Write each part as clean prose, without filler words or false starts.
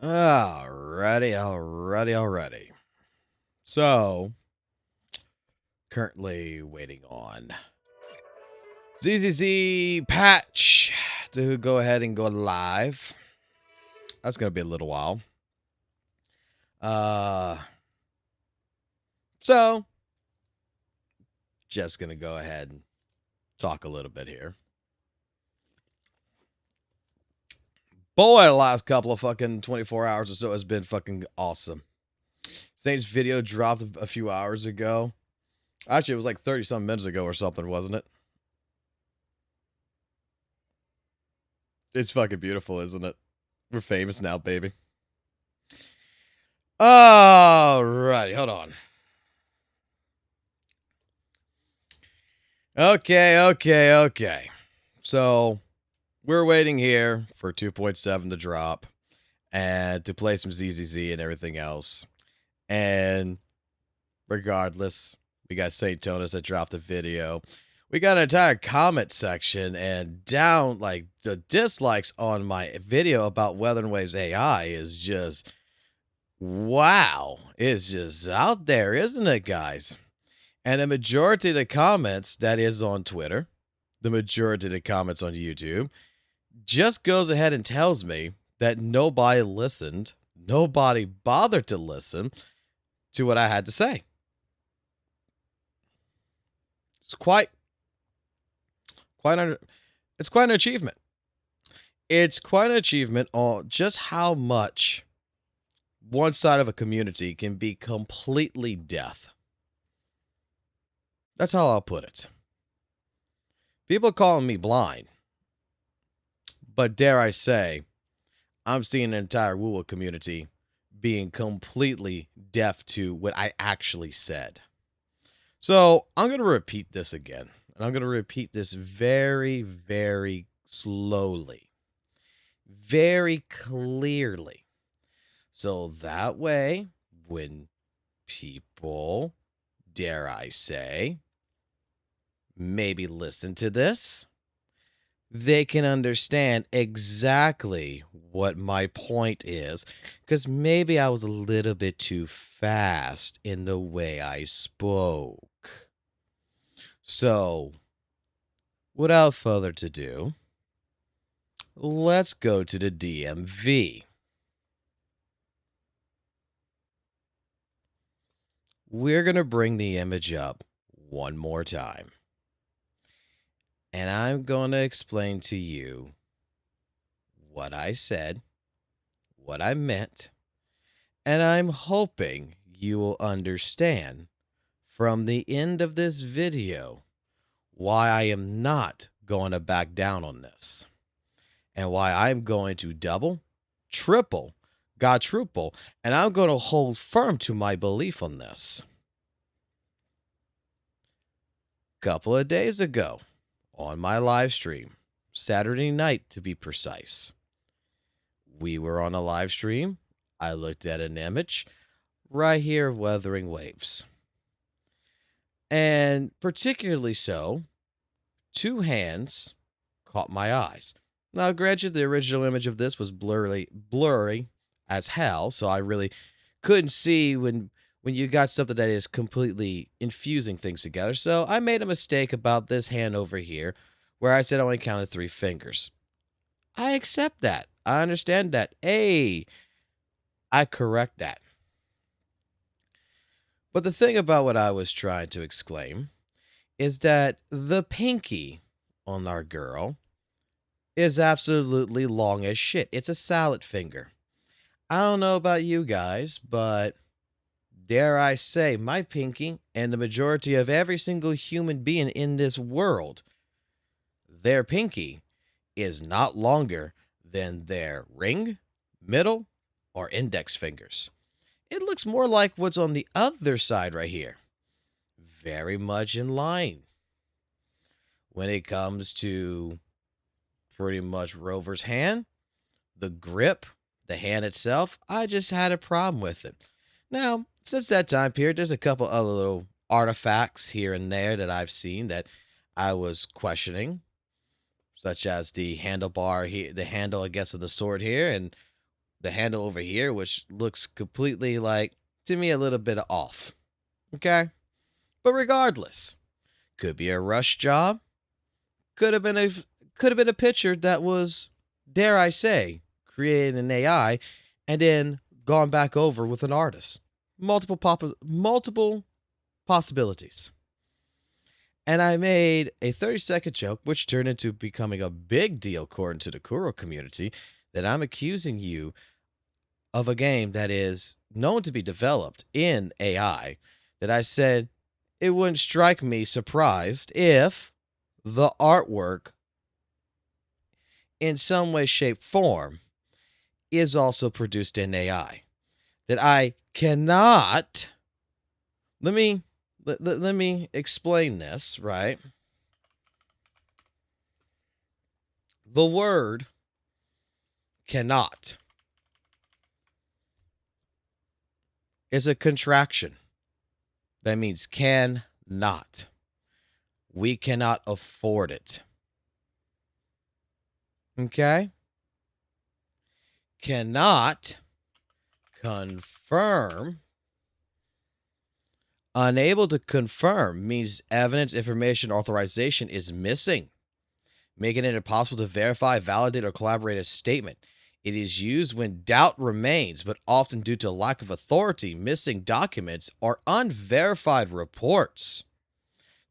Alrighty. So, currently waiting on ZZZ patch to go ahead and go live. That's gonna be a little while. So just gonna go ahead and talk a little bit here. Boy, the last couple of fucking 24 hours or so has been fucking awesome. Saint's video dropped a few hours ago. Actually, it was like 30-some minutes ago or something, wasn't it? It's fucking beautiful, isn't it? We're famous now, baby. Alrighty, hold on. Okay. So, we're waiting here for 2.7 to drop and to play some ZZZ and everything else. And regardless, we got St. Tonis that dropped a video. We got an entire comment section, and down, like, the dislikes on my video about Weather Waves AI is just, wow. It's just out there, isn't it, guys? And the majority of the comments, that is on Twitter, the majority of the comments on YouTube, just goes ahead and tells me that nobody listened, nobody bothered to listen to what I had to say. It's quite an achievement. It's quite an achievement on just how much one side of a community can be completely deaf. That's how I'll put it. People calling me blind, but dare I say, I'm seeing an entire WUWA community being completely deaf to what I actually said. So I'm going to repeat this again. And I'm going to repeat this very, very slowly. Very clearly. So that way, when people, dare I say, maybe listen to this, they can understand exactly what my point is, because maybe I was a little bit too fast in the way I spoke. So, without further ado, let's go to the DMV. We're going to bring the image up one more time. And I'm going to explain to you what I said, what I meant, and I'm hoping you will understand from the end of this video why I am not going to back down on this, and why I'm going to double, triple, quadruple, and I'm going to hold firm to my belief on this. Couple of days ago, on my live stream, Saturday night to be precise, we were on a live stream. I looked at an image right here of Weathering Waves. And particularly so, two hands caught my eyes. Now, granted, the original image of this was blurry as hell, so I really couldn't see when you got something that is completely infusing things together. So I made a mistake about this hand over here, where I said I only counted 3 fingers. I accept that. I understand that. Hey, I correct that. But the thing about what I was trying to exclaim is that the pinky on our girl is absolutely long as shit. It's a salad finger. I don't know about you guys, but dare I say, my pinky and the majority of every single human being in this world, their pinky is not longer than their ring, middle, or index fingers. It looks more like what's on the other side right here. Very much in line. When it comes to pretty much Rover's hand, the grip, the hand itself, I just had a problem with it. Now, since that time period, there's a couple other little artifacts here and there that I've seen that I was questioning, such as the handlebar here, the handle, I guess, of the sword here, and the handle over here, which looks completely like, to me, a little bit off. Okay? But regardless, could be a rush job. Could have been a picture that was, dare I say, created in AI and then gone back over with an artist. Multiple possibilities. And I made a 30-second joke, which turned into becoming a big deal according to the Kuro community, that I'm accusing you of a game that is known to be developed in AI, that I said it wouldn't strike me surprised if the artwork in some way, shape, form is also produced in AI. That I cannot. Let me explain this, right? The word cannot is a contraction. That means cannot. We cannot afford it. Okay? Cannot confirm. Unable to confirm means evidence, information, authorization is missing, making it impossible to verify, validate, or collaborate a statement. It is used when doubt remains, but often due to lack of authority, missing documents, or unverified reports.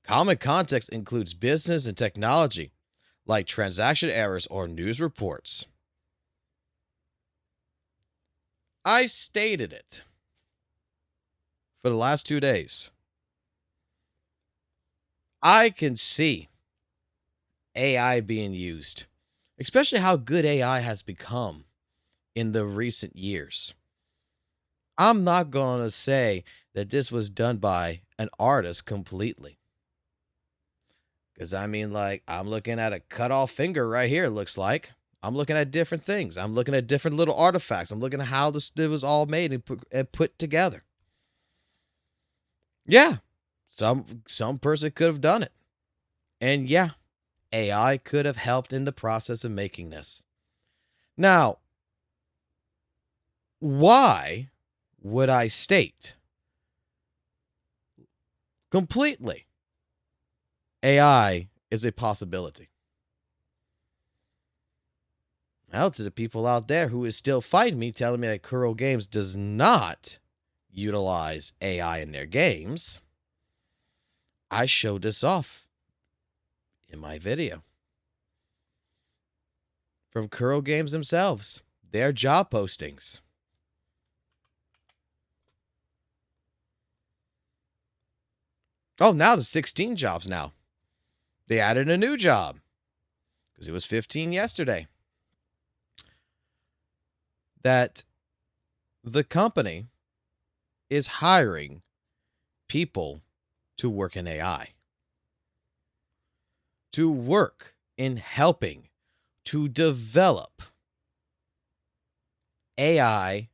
Common context includes business and technology, like transaction errors or news reports. I stated it for the last 2 days. I can see AI being used, especially how good AI has become in the recent years. I'm not going to say that this was done by an artist completely. Because I mean, like, I'm looking at a cut off finger right here, it looks like. I'm looking at different things. I'm looking at different little artifacts. I'm looking at how it was all made and put together. Yeah, some person could have done it. And yeah, AI could have helped in the process of making this. Now, why would I state completely AI is a possibility? Well, to the people out there who is still fighting me, telling me that Kuro Games does not utilize AI in their games, I showed this off in my video. From Kuro Games themselves, their job postings. Oh, now there's 16 jobs now. They added a new job because it was 15 yesterday. That the company is hiring people to work in AI, to work in helping to develop AI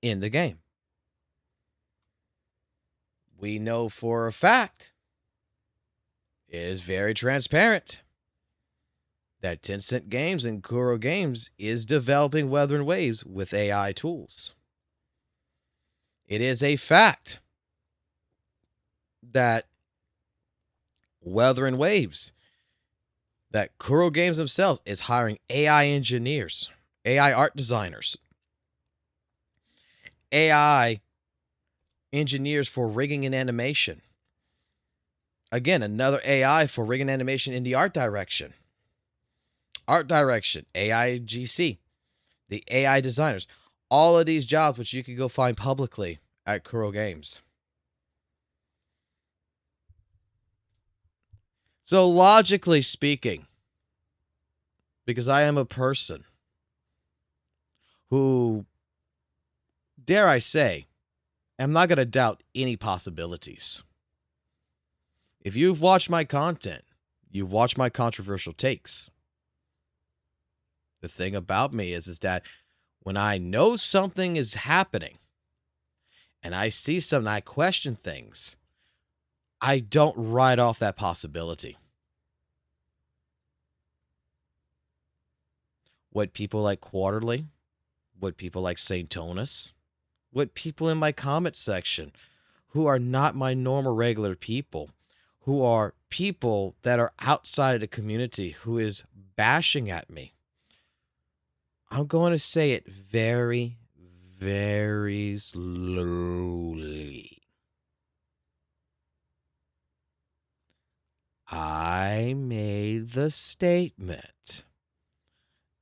in the game. We know for a fact, it is very transparent, that Tencent Games and Kuro Games is developing Weather and Waves with AI tools. It is a fact that Weather and Waves, that Kuro Games themselves is hiring AI engineers, AI art designers, AI engineers for rigging and animation. Again, another AI for rigging animation in the art direction. Art direction, AI GC, the AI designers. All of these jobs, which you can go find publicly at Kuro Games. So logically speaking, because I am a person who, dare I say, am not going to doubt any possibilities. If you've watched my content, you've watched my controversial takes. The thing about me is that when I know something is happening and I see something, I question things, I don't write off that possibility. What people like Quarterly What people like St. Tonus? What people in my comment section who are not my normal regular people, who are people that are outside of the community who is bashing at me? I'm going to say it very, very slowly. I made the statement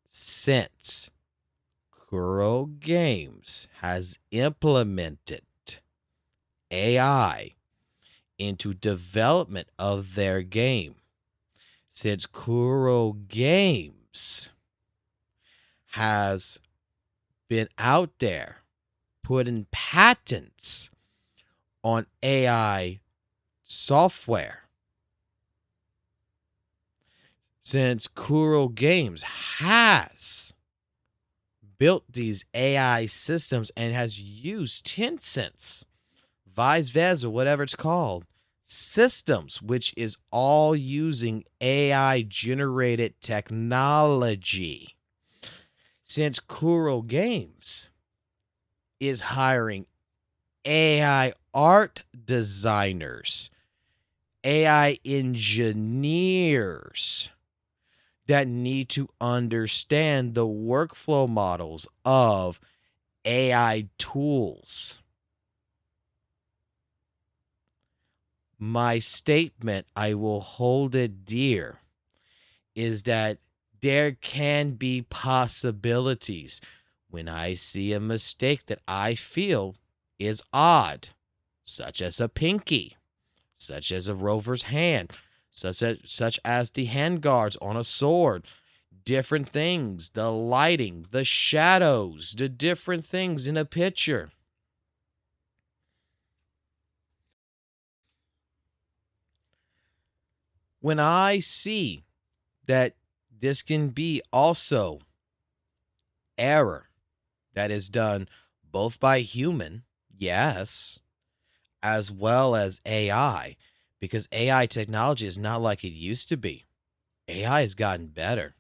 since Kuro Games has implemented AI into development of their game, since Kuro Games has been out there putting patents on AI software, since Kuro Games has built these AI systems and has used Tencent's vice versa, whatever it's called, systems, which is all using AI generated technology. Since Kuro Games is hiring AI art designers, AI engineers that need to understand the workflow models of AI tools. My statement, I will hold it dear, is that there can be possibilities when I see a mistake that I feel is odd, such as a pinky, such as a rover's hand, such as the handguards on a sword, different things, the lighting, the shadows, the different things in a picture. When I see that this can be also error that is done both by human, yes, as well as AI, because AI technology is not like it used to be. AI has gotten better.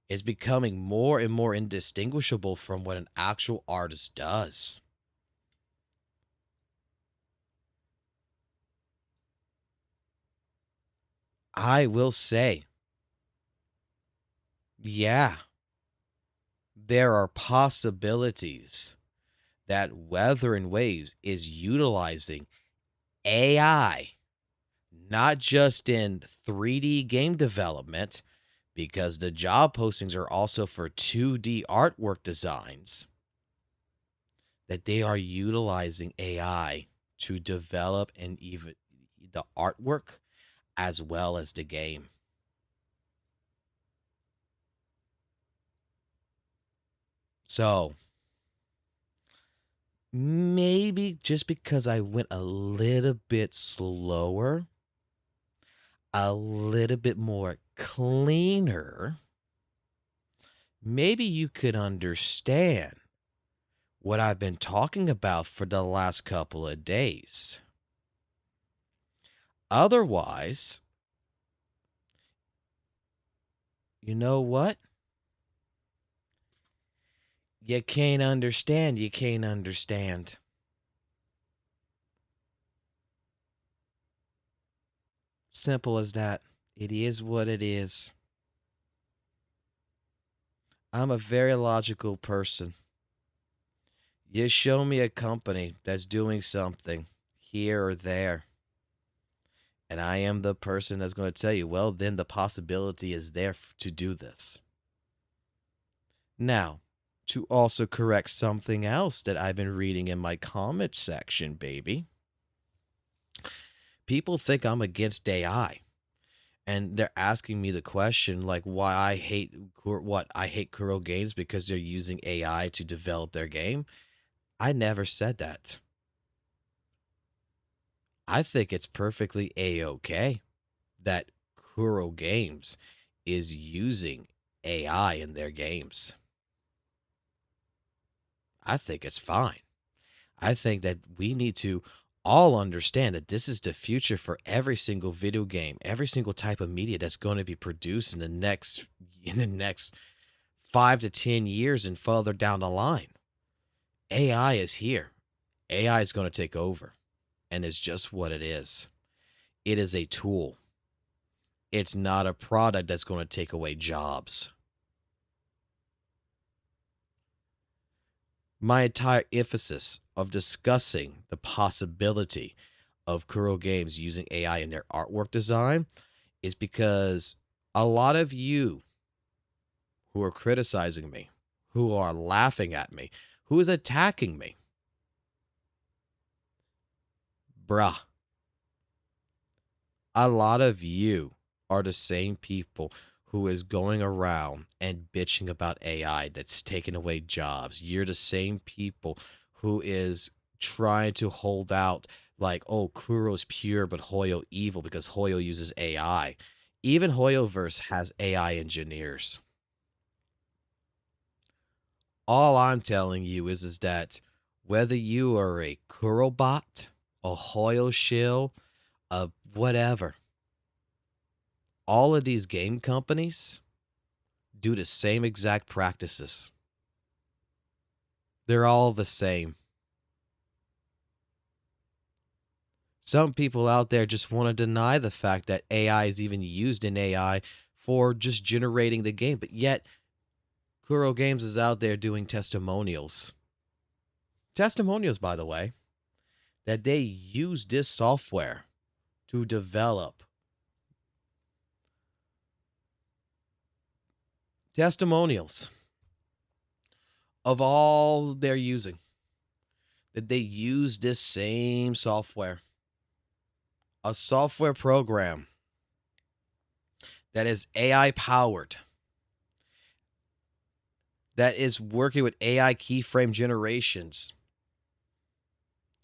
It's becoming more and more indistinguishable from what an actual artist does. I will say, yeah, there are possibilities that Weather and Waves is utilizing AI, not just in 3D game development, because the job postings are also for 2D artwork designs, that they are utilizing AI to develop and even the artwork as well as the game. So maybe just because I went a little bit slower, a little bit more cleaner, maybe you could understand what I've been talking about for the last couple of days. Otherwise, you know what? You can't understand. You can't understand. Simple as that. It is what it is. I'm a very logical person. You show me a company that's doing something here or there, and I am the person that's going to tell you, well, then the possibility is there to do this. Now, to also correct something else that I've been reading in my comment section, baby. People think I'm against AI, and they're asking me the question like why I hate Kuro Games because they're using AI to develop their game. I never said that. I think it's perfectly a-okay that Kuro Games is using AI in their games. I think it's fine. I think that we need to all understand that this is the future for every single video game, every single type of media that's going to be produced in the next 5 to 10 years and further down the line, AI is here. AI is going to take over, and it's just what it is. It is a tool. It's not a product that's going to take away jobs. My entire emphasis of discussing the possibility of Kuro Games using AI in their artwork design is because a lot of you who are criticizing me, who are laughing at me, who is attacking me, bruh, a lot of you are the same people who is going around and bitching about AI that's taking away jobs. You're the same people who is trying to hold out like, oh, Kuro's pure, but Hoyo evil because Hoyo uses AI. Even Hoyoverse has AI engineers. All I'm telling you is that whether you are a Kuro bot, a Hoyo shill, a whatever, all of these game companies do the same exact practices. They're all the same. Some people out there just want to deny the fact that AI is even used in AI for just generating the game, but yet Kuro Games is out there doing testimonials. Testimonials, by the way, that they use this software to develop. Testimonials of all they're using. That they use this same software. A software program that is AI powered. That is working with AI keyframe generations.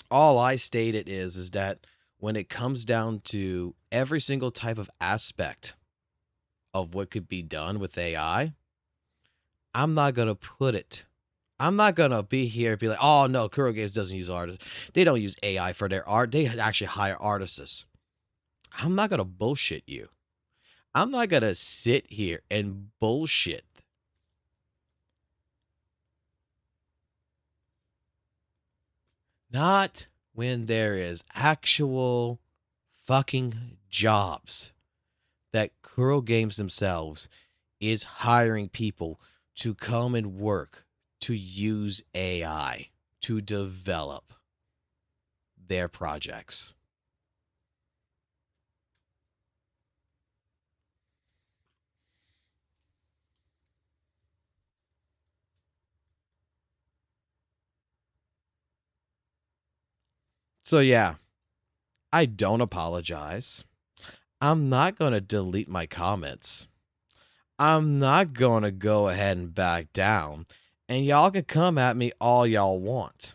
All I stated is that when it comes down to every single type of aspect of what could be done with AI, I'm not going to put it. I'm not going to be here and be like, oh, no, Kuro Games doesn't use artists. They don't use AI for their art. They actually hire artists. I'm not going to bullshit you. I'm not going to sit here and bullshit. Not when there is actual fucking jobs that Kuro Games themselves is hiring people to come and work to use AI to develop their projects. So yeah, I don't apologize. I'm not going to delete my comments. I'm not going to go ahead and back down. And y'all can come at me all y'all want.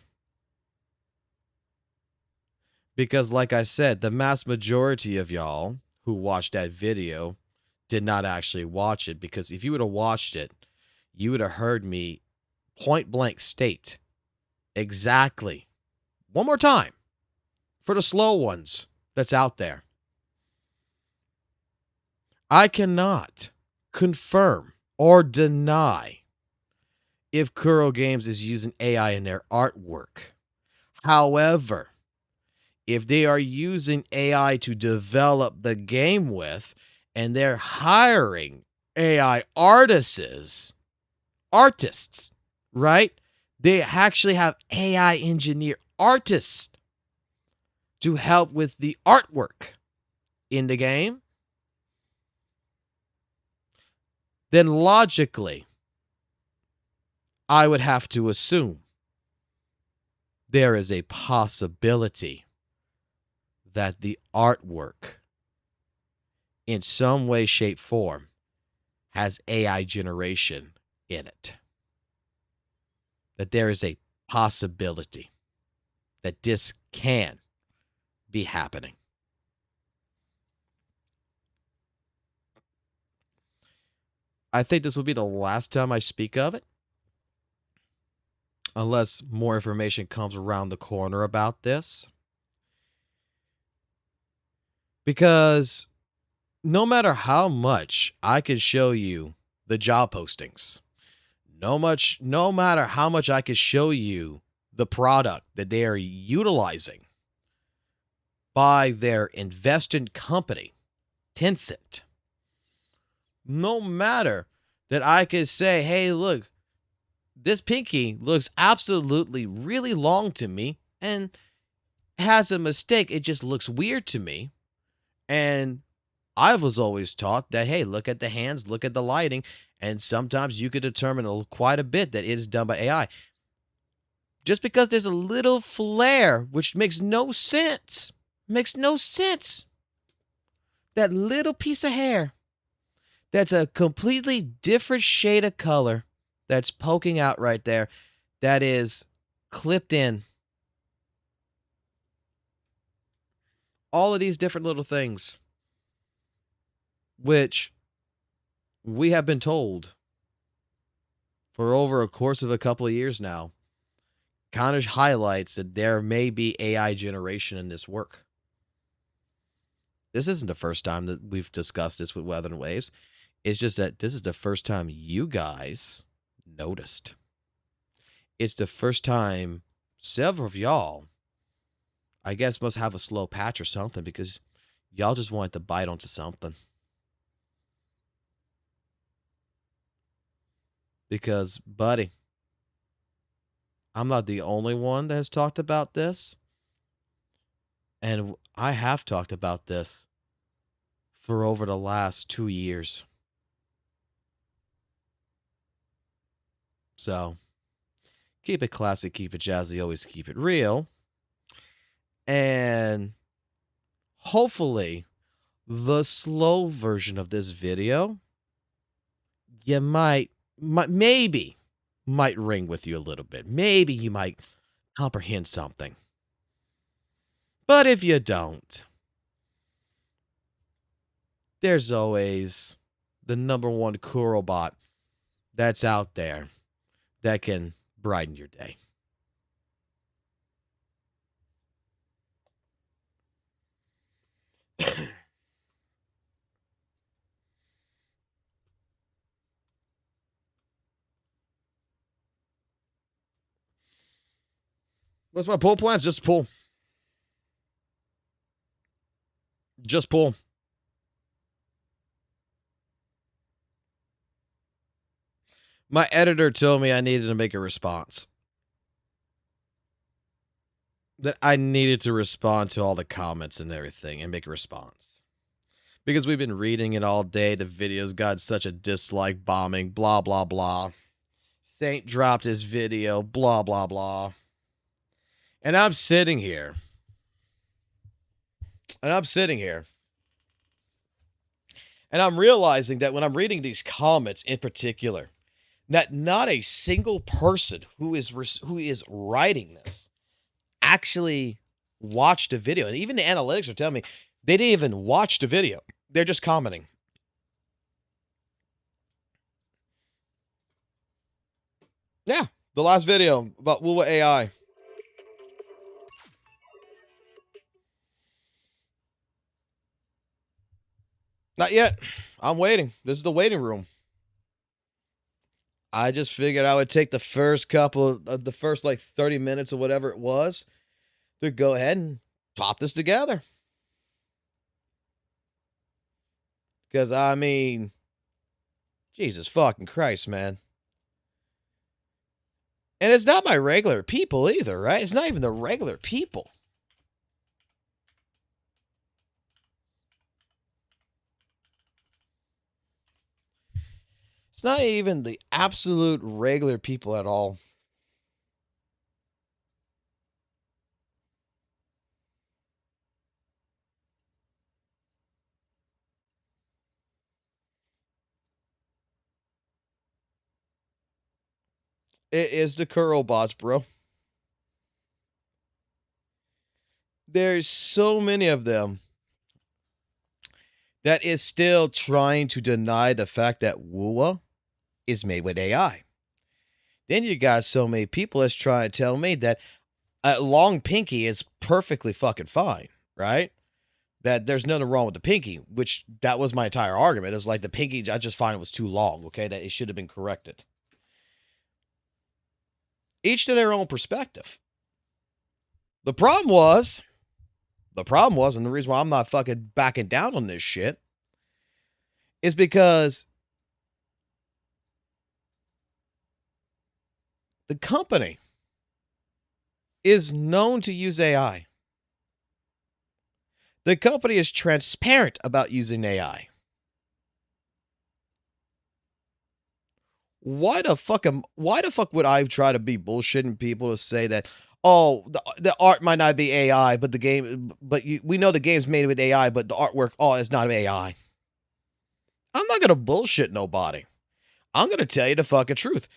Because like I said, the mass majority of y'all who watched that video did not actually watch it. Because if you would have watched it, you would have heard me point blank state exactly one more time for the slow ones that's out there. I cannot confirm or deny if Kuro Games is using AI in their artwork. However, if they are using AI to develop the game with, and they're hiring AI artists, right? They actually have AI engineer artists to help with the artwork in the game. Then logically, I would have to assume there is a possibility that the artwork in some way, shape, form has AI generation in it. That there is a possibility that this can be happening. I think this will be the last time I speak of it, unless more information comes around the corner about this. Because no matter how much I can show you the job postings, No matter how much I could show you the product that they are utilizing by their invested company, Tencent, no matter that I could say, hey, look, this pinky looks absolutely really long to me and has a mistake. It just looks weird to me. And I was always taught that, hey, look at the hands, look at the lighting, and sometimes you could determine quite a bit that it is done by AI. Just because there's a little flare, which makes no sense, that little piece of hair that's a completely different shade of color that's poking out right there, that is clipped in. All of these different little things, which we have been told for over a course of a couple of years now, kind of highlights that there may be AI generation in this work. This isn't the first time that we've discussed this with Weather and Waves. It's just that this is the first time you guys noticed. It's the first time several of y'all, I guess, must have a slow patch or something, because y'all just wanted to bite onto something. Because, buddy, I'm not the only one that has talked about this. And I have talked about this for over the last 2 years. So, keep it classy, keep it jazzy, always keep it real. And hopefully, the slow version of this video, you maybe might ring with you a little bit. Maybe you might comprehend something. But if you don't, there's always the #1 cool bot that's out there that can brighten your day. What's my pull plans? Just pull. Just pull. My editor told me I needed to make a response. That I needed to respond to all the comments and everything and make a response. Because we've been reading it all day. The video's got such a dislike bombing, blah, blah, blah. Saint dropped his video, blah, blah, blah. And I'm sitting here. And I'm realizing that when I'm reading these comments in particular, that not a single person who is writing this actually watched a video. And even the analytics are telling me they didn't even watch the video. They're just commenting. Yeah, the last video about WUWA AI. Not yet. I'm waiting. This is the waiting room. I just figured I would take the first couple of the first like 30 minutes or whatever it was to go ahead and pop this together. Because, I mean, Jesus fucking Christ, man. And it's not my regular people either, right? It's not even the regular people. It's not even the absolute regular people at all. It is the curl bots, bro. There's so many of them that is still trying to deny the fact that WUWA is made with AI. Then you got so many people that's trying to tell me that a long pinky is perfectly fucking fine, right? That there's nothing wrong with the pinky, which that was my entire argument. It's like the pinky, I just find it was too long, okay? That it should have been corrected. Each to their own perspective. The problem was, and the reason why I'm not fucking backing down on this shit, is because the company is known to use AI. The company is transparent about using AI. Why the fuck would I try to be bullshitting people to say that, oh, the art might not be AI, but we know the game's made with AI, but the artwork, it's not AI. I'm not gonna bullshit nobody. I'm gonna tell you the fucking truth.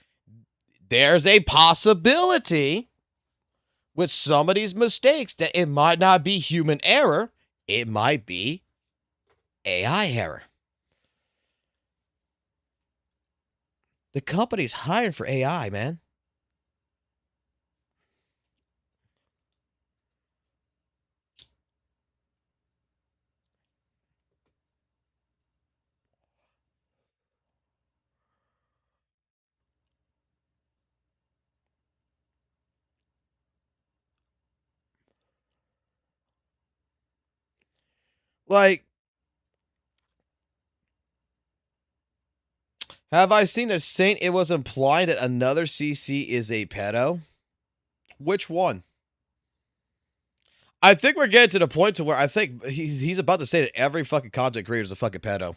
There's a possibility with some of these mistakes that it might not be human error, it might be AI error. The company's hiring for AI, man. Like, have I seen a saint it was implied that another CC is a pedo? Which one? I think we're getting to the point to where I think he's about to say that every fucking content creator is a fucking pedo.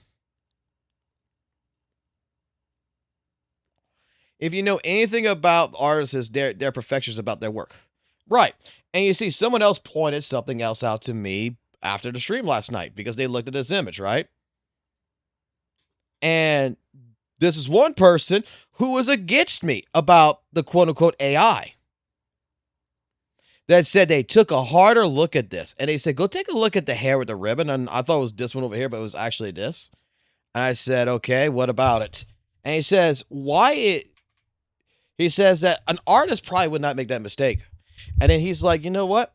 If you know anything about artists, they're perfectionists about their work. Right. And you see, someone else pointed something else out to me after the stream last night because they looked at this image, right? And this is one person who was against me about the quote-unquote AI. That said they took a harder look at this. And they said, go take a look at the hair with the ribbon. And I thought it was this one over here, but it was actually this. And I said, okay, what about it? And he says, he says that an artist probably would not make that mistake. And then he's like, you know what?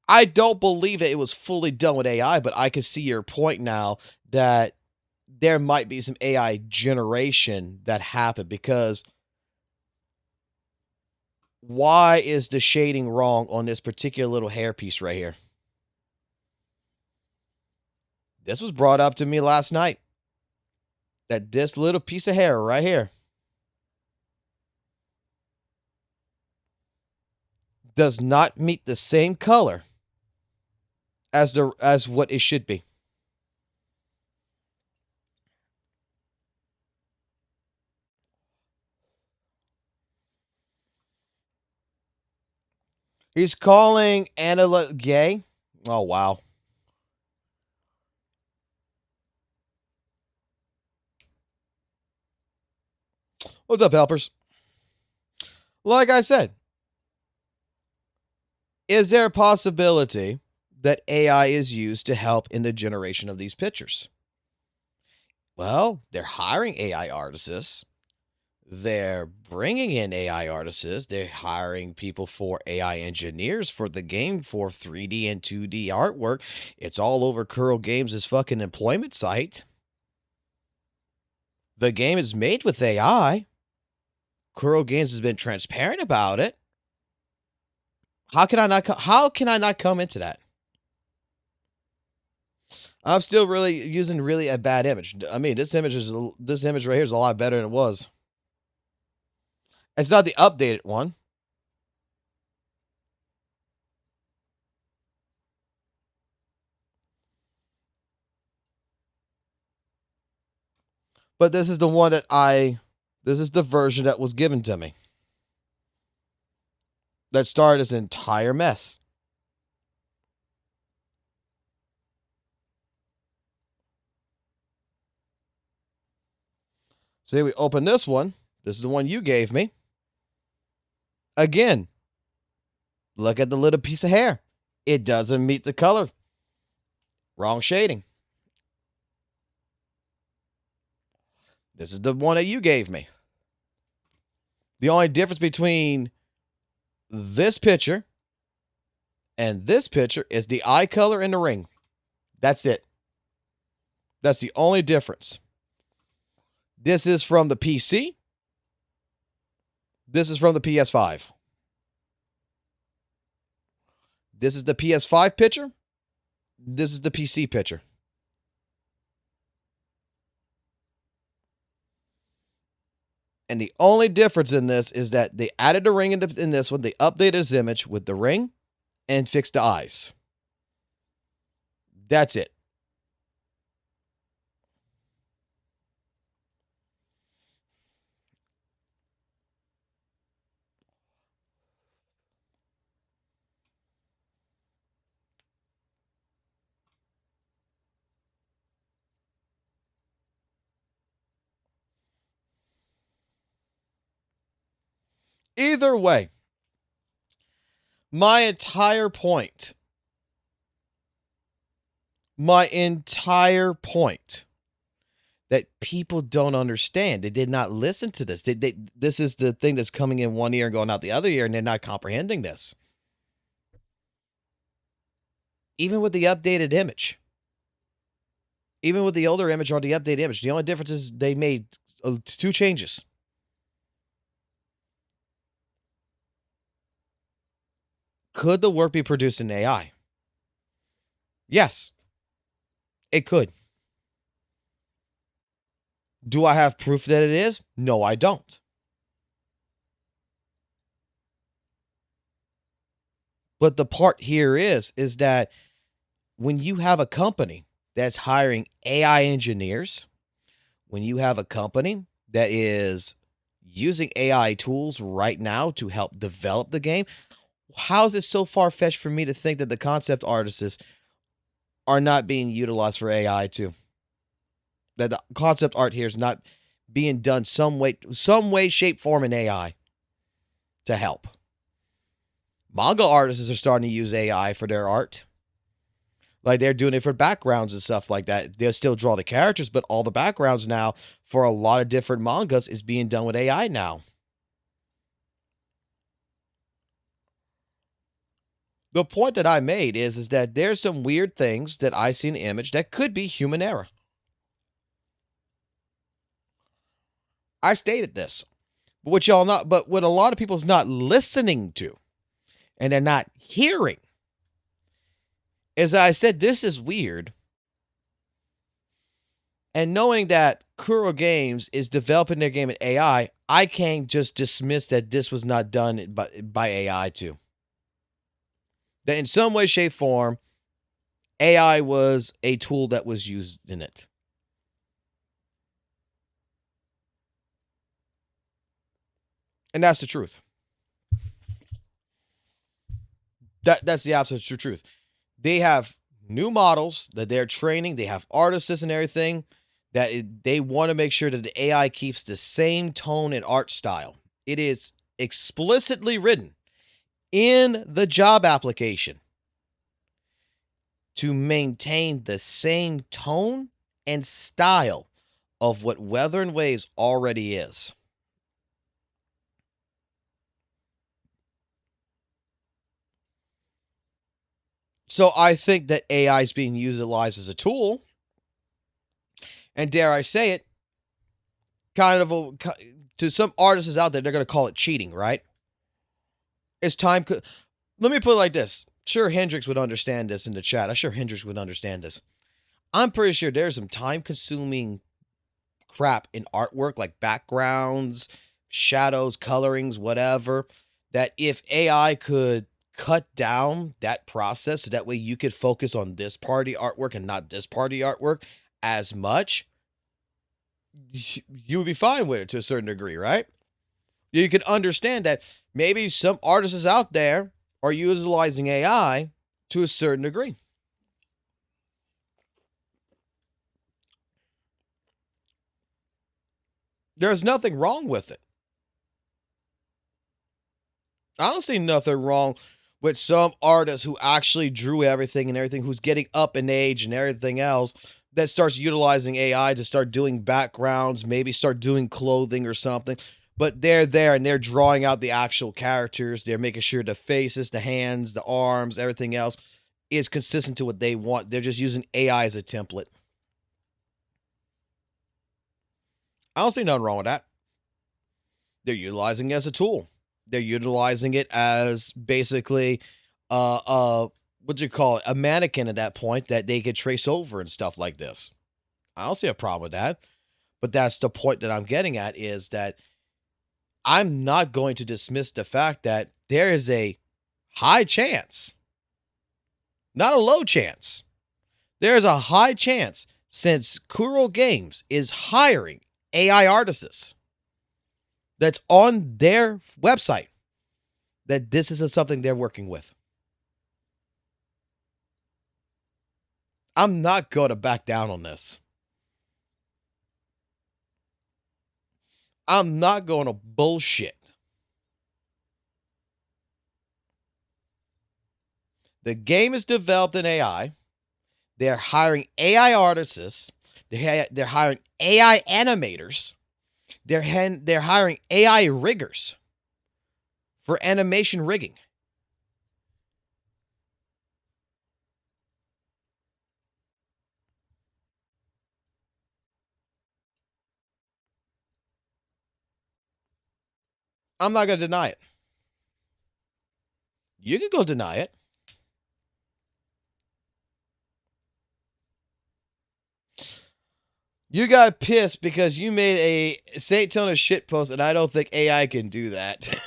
I don't believe that it was fully done with AI, but I can see your point now that there might be some AI generation that happened because why is the shading wrong on this particular little hairpiece right here? This was brought up to me last night. That this little piece of hair right here does not meet the same color as what it should be. He's calling Angela gay. Oh, wow. What's up, helpers? Like I said, is there a possibility that AI is used to help in the generation of these pictures? Well, they're hiring AI artists. They're bringing in AI artists. They're hiring people for AI engineers for the game for 3D and 2D artwork. It's all over Curl Games' fucking employment site. The game is made with AI. Curl Games has been transparent about it. How can I not come into that? I'm still really using a bad image. I mean, this image right here is a lot better than it was. It's not the updated one. But this is the one that this is the version that was given to me. That started this entire mess. See, we open this one. This is the one you gave me. Again, look at the little piece of hair. It doesn't meet the color. Wrong shading. This is the one that you gave me. The only difference between this picture and this picture is the eye color and the ring. That's it. That's the only difference. This is from the PC. This is from the PS5. This is the PS5 picture. This is the PC picture. And the only difference in this is that they added a ring in this one. They updated his image with the ring and fixed the eyes. That's it. Either way, my entire point that people don't understand. They did not listen to this. This is the thing that's coming in one ear and going out the other ear, and they're not comprehending this. Even with the updated image. Even with the older image or the updated image, the only difference is they made 2 changes. Could the work be produced in AI? Yes, it could. Do I have proof that it is? No, I don't. But the part here is that when you have a company that's hiring AI engineers, when you have a company that is using AI tools right now to help develop the game, how is it so far-fetched for me to think that the concept artists are not being utilized for AI too? That the concept art here is not being done some way, shape, form in AI to help. Manga artists are starting to use AI for their art. Like, they're doing it for backgrounds and stuff like that. They'll still draw the characters, but all the backgrounds now for a lot of different mangas is being done with AI now. The point that I made is that there's some weird things that I see in the image that could be human error. I stated this, but what a lot of people's not listening to and they're not hearing is that I said this is weird. And knowing that Kuro Games is developing their game in AI, I can't just dismiss that this was not done by AI too. That in some way, shape, form, AI was a tool that was used in it. And that's the truth. That's the absolute truth. They have new models that they're training. They have artists and everything they want to make sure that the AI keeps the same tone and art style. It is explicitly written in the job application to maintain the same tone and style of what Weather and Waves already is. So I think that AI is being utilized as a tool, and dare I say it, kind of to some artists out there, they're going to call it cheating, right? It's time. Let me put it like this. Sure, Hendrix would understand this in the chat. I'm sure Hendrix would understand this. I'm pretty sure there's some time-consuming crap in artwork, like backgrounds, shadows, colorings, whatever, that if AI could cut down that process so that way you could focus on this party artwork and not this party artwork as much, you would be fine with it to a certain degree, right? You can understand that maybe some artists out there are utilizing AI to a certain degree. There's nothing wrong with it. I don't see nothing wrong with some artist who actually drew everything and everything, who's getting up in age and everything else, that starts utilizing AI to start doing backgrounds, maybe start doing clothing or something. But they're there and they're drawing out the actual characters. They're making sure the faces, the hands, the arms, everything else is consistent to what they want. They're just using AI as a template. I don't see nothing wrong with that. They're utilizing it as a tool. They're utilizing it as basically, what do you call it? A mannequin at that point that they could trace over and stuff like this. I don't see a problem with that. But that's the point that I'm getting at is that I'm not going to dismiss the fact that there is a high chance, not a low chance. There is a high chance since Kuro Games is hiring AI artists that's on their website that this isn't something they're working with. I'm not going to back down on this. I'm not going to bullshit. The game is developed in AI. They're hiring AI artists. They're hiring AI animators. They're hiring AI riggers for animation rigging. I'm not going to deny it. You can go deny it. You got pissed because you made a St. Tona shit post, and I don't think AI can do that.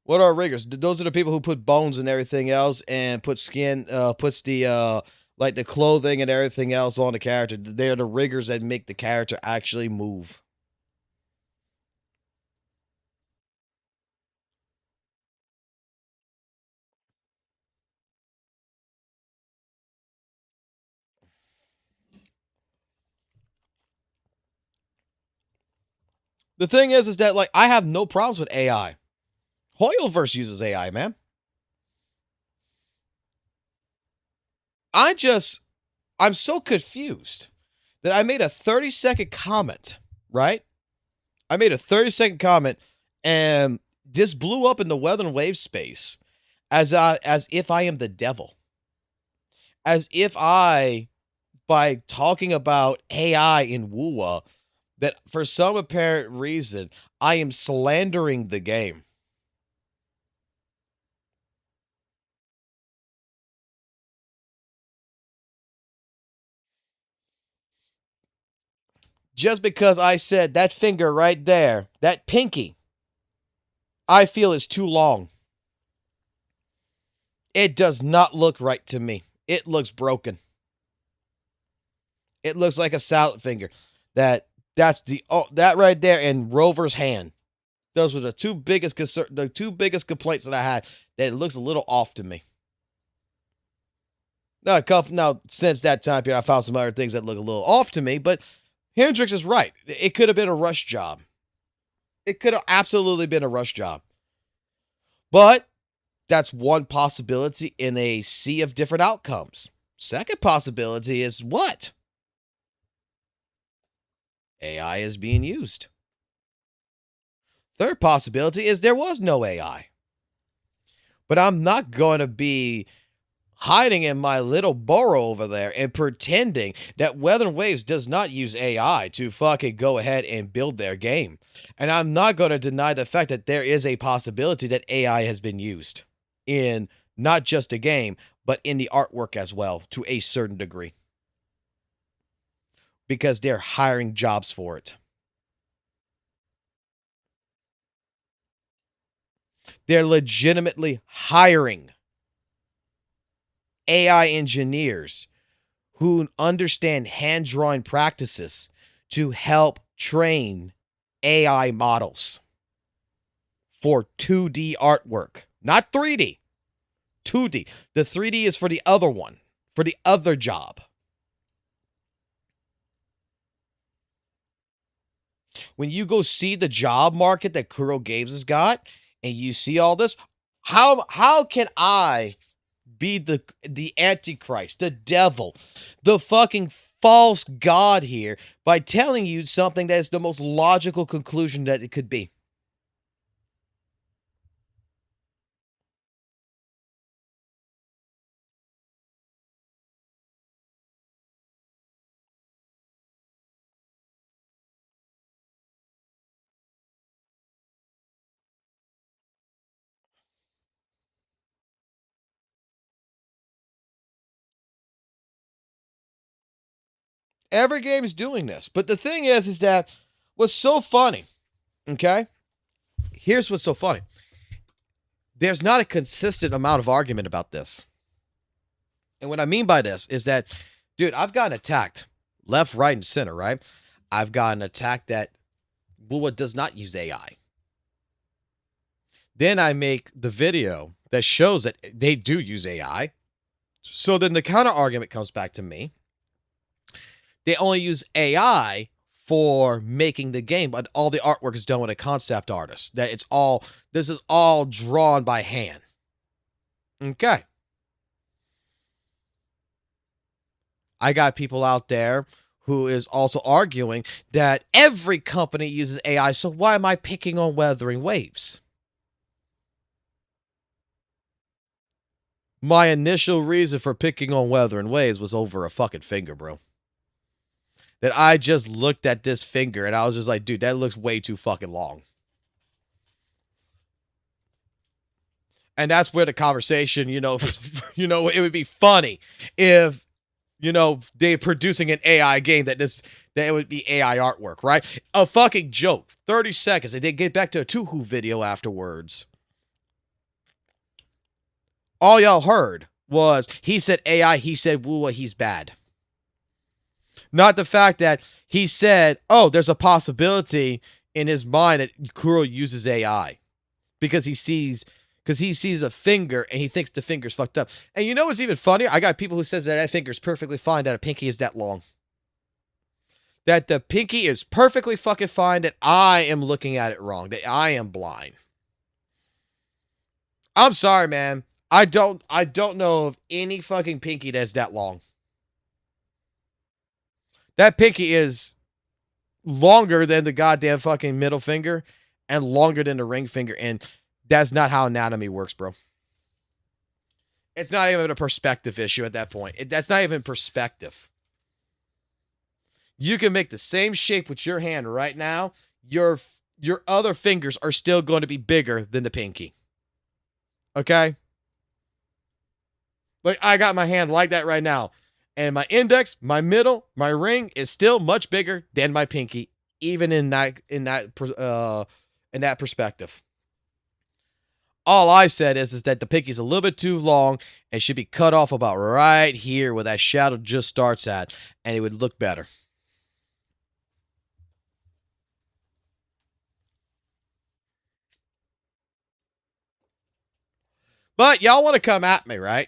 What are riggers? Those are the people who put bones and everything else and put skin, puts the like the clothing and everything else on the character. They're the riggers that make the character actually move. The thing is that like I have no problems with AI. Hoyoverse uses AI, man. I'm so confused that I made a 30-second comment, right? I made a 30-second comment and this blew up in the weather and wave space as if I am the devil. As if I, by talking about AI in WUWA, that for some apparent reason, I am slandering the game. Just because I said that finger right there, that pinky, I feel is too long. It does not look right to me. It looks broken. It looks like a salad finger. That right there in Rover's hand. Those were the two biggest complaints that I had. That it looks a little off to me. Now since that time period, I found some other things that look a little off to me. But Hendrix is right. It could have been a rush job. It could have absolutely been a rush job. But that's one possibility in a sea of different outcomes. Second possibility is what? AI is being used. Third possibility is there was no AI. But I'm not going to be hiding in my little burrow over there and pretending that Weather and Waves does not use AI to fucking go ahead and build their game. And I'm not going to deny the fact that there is a possibility that AI has been used in not just a game, but in the artwork as well to a certain degree. Because they're hiring jobs for it. They're legitimately hiring AI engineers who understand hand drawing practices to help train AI models for 2D artwork, not 3D, 2D. The 3D is for the other one, for the other job. When you go see the job market that Kuro Games has got and you see all this, how can I be the antichrist, the devil, the fucking false god here by telling you something that is the most logical conclusion that it could be? Every game is doing this. But the thing is that what's so funny, okay? Here's what's so funny. There's not a consistent amount of argument about this. And what I mean by this is that, dude, I've gotten attacked left, right, and center, right? I've gotten attacked that WUWA does not use AI. Then I make the video that shows that they do use AI. So then the counter argument comes back to me. They only use AI for making the game, but all the artwork is done with a concept artist. This is all drawn by hand. Okay. I got people out there who is also arguing that every company uses AI, so why am I picking on Wuthering Waves? My initial reason for picking on Wuthering Waves was over a fucking finger, bro. That I just looked at this finger and I was just like, dude, that looks way too fucking long. And that's where the conversation, it would be funny if, they're producing an AI game that it would be AI artwork, right? A fucking joke. 30 seconds. And they get back to a Tuhu video afterwards. All y'all heard was he said AI, he said WUWA, he's bad. Not the fact that he said, oh, there's a possibility in his mind that Kuro uses AI because he sees a finger and he thinks the finger's fucked up. And you know what's even funnier? I got people who says that finger's perfectly fine, that a pinky is that long. That the pinky is perfectly fucking fine, that I am looking at it wrong, that I am blind. I'm sorry, man. I don't know of any fucking pinky that's that long. That pinky is longer than the goddamn fucking middle finger and longer than the ring finger, and that's not how anatomy works, bro. It's not even a perspective issue at that point. That's not even perspective. You can make the same shape with your hand right now. Your other fingers are still going to be bigger than the pinky. Okay? Like, I got my hand like that right now. And my index, my middle, my ring is still much bigger than my pinky, even in that perspective. All I said is that the pinky's a little bit too long and should be cut off about right here where that shadow just starts at, and it would look better. But y'all want to come at me, right?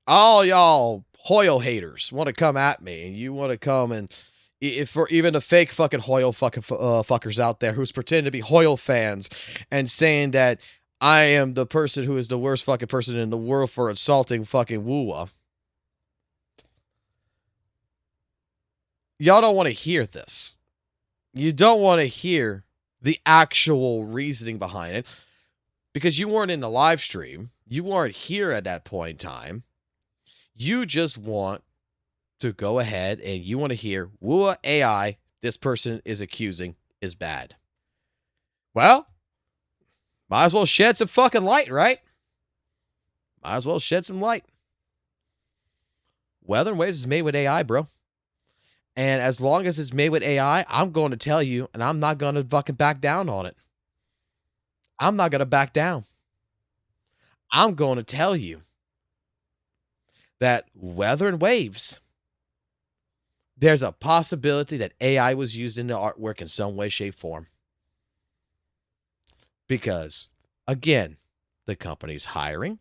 All y'all Hoyle haters want to come at me, and you want to come and if for even the fake fucking Hoyle fuckers out there who's pretending to be Hoyle fans and saying that I am the person who is the worst fucking person in the world for insulting fucking WUWA. Y'all don't want to hear this. You don't want to hear the actual reasoning behind it because you weren't in the live stream. You weren't here at that point in time. You just want to go ahead and you want to hear WUWA AI, this person is accusing, is bad. Well, might as well shed some fucking light, right? Might as well shed some light. Wuthering Waves is made with AI, bro. And as long as it's made with AI, I'm going to tell you, and I'm not going to fucking back down on it. I'm not going to back down. I'm going to tell you that Wuthering Waves, there's a possibility that AI was used in the artwork in some way, shape, form. Because, again, the company's hiring,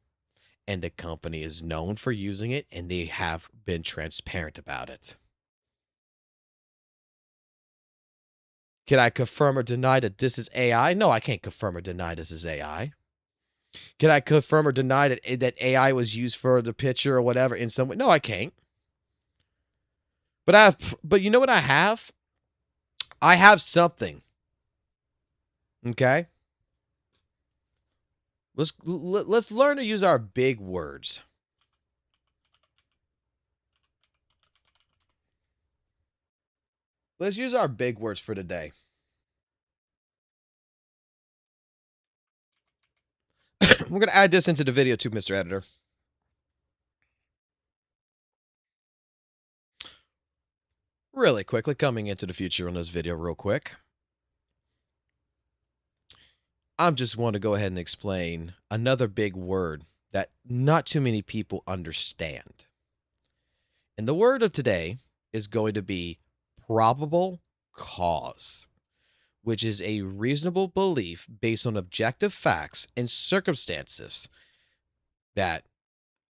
and the company is known for using it, and they have been transparent about it. Can I confirm or deny that this is AI? No, I can't confirm or deny this is AI. Can I confirm or deny that AI was used for the picture or whatever in some way? No, I can't. But you know what I have? I have something. Okay? Let's learn to use our big words. Let's use our big words for today. We're going to add this into the video too, Mr. Editor. Really quickly, coming into the future on this video real quick. I'm just want to go ahead and explain another big word that not too many people understand. And the word of today is going to be probable cause, which is a reasonable belief based on objective facts and circumstances that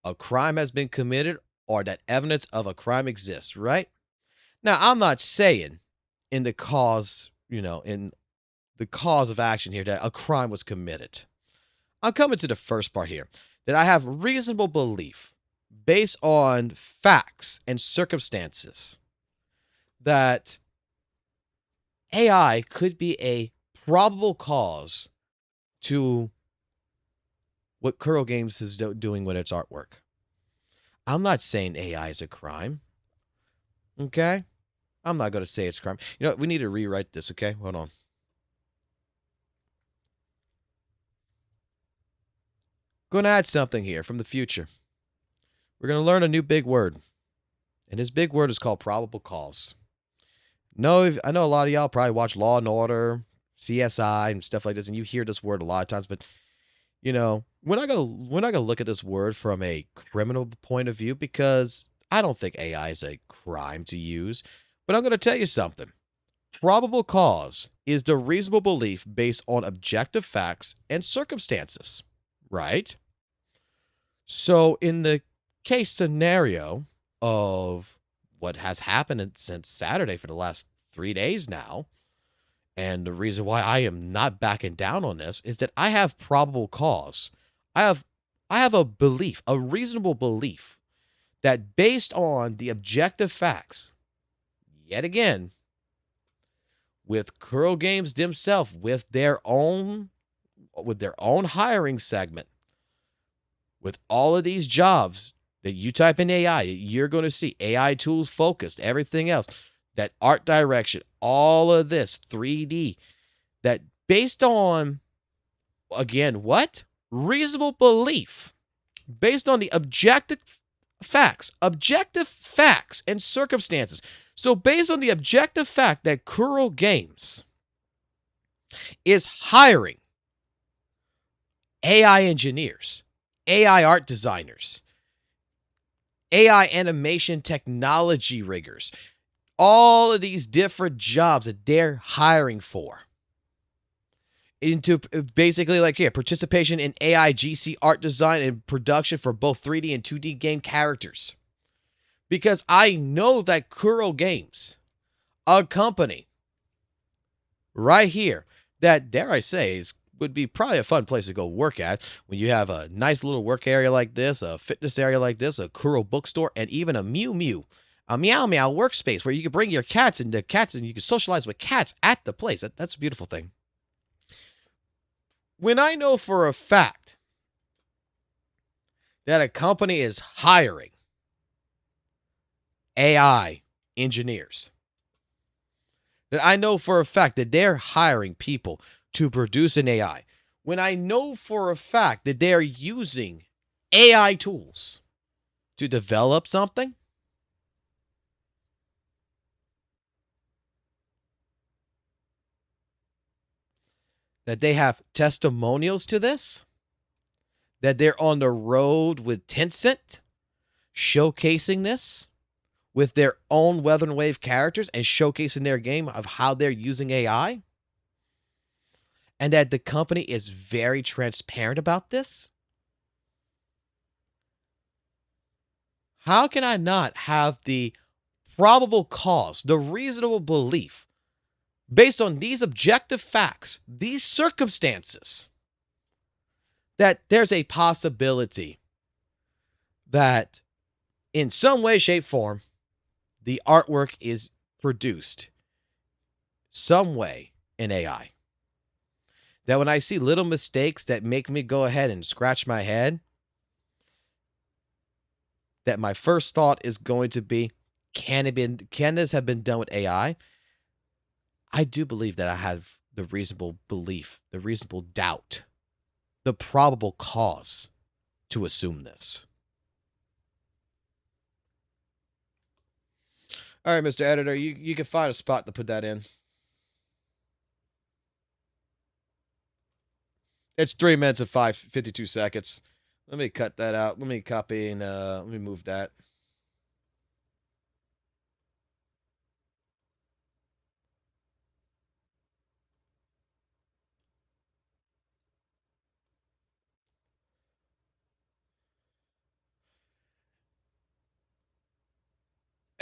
a crime has been committed or that evidence of a crime exists, right? Now, I'm not saying in the cause, in the cause of action here that a crime was committed. I'm coming to the first part here that I have reasonable belief based on facts and circumstances that AI could be a probable cause to what Curl Games is doing with its artwork. I'm not saying AI is a crime. Okay? I'm not going to say it's a crime. You know what? We need to rewrite this, okay? Hold on. Going to add something here from the future. We're going to learn a new big word. And this big word is called probable cause. No, I know a lot of y'all probably watch Law and Order, CSI, and stuff like this, and you hear this word a lot of times, but we're not gonna look at this word from a criminal point of view because I don't think AI is a crime to use. But I'm gonna tell you something. Probable cause is the reasonable belief based on objective facts and circumstances, right? So in the case scenario of what has happened since Saturday for the last 3 days now, and the reason why I am not backing down on this is that I have probable cause. I have a belief, a reasonable belief that based on the objective facts, yet again, with Curl Games themselves, with their own hiring segment, with all of these jobs that you type in AI, you're going to see AI tools focused, everything else, that art direction, all of this 3D, that based on, again, what? Reasonable belief, based on the objective facts and circumstances. So based on the objective fact that Curl Games is hiring AI engineers, AI art designers, AI animation technology riggers, all of these different jobs that they're hiring for into basically participation in AI GC art design and production for both 3D and 2D game characters. Because I know that Curl Games, a company right here that, dare I say, would be probably a fun place to go work at when you have a nice little work area like this, a fitness area like this, a Curl bookstore, and even a Mew Meow workspace where you can bring your cats and you can socialize with cats at the place. That's a beautiful thing. When I know for a fact that a company is hiring AI engineers, that I know for a fact that they're hiring people to produce an AI, when I know for a fact that they're using AI tools to develop something, that they have testimonials to this, that they're on the road with Tencent showcasing this with their own Weather and Wave characters and showcasing their game of how they're using AI, and that the company is very transparent about this, how can I not have the probable cause, the reasonable belief, based on these objective facts, these circumstances, that there's a possibility that in some way, shape, form, the artwork is produced some way in AI? That when I see little mistakes that make me go ahead and scratch my head, that my first thought is going to be, can this have been done with AI? I do believe that I have the reasonable belief, the reasonable doubt, the probable cause to assume this. All right, Mr. Editor, you can find a spot to put that in. It's 3 minutes and 52 seconds. Let me cut that out. Let me copy and let me move that.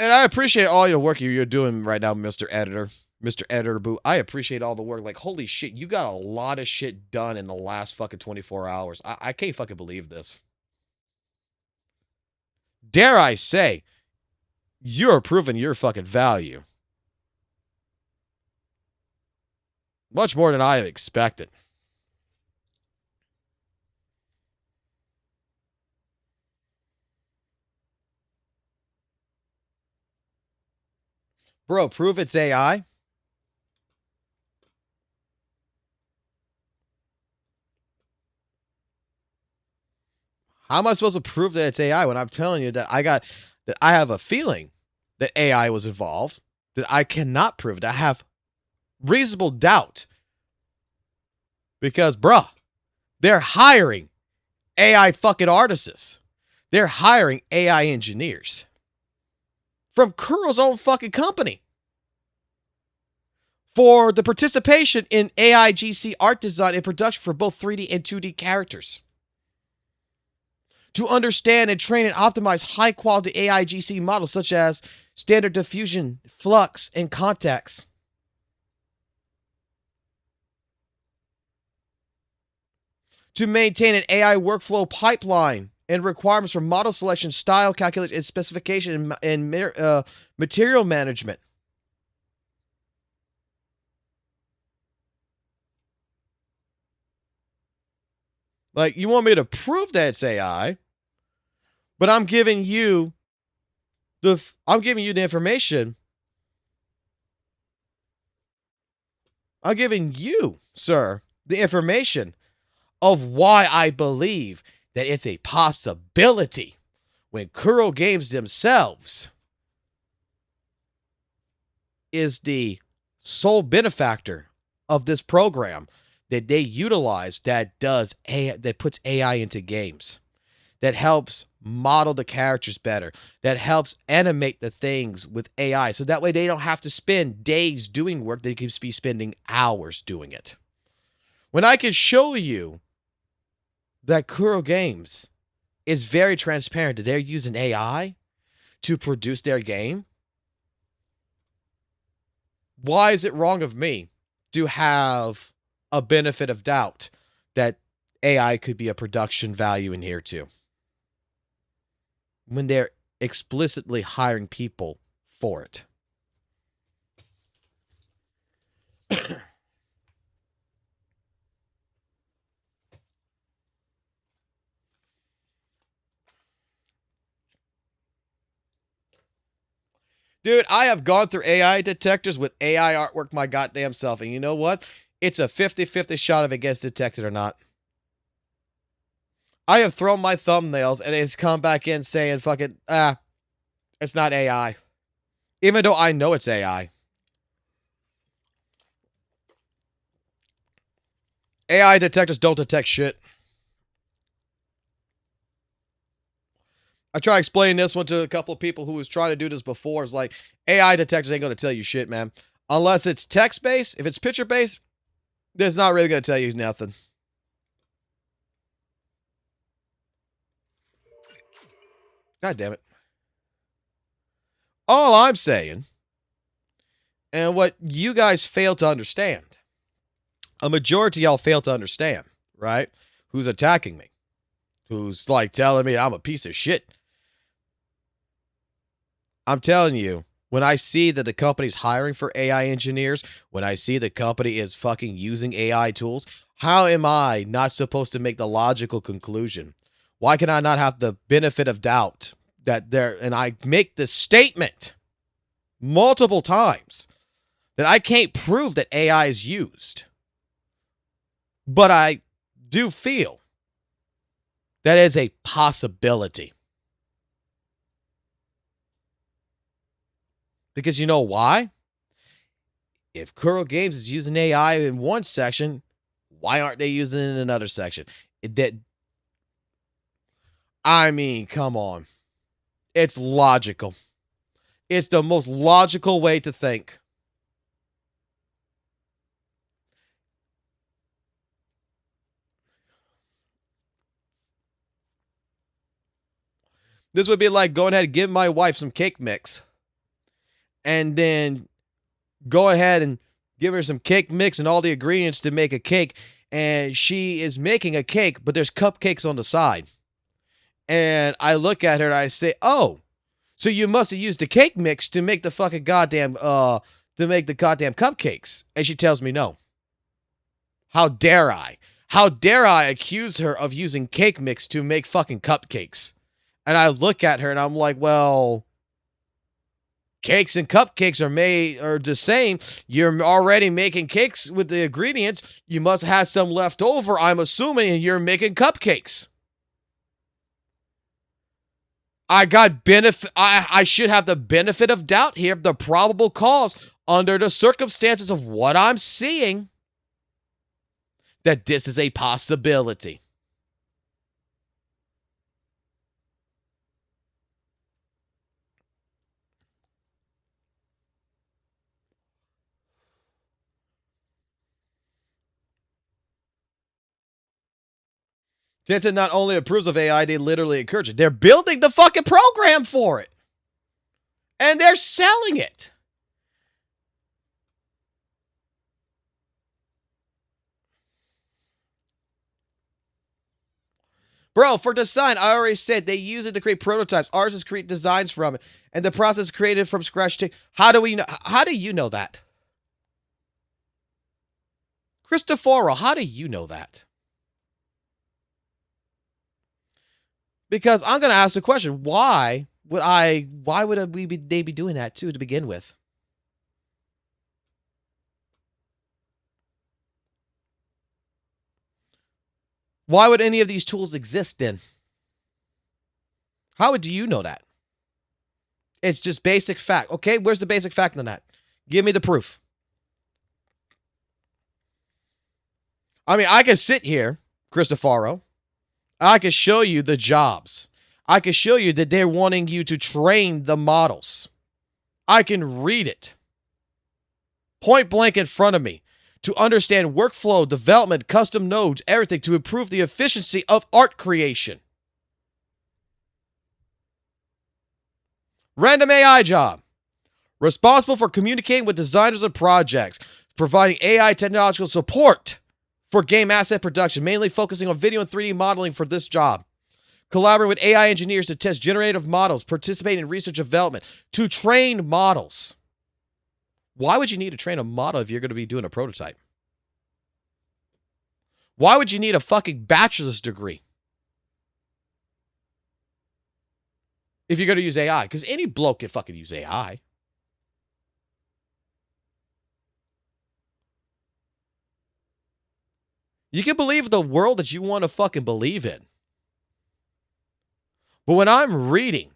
And I appreciate all your work you're doing right now, Mr. Editor. Mr. Editor Boo. I appreciate all the work. Like, holy shit, you got a lot of shit done in the last fucking 24 hours. I can't fucking believe this. Dare I say, you're proving your fucking value. Much more than I have expected. Bro, prove it's AI. How am I supposed to prove that it's AI when I'm telling you that I have a feeling that AI was involved, that I cannot prove it. I have reasonable doubt. Because, bruh, they're hiring AI fucking artists. They're hiring AI engineers from Kuro's own fucking company for the participation in AI GC art design and production for both 3D and 2D characters. To understand and train and optimize high quality AI GC models such as standard diffusion, flux, and context. To maintain an AI workflow pipeline and requirements for model selection, style calculation, and specification and material management. Like, you want me to prove that it's AI, but I'm giving you the information. I'm giving you, sir, the information of why I believe that it's a possibility when Kuro Games themselves is the sole benefactor of this program that they utilize that does AI, that puts AI into games, that helps model the characters better, that helps animate the things with AI, so that way they don't have to spend days doing work, they can be spending hours doing it. When I can show you that Kuro Games is very transparent that they're using AI to produce their game, why is it wrong of me to have a benefit of doubt that AI could be a production value in here too, when they're explicitly hiring people for it? Dude, I have gone through AI detectors with AI artwork my goddamn self, and you know what? It's a 50-50 shot if it gets detected or not. I have thrown my thumbnails and it's come back in saying fucking, it's not AI. Even though I know it's AI. AI detectors don't detect shit. I try explaining this one to a couple of people who was trying to do this before. It's like, AI detectors ain't going to tell you shit, man. Unless it's text-based. If it's picture-based, it's not really going to tell you nothing. God damn it. All I'm saying, and what you guys fail to understand, a majority of y'all fail to understand, right? Who's attacking me? Who's like telling me I'm a piece of shit? I'm telling you, when I see that the company's hiring for AI engineers, when I see the company is fucking using AI tools, how am I not supposed to make the logical conclusion? Why can I not have the benefit of doubt that there, and I make this statement multiple times that I can't prove that AI is used, but I do feel that is a possibility. Because you know why? If Kuro Games is using AI in one section, why aren't they using it in another section? I mean, come on. It's logical. It's the most logical way to think. This would be like going ahead and give my wife some cake mix and then go ahead and give her some cake mix and all the ingredients to make a cake. And she is making a cake, but there's cupcakes on the side. And I look at her and I say, oh, so you must have used the cake mix to make the fucking goddamn, cupcakes. And she tells me no. How dare I? How dare I accuse her of using cake mix to make fucking cupcakes? And I look at her and I'm like, well, cakes and cupcakes are the same. You're already making cakes with the ingredients. You must have some left over, I'm assuming, and you're making cupcakes. I should have the benefit of doubt here, the probable cause under the circumstances of what I'm seeing, that this is a possibility. Tencent not only approves of AI, they literally encourage it. They're building the fucking program for it. And they're selling it. Bro, for design, I already said they use it to create prototypes. Ours is create designs from it. And the process is created from scratch. How do we know? How do you know that? Christopher, how do you know that? Because I'm going to ask the question, why would they be doing that too to begin with? Why would any of these tools exist then? How do you know that? It's just basic fact. Okay, where's the basic fact on that? Give me the proof. I mean, I can sit here, Christofaro. I can show you the jobs. I can show you that they're wanting you to train the models. I can read it point blank in front of me to understand workflow, development, custom nodes, everything to improve the efficiency of art creation. Random AI job. Responsible for communicating with designers of projects, providing AI technological support for game asset production, mainly focusing on video and 3D modeling for this job. Collaborating with AI engineers to test generative models, participate in research development, to train models. Why would you need to train a model if you're going to be doing a prototype? Why would you need a fucking bachelor's degree if you're going to use AI? Because any bloke can fucking use AI. You can believe the world that you want to fucking believe in. But when I'm reading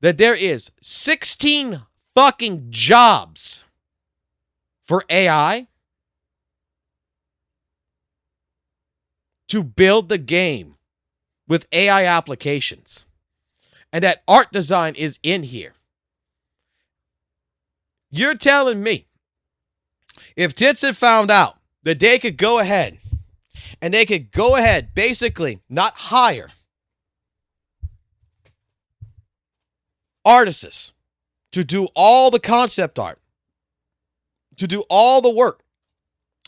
that there is 16 fucking jobs for AI to build the game with AI applications, and that art design is in here, you're telling me if Tencent found out that they could go ahead and they could go ahead, basically not hire artists to do all the concept art, to do all the work,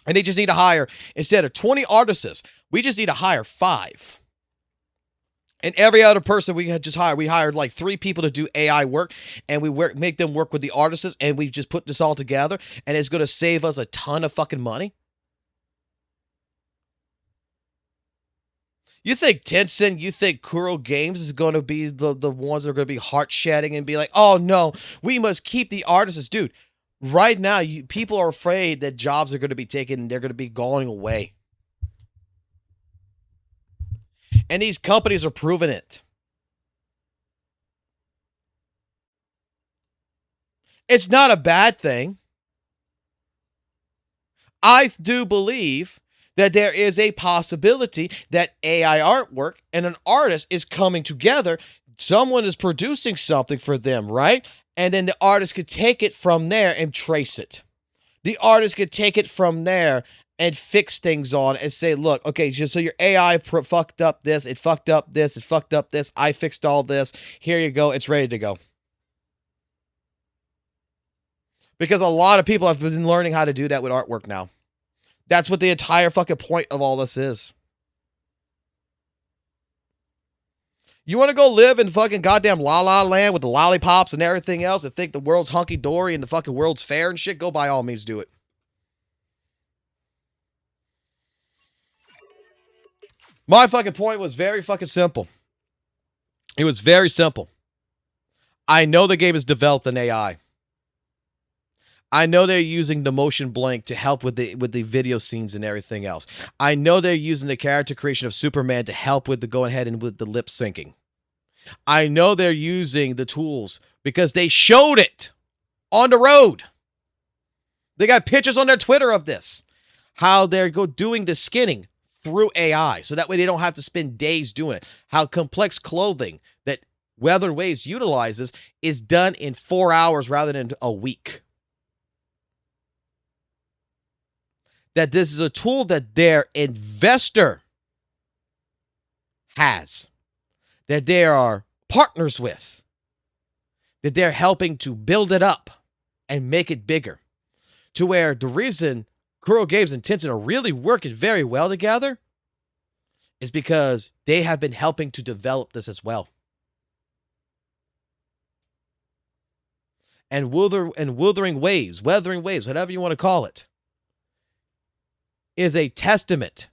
and they just need to hire, instead of 20 artists, we just need to hire 5. And every other person we had just hired, we hired like 3 people to do AI work, and we make them work with the artists, and we just put this all together, and it's going to save us a ton of fucking money. You think Tencent, you think Kuro Games is going to be the ones that are going to be heart-shedding and be like, oh no, we must keep the artists. Dude, right now, people are afraid that jobs are going to be taken and they're going to be going away. And these companies are proving it. It's not a bad thing. I do believe that there is a possibility that AI artwork and an artist is coming together. Someone is producing something for them, right? And then the artist could take it from there and trace it. The artist could take it from there and fix things on and say, look, okay, just so your AI fucked up this, it fucked up this, it fucked up this, I fixed all this. Here you go, it's ready to go. Because a lot of people have been learning how to do that with artwork now. That's what the entire fucking point of all this is. You want to go live in fucking goddamn La La Land with the lollipops and everything else and think the world's hunky-dory and the fucking world's fair and shit? Go by all means do it. My fucking point was very fucking simple. It was very simple. I know the game has developed an AI. I know they're using the motion blink to help with the video scenes and everything else. I know they're using the character creation of Superman to help with the go ahead and with the lip syncing. I know they're using the tools because they showed it on the road. They got pictures on their Twitter of this. How they're doing the skinning through AI. So that way they don't have to spend days doing it. How complex clothing that Weather Waves utilizes is done in 4 hours rather than a week. That this is a tool that their investor has, that they are partners with, that they're helping to build it up and make it bigger. To where the reason Kuro Games and Tencent are really working very well together is because they have been helping to develop this as well. And Wuthering Waves, whatever you want to call it, is a testament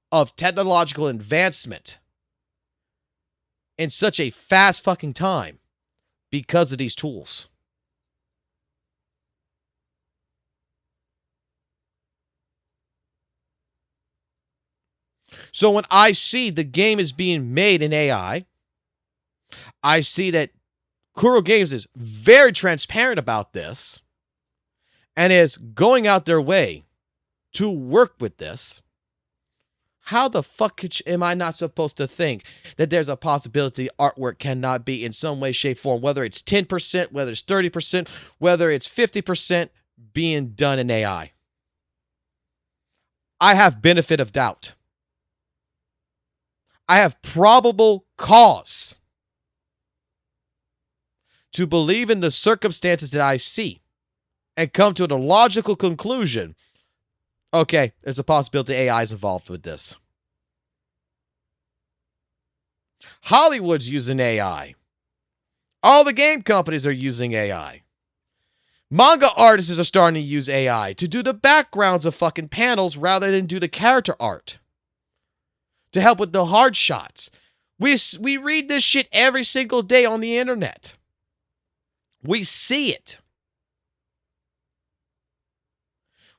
of technological advancement in such a fast fucking time because of these tools. So when I see the game is being made in AI, I see that Kuro Games is very transparent about this and is going out their way to work with this. How the fuck am I not supposed to think that there's a possibility artwork cannot be in some way, shape, form, whether it's 10%, whether it's 30%, whether it's 50% being done in AI? I have benefit of doubt. I have probable cause to believe in the circumstances that I see and come to a logical conclusion. Okay, there's a possibility AI is involved with this. Hollywood's using AI. All the game companies are using AI. Manga artists are starting to use AI to do the backgrounds of fucking panels rather than do the character art. To help with the hard shots. We read this shit every single day on the internet. We see it.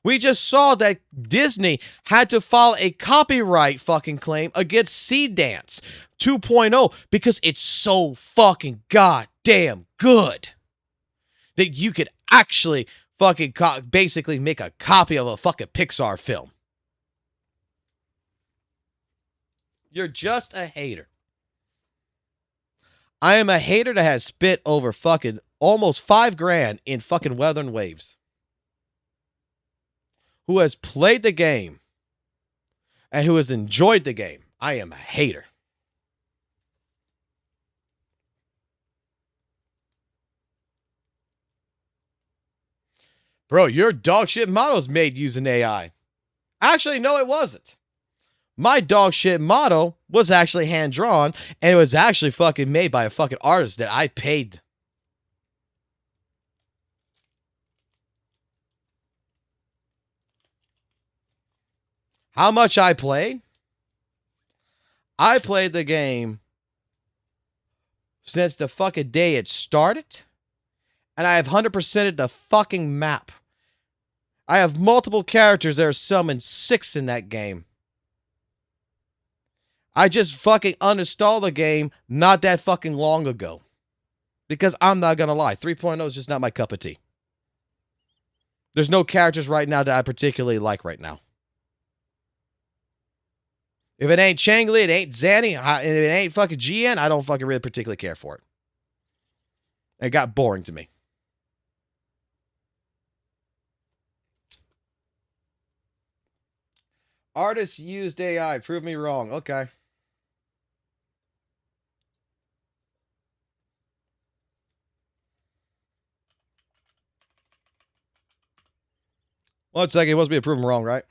We just saw that Disney had to file a copyright fucking claim against Sea Dance 2.0 because it's so fucking goddamn good that you could actually fucking basically make a copy of a fucking Pixar film. You're just a hater. I am a hater that has spent over fucking almost $5,000 in fucking Wuthering Waves. Who has played the game and who has enjoyed the game. I am a hater. Bro, your dog shit model's made using AI. Actually, no, it wasn't. My dog shit model was actually hand drawn and it was actually fucking made by a fucking artist that I paid. How much I played? I played the game since the fucking day it started. And I have 100%ed the fucking map. I have multiple characters. There are summoned 6 in that game. I just fucking uninstalled the game not that fucking long ago. Because I'm not going to lie, 3.0 is just not my cup of tea. There's no characters right now that I particularly like right now. If it ain't Changli, it ain't Zanny, and if it ain't fucking GN, I don't fucking really particularly care for it. It got boring to me. Artists used AI. Prove me wrong. Okay. One second. It must be proven wrong, right?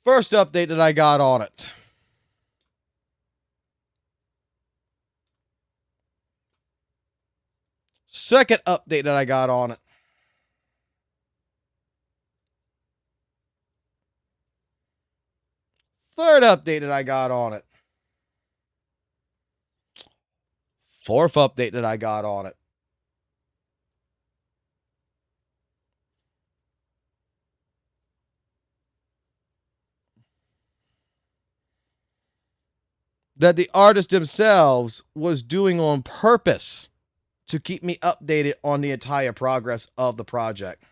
First update that I got on it. Second update that I got on it. Third update that I got on it. Fourth update that I got on it. That the artists themselves was doing on purpose to keep me updated on the entire progress of the project.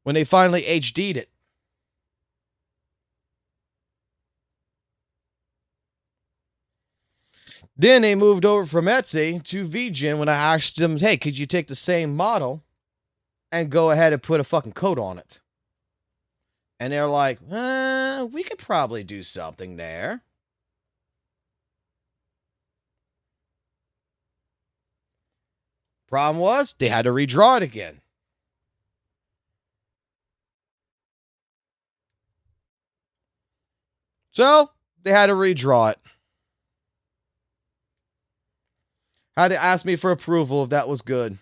When they finally HD'd it. Then they moved over from Etsy to VGen when I asked them, hey, could you take the same model and go ahead and put a fucking coat on it? And they're like, we could probably do something there. Problem was, they had to redraw it again. So, they had to redraw it. Had to ask me for approval if that was good.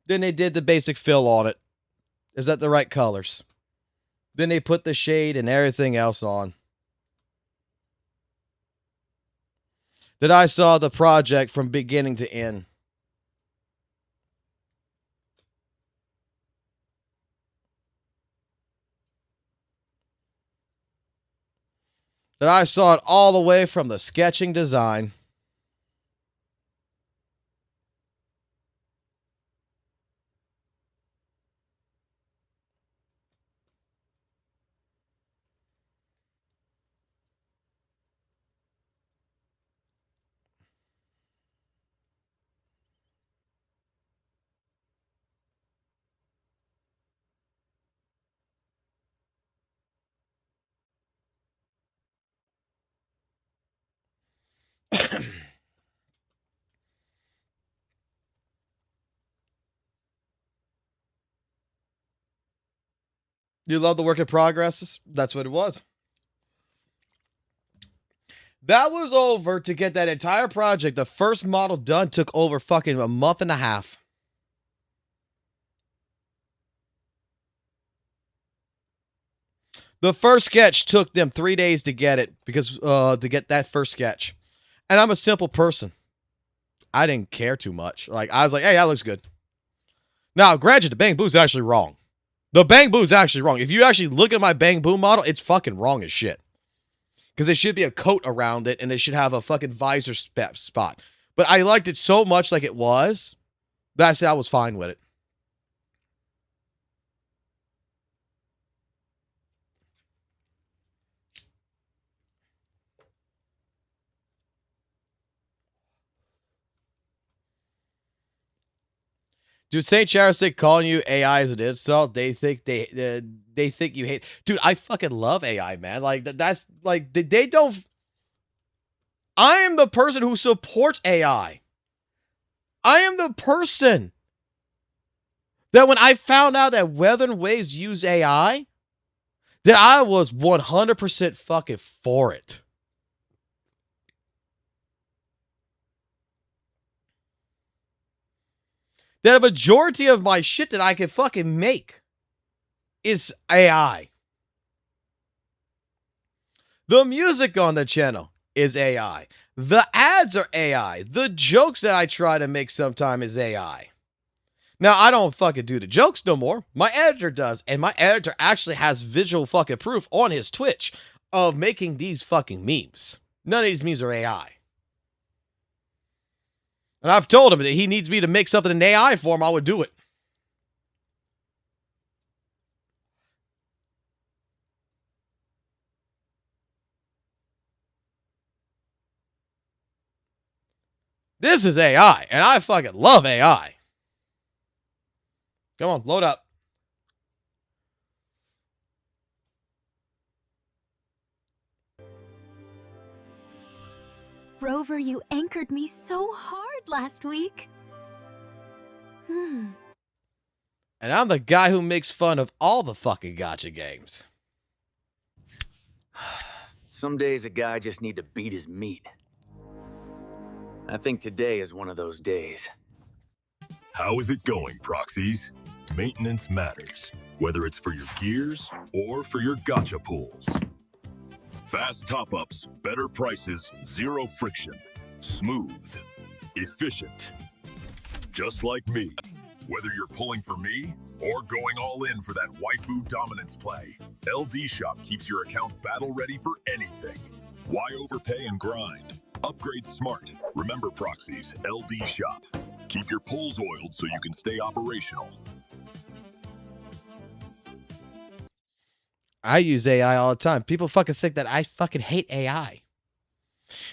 Then they did the basic fill on it. Is that the right colors? Then they put the shade and everything else on. That I saw the project from beginning to end. That I saw it all the way from the sketching design. You love the work in progress? That's what it was. That was over to get that entire project. The first model done took over fucking a month and a half. The first sketch took them 3 days to get it because to get that first sketch. And I'm a simple person. I didn't care too much. Like I was like, hey, that looks good. Now, granted, the Bang Boo's actually wrong. The Bang Boo's actually wrong. If you actually look at my Bang Boo model, it's fucking wrong as shit. Because there should be a coat around it and it should have a fucking visor spot. But I liked it so much like it was that I said I was fine with it. Dude, St. Charles calling you AI as an insult. They think they think you hate. Dude, I fucking love AI, man. Like that's like they don't. I am the person who supports AI. I am the person that when I found out that Weather Waves use AI, that I was 100% fucking for it. That a majority of my shit that I can fucking make is AI. The music on the channel is AI. The ads are AI. The jokes that I try to make sometime is AI. Now, I don't fucking do the jokes no more. My editor does, and my editor actually has visual fucking proof on his Twitch of making these fucking memes. None of these memes are AI. And I've told him that he needs me to make something in AI for him, I would do it. This is AI, and I fucking love AI. Come on, load up. Rover, you anchored me so hard last week. And I'm the guy who makes fun of all the fucking gacha games. Some days a guy just need to beat his meat. I think today is one of those days. How is it going, proxies? Maintenance matters, whether it's for your gears or for your gacha pools. Fast top-ups, better prices, zero friction. Smooth. Efficient. Just like me. Whether you're pulling for me or going all in for that waifu dominance play, LDSHOP keeps your account battle ready for anything. Why overpay and grind? Upgrade smart. Remember, proxies, LDSHOP. Keep your pulls oiled so you can stay operational. I use AI all the time. People fucking think that I fucking hate AI.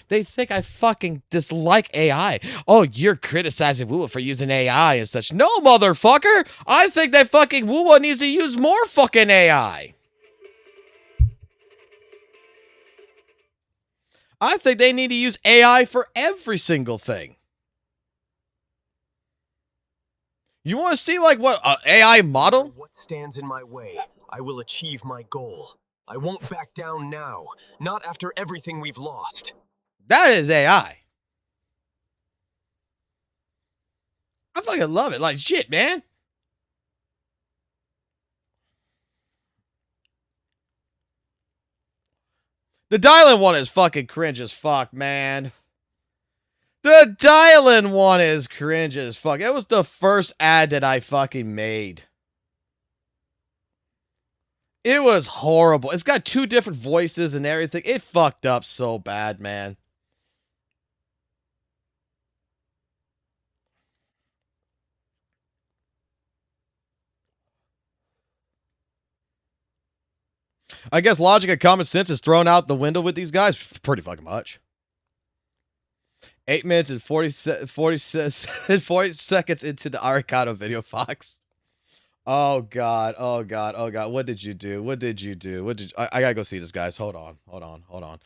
They think I fucking dislike AI. Oh, you're criticizing WUWA for using AI and such. No, motherfucker! I think that fucking WUWA needs to use more fucking AI. I think they need to use AI for every single thing. You want to see like what AI model? What stands in my way? I will achieve my goal. I won't back down now, not after everything we've lost. That is AI. I fucking love it. Like shit, man. The dial-in one is fucking cringe as fuck, man. The dial-in one is cringe as fuck. It was the first ad that I fucking made. It was horrible. It's got 2 different voices and everything. It fucked up so bad, man. I guess logic and common sense is thrown out the window with these guys pretty fucking much. 8 minutes and 40 seconds into the Aricado video, Fox. Oh god, oh god, oh god. What did you do? What did you do? What did I gotta go see this, guys. Hold on, hold on, hold on.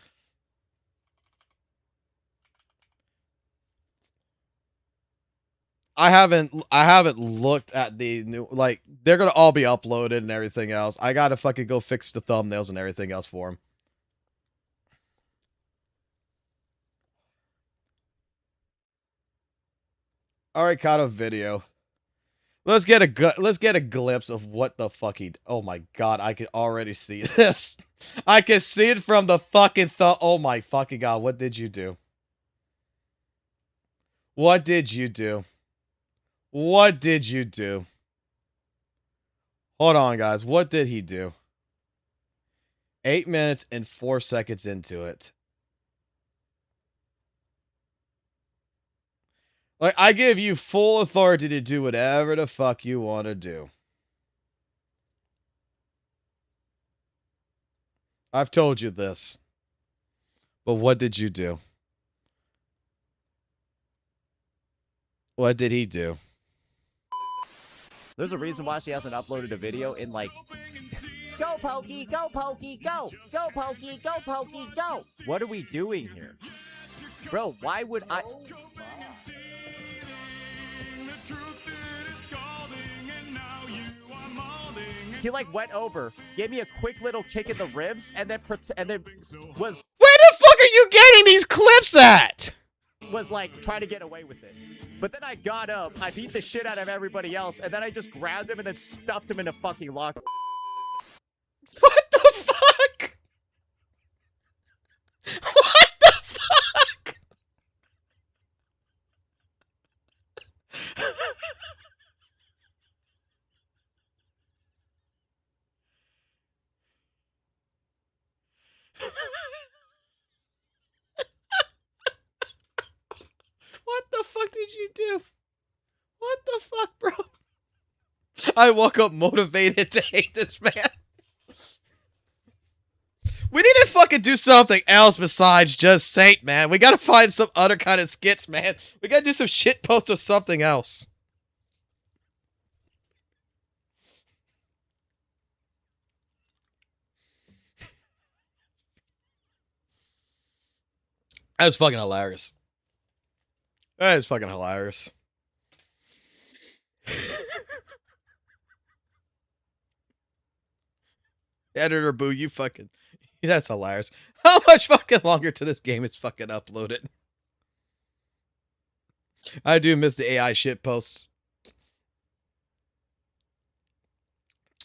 I haven't looked at the new, like, they're gonna all be uploaded and everything else. I gotta fucking go fix the thumbnails and everything else for them. Aricado video. Let's get a glimpse of what the fuck he. Oh my god, I can already see this. I can see it from the fucking thumb. Oh my fucking god, what did you do? What did you do? What did you do? Hold on, guys. What did he do? 8 minutes and 4 seconds into it. Like, I give you full authority to do whatever the fuck you want to do. I've told you this. But what did you do? What did he do? There's a reason why she hasn't uploaded a video in like... Go, Pokey! Go, Pokey! Go! Go, Pokey! Go, Pokey! Go! What are we doing here? Bro, why would I... He like went over, gave me a quick little kick in the ribs, and then was... Where the fuck are you getting these clips at? Was like trying to get away with it. But then I got up, I beat the shit out of everybody else, and then I just grabbed him and then stuffed him in a fucking locker. What the fuck? do? What the fuck, bro? I woke up motivated to hate this man. We need to fucking do something else besides just Saint, man. We gotta find some other kind of skits, man. We gotta do some shit post or something else. That was fucking hilarious. That is fucking hilarious. Editor Boo, you fucking... That's hilarious. How much fucking longer to this game is fucking uploaded? I do miss the AI shit posts.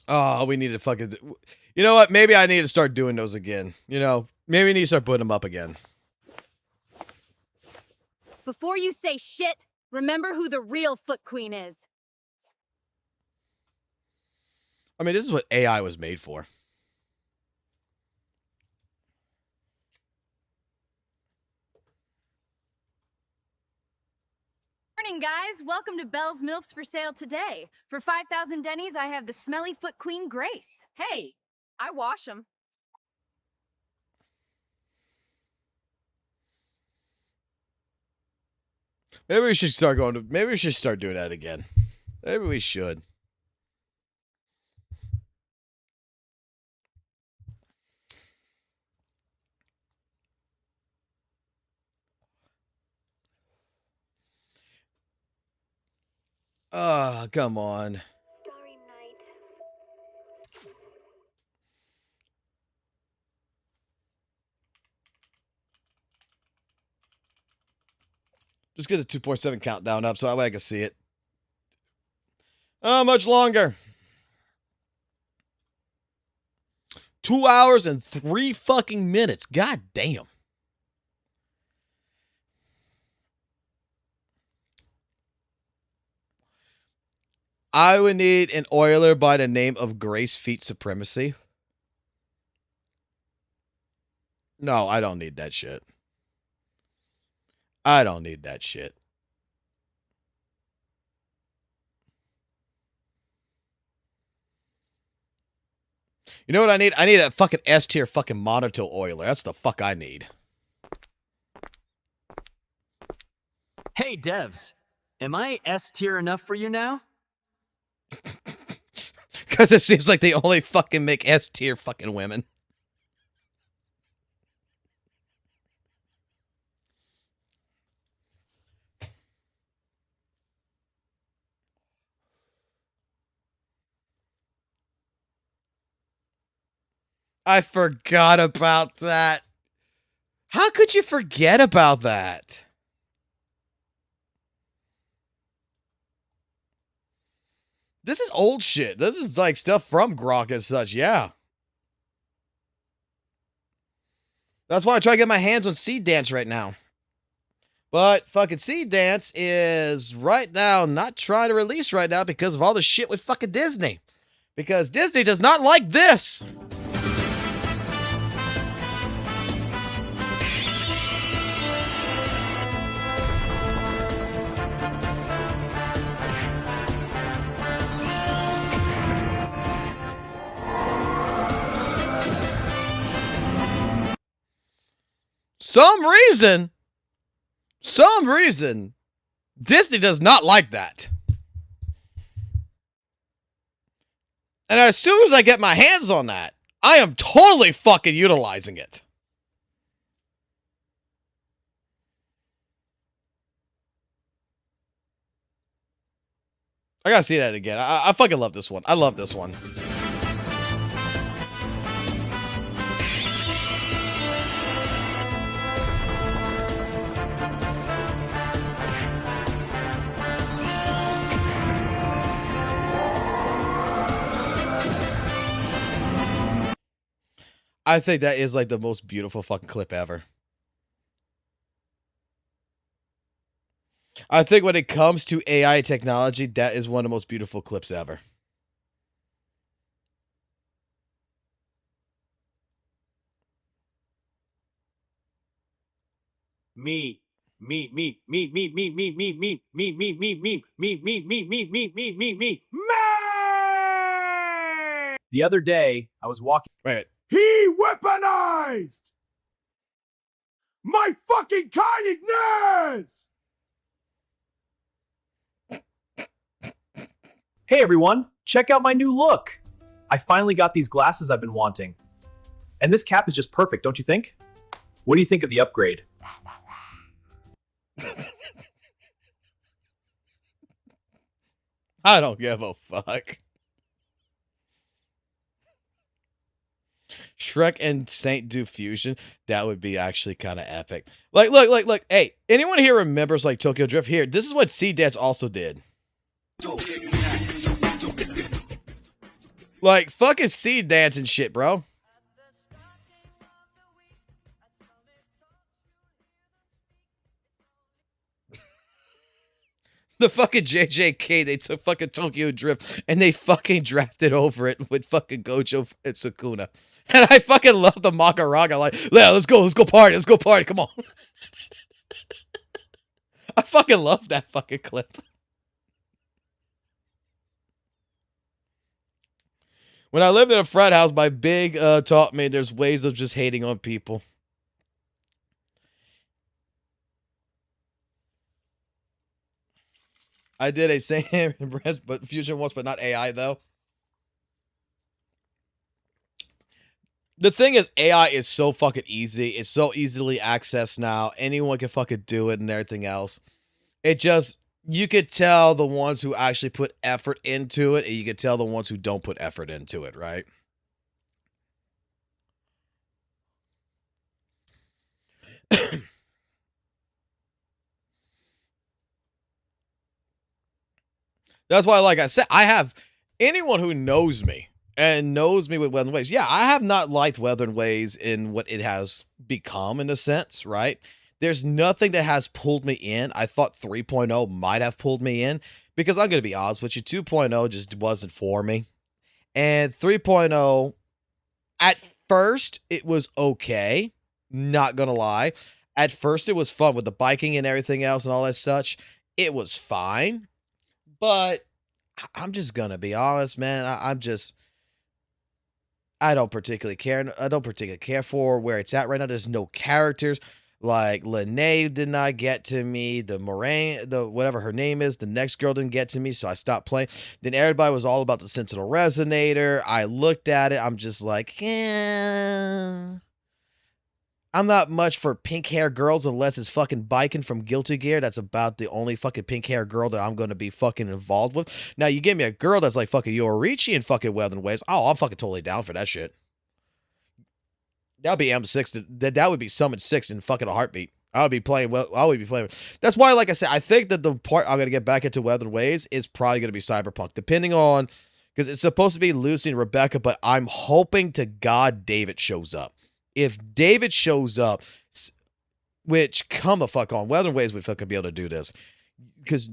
Oh, we need to fucking... You know what? Maybe I need to start doing those again. You know, maybe we need to start putting them up again. Before you say shit, remember who the real Foot Queen is. I mean, this is what AI was made for. Morning, guys. Welcome to Bell's Milfs for sale today. For 5,000 Denny's, I have the smelly Foot Queen Grace. Hey, I wash them. Maybe we should start going to... Maybe we should start doing that again. Maybe we should. Oh, come on. Just get the 2.7 countdown up so that way I can see it. How much longer? 2 hours and 3 fucking minutes. God damn. I would need an oiler by the name of Grace Feet Supremacy. No, I don't need that shit. I don't need that shit. You know what I need? I need a fucking S-tier fucking monotone oiler. That's the fuck I need. Hey, devs. Am I S tier enough for you now? Because it seems like they only fucking make S-tier fucking women. I forgot about that. How could you forget about that? This is old shit. This is like stuff from Grok and such, yeah. That's why I try to get my hands on Seed Dance right now. But fucking Seed Dance is right now not trying to release right now because of all the shit with fucking Disney. Because Disney does not like this. Some reason, Disney does not like that. And as soon as I get my hands on that, I am totally fucking utilizing it. I gotta see that again. I fucking love this one. I love this one. I think that is like the most beautiful fucking clip ever. I think when it comes to AI technology, that is one of the most beautiful clips ever. Me. Me, me, me, me, me, me, me, me, me, me, me, me, me, me, me, me, me, me, me, me. The other day, I was walking. Wait. He weaponized my fucking kindness! Hey everyone, check out my new look. I finally got these glasses I've been wanting. And this cap is just perfect, don't you think? What do you think of the upgrade? I don't give a fuck. Shrek and Saint do fusion. That would be actually kind of epic. Like, look. Hey, anyone here remembers like Tokyo Drift? Here, this is what Sea Dance also did. Like, fucking Sea Dance and shit, bro. The fucking JJK, they took fucking Tokyo Drift and they fucking drafted over it with fucking Gojo and Sukuna. And I fucking love the Makaraga. Like, yeah, let's go party, come on. I fucking love that fucking clip. When I lived in a frat house, my big taught me there's ways of just hating on people. I did a same but fusion once, but not AI though. The thing is, AI is so fucking easy. It's so easily accessed now. Anyone can fucking do it and everything else. It just, you could tell the ones who actually put effort into it, and you could tell the ones who don't put effort into it, right? That's why, like I said, I have anyone who knows me and knows me with Weathering Waves. Yeah, I have not liked Weathering Waves in what it has become in a sense, right? There's nothing that has pulled me in. I thought 3.0 might have pulled me in because I'm going to be honest with you, 2.0 just wasn't for me. And 3.0, at first, it was okay. Not going to lie. At first, it was fun with the biking and everything else and all that such. It was fine. But I'm just going to be honest, man. I don't particularly care. I don't particularly care for where it's at right now. There's no characters. Like, Lene did not get to me. The Moraine, whatever her name is, the next girl didn't get to me, so I stopped playing. Then everybody was all about the Sentinel Resonator. I looked at it. I'm just like, I'm not much for pink hair girls unless it's fucking Biking from Guilty Gear. That's about the only fucking pink hair girl that I'm going to be fucking involved with. Now, you give me a girl that's like fucking Yorichi and fucking Weathering Waves. Oh, I'm fucking totally down for that shit. That would be M6. That would be Summon 6 in fucking a heartbeat. I would be playing well. I would be playing. That's why, like I said, I think that the part I'm going to get back into Weathering Waves is probably going to be Cyberpunk, depending on, because it's supposed to be Lucy and Rebecca, but I'm hoping to God David shows up. If David shows up, which, come the fuck on, Weathering Waves would fucking be able to do this. Because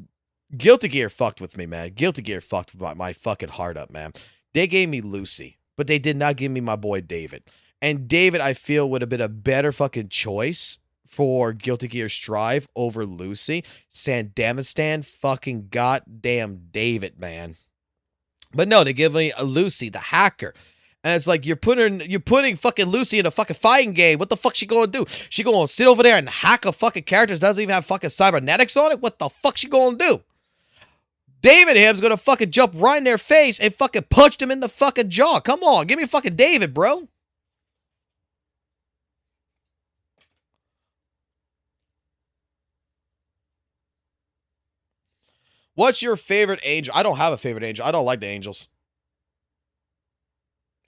Guilty Gear fucked with me, man. Guilty Gear fucked my fucking heart up, man. They gave me Lucy, but they did not give me my boy David. And David, I feel, would have been a better fucking choice for Guilty Gear Strive over Lucy. Sandamistan, fucking goddamn David, man. But no, they give me a Lucy, the hacker. And it's like, you're putting fucking Lucy in a fucking fighting game. What the fuck she gonna do? She gonna sit over there and hack a fucking character that doesn't even have fucking cybernetics on it? What the fuck she gonna do? David Ham's gonna fucking jump right in their face and fucking punch them in the fucking jaw. Come on, give me fucking David, bro. What's your favorite angel? I don't have a favorite angel. I don't like the angels.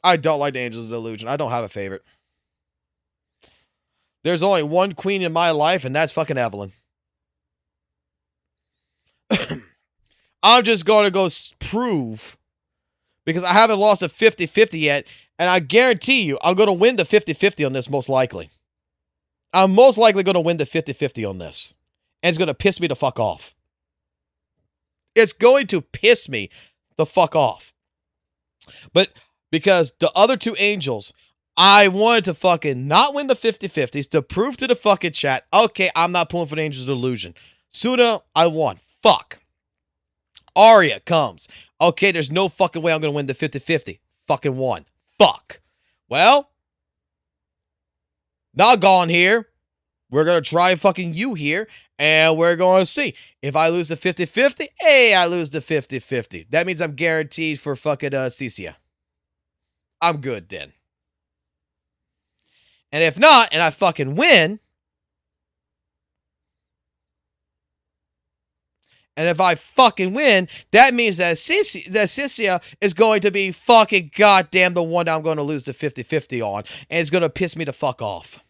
I don't like the Angels of Delusion. I don't have a favorite. There's only one queen in my life, and that's fucking Evelyn. I'm just going to go prove, because I haven't lost a 50-50 yet, and I guarantee you I'm going to win the 50-50 on this most likely. I'm most likely going to win the 50-50 on this. And it's going to piss me the fuck off. It's going to piss me the fuck off. But because the other two angels, I wanted to fucking not win the 50-50s to prove to the fucking chat, okay, I'm not pulling for the Angel's Delusion. Suna, I won. Fuck. Arya comes. Okay, there's no fucking way I'm going to win the 50-50. Fucking won. Fuck. Well, not gone here. We're going to try fucking you here, and we're going to see. If I lose the 50-50, hey, I lose the 50-50. That means I'm guaranteed for fucking Cecia. I'm good then. And if not, and I fucking win, and if I fucking win, that means that Cecia is going to be fucking goddamn the one that I'm going to lose the 50-50 on, and it's going to piss me the fuck off.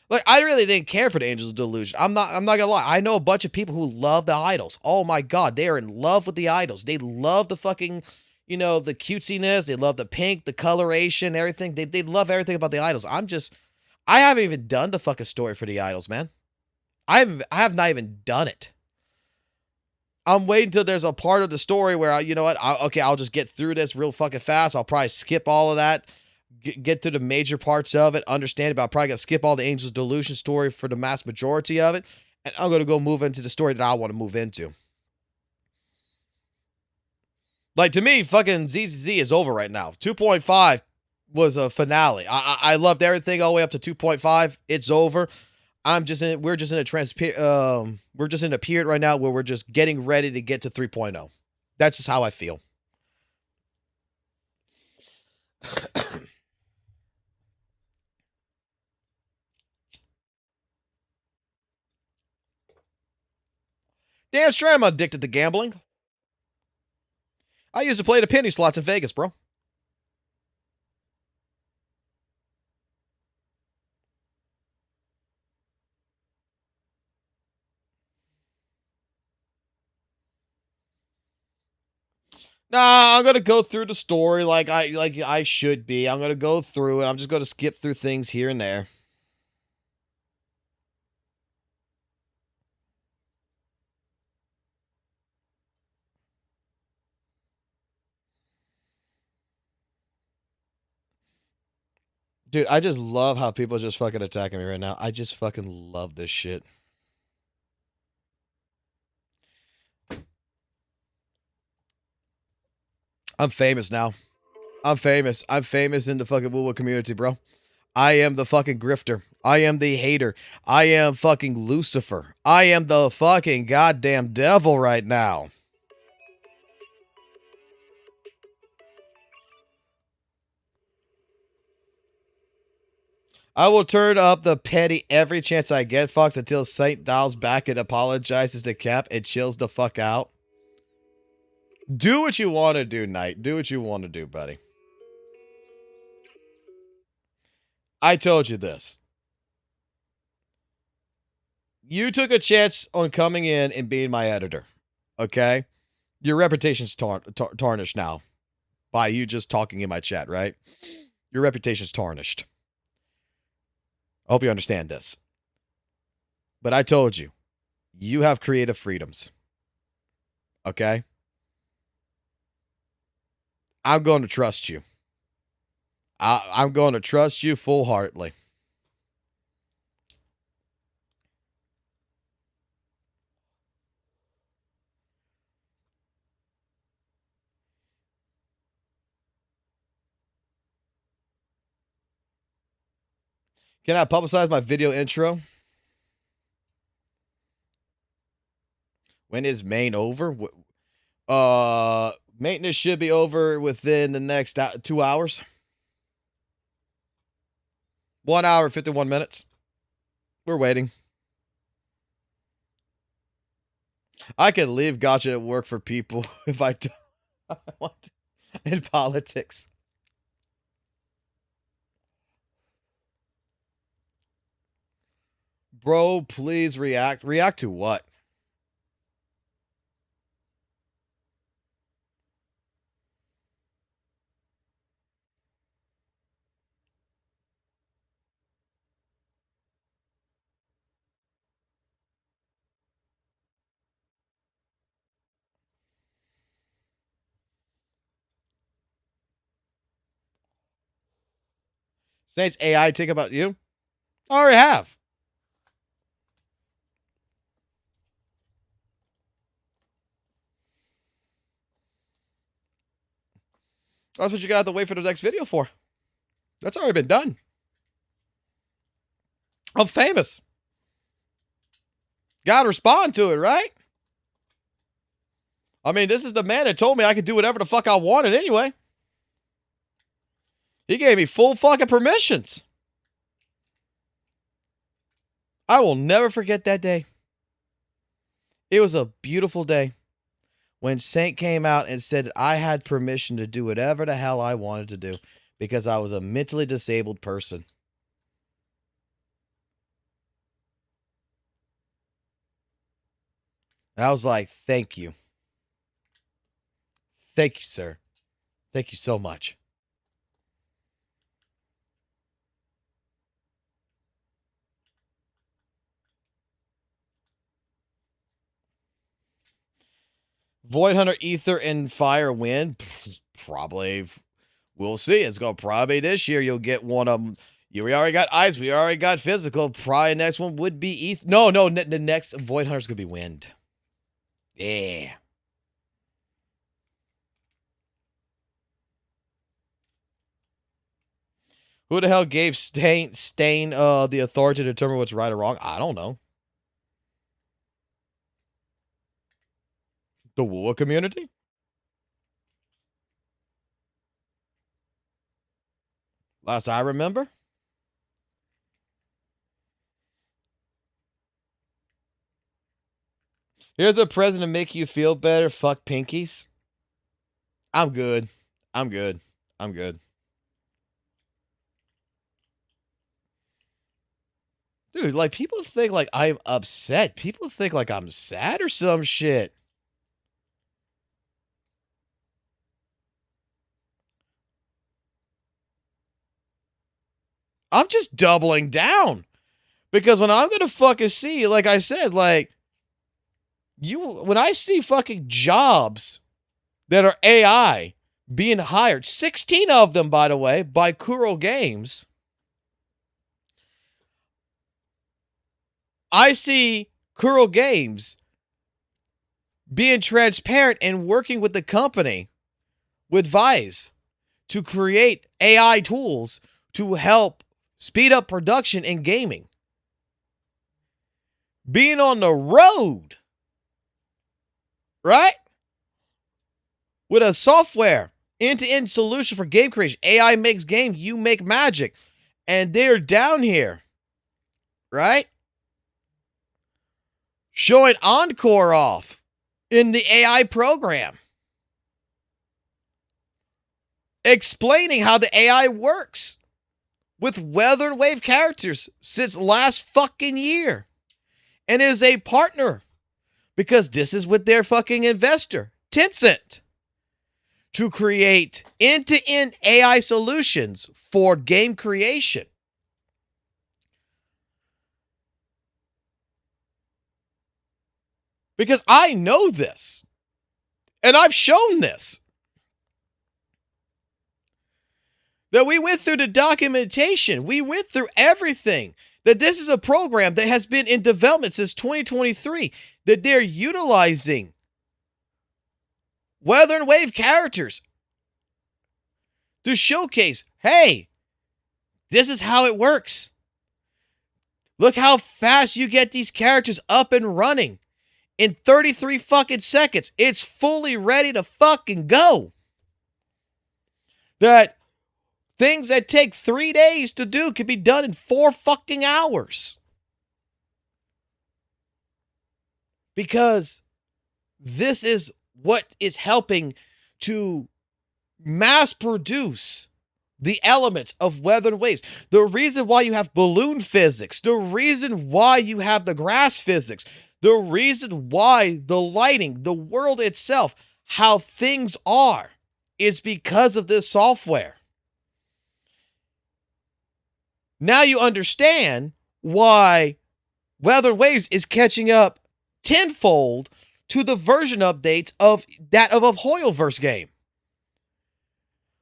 Like, I really didn't care for the Angel's Delusion. I'm not gonna lie. I know a bunch of people who love the idols. Oh my god, they are in love with the idols. They love the fucking, the cutesiness. They love the pink, the coloration, everything. They love everything about the idols. I haven't even done the fucking story for the idols, man. I have not even done it. I'm waiting till there's a part of the story where I'll just get through this real fucking fast. I'll probably skip all of that. Get to the major parts of it, understand it, but I'll probably gotta skip all the Angel's Delusion story for the mass majority of it, and I'm gonna go move into the story that I want to move into. Like, to me, fucking ZZZ is over right now. 2.5 was a finale. I loved everything all the way up to 2.5. It's over. We're just in a period right now where we're just getting ready to get to 3.0. That's just how I feel. Damn straight I'm addicted to gambling. I used to play the penny slots in Vegas, bro. Nah, I'm gonna go through the story like I should be. I'm gonna go through it. I'm just gonna skip through things here and there. Dude, I just love how people are just fucking attacking me right now. I just fucking love this shit. I'm famous now. I'm famous. I'm famous in the fucking WUWA community, bro. I am the fucking grifter. I am the hater. I am fucking Lucifer. I am the fucking goddamn devil right now. I will turn up the petty every chance I get, Fox, until Saint dials back and apologizes to Cap and chills the fuck out. Do what you want to do, Knight. Do what you want to do, buddy. I told you this. You took a chance on coming in and being my editor, okay? Your reputation's tarnished now by you just talking in my chat, right? Your reputation's tarnished. I hope you understand this. But I told you, you have creative freedoms, okay? I'm going to trust you. I'm going to trust you full-heartedly. Can I publicize my video intro? When is main over? Maintenance should be over within the next 2 hours. 1 hour, 51 minutes. We're waiting. I can leave gotcha at work for people if I don't want in politics. Bro, please react. React to what? Saints AI think about you? I already have. That's what you got to wait for the next video for. That's already been done. I'm famous. Gotta respond to it, right? I mean, this is the man that told me I could do whatever the fuck I wanted anyway. He gave me full fucking permissions. I will never forget that day. It was a beautiful day when Saint came out and said I had permission to do whatever the hell I wanted to do because I was a mentally disabled person. And I was like, thank you. Thank you, sir. Thank you so much. Void Hunter, Ether, and Fire win? Probably. We'll see. It's going to probably this year. You'll get one of them. We already got Ice. We already got Physical. Probably the next one would be Ether. No, the next Void Hunter's going to be Wind. Yeah. Who the hell gave Stain the authority to determine what's right or wrong? I don't know. The WUWA community? Last I remember. Here's a present to make you feel better. Fuck pinkies. I'm good. I'm good. I'm good. Dude, like, people think like I'm upset. People think like I'm sad or some shit. I'm just doubling down. Because when I'm going to fucking see, like I said, like, when I see fucking jobs that are AI being hired, 16 of them, by the way, by Kuro Games, I see Kuro Games being transparent and working with the company, with Vice, to create AI tools to help speed up production in gaming. Being on the road, right? With a software, end-to-end solution for game creation. AI makes game, you make magic. And they're down here, right? Showing Encore off in the AI program. Explaining how the AI works with Weather and Wave characters since last fucking year. And is a partner because this is with their fucking investor, Tencent, to create end-to-end AI solutions for game creation. Because I know this. And I've shown this. That we went through the documentation. We went through everything. That this is a program that has been in development since 2023. That they're utilizing Weather and Wave characters to showcase, hey, this is how it works. Look how fast you get these characters up and running. In 33 fucking seconds, it's fully ready to fucking go. That things that take 3 days to do can be done in 4 fucking hours. Because this is what is helping to mass produce the elements of Weather and Waves. The reason why you have balloon physics, the reason why you have the grass physics, the reason why the lighting, the world itself, how things are, is because of this software. Now you understand why Weather and Waves is catching up tenfold to the version updates of that of a Hoyoverse game.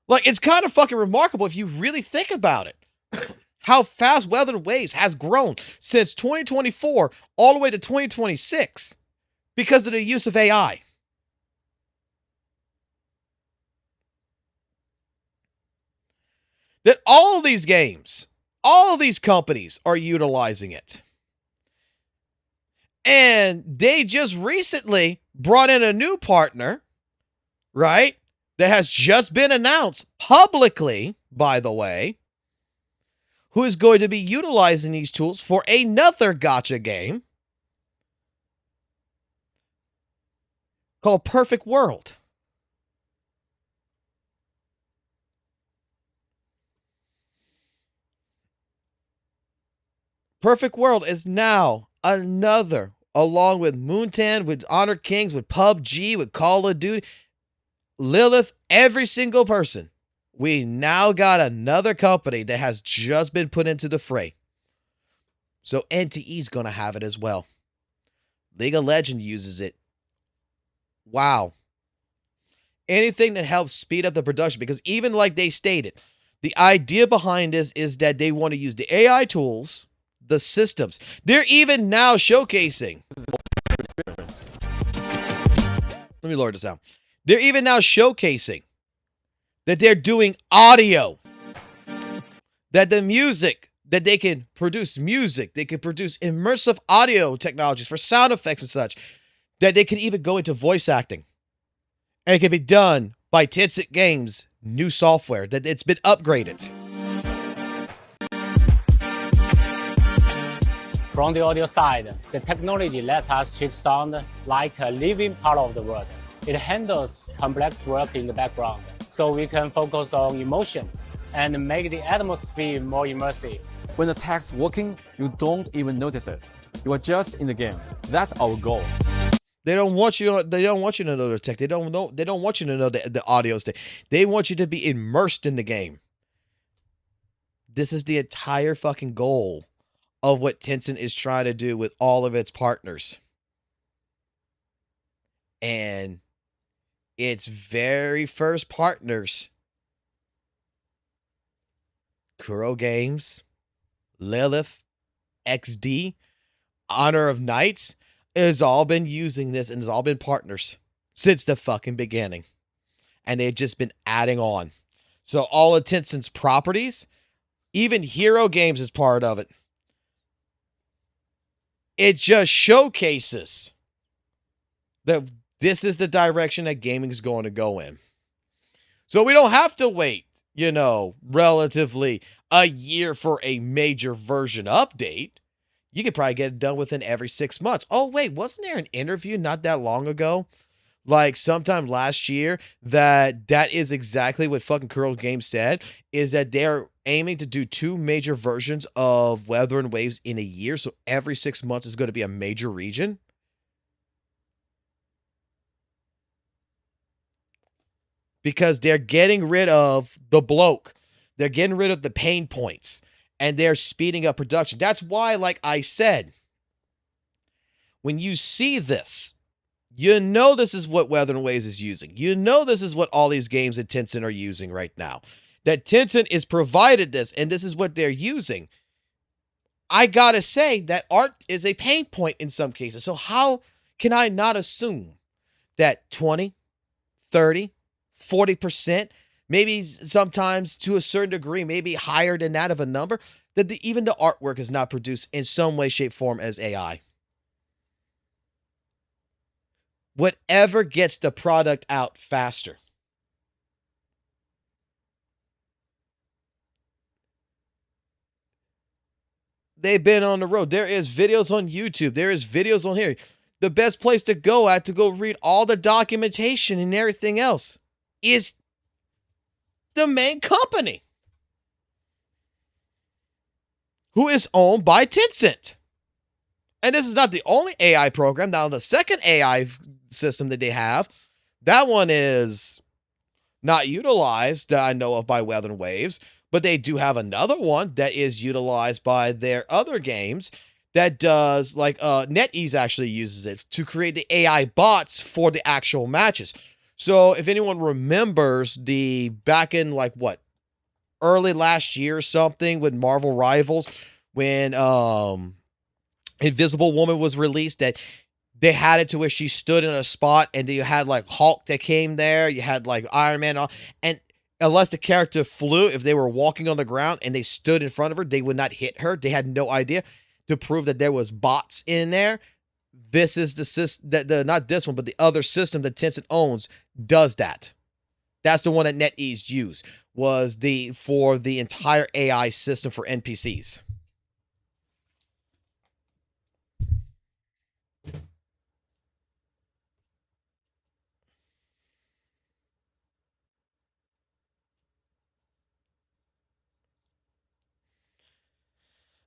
Like, it's kind of fucking remarkable if you really think about it. how fast Weather Waves has grown since 2024 all the way to 2026 because of the use of AI. That all these games, all these companies are utilizing it. And they just recently brought in a new partner, right? That has just been announced publicly, by the way, who is going to be utilizing these tools for another gacha game called Perfect World. Perfect World is now another, along with Moontan, with Honor Kings, with PUBG, with Call of Duty, Lilith, every single person. We now got another company that has just been put into the fray. So NTE's going to have it as well. League of Legends uses it. Wow. Anything that helps speed up the production, because even like they stated, the idea behind this is that they want to use the AI tools, the systems. They're even now showcasing. Let me lower this down. They're even now showcasing that they're doing audio. That the music, that they can produce music. They can produce immersive audio technologies for sound effects and such. That they can even go into voice acting. And it can be done by Tencent Games' new software. That it's been upgraded. From the audio side, the technology lets us treat sound like a living part of the world. It handles complex work in the background, so we can focus on emotion and make the atmosphere more immersive. When the tech's working, you don't even notice it. You are just in the game. That's our goal. They don't want you. They don't want you to know the tech. They don't know. They don't want you to know the audio stuff. They want you to be immersed in the game. This is the entire fucking goal of what Tencent is trying to do with all of its partners. And its very first partners, Kuro Games, Lilith, XD, Honor of Knights, has all been using this and has all been partners since the fucking beginning. And they've just been adding on. So all of Tencent's properties, even Hero Games is part of it. It just showcases that this is the direction that gaming is going to go in. So we don't have to wait, relatively a year for a major version update. You could probably get it done within every 6 months. Oh, wait, wasn't there an interview not that long ago? Like sometime last year that is exactly what fucking Kuro Games said, is that they're aiming to do 2 major versions of Weather and Waves in a year. So every 6 months is going to be a major region. Because they're getting rid of the bloke. They're getting rid of the pain points. And they're speeding up production. That's why, like I said, when you see this, you know this is what Weather and Waves is using. You know this is what all these games at Tencent are using right now. That Tencent is provided this, and this is what they're using. I gotta say that art is a pain point in some cases. So how can I not assume that 20, 30, 40%, maybe sometimes to a certain degree, maybe higher than that of a number, that even the artwork is not produced in some way, shape, form as AI? Whatever gets the product out faster. They've been on the road. There is videos on YouTube. There is videos on here. The best place to go at to go read all the documentation and everything else is the main company, who is owned by Tencent. And this is not the only AI program. Now, the second AI system that they have, that one is not utilized that I know of by Weather and Waves, but they do have another one that is utilized by their other games that does, like, NetEase actually uses it to create the AI bots for the actual matches. So if anyone remembers back in, like, what, early last year or something with Marvel Rivals when Invisible Woman was released, that they had it to where she stood in a spot and you had like Hulk that came there, you had like Iron Man, and unless the character flew, if they were walking on the ground and they stood in front of her, they would not hit her. They had no idea. To prove that there was bots in there, this is the system that not this one, but the other system that Tencent owns does that. That's the one that NetEase used, was for the entire AI system for NPCs.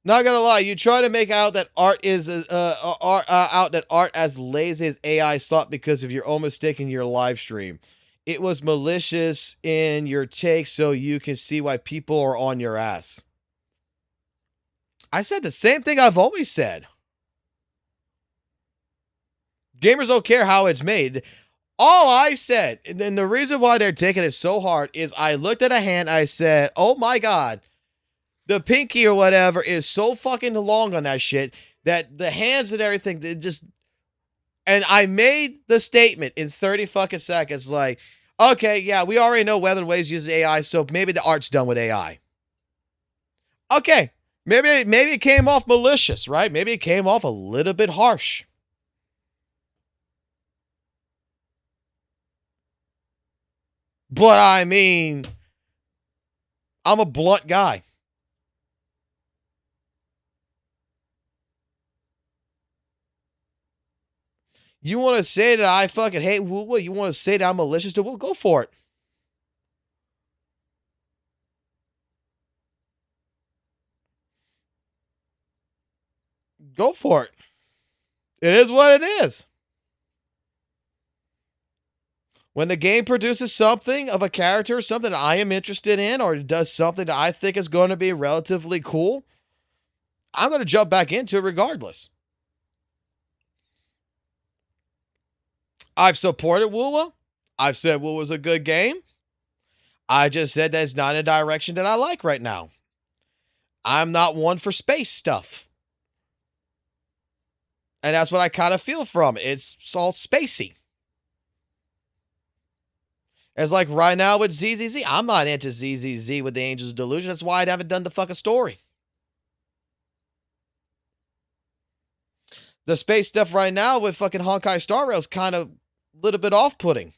Not gonna lie, you try to make out that art is art as lazy as AI thought because of your own mistake in your live stream. It was malicious in your take, so you can see why people are on your ass. I said the same thing I've always said. Gamers don't care how it's made. All I said, and the reason why they're taking it so hard is I looked at a hand, I said, oh my god, the pinky or whatever is so fucking long on that shit that the hands and everything, they just... And I made the statement in 30 fucking seconds, like, okay, yeah, we already know Weather Waves uses AI, so maybe the art's done with AI. Okay, maybe it came off malicious, right? Maybe it came off a little bit harsh. But I mean, I'm a blunt guy. You want to say that I fucking hate WUWA? You want to say that I'm malicious to WUWA? Go for it. Go for it. It is what it is. When the game produces something of a character, something that I am interested in, or does something that I think is going to be relatively cool, I'm going to jump back into it regardless. I've supported WUWA. I've said WUWA was a good game. I just said that's not a direction that I like right now. I'm not one for space stuff. And that's what I kind of feel from it. It's all spacey. It's like right now with ZZZ. I'm not into ZZZ with the Angels of Delusion. That's why I haven't done the fucking story. The space stuff right now with fucking Honkai Star Rail is kind of a little bit off-putting.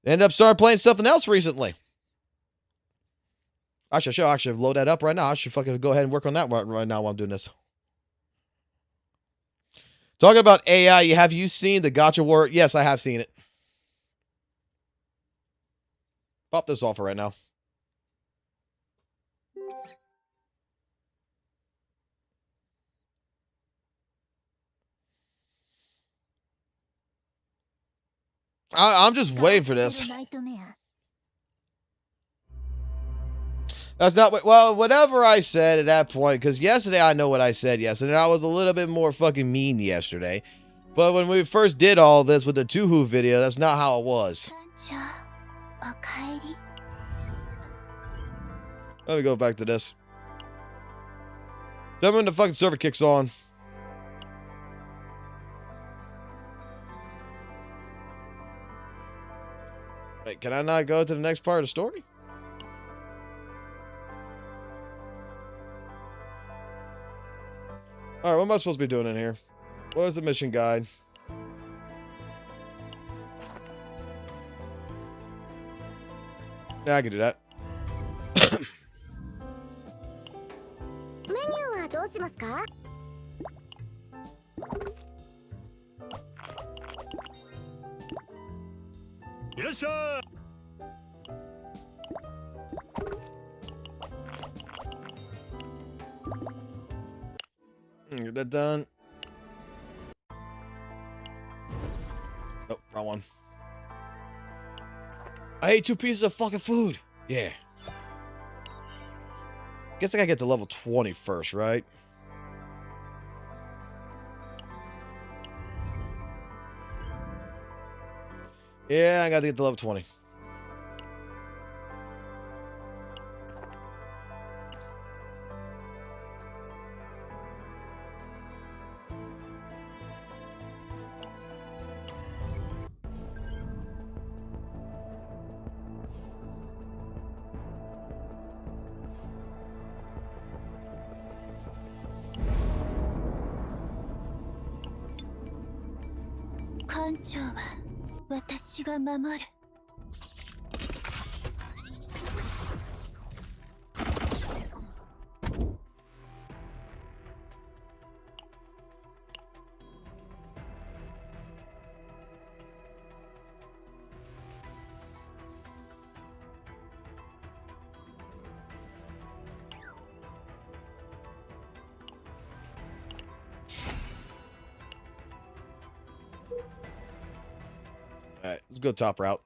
Ended up starting playing something else recently. I should load that up right now. I should fucking go ahead and work on that right now while I'm doing this. Talking about AI, have you seen the Gacha War? Yes, I have seen it. Pop this off for right now. I'm just waiting for this. That's not what... Well, whatever I said at that point, because yesterday I know what I said yesterday, and I was a little bit more fucking mean yesterday. But when we first did all this with the Tuhu video, that's not how it was. Let me go back to this. Then when the fucking server kicks on. Wait, can I not go to the next part of the story? Alright, what am I supposed to be doing in here? What is the mission guide? Yeah, I can do that. Get that done. Oh, wrong one. I ate 2 pieces of fucking food. Yeah. Guess I gotta get to level 20 first, right? Yeah, I gotta get to level 20. 艦長は私が守る。All right, let's go top route.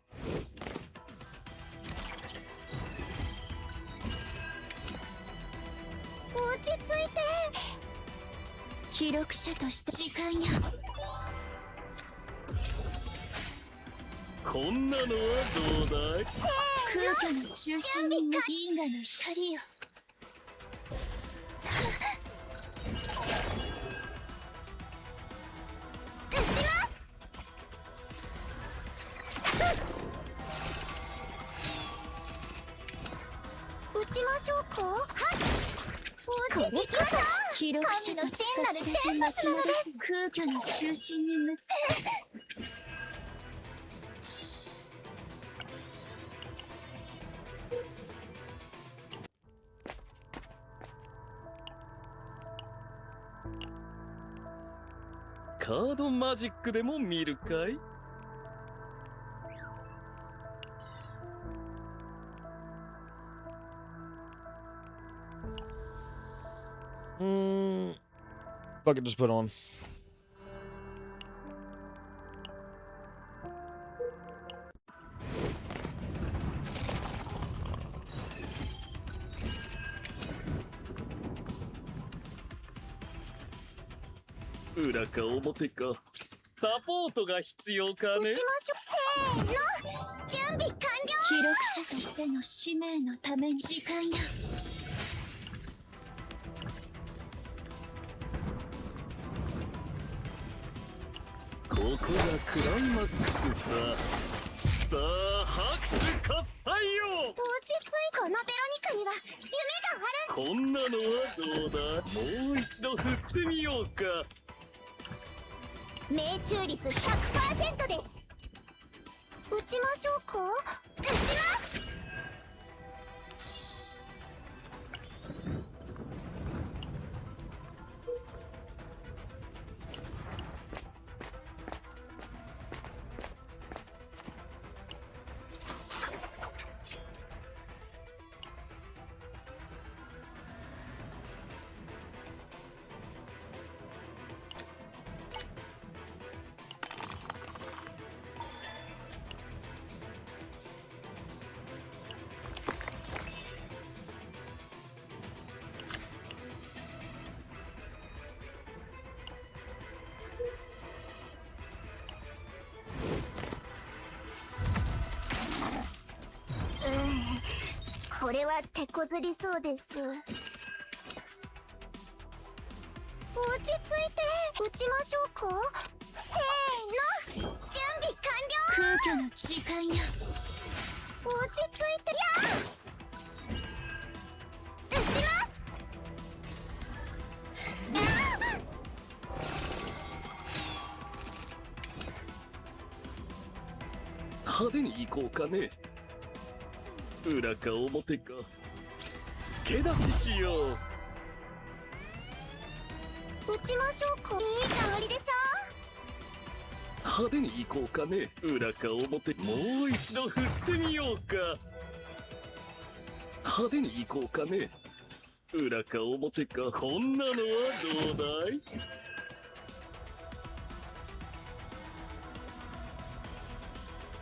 Fuck it, just put on.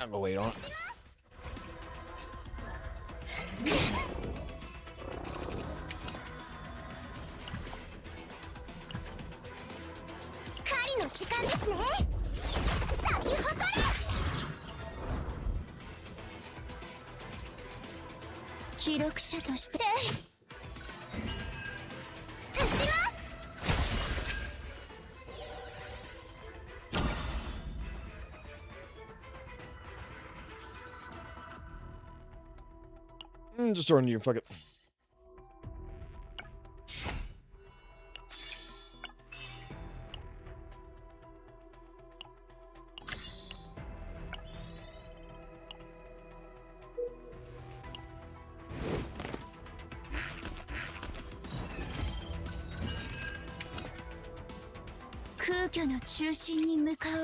I'm gonna wait on it. Just throwing you, fuck it. 居の中心に向かおう。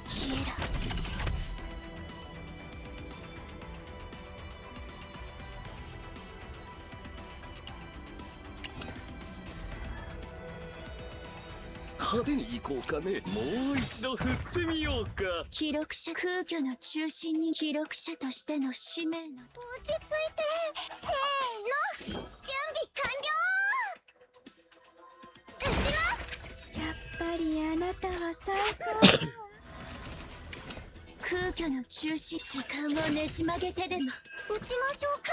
消えろ。派手に行こうかね。もう一度振ってみようか。記録者、空虚の中心に記録者としての使命の。落ち着いて。せーの。準備完了。撃ちます。やっぱりあなたは最高。空虚の中心、時間をねじ曲げてでも撃ちましょうか。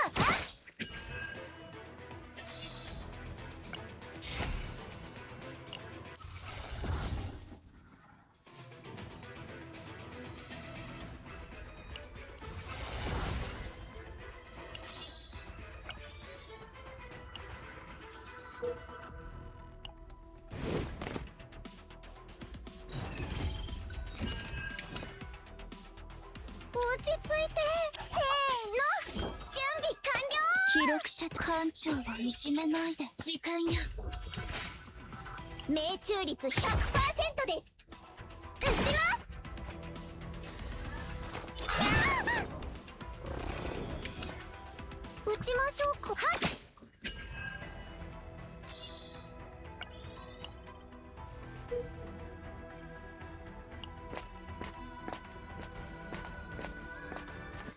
落ち着いて。せーの。準備完了。記録者艦長をいじめないで。時間や。命中率 100% です。撃ちます。撃ちましょうか。はい。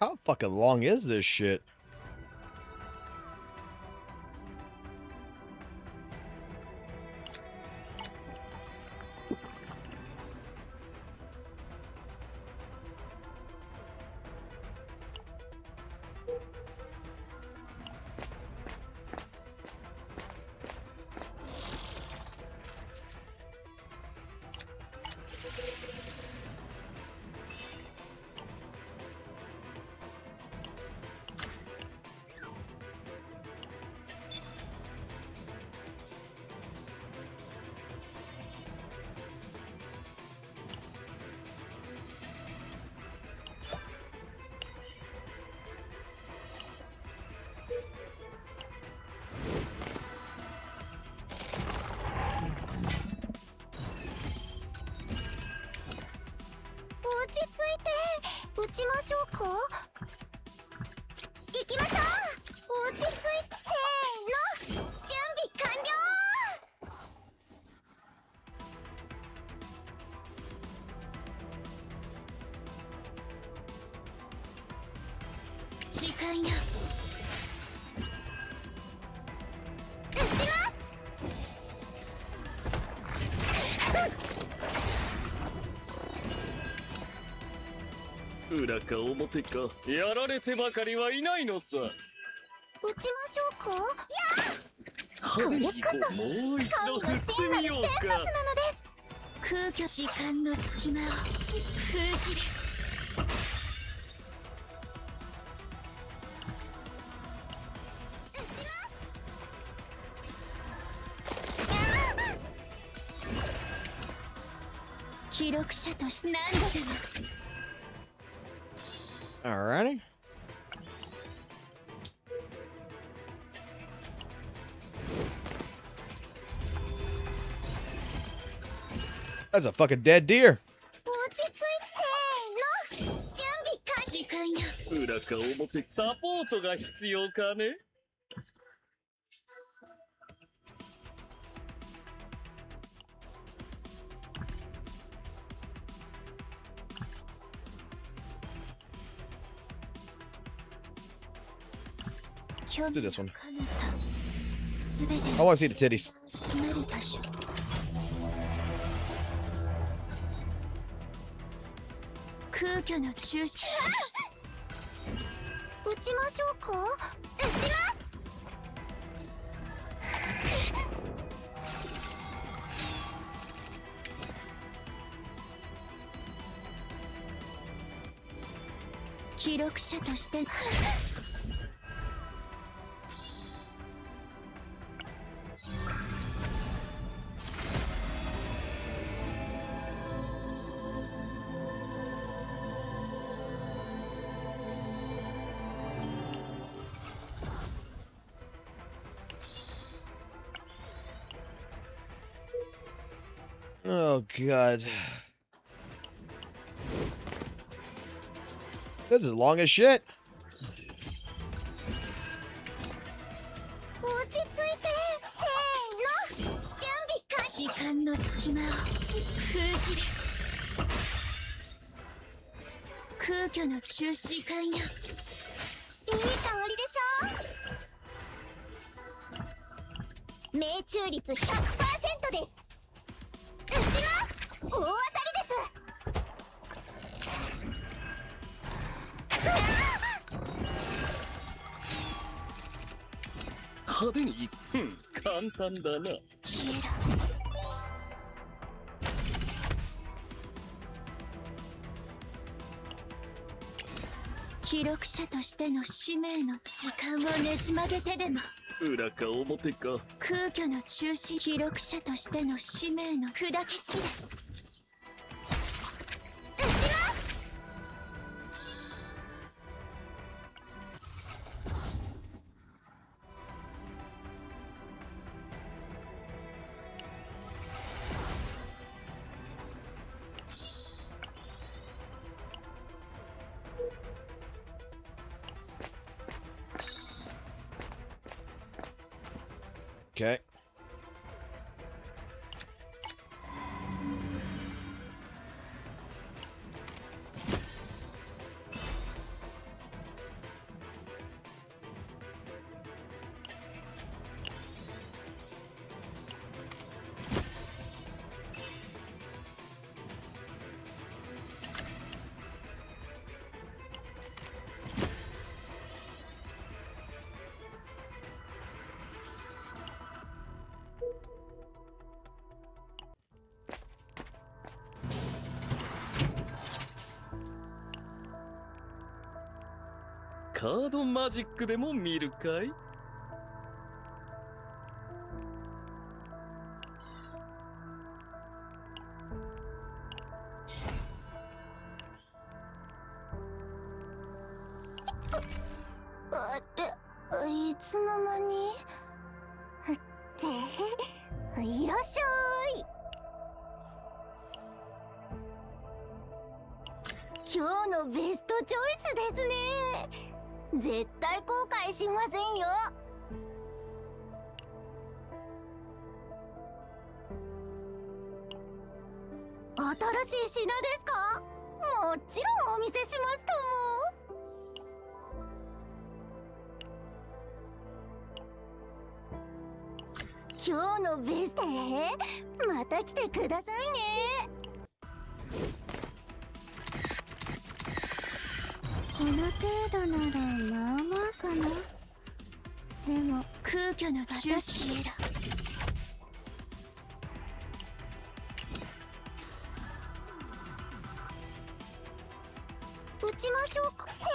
How fucking long is this shit?落ち着いて。撃ちましょうか。行きましょう。落ち着いて。せーの。準備完了。時間や。撃ちます。裏か表かやられてばかりはいないのさ。撃ちましょうか。やあ。派手に行こう。もう一度振ってみようか。空虚時間の隙間を封じる。記録者として何度でも。Alrighty. That's a fucking dead deer. 落ち着いて。せーの。準備開始。時間や。裏か表サポートが必要かね。Let's do this one. すべて I want to see the titties. 集まる場所。空虚の中心。撃ちましょうか。撃ちます。記録者として。Oh, God. This is long as shit. 落ち着いてせーの準備開始時間の隙間を封じる空虚の中止感よいい香りでしょ命中率 100% です撃ちます大当たりです派手に簡単だな。消えろ記録者としての使命の時間をねじ曲げてでも裏か表か。空虚の中止記録者としての使命の砕け散れ撃ちますOkay.「カードマジックでも見るかい？」あれいつの間にっていらっしゃい今日のベストチョイスですね絶対後悔しませんよ新しい品ですかもちろんお見せしますとも今日のベストまた来てくださいねこの程度ならまあまあかなでも空虚の中止へら撃ちましょうかせー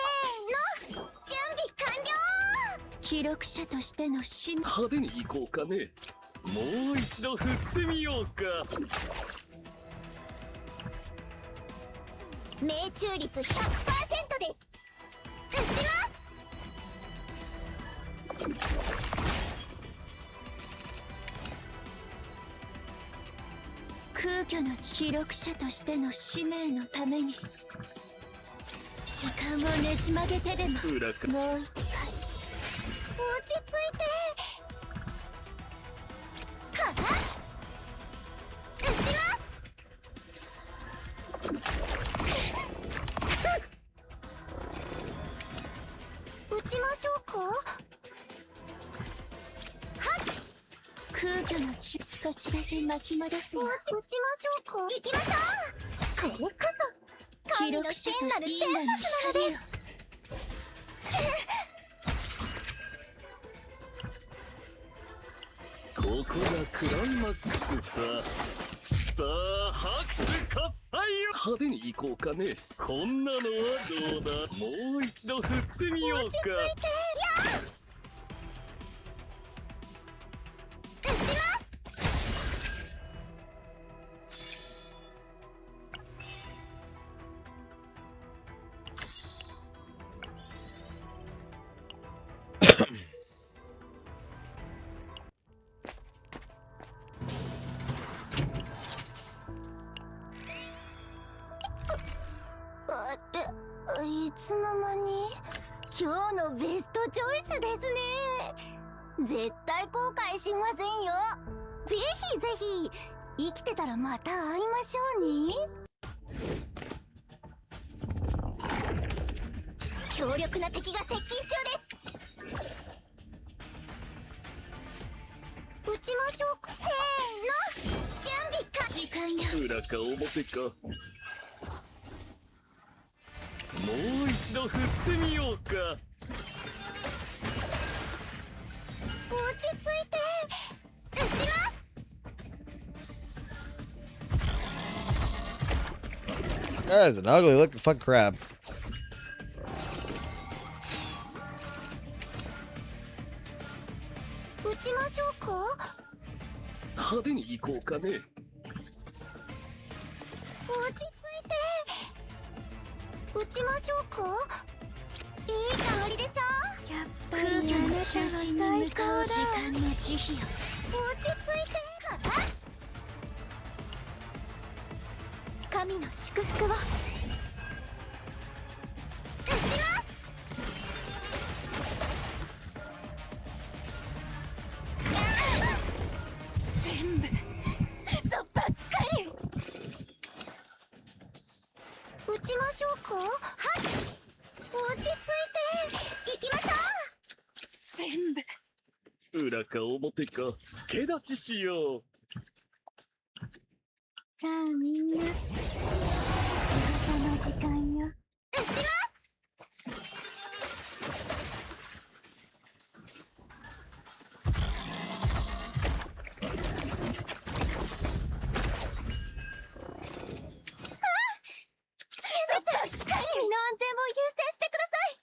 の準備完了記録者としての使命派手に行こうかね。もう一度振ってみようか。命中率 100% です撃ちます空虚の記録者としての使命のために時間をねじ曲げてでも裏か。もう一回落ち着いてはっ撃ちます撃ちましょうかはっ空虚の血少しだけ巻き戻すよ撃ちましょうか行きましょうこれこそ神の聖なる天罰なのですここがクライマックスさ。さあ拍手喝采よ。派手に行こうかね。こんなのはどうだ。もう一度振ってみようか。落ち着いてやっ撃ちますまに今日のベストチョイスですね。絶対後悔しませんよ。ぜひぜひ生きてたらまた会いましょうね。強力な敵が接近中です。撃ちましょうか。せーの、準備か。時間よ。裏か表か。もう一度振ってみようか。落ち着いて撃ちます。That is an ugly looking fucking crab. 撃ちましょうか。派手に行こうかね。落ち着いて撃ちましょうか。いい香りでしょ。やっぱりあなたの中心に向かう時間の慈悲よ。落ち着いて。はっ、神の祝福を。撃ちます。全部嘘ばっかり。撃ちましょうか。はい、落ち着いていきましょう。全部裏か表か助立ちしよう。さあみんな、仕事の時間よ。撃ちます。身の安全を優先してください。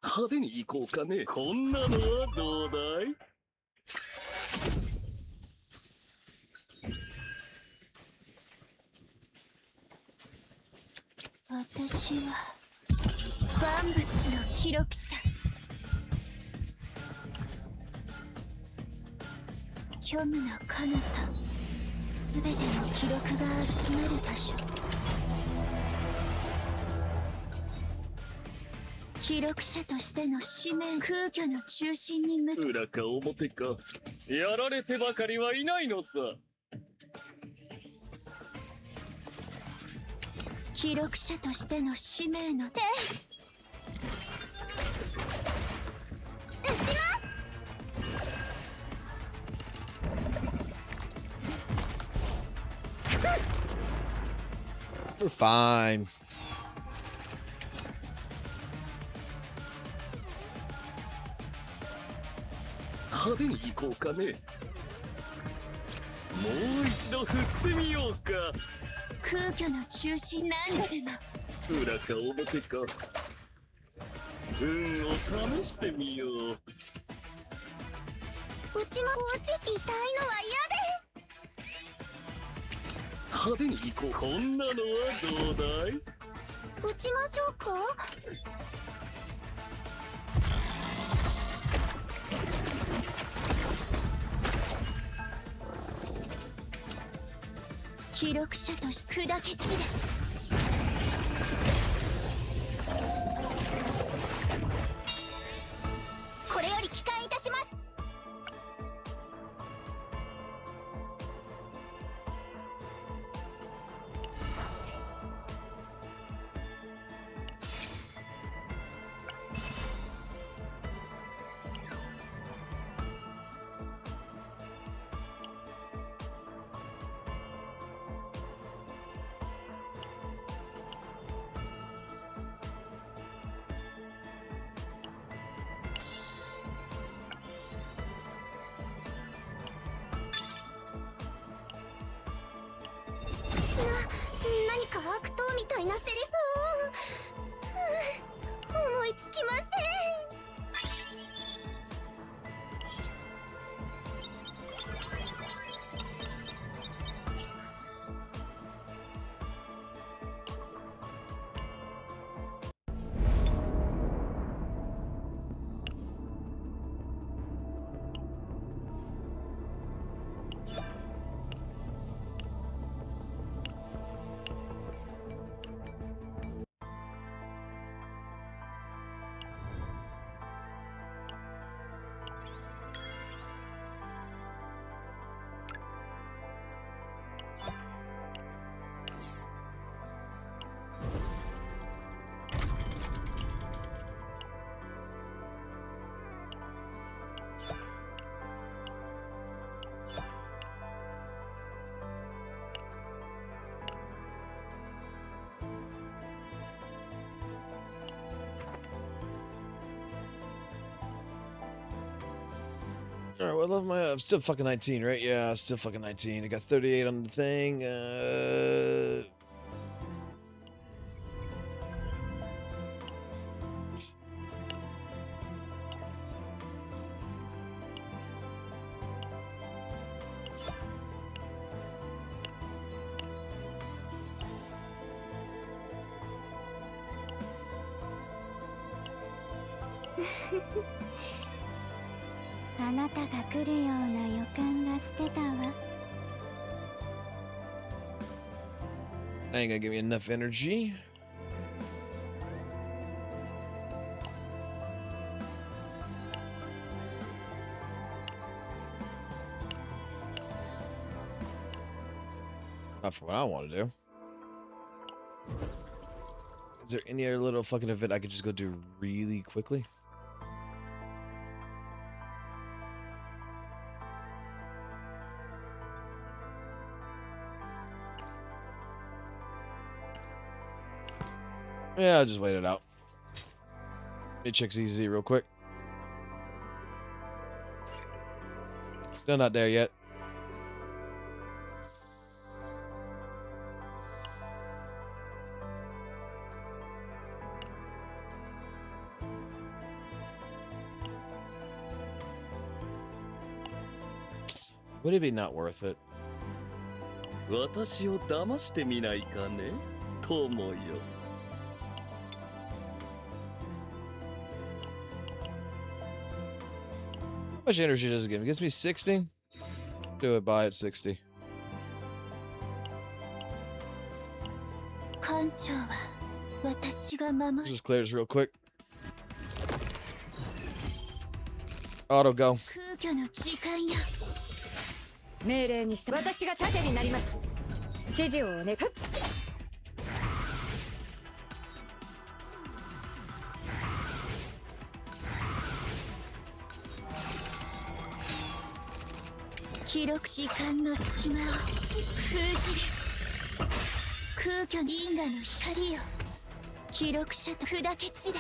派手に行こうかね。こんなのはどうだい？私は万物の記録者。虚無の彼方、すべての記録が集まる場所。記録者としての使命、空虚の中心に向かう。裏か表かやられてばかりはいないのさ。記録者としての使命の手。撃ちます。We're fine. 派手に行こうかね。もう一度振ってみようか。空虚の中心、何度でも。裏か表か運を試してみよう。うちも落ち痛いのは嫌です。派手に行こう。こんなのはどうだい？撃ちましょうか。記録者として砕け散れ。これより帰還いたします。何か悪党みたいなセリフを、思いつきません。Alright, well, I love my. I'm still fucking 19, right? Yeah, still fucking 19. I got 38 on the thing. That ain't gonna give me enough energy. Not for what I want to do. Is there any other little fucking event I could just go do really quickly? Yeah, I'll just wait it out. Let me check ZZZ real quick. Still not there yet. Would it be not worth it? 私を騙してみないかね、友よ。How much energy does it give me? It gives me 60? Do it, buy it 60. Let's just clear this real quick. Auto go. 命令にして私が盾になります。指示をね。記録時間の隙間を封じる。空虚銀河の光よ。記録者と砕け散れ。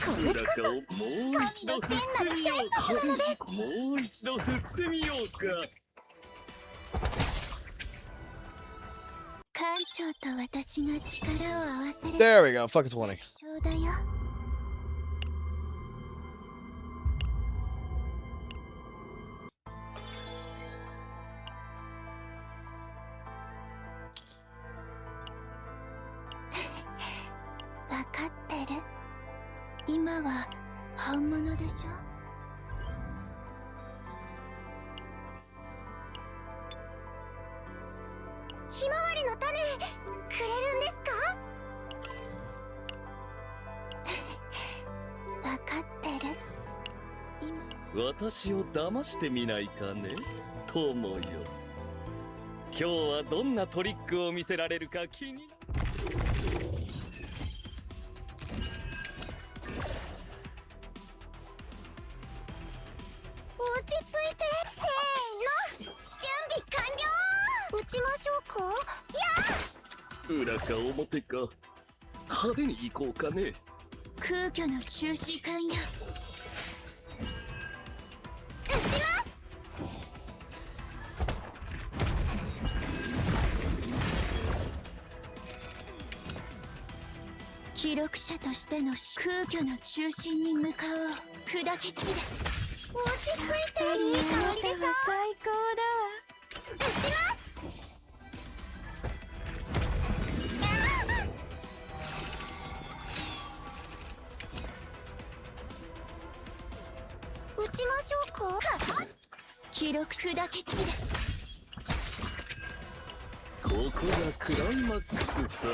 これこそ神の聖なる最高なのです。もう一度振ってみようか。艦長と私が力を合わせる。There we go. Fuck it 20. そうだよ。わかってる。今は本物でしょ。ひまわりの種くれるんですか？わかってる。今私を騙してみないかね、友よ。今日はどんなトリックを見せられるか気になる。落ち着いて。せーの、準備完了。撃ちましょうか。裏か表か派手に行こうかね。空虚の中止艦や。撃ちます。記録者としての空虚の中心に向かおう。砕け散れ。落ち着いて。いい香りでしょ。最高だわ。撃ちます。撃ちましょうか。記録砕け散れ。ここがクライマックスさ。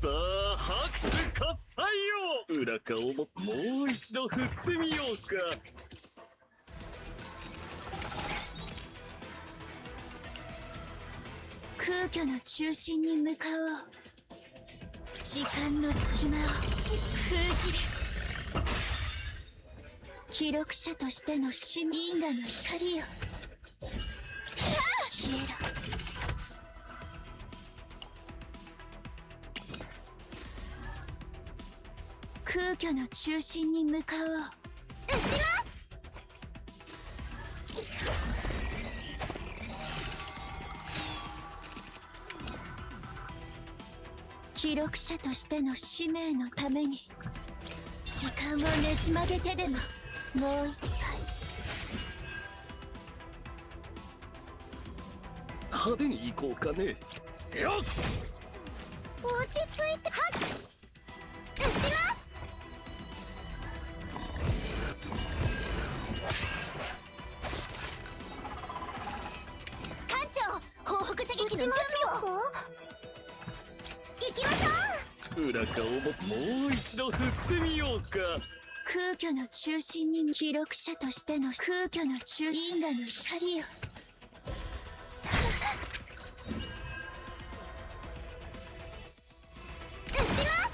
さあ拍手喝采よ。裏か表、もう一度振ってみようか。空虚の中心に向かおう。時間の隙間を封じる。記録者としての因果の光よ。消えろ。空虚の中心に向かおう。撃ちます。記録者としての使命のために時間をねじ曲げてでももう一回派手に行こうかね。よっ、落ち着いてはっ撃ちます艦長報復射撃の準備を行きましょう。裏側ももう一度振ってみようか。空虚の中心に記録者としての空虚の中因果の光よ。撃ちます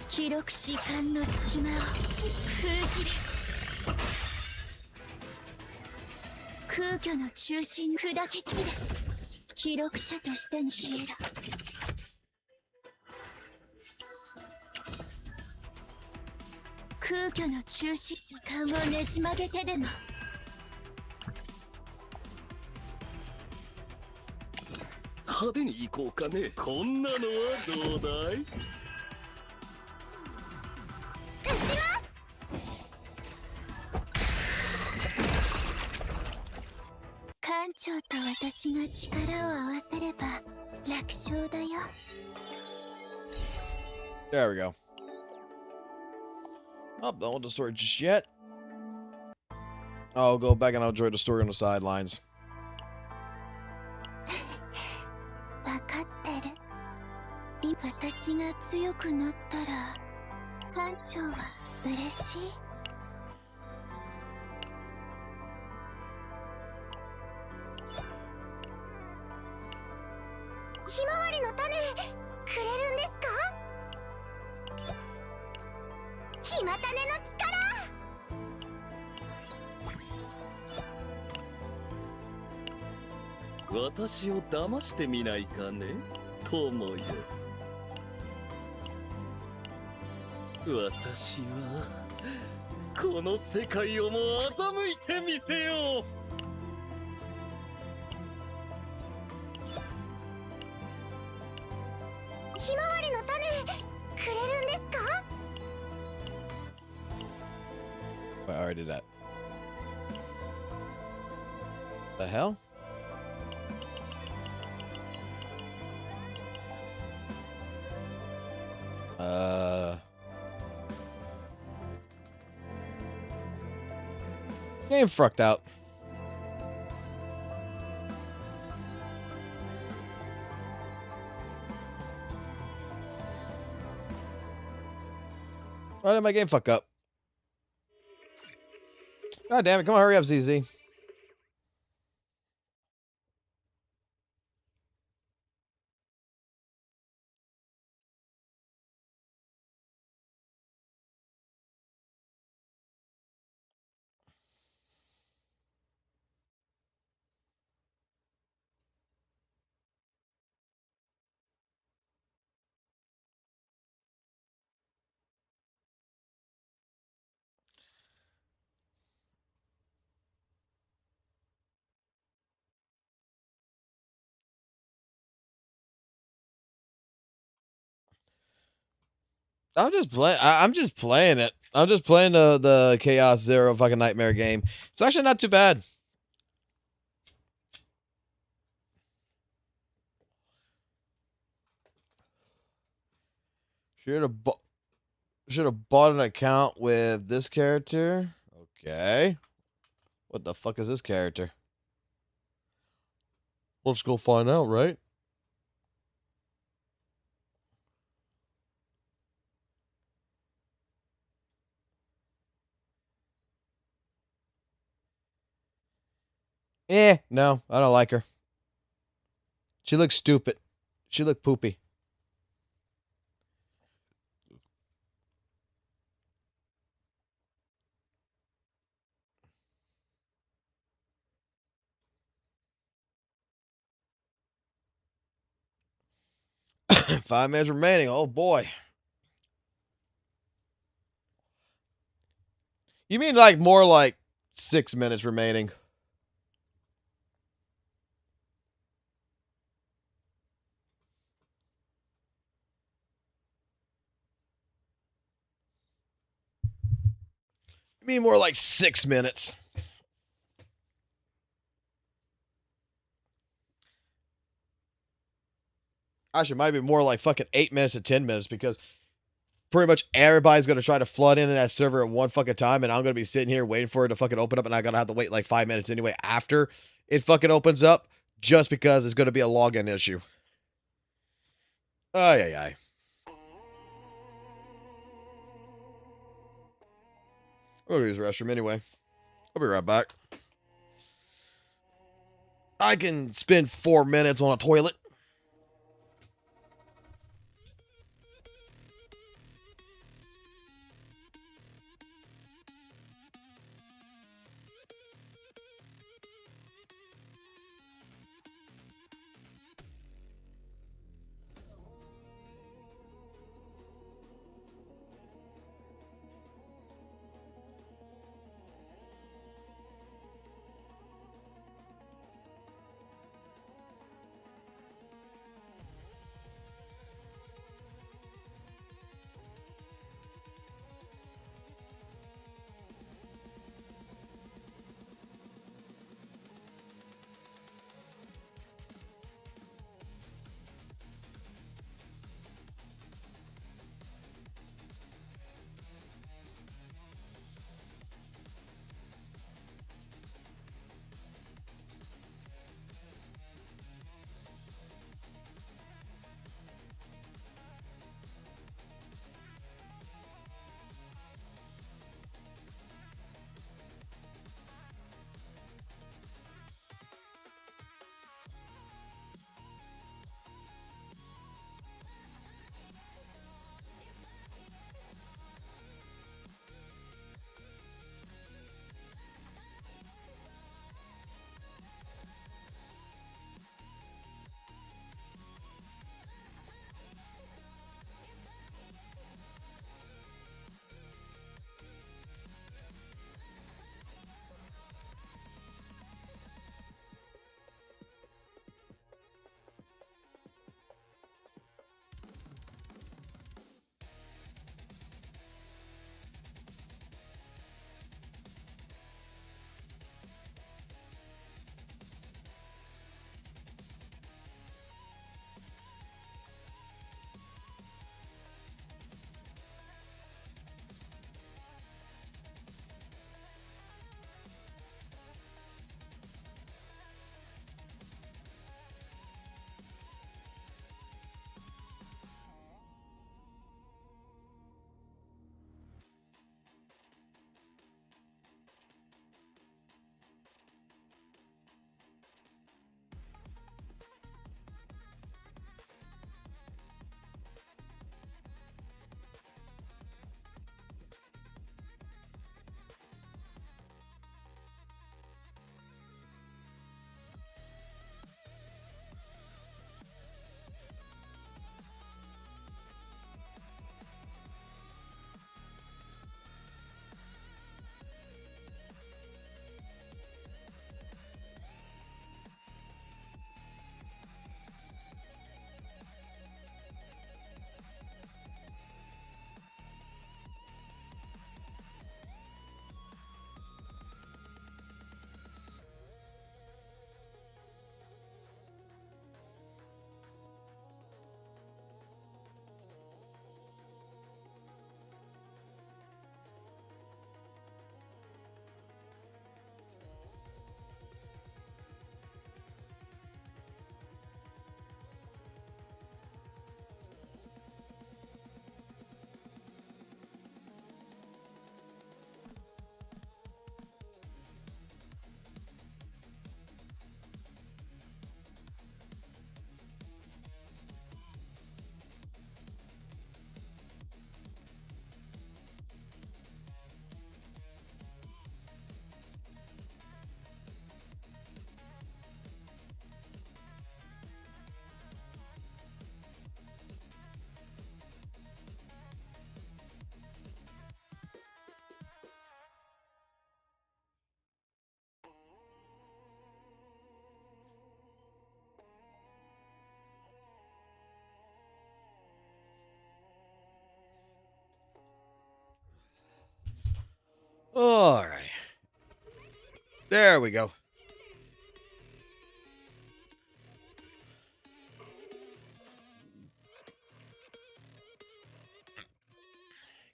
記録時間の隙間を封じる。空虚の中心砕け散れ。記録者としての消えろ。空虚の中心時間をねじ曲げてでも派手に行こうかね。こんなのはどうだい。撃ちます艦長と私が力を合わせれば楽勝だよ。 There we go. Oh, don't want the story just yet. I'll go back and I'll enjoy the story on the sidelines. 分かってる。私が強くなったら艦長は嬉しい。ひまわりの種くれるんですか？ひま種の力。私を騙してみないかね、友よ。私はこの世界をも欺いてみせよう。ひまわりの種くれるんですか？ I already did that. The hell? Game frucked out. Why did my game fuck up? God damn it, come on, hurry up, ZZ. I'm just playing. I'm just playing it. I'm just playing the Chaos Zero fucking Nightmare game. It's actually not too bad. Should have bought an account with this character. Okay. What the fuck is this character? Let's go find out, right? No, I don't like her. She looks stupid. She looked poopy. Five minutes remaining. Oh boy. You mean like more like 6 minutes remaining? You mean more like 6 minutes? Actually, it might be more like fucking 8 minutes to 10 minutes because pretty much everybody's going to try to flood in that server at one fucking time, and I'm going to be sitting here waiting for it to fucking open up, and I'm going to have to wait like 5 minutes anyway after it fucking opens up just because it's going to be a login issue. Ay, ay, ay. I'll use the restroom anyway. I'll be right back. I can spend 4 minutes on a toilet. Alrighty. There we go.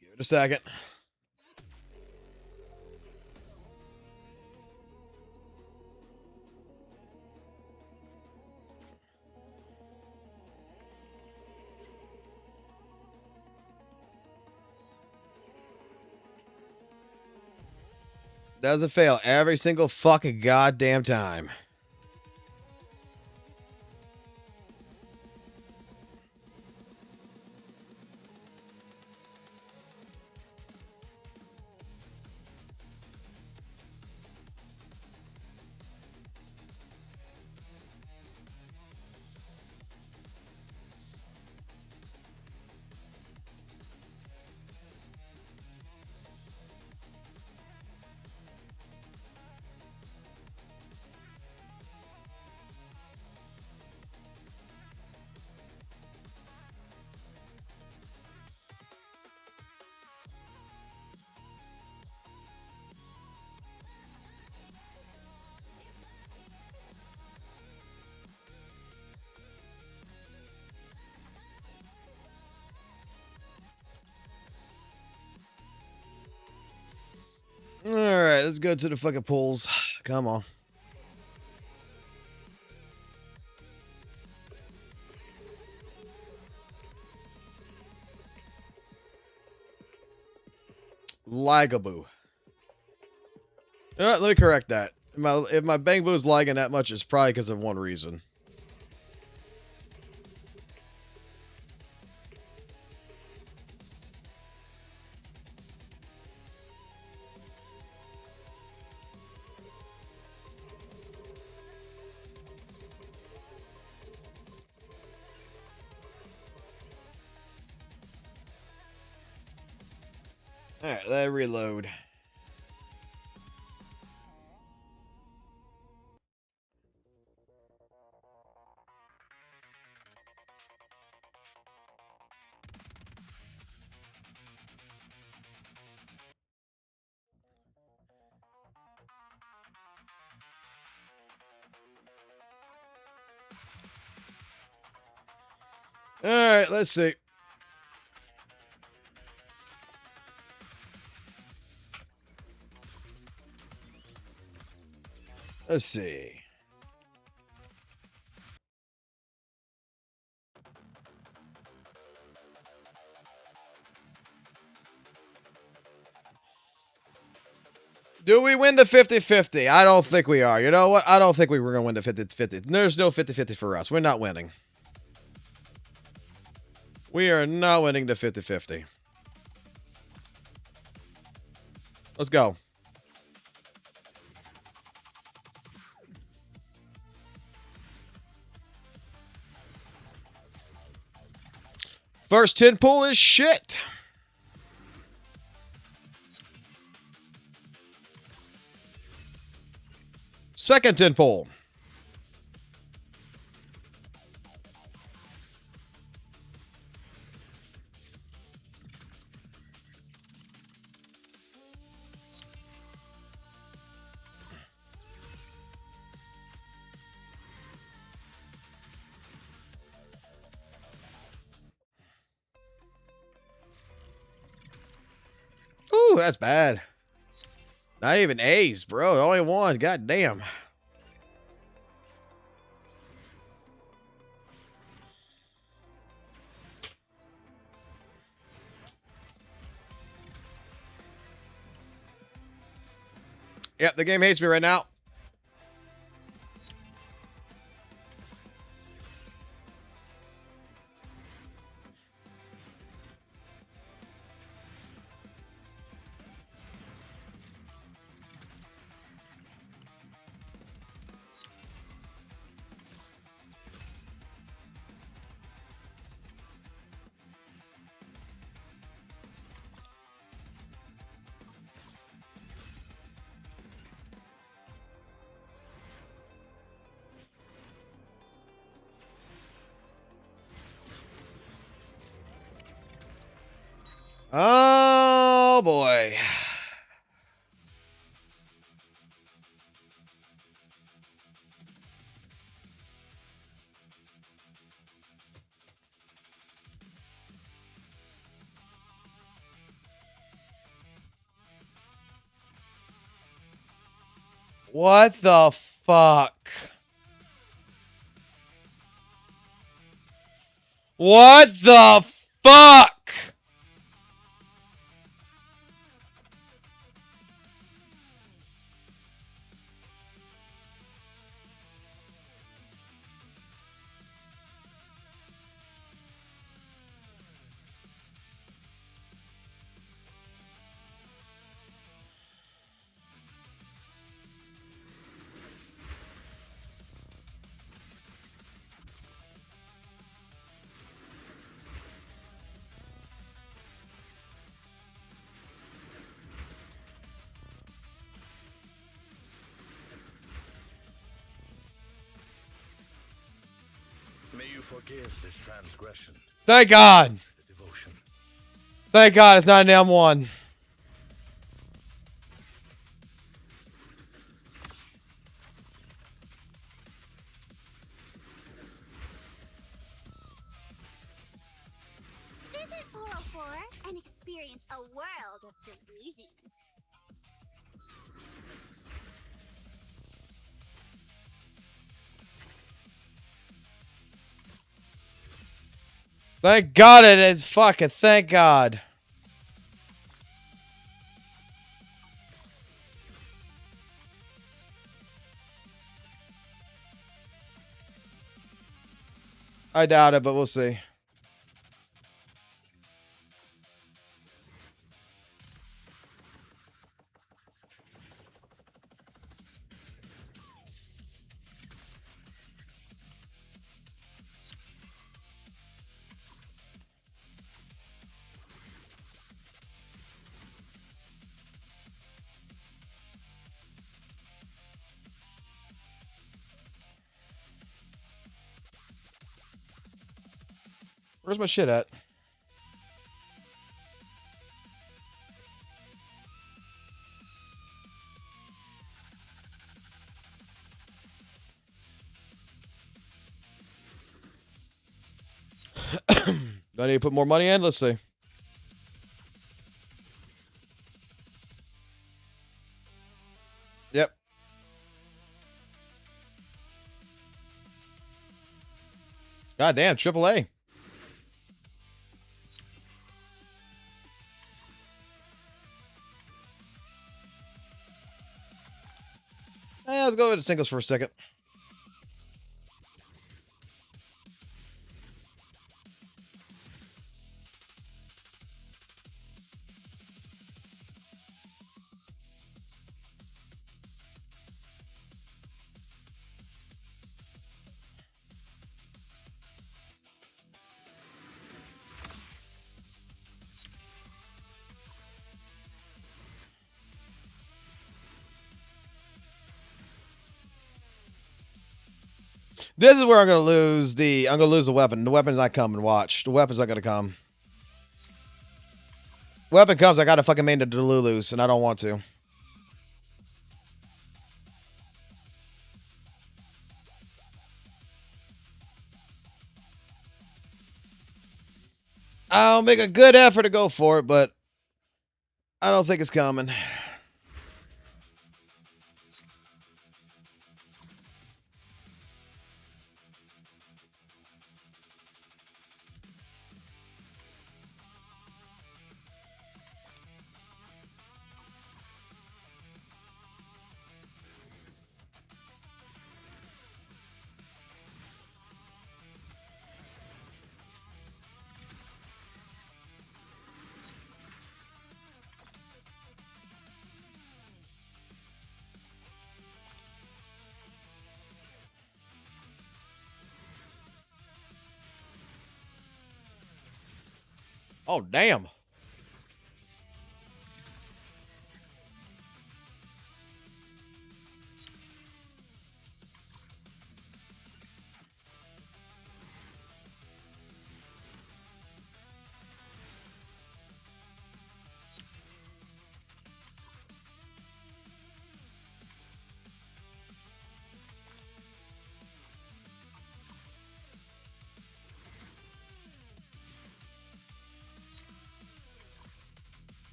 Give it a second. Doesn't fail every single fucking goddamn time. Alright, let's go to the fucking pools. Come on. Ligaboo. Let me correct that. If my Bang Boo's lagging that much, it's probably because of one reason. Alright, let me reload. Alright, let's see. Let's see. Do we win the 50-50? I don't think we are. You know what? I don't think we were going to win the 50-50. There's no 50-50 for us. We're not winning. We are not winning the 50-50. Let's go. First 10 pool is shit. Second 10 pool. Ooh, that's bad. Not even A's, bro. Only one. God damn. Yep, the game hates me right now. Oh, boy. What the fuck? What the fuck? May you forgive this transgression. Thank God. The devotion. Thank God it's not an M1. Visit 404 and experience a world of delusions. Thank God it is. Fucking thank God. I doubt it, but we'll see. Where's my shit at? Do I need to put more money in? Let's see. Yep. God damn, AAA. Let's go with the singles for a second. This is where I'm gonna lose the weapon. The weapon's not coming. Watch. The weapon's not gonna come. Weapon comes, I gotta fucking main the Delulus, and I don't want to. I'll make a good effort to go for it, but I don't think it's coming. Oh, damn.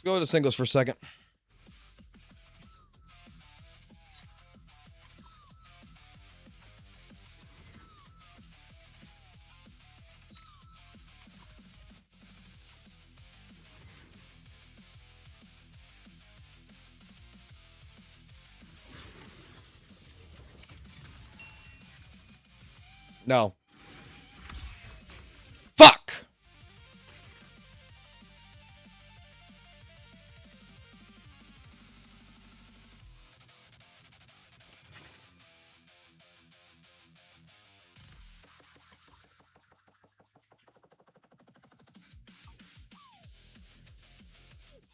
Go to singles for a second. No. Fuck!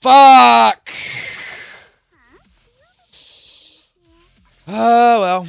Fuck! Oh, well.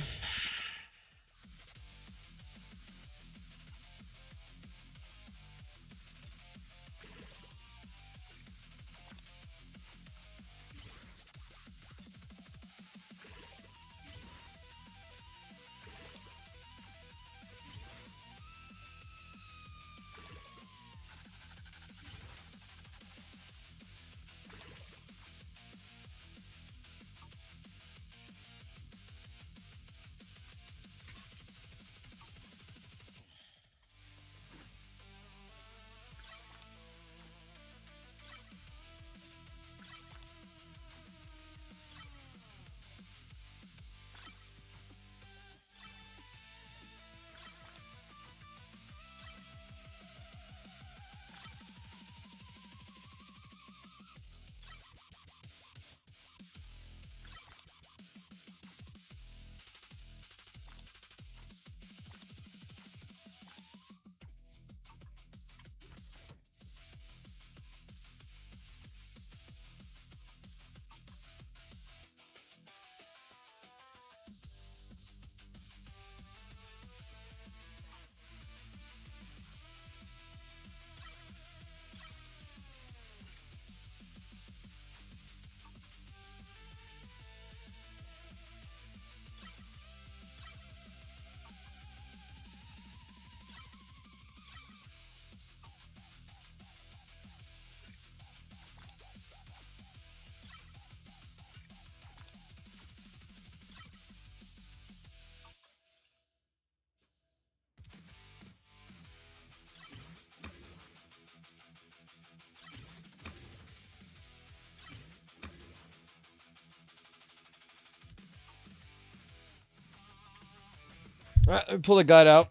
All right, let me pull the guide out.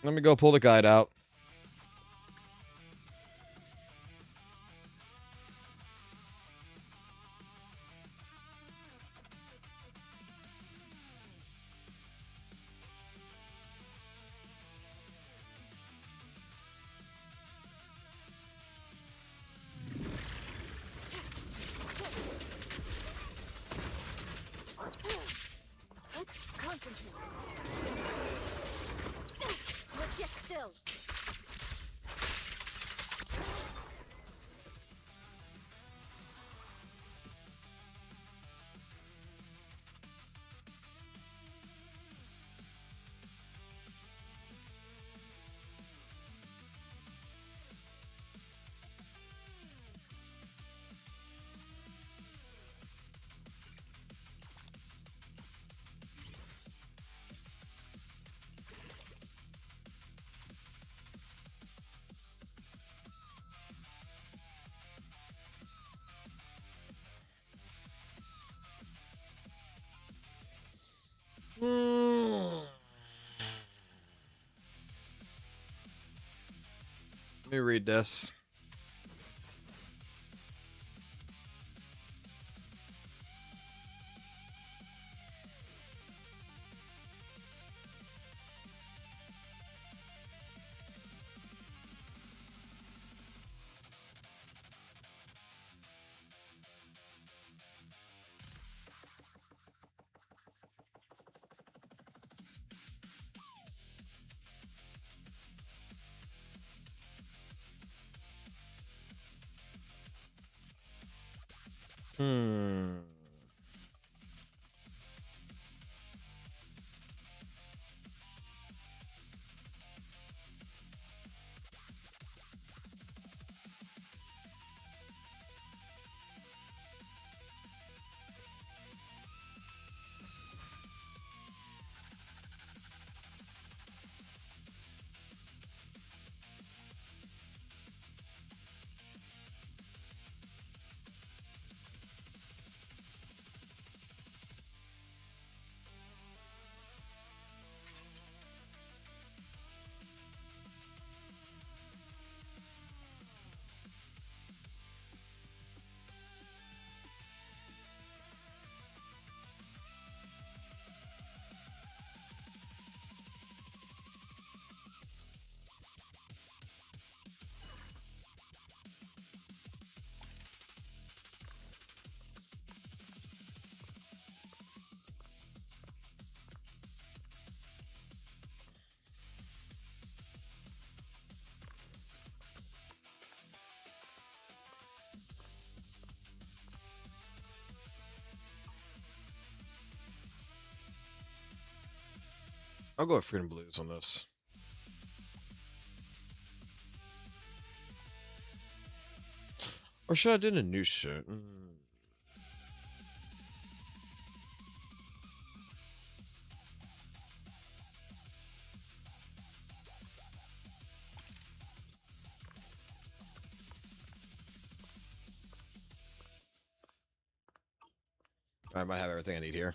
Let me go pull the guide out. Concentrate. Legit still. Let me read this. I'll go with Freedom Blues on this. Or should I do a new shirt? I might have everything I need here.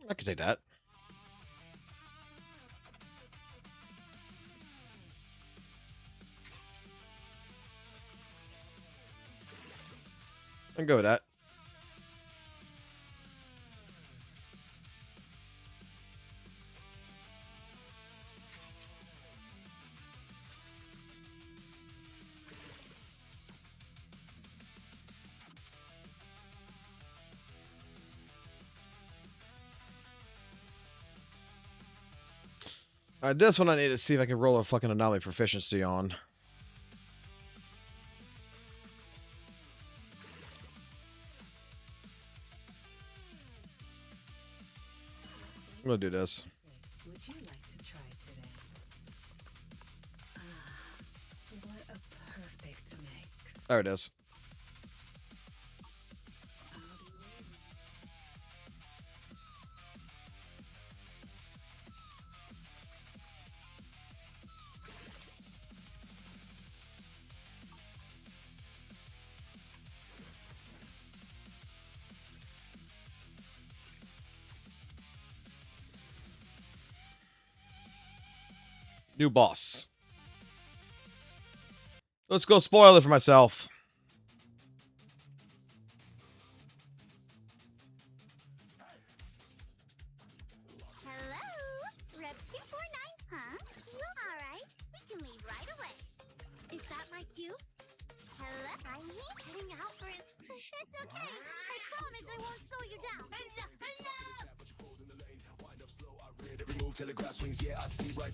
I could take that. I can go with that. Alright, this one I need to see if I can roll a fucking anomaly proficiency on. I'm gonna do this. Would you like to try today? What a perfect mix. There it is. New boss. Let's go spoil it for myself. Hello? Rep 249, huh? You alright? We can leave right away. Is that my cue? Hello? I'm heading out for it. It's okay. I promise I won't slow you down. Every move telegraph swings, yeah, I see right.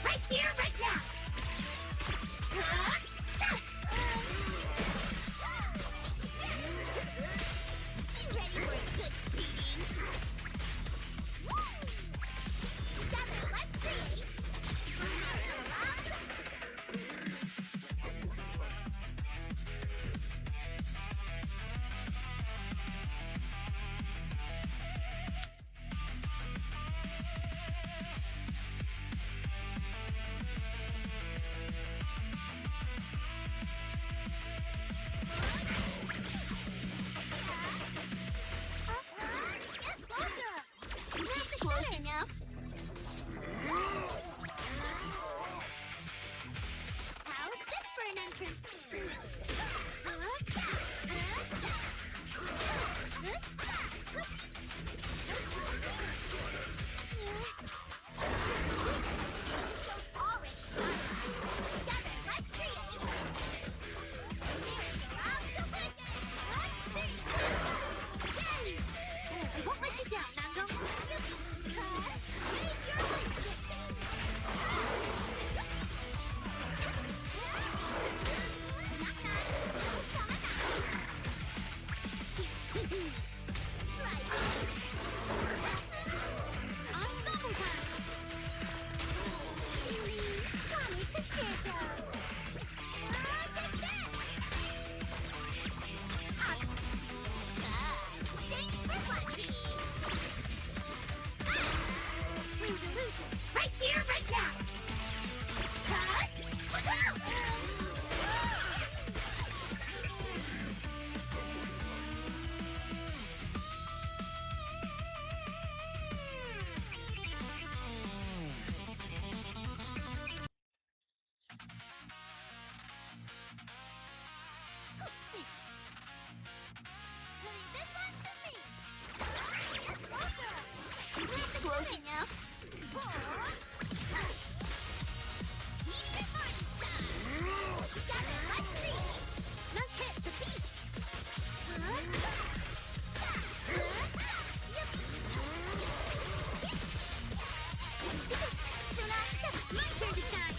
Right here, right now. Ready for a good beating? Together, let's create. Close enough. How's this for an entrance? I won't let you down, Nango. Raise your waist. Ensemble time. Tommy Concerto. Take that. Thanks for watching. Right here, right now. Cut. This one to me. Close enough. Medium party style. Together, let's create. Let's hit the beat. My turn to shine.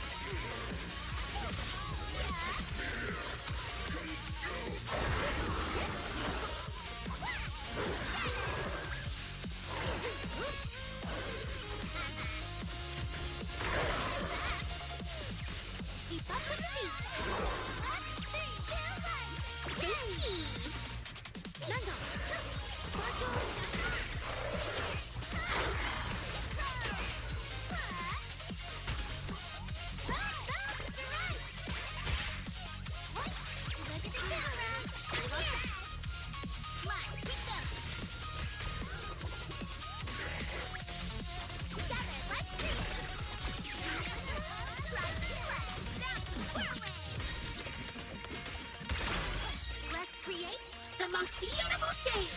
Keep up with the beat. 3, 2, 1. Gucci. Nango. Let's create the most beautiful stage.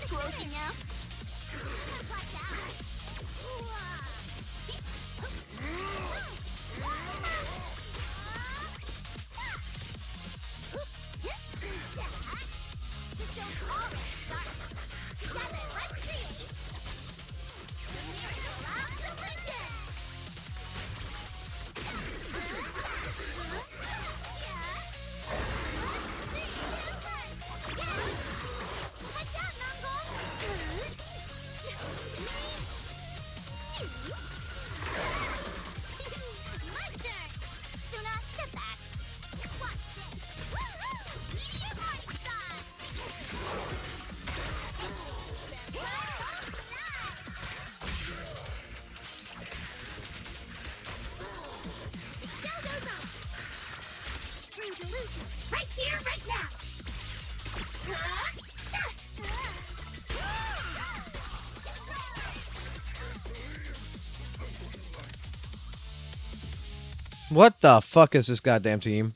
Close enough. Like that. Right here, right now. What the fuck is this goddamn team?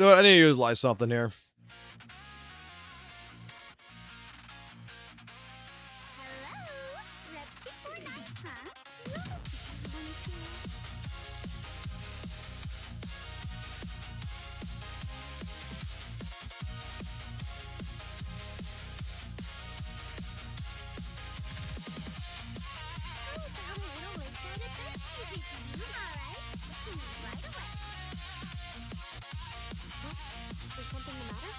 No, I need to utilize something here. Is something the matter?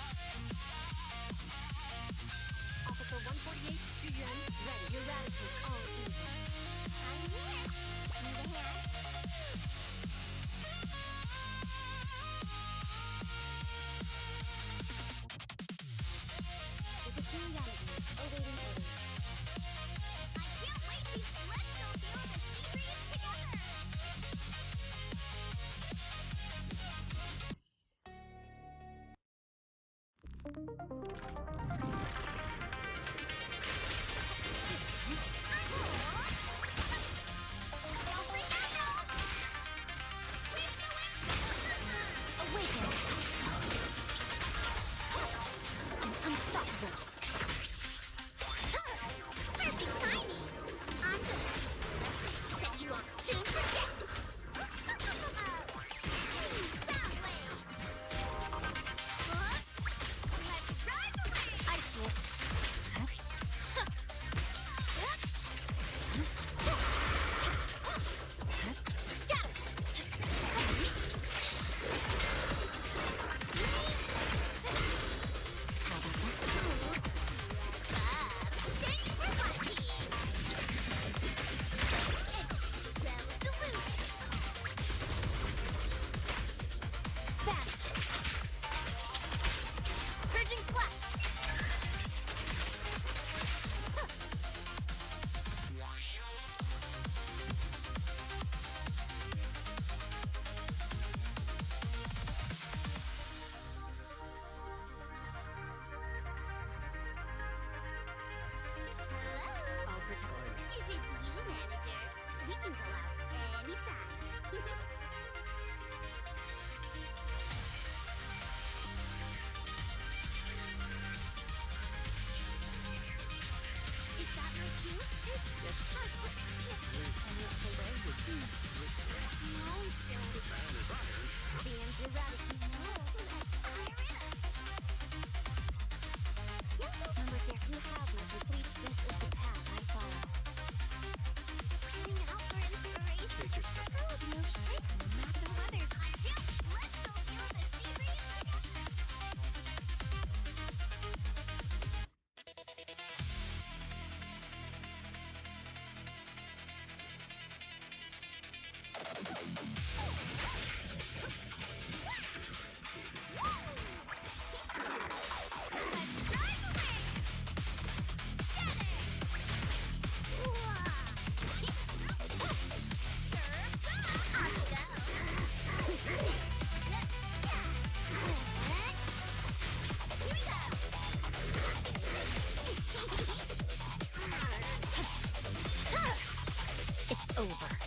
over.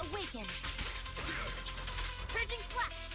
Awaken! Purging slash!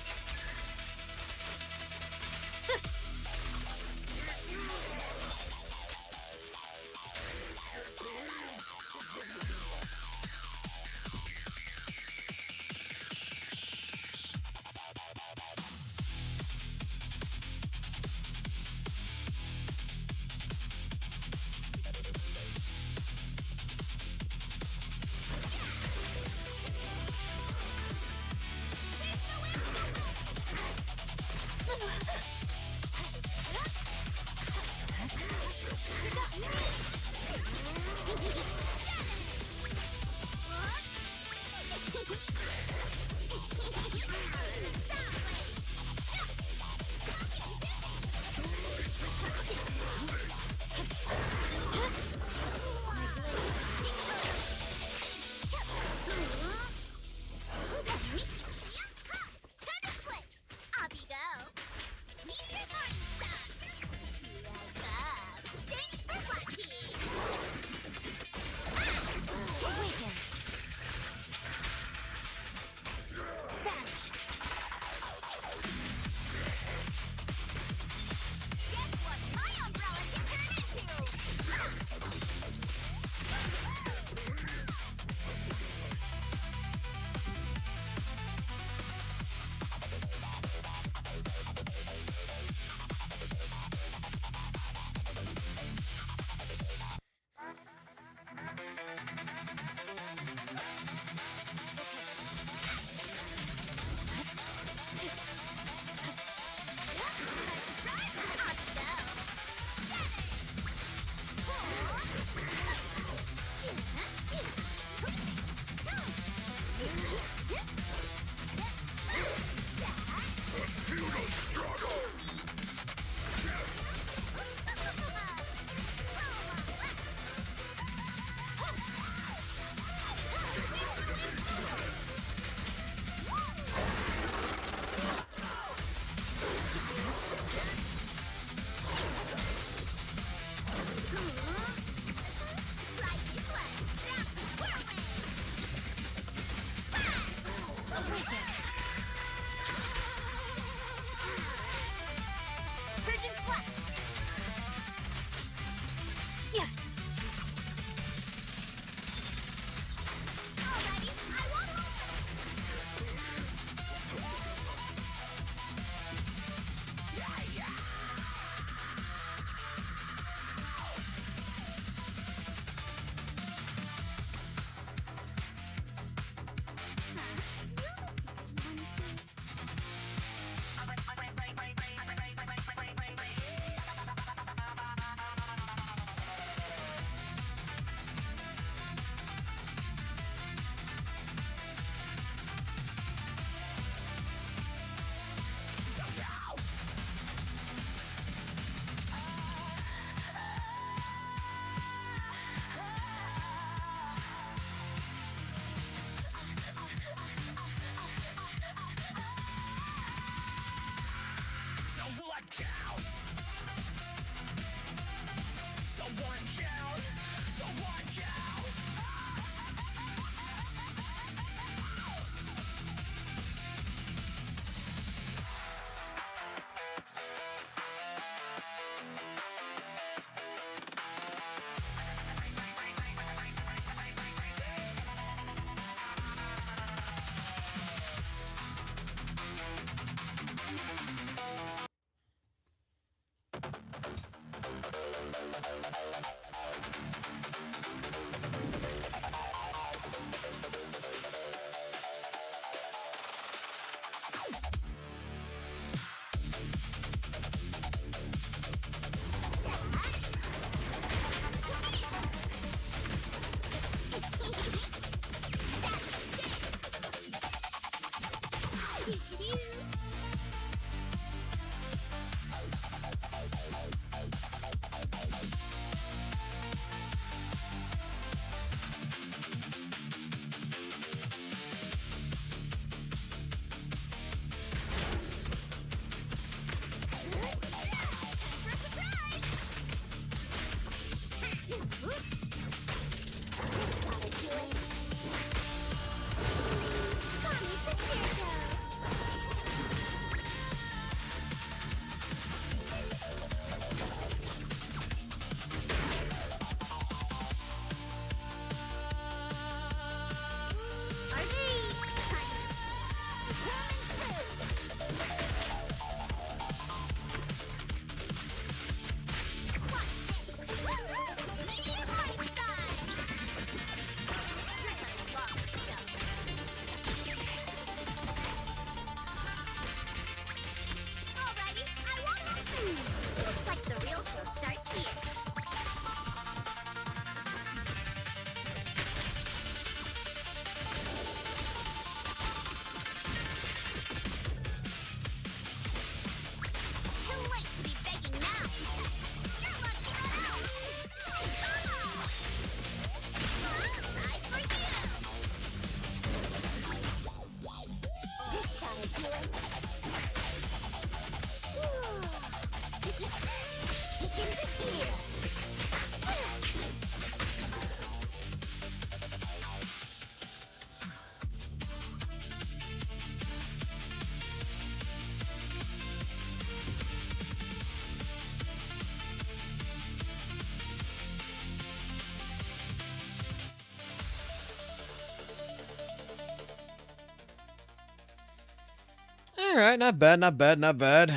All right, not bad, not bad, not bad.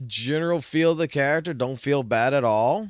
General feel of the character, don't feel bad at all.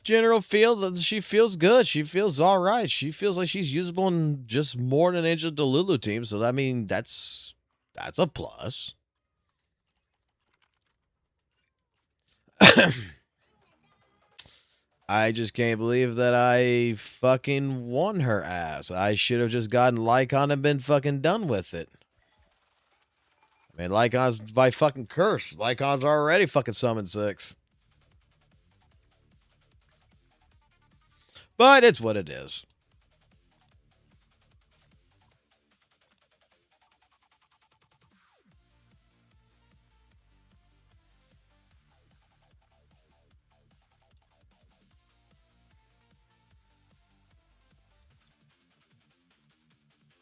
General feel that she feels good. She feels all right. She feels like she's usable in just more than Angel Delulu team. So I mean, that's a plus. I just can't believe that I fucking won her ass. I should have just gotten Lycon and been fucking done with it. I mean, Lycon's by fucking curse. Lycon's already fucking summoned 6. But it's what it is.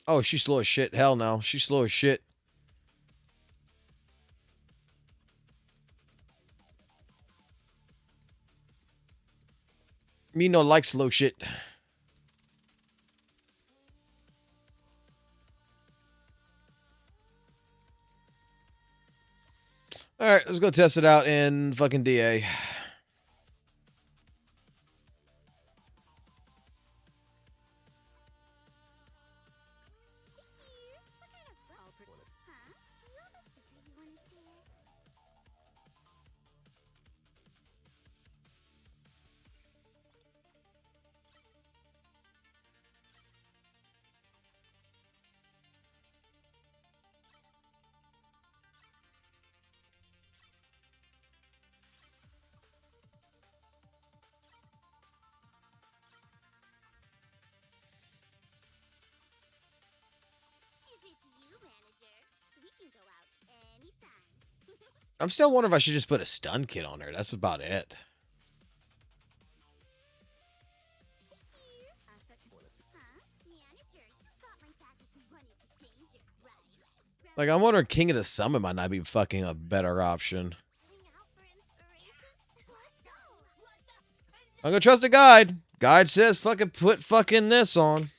Oh, she's slow as shit. Hell no. She's slow as shit. Me no like slow shit. All right, let's go test it out in fucking DA. I'm still wondering if I should just put a stun kit on her. That's about it. Like, I'm wondering King of the Summon might not be fucking a better option. I'm gonna trust the guide. Guide says fucking put fucking this on.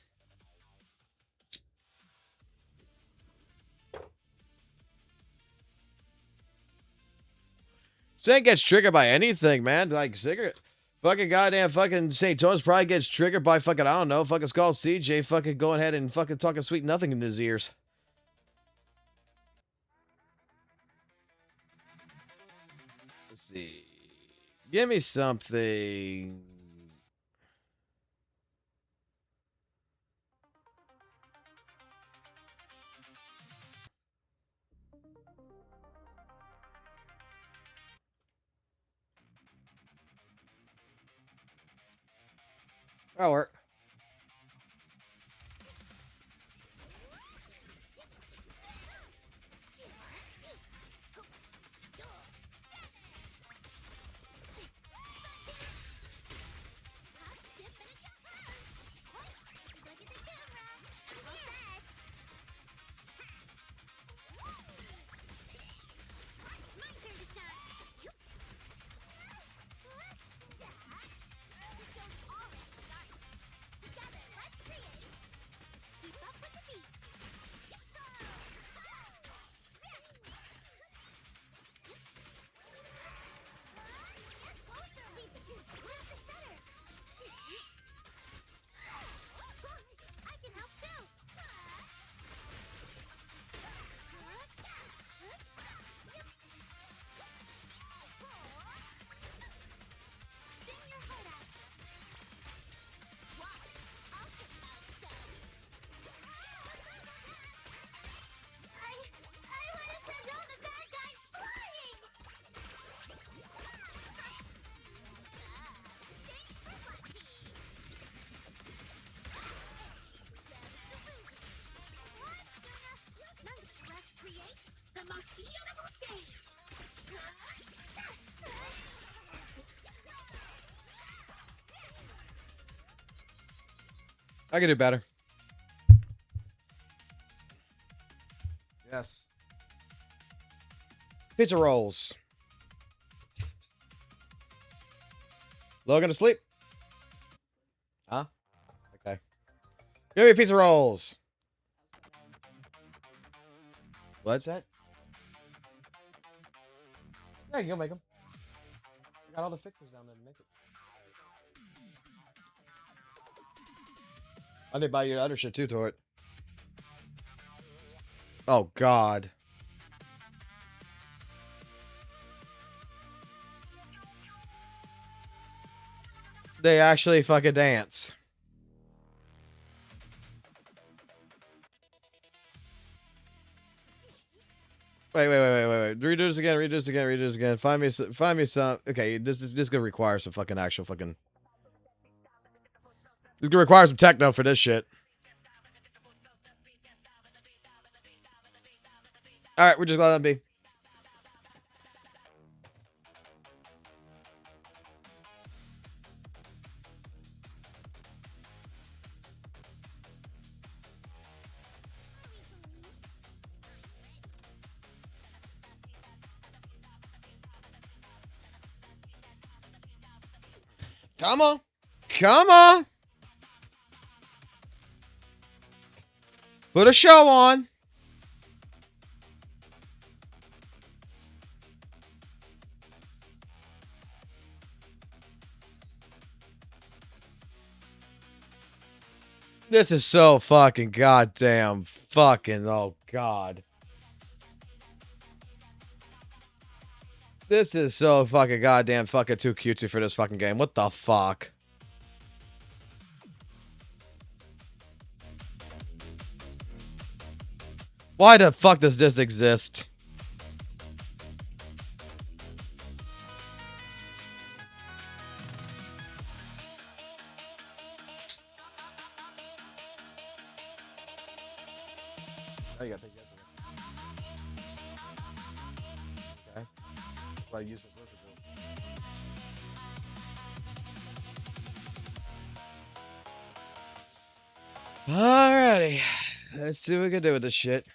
Saint gets triggered by anything, man. Like, cigarette. Fucking goddamn fucking St. John's probably gets triggered by fucking, I don't know, fucking Skull CJ fucking going ahead and fucking talking sweet nothing in his ears. Let's see. Give me something. That'll work. I can do better. Yes. Pizza rolls. Logan asleep. Huh? Okay. Give me pizza rolls. What's that? Yeah, you go make them. I got all the fixes down there to make it. I did buy you other shit too, Tort. Oh, God. They actually fucking dance. Wait. Redo this again. Find me some. Okay, this is gonna require some fucking actual fucking. This is gonna require some techno for this shit. All right, we're just gonna let them be. Come on. Come on. Put a show on. This is so fucking goddamn fucking, oh God. This is so fucking goddamn fucking too cutesy for this fucking game. What the fuck? Why the fuck does this exist? Oh, you gotta take that. Okay. I use the Alrighty. Let's see what we can do with this shit.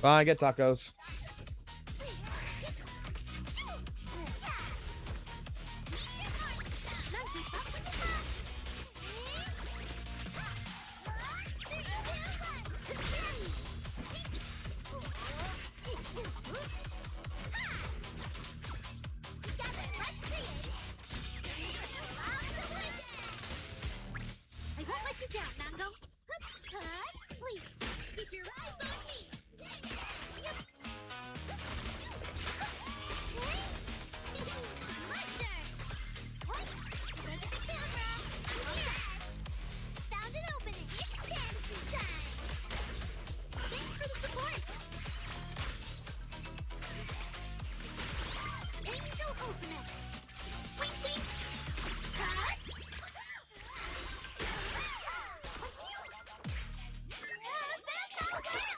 Fine, get tacos.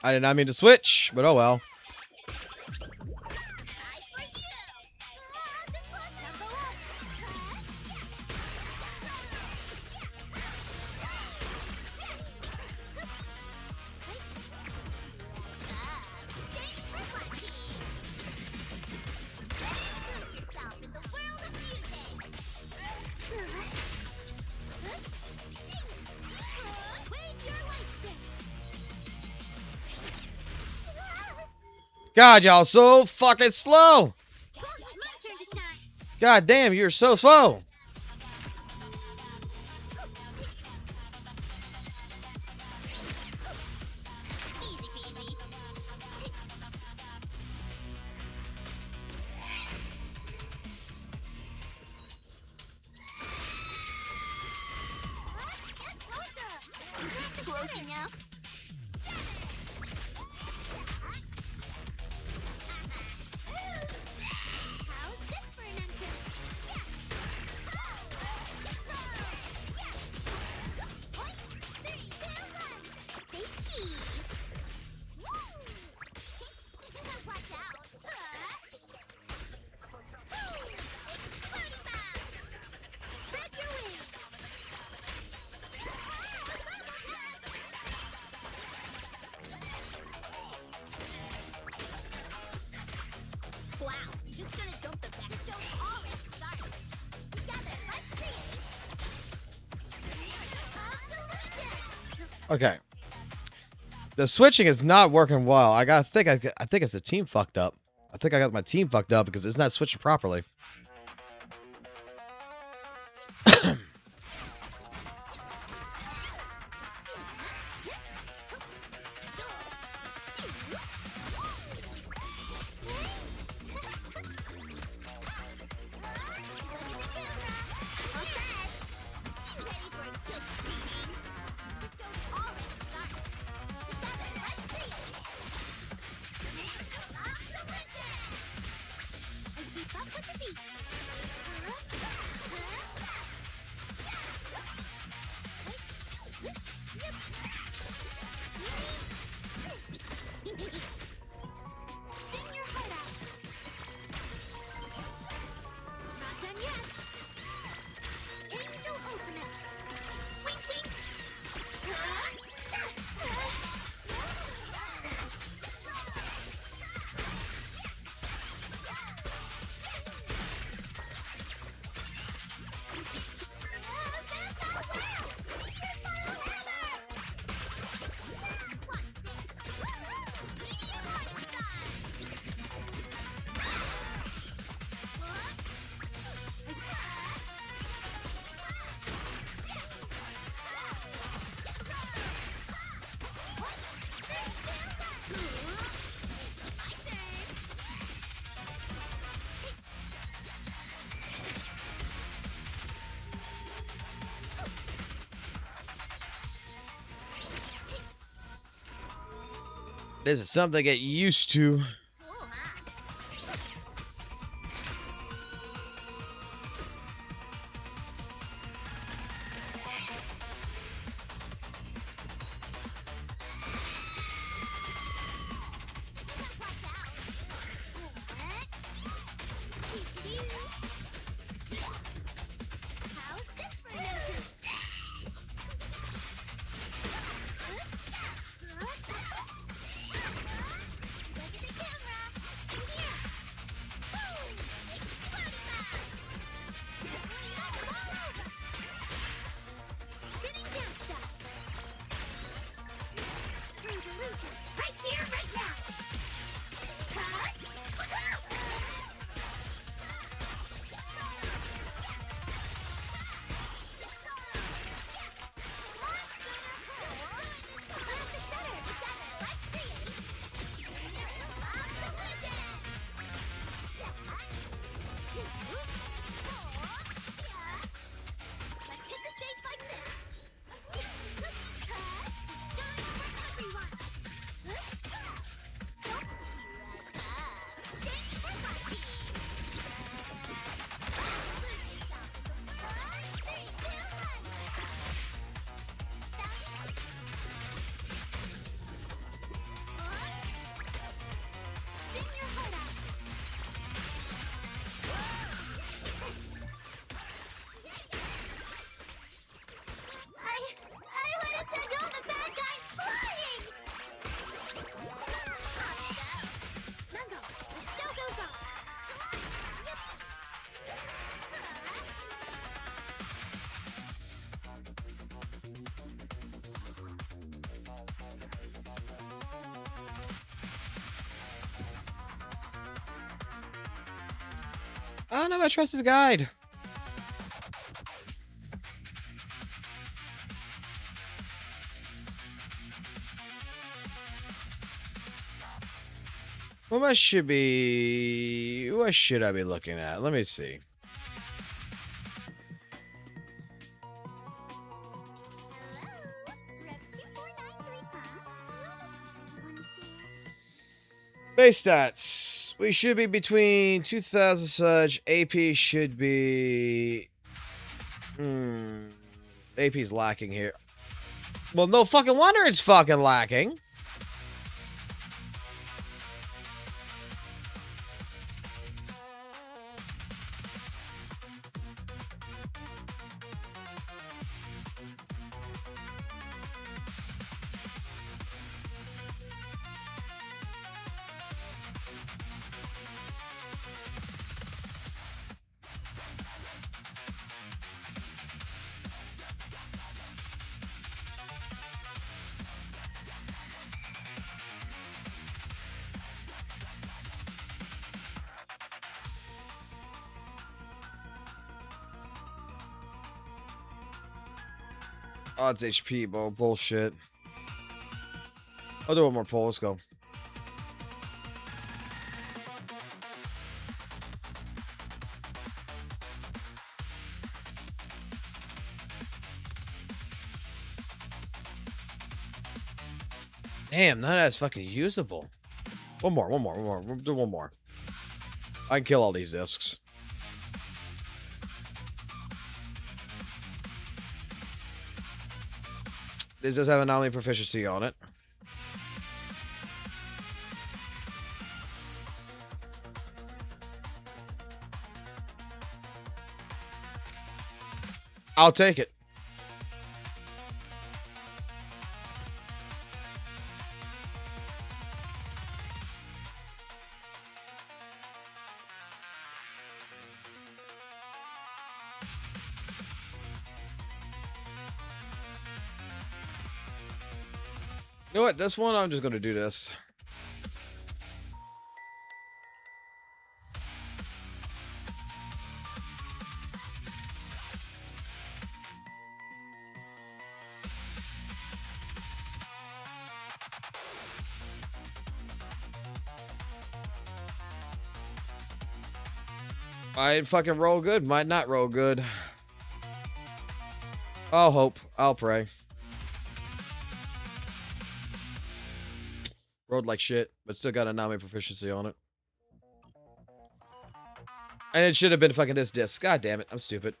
I did not mean to switch, but oh well. God, y'all so fucking slow. God damn, you're so slow. Okay. The switching is not working well. I think it's a team fucked up. I think I got my team fucked up because it's not switching properly. This is something to get used to. I don't know if I trust his guide. What should I be looking at? Let me see. Base stats. We should be between 2,000 such. AP should be... AP's lacking here. Well, no fucking wonder it's fucking lacking. Oh, it's HP, bro. Bullshit. I'll do one more pull. Let's go. Damn, none of that's fucking usable. One more. We'll do one more. I can kill all these discs. This does have anomaly proficiency on it. I'll take it. You know what? This one, I'm just going to do this. Might fucking roll good, might not roll good. I'll hope. I'll pray. Rolled like shit, but still got a anomaly proficiency on it. And it should have been fucking this disc. God damn it, I'm stupid.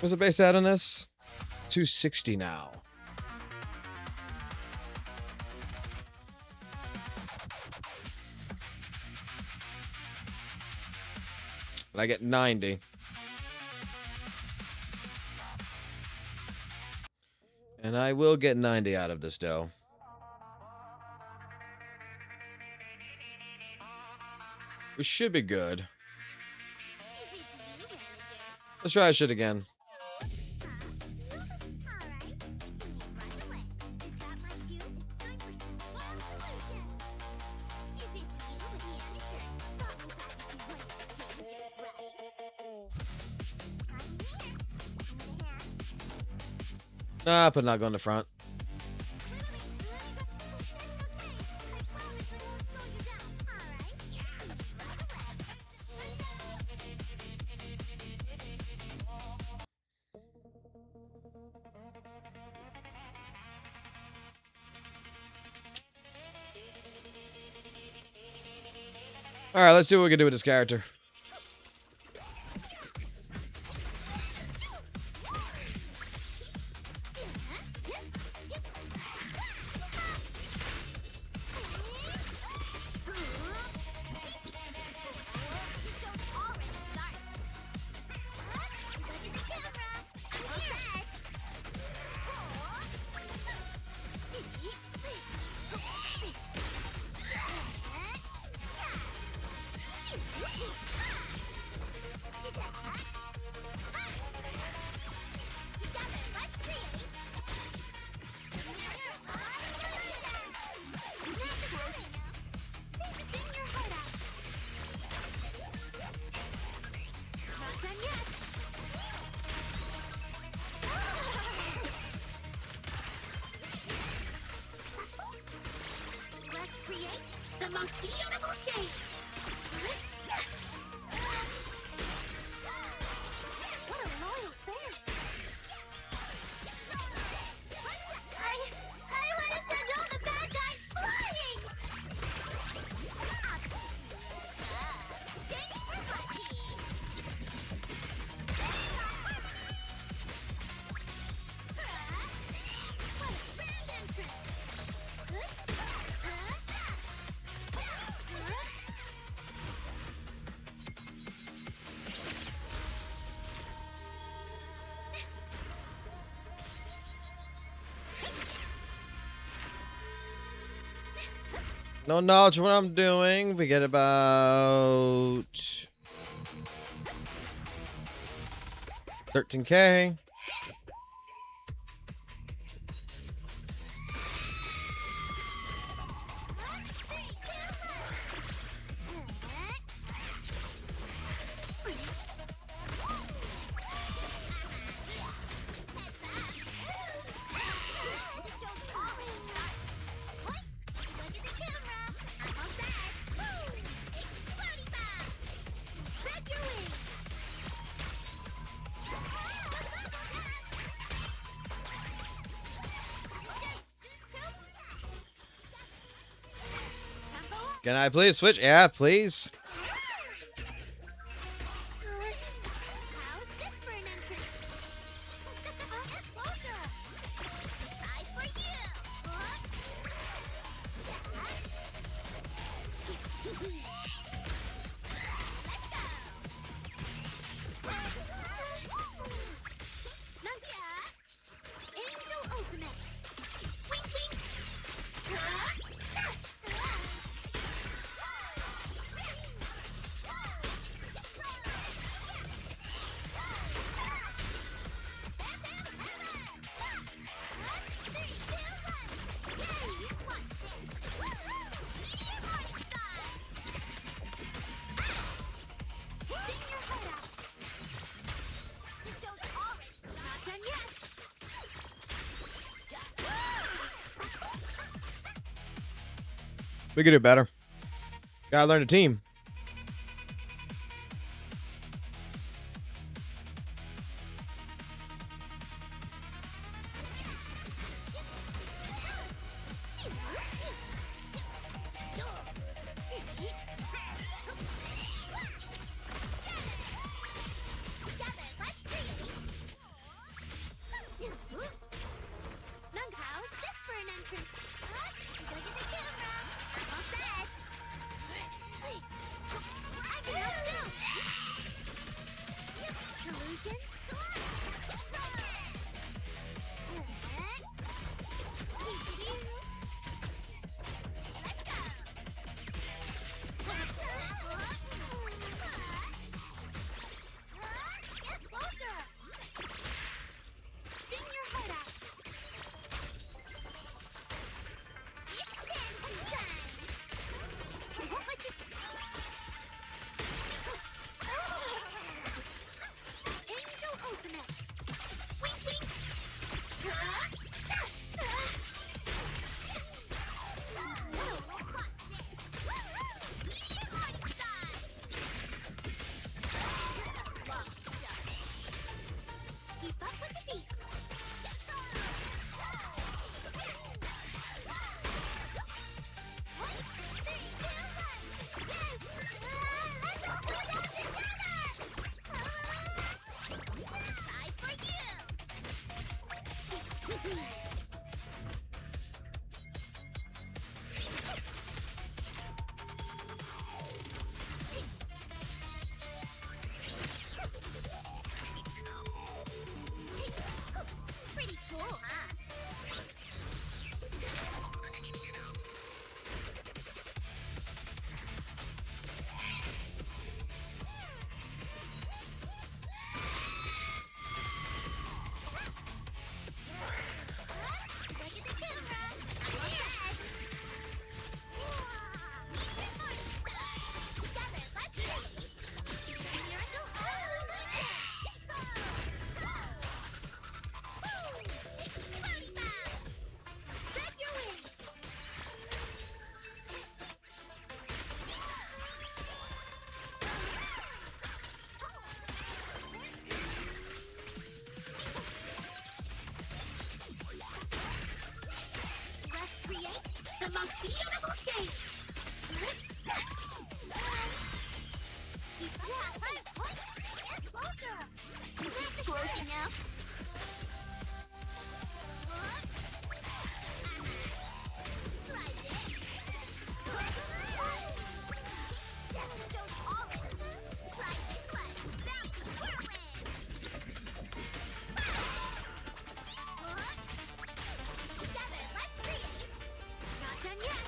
What's the base at on this? 260 now. But I get 90. And I will get 90 out of this dough. We should be good. Let's try this shit again. Nah, but not going to front. All right, let's see what we can do with this character. No knowledge of what I'm doing. We get about 13K. Can I please switch? Yeah, please. How's this for an entrance? Try for you. Let's go. Angel Ultimate. Wink, wink. We can do better. Gotta learn a team. Pretty cool, huh? The most beautiful stage! It's close enough. Try this. Try this one. Bouncy whirlwind. Together, let's create. Not done yet.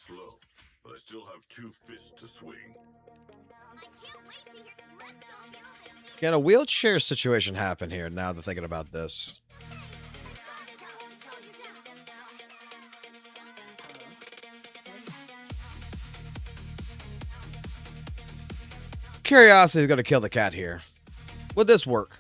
slow, but I still have 2 fists to swing. Get a wheelchair situation happen here now that thinking about this. Curiosity is going to kill the cat here. Would this work?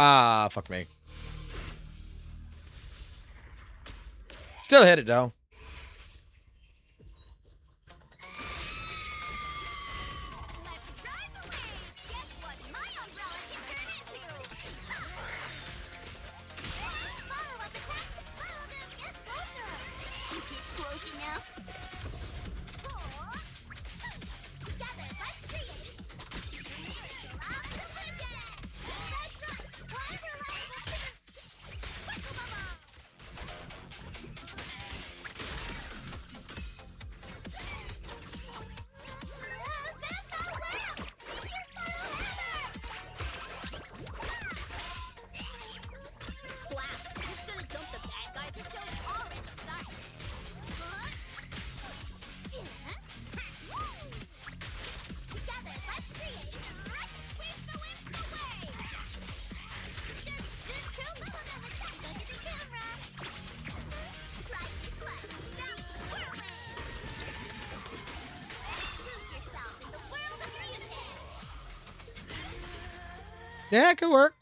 Ah, fuck me. Still hit it though. Yeah, it could work.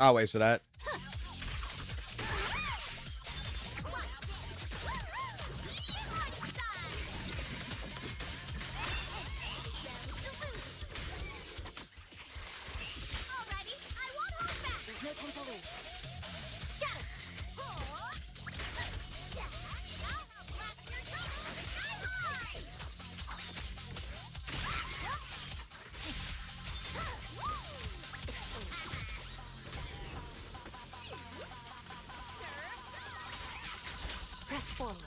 I'll wait for that. Press forward.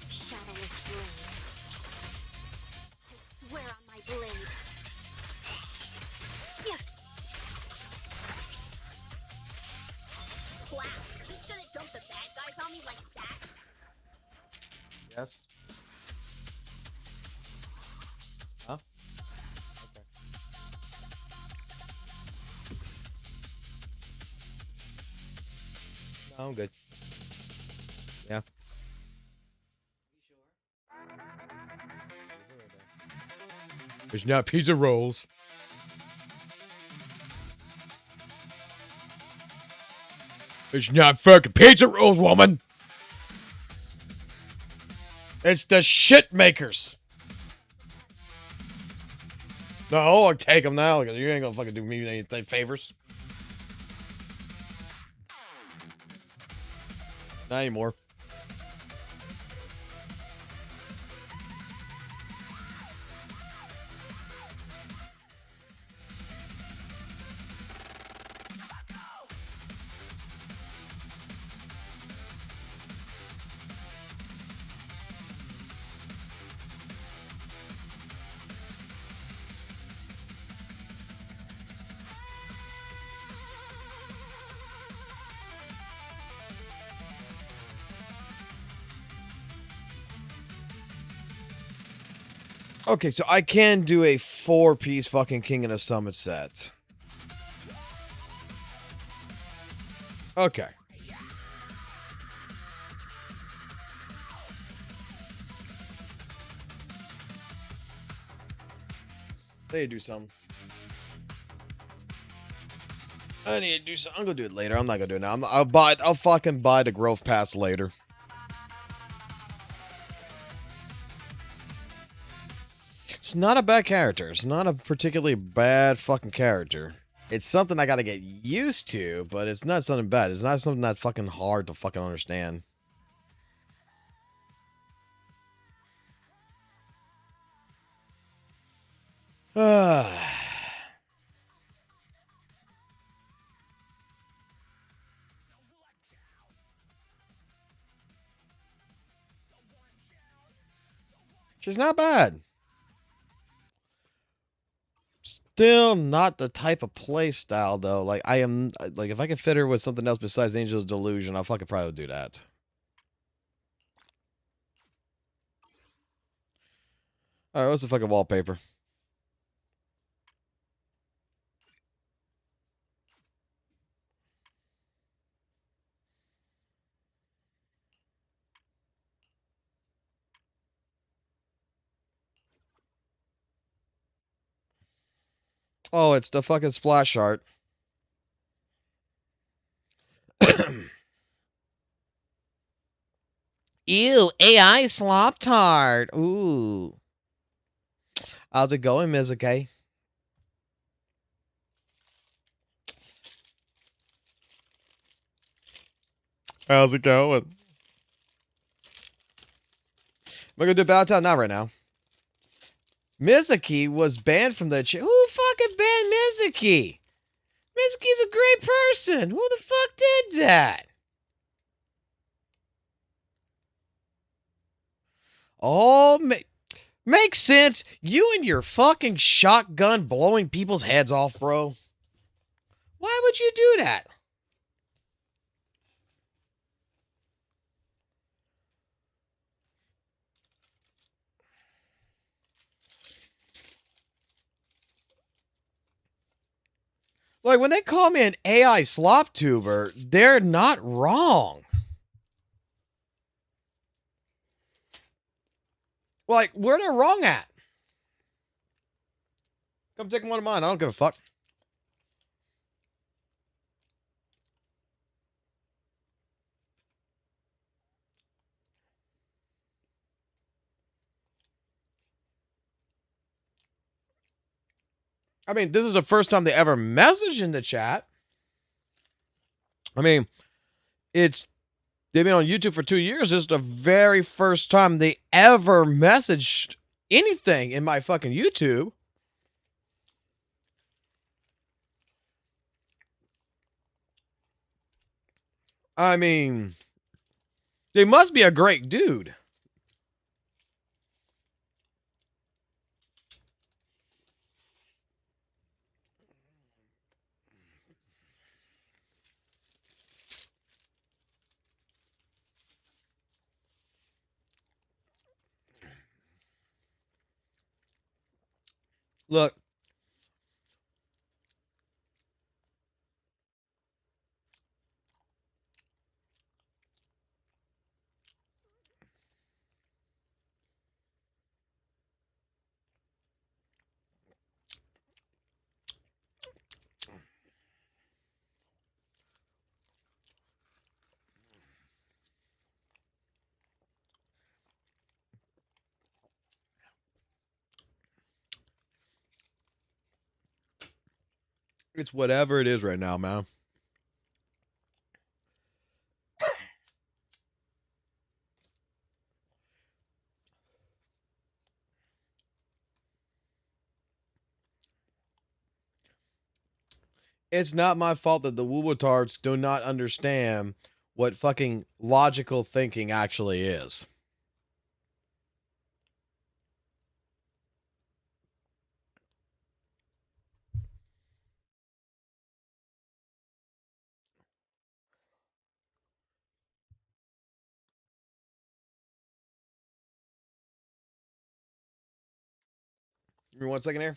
Shadowless blade. I swear on my blade. Wow, he's gonna dump the bad guys on me like that? Yes. Huh? Okay. No, I'm good. Yeah. It's not pizza rolls. It's not fucking pizza rolls, woman. It's the shit makers. No, I'll take them now because you ain't gonna fucking do me any favors. Not anymore. Okay, so I can do a 4-piece fucking King of the Summit set. Okay. I need to do something. I need to do something. I'm gonna do it later. I'm not gonna do it now. I'll fucking buy the Growth Pass later. It's not a bad character. It's not a particularly bad fucking character. It's something I gotta get used to, but it's not something bad. It's not something that's fucking hard to fucking understand. She's not bad. Still not the type of play style though. Like I am like if I could fit her with something else besides Angel's Delusion, I'll fucking probably do that. Alright, what's the fucking wallpaper? Oh, it's the fucking splash art. Ew, AI slop tart. Ooh. How's it going, Mizuki? How's it going? We're gonna do Battle Town now, right now. Mizuki was banned from the chat. Who fucking banned Mizuki? Mizuki's a great person. Who the fuck did that? Oh, makes sense. You and your fucking shotgun blowing people's heads off, bro. Why would you do that? Like, when they call me an AI slop tuber, they're not wrong. Like, where they're wrong at? Come take one of mine. I don't give a fuck. I mean, this is the first time they ever messaged in the chat. I mean, they've been on YouTube for 2 years. This is the very first time they ever messaged anything in my fucking YouTube. I mean, they must be a great dude. Look. It's whatever it is right now, man. It's not my fault that the WUWA do not understand what fucking logical thinking actually is. Give me 1 second here.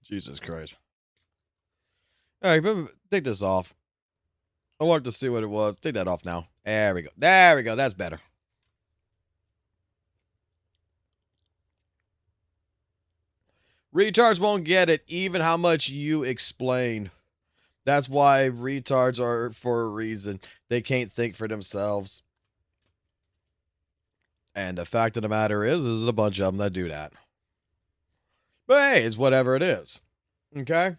Jesus Christ. All right, take this off. I wanted to see what it was. Take that off now. There we go. There we go. That's better. Retards won't get it, even how much you explain. That's why retards are for a reason. They can't think for themselves. And the fact of the matter is a bunch of them that do that. But hey, it's whatever it is. Okay?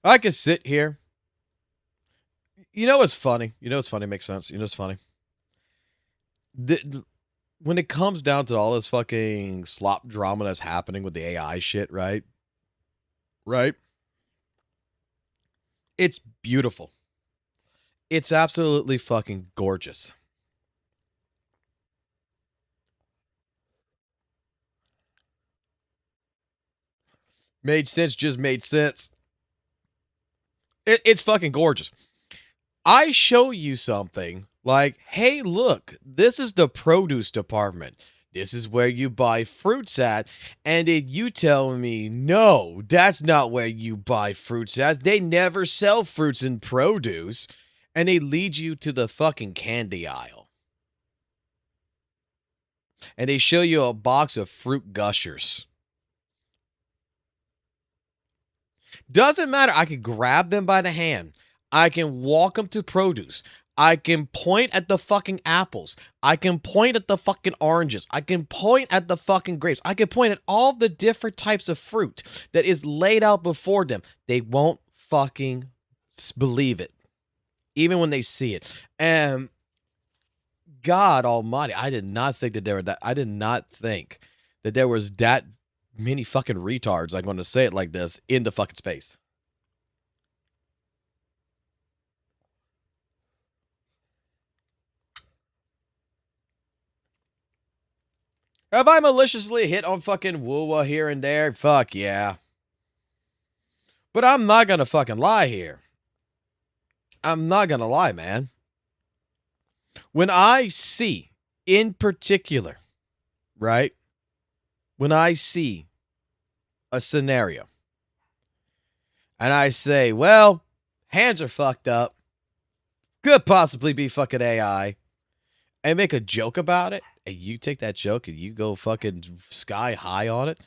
I can sit here. You know what's funny? You know what's funny? Makes sense. You know what's funny? When it comes down to all this fucking slop drama that's happening with the AI shit, right? Right? It's beautiful. It's absolutely fucking gorgeous. Made sense, just made sense. It's fucking gorgeous. I show you something like, hey, look, this is the produce department. This is where you buy fruits at. And then you tell me, no, that's not where you buy fruits at. They never sell fruits and produce. And they lead you to the fucking candy aisle. And they show you a box of fruit gushers. Doesn't matter. I can grab them by the hand. I can walk them to produce. I can point at the fucking apples. I can point at the fucking oranges. I can point at the fucking grapes. I can point at all the different types of fruit that is laid out before them. They won't fucking believe it, even when they see it. And God Almighty, I did not think that there were that. I did not think that there was that many fucking retards. I'm going to say it like this in the fucking space. Have I maliciously hit on fucking WUWA here and there? Fuck yeah. But I'm not gonna fucking lie here. I'm not gonna lie, man. When I see, in particular, right? When I see a scenario and I say, well, hands are fucked up, could possibly be fucking AI, and make a joke about it, and you take that joke and you go fucking sky high on it,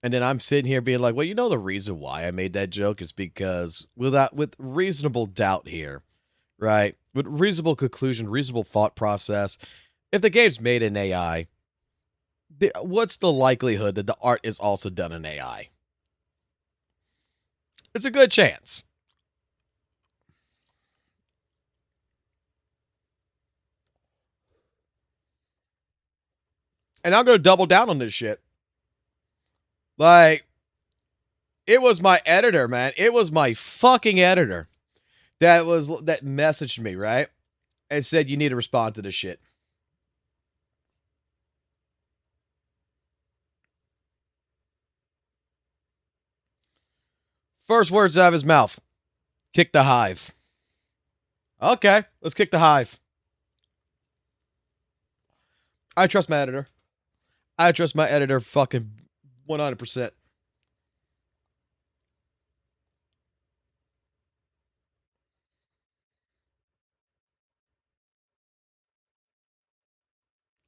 and then I'm sitting here being like, well, you know the reason why I made that joke is because with reasonable doubt here, right? With reasonable conclusion, reasonable thought process, if the game's made in AI, what's the likelihood that the art is also done in AI? It's a good chance. And I'm going to double down on this shit. Like, it was my editor, man. It was my fucking editor that messaged me, right? And said, you need to respond to this shit. First words out of his mouth. Kick the hive. Okay, let's kick the hive. I trust my editor. I trust my editor fucking 100%.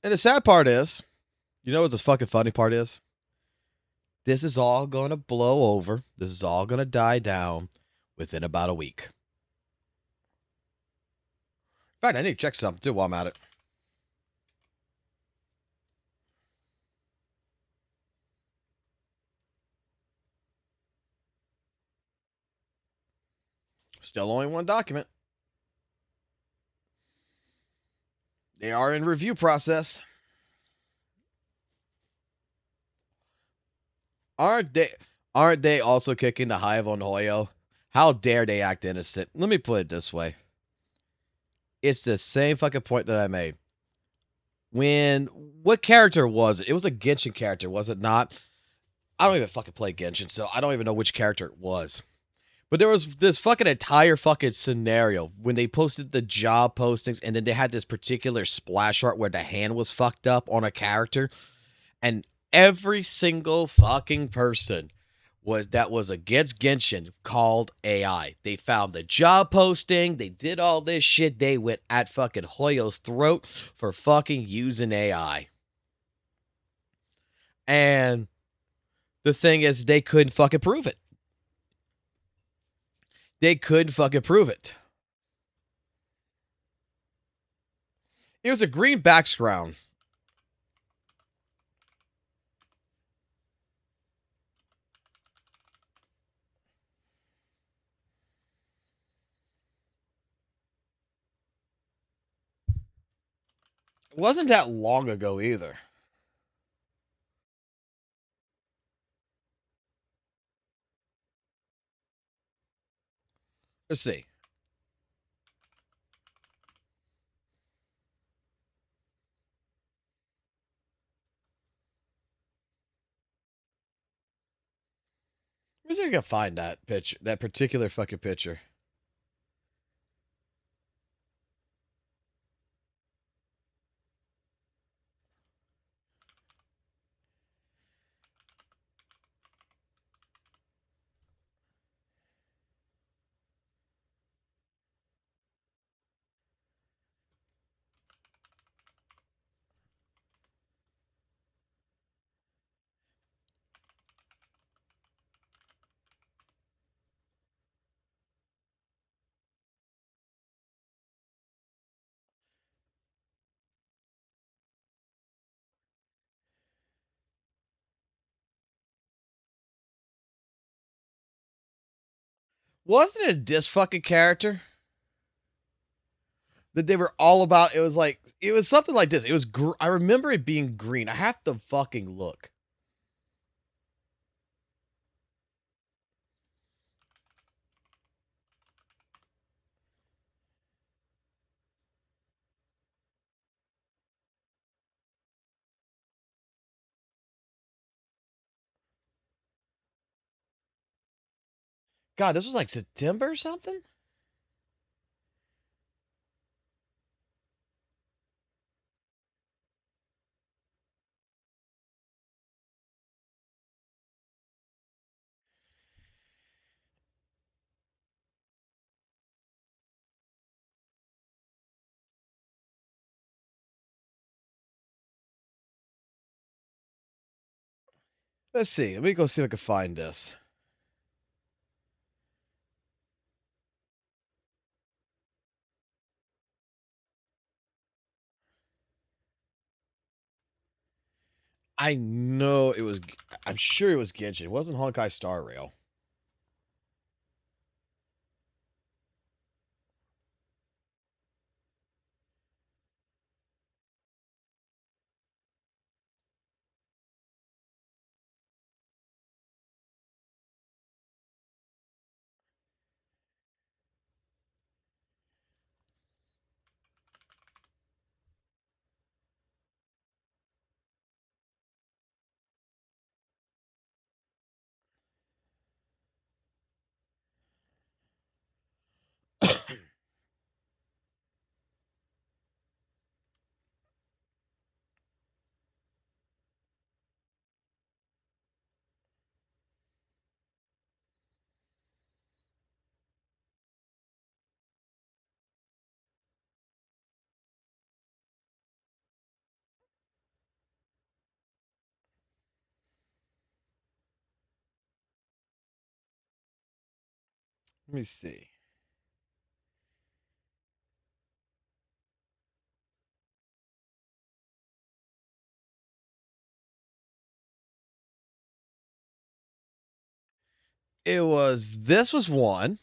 And the sad part is, you know what the fucking funny part is? This is all going to blow over. This is all going to die down within about a week. In fact, I need to check something too while I'm at it. Still only one document. They are in review process. Aren't they also kicking the hive on Hoyo? How dare they act innocent? Let me put it this way. It's the same fucking point that I made. What character was it? It was a Genshin character, was it not? I don't even fucking play Genshin, so I don't even know which character it was. But there was this fucking entire fucking scenario when they posted the job postings, and then they had this particular splash art where the hand was fucked up on a character, and every single fucking person was against Genshin called AI. They found the job posting, they did all this shit, they went at fucking Hoyo's throat for fucking using AI. And the thing is, they couldn't fucking prove it. They couldn't fucking prove it. It was a green background. It wasn't that long ago either. Let's see. Where's I gonna find that picture? That particular fucking picture. Wasn't it this fucking character that they were all about? It was something like this. It was I remember it being green. I have to fucking look. God, this was like September or something? Let's see. Let me go see if I can find this. I know it was. I'm sure it was Genshin. It wasn't Honkai Star Rail. Let me see. This was one.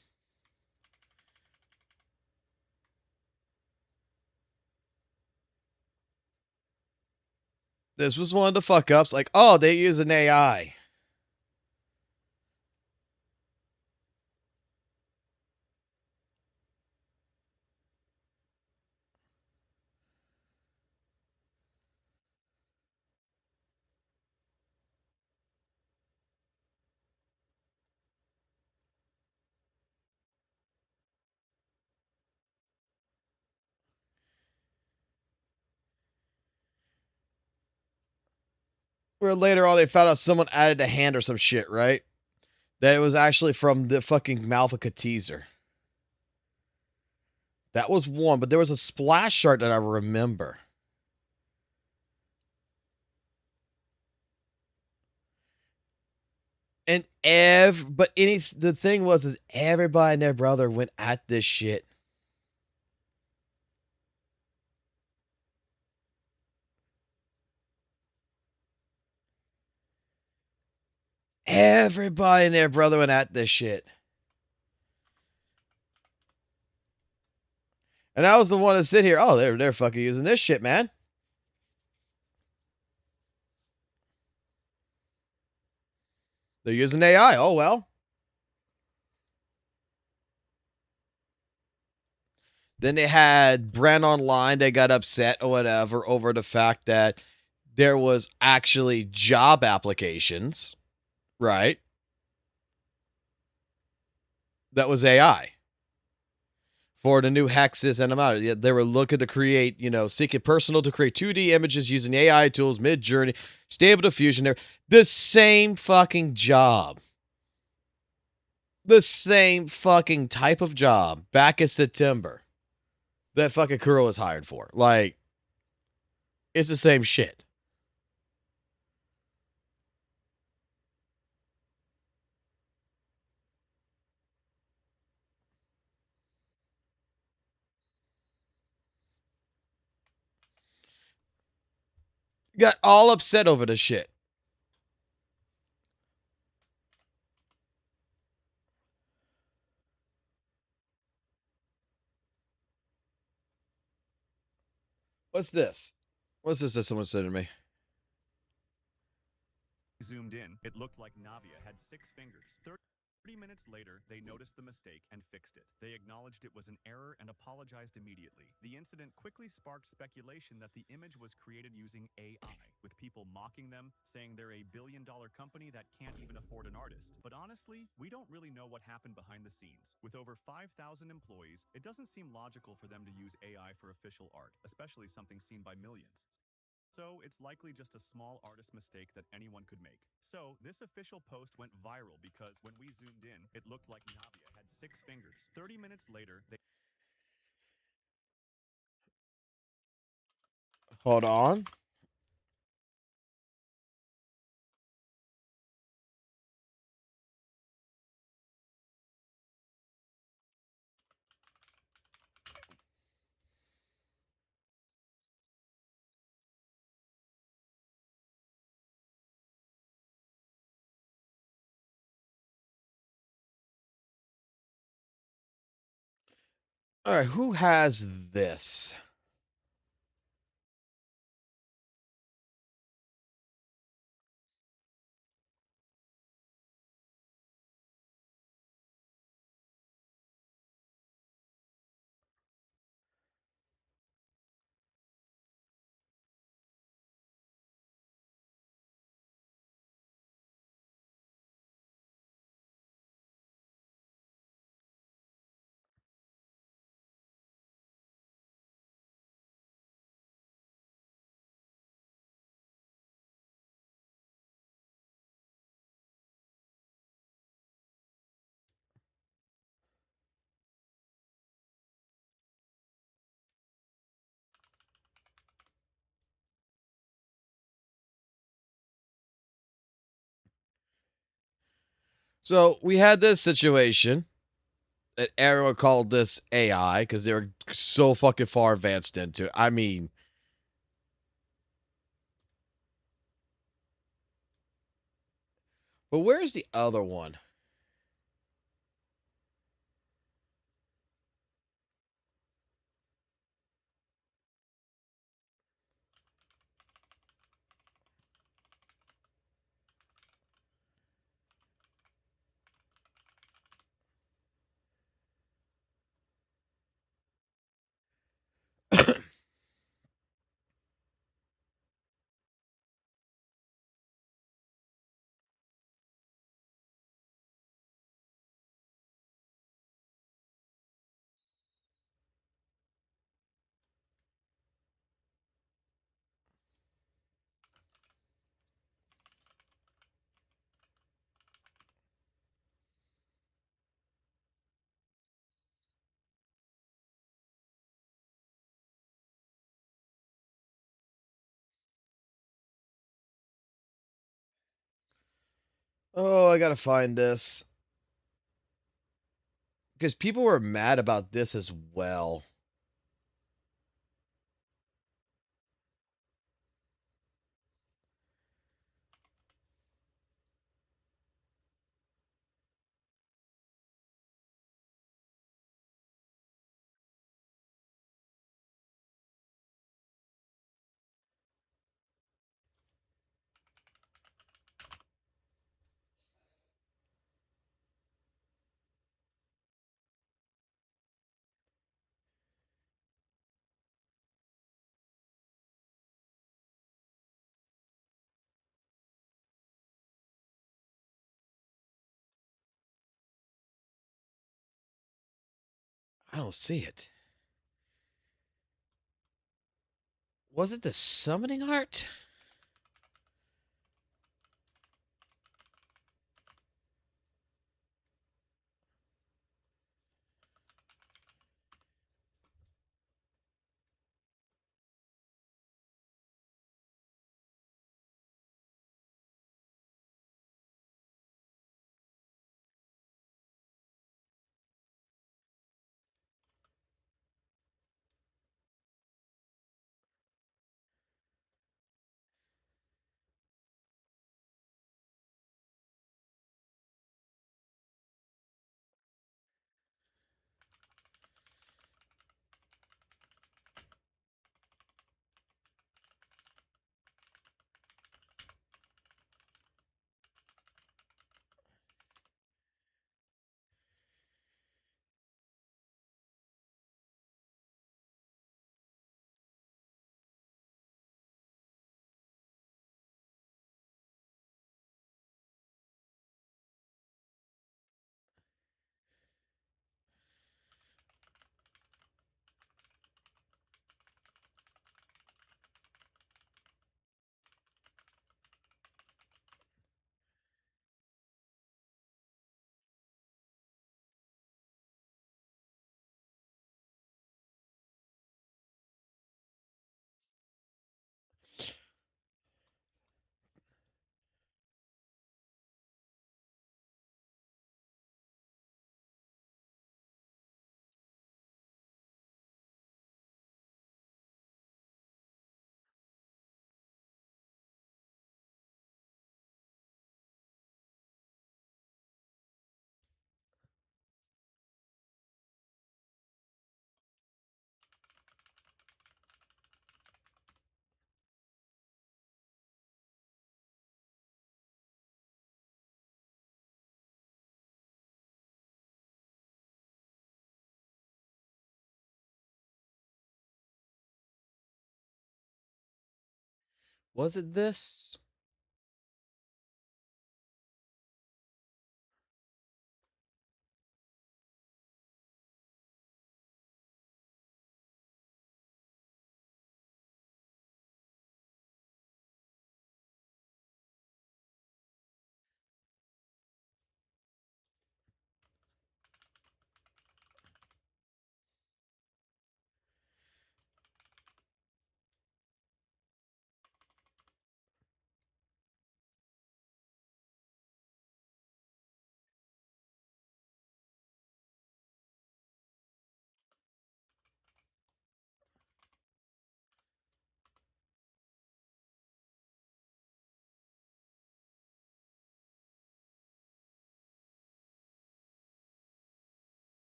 This was one of the fuck ups. Like, oh, they use an AI. Where later on they found out someone added a hand or some shit, right? That it was actually from the fucking Malvika teaser. That was one, but there was a splash art that I remember. And the thing was is everybody and their brother went at this shit. Everybody and their brother went at this shit. And I was the one to sit here. Oh, they're fucking using this shit, man. They're using AI. Oh well. Then they had Brand Online. They got upset or whatever over the fact that there was actually job applications, right? That was AI for the new hexes and amount. They were looking to create, Seek It Personal to create 2D images using AI tools, Mid-Journey, Stable Diffusion. There, the same fucking job. The same fucking type of job back in September that fucking Kuro was hired for. Like, it's the same shit. Got all upset over the shit. What's this? What's this that someone said to me? Zoomed in, it looked like Navia had 6 fingers. 30 minutes later, they noticed the mistake and fixed it. They acknowledged it was an error and apologized immediately. The incident quickly sparked speculation that the image was created using AI, with people mocking them, saying they're a billion-dollar company that can't even afford an artist. But honestly, we don't really know what happened behind the scenes. With over 5,000 employees, it doesn't seem logical for them to use AI for official art, especially something seen by millions. So it's likely just a small artist mistake that anyone could make. So this official post went viral because when we zoomed in, it looked like Navia had 6 fingers. 30 minutes later, they Hold on. All right, who has this? So we had this situation that everyone called this AI because they were so fucking far advanced into it. I mean, but where's the other one? Oh, I gotta find this. Because people were mad about this as well. I don't see it. Was it the summoning art? Was it this?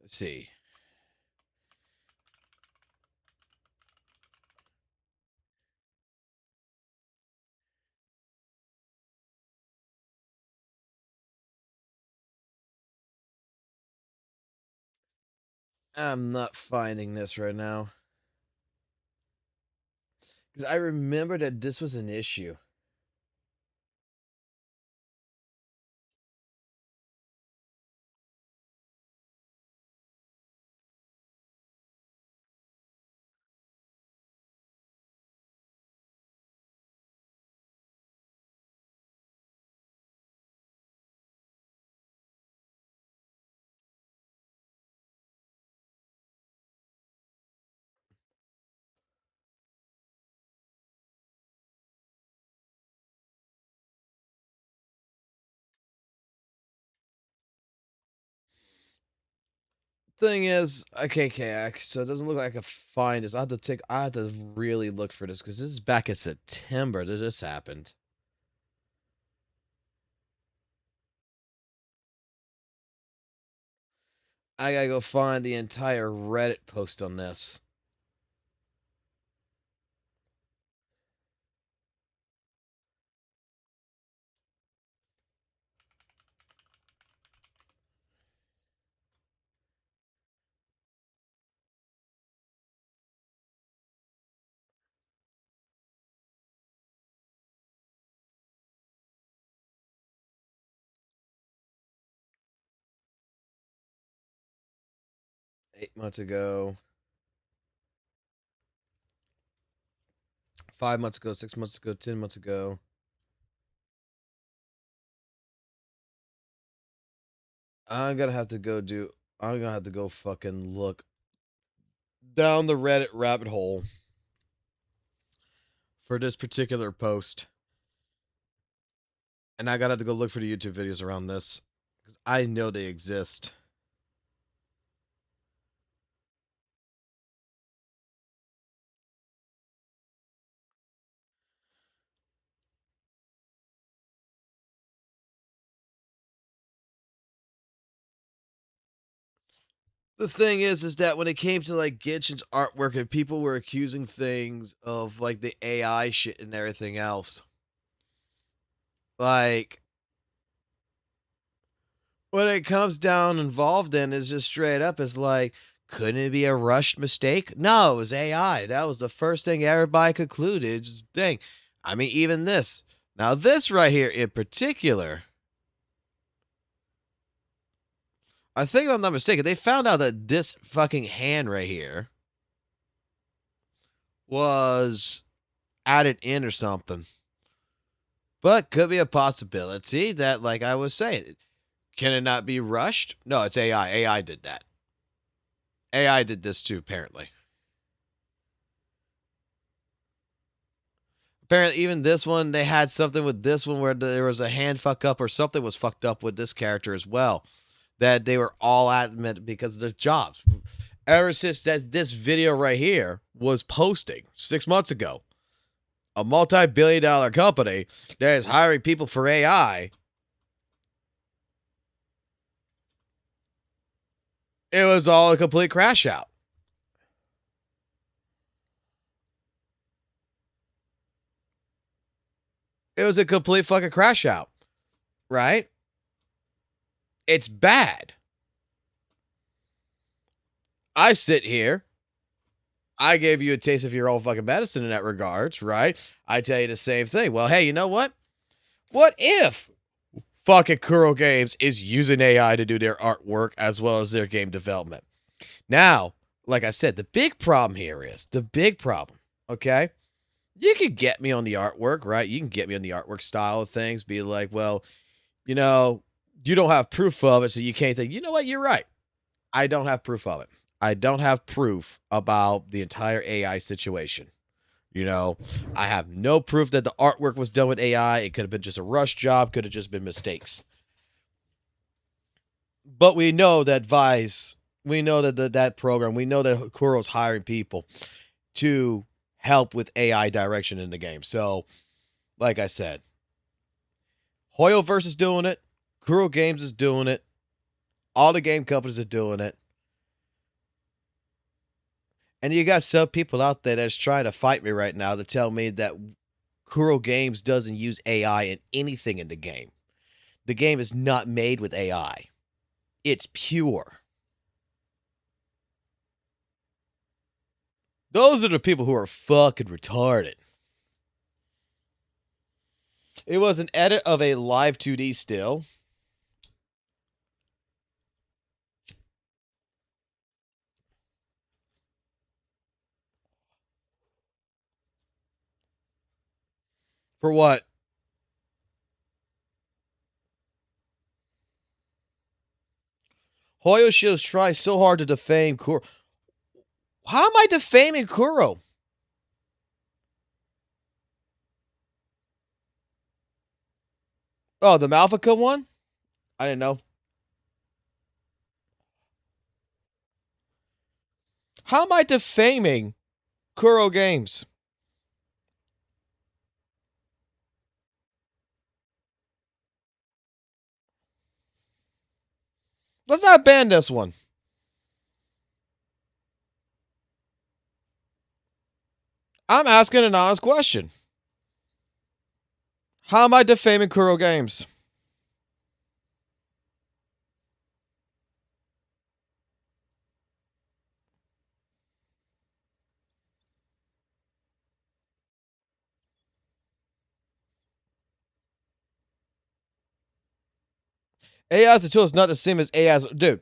Let's see. I'm not finding this right now. Because I remember that this was an issue. Thing is, okay, so it doesn't look like I can find this. I have to really look for this because this is back in September that this happened. I gotta go find the entire Reddit post on this. Eight months ago. 5 months ago, 6 months ago, 10 months ago. I'm gonna have to go fucking look down the Reddit rabbit hole for this particular post. And I gotta have to go look for the YouTube videos around this. Because I know they exist. The thing is that when it came to like Genshin's artwork and people were accusing things of like the AI shit and everything else, like what it comes down involved in is just straight up is like, couldn't it be a rushed mistake? No, it was AI. That was the first thing everybody concluded. Just dang. I mean, even this. Now, this right here in particular, I think if I'm not mistaken, they found out that this fucking hand right here was added in or something. But could be a possibility that, like I was saying, can it not be rushed? No, it's AI. AI did that. AI did this too, apparently. Apparently, even this one, they had something with this one where there was a hand fuck up or something was fucked up with this character as well. That they were all adamant because of their jobs. Ever since that this video right here was posting 6 months ago, a multi-billion-dollar company that is hiring people for AI, it was all a complete crash out. It was a complete fucking crash out, right? It's bad. I sit here. I gave you a taste of your own fucking medicine in that regards, right? I tell you the same thing. Well, hey, you know what? What if fucking Kuro Games is using AI to do their artwork as well as their game development? Now, like I said, the big problem here is, okay? You can get me on the artwork, right? You can get me on the artwork style of things, be like, well, you know, you don't have proof of it, so you can't think, you know what, you're right. I don't have proof of it. I don't have proof about the entire AI situation. You know, I have no proof that the artwork was done with AI. It could have been just a rush job, could have just been mistakes. But we know that Vice, we know that that program, we know that Kuro's hiring people to help with AI direction in the game. So, like I said, Hoyoverse is doing it. Kuro Games is doing it. All the game companies are doing it. And you got some people out there that's trying to fight me right now to tell me that Kuro Games doesn't use AI in anything in the game. The game is not made with AI. It's pure. Those are the people who are fucking retarded. It was an edit of a live 2D still. For what? Hoyo Shields tries so hard to defame Kuro. How am I defaming Kuro? Oh, the Malfica one? I didn't know. How am I defaming Kuro Games? Let's not ban this one. I'm asking an honest question. How am I defaming Kuro Games? AI as a tool is not the same as AI as... Dude,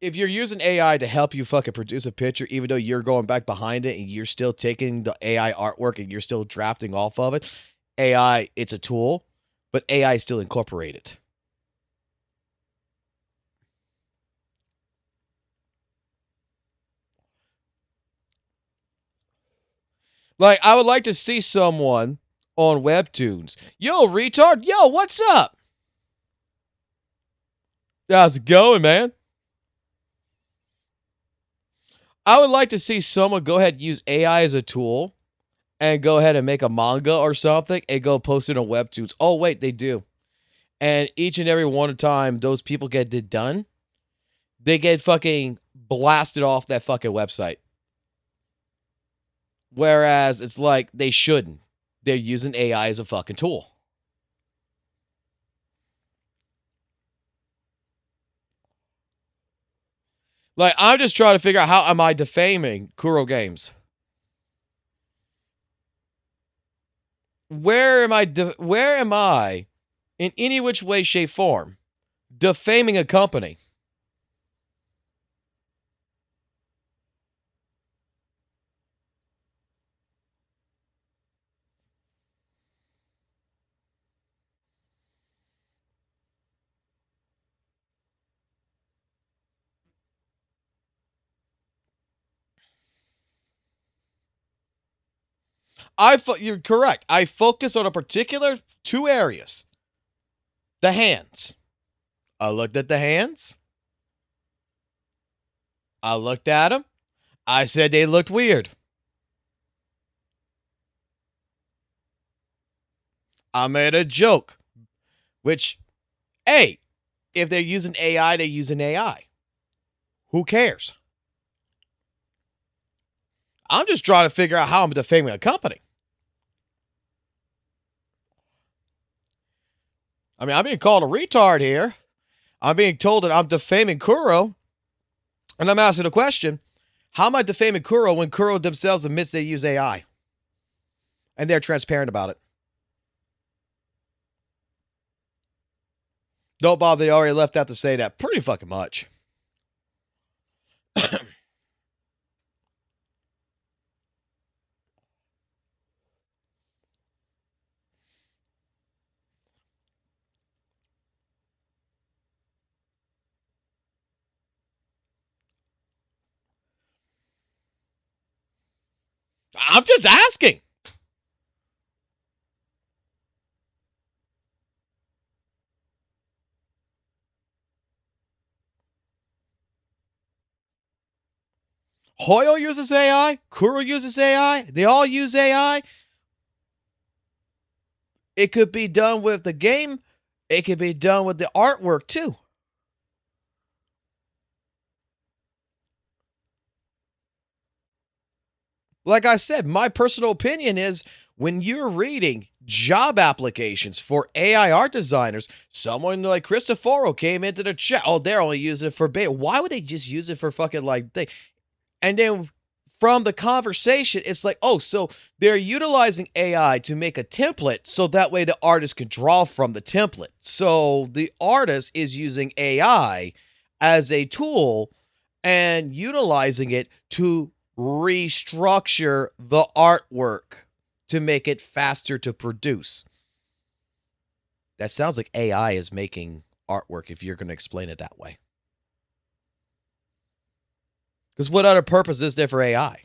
if you're using AI to help you fucking produce a picture, even though you're going back behind it and you're still taking the AI artwork and you're still drafting off of it, AI, it's a tool, but AI is still incorporated. Like, I would like to see someone on Webtoons. Yo, retard. Yo, what's up? How's it going, man? I would like to see someone go ahead and use AI as a tool and go ahead and make a manga or something and go post it on Webtoons. Oh, wait, they do. And each and every one time those people get it done, they get fucking blasted off that fucking website. Whereas it's like they shouldn't. They're using AI as a fucking tool. Like, I'm just trying to figure out how am I defaming Kuro Games? Where am I in any which way, shape, form defaming a company? You're correct. I focus on a particular two areas. The hands. I looked at the hands. I looked at them. I said they looked weird. I made a joke. Which, hey, if they're using AI, they're using AI. Who cares? I'm just trying to figure out how I'm defaming a company. I mean, I'm being called a retard here. I'm being told that I'm defaming Kuro. And I'm asking a question. How am I defaming Kuro when Kuro themselves admits they use AI? And they're transparent about it. No, Bob, they already left out to say that. Pretty fucking much. I'm just asking. Hoyo uses AI. Kuro uses AI. They all use AI. It could be done with the game. It could be done with the artwork too. Like I said, my personal opinion is when you're reading job applications for AI art designers, someone like Cristoforo came into the chat. Oh, they're only using it for beta. Why would they just use it for fucking like thing? And then from the conversation, it's like, oh, so they're utilizing AI to make a template so that way the artist can draw from the template. So the artist is using AI as a tool and utilizing it to restructure the artwork to make it faster to produce. That sounds like AI is making artwork if you're going to explain it that way. Because what other purpose is there for AI?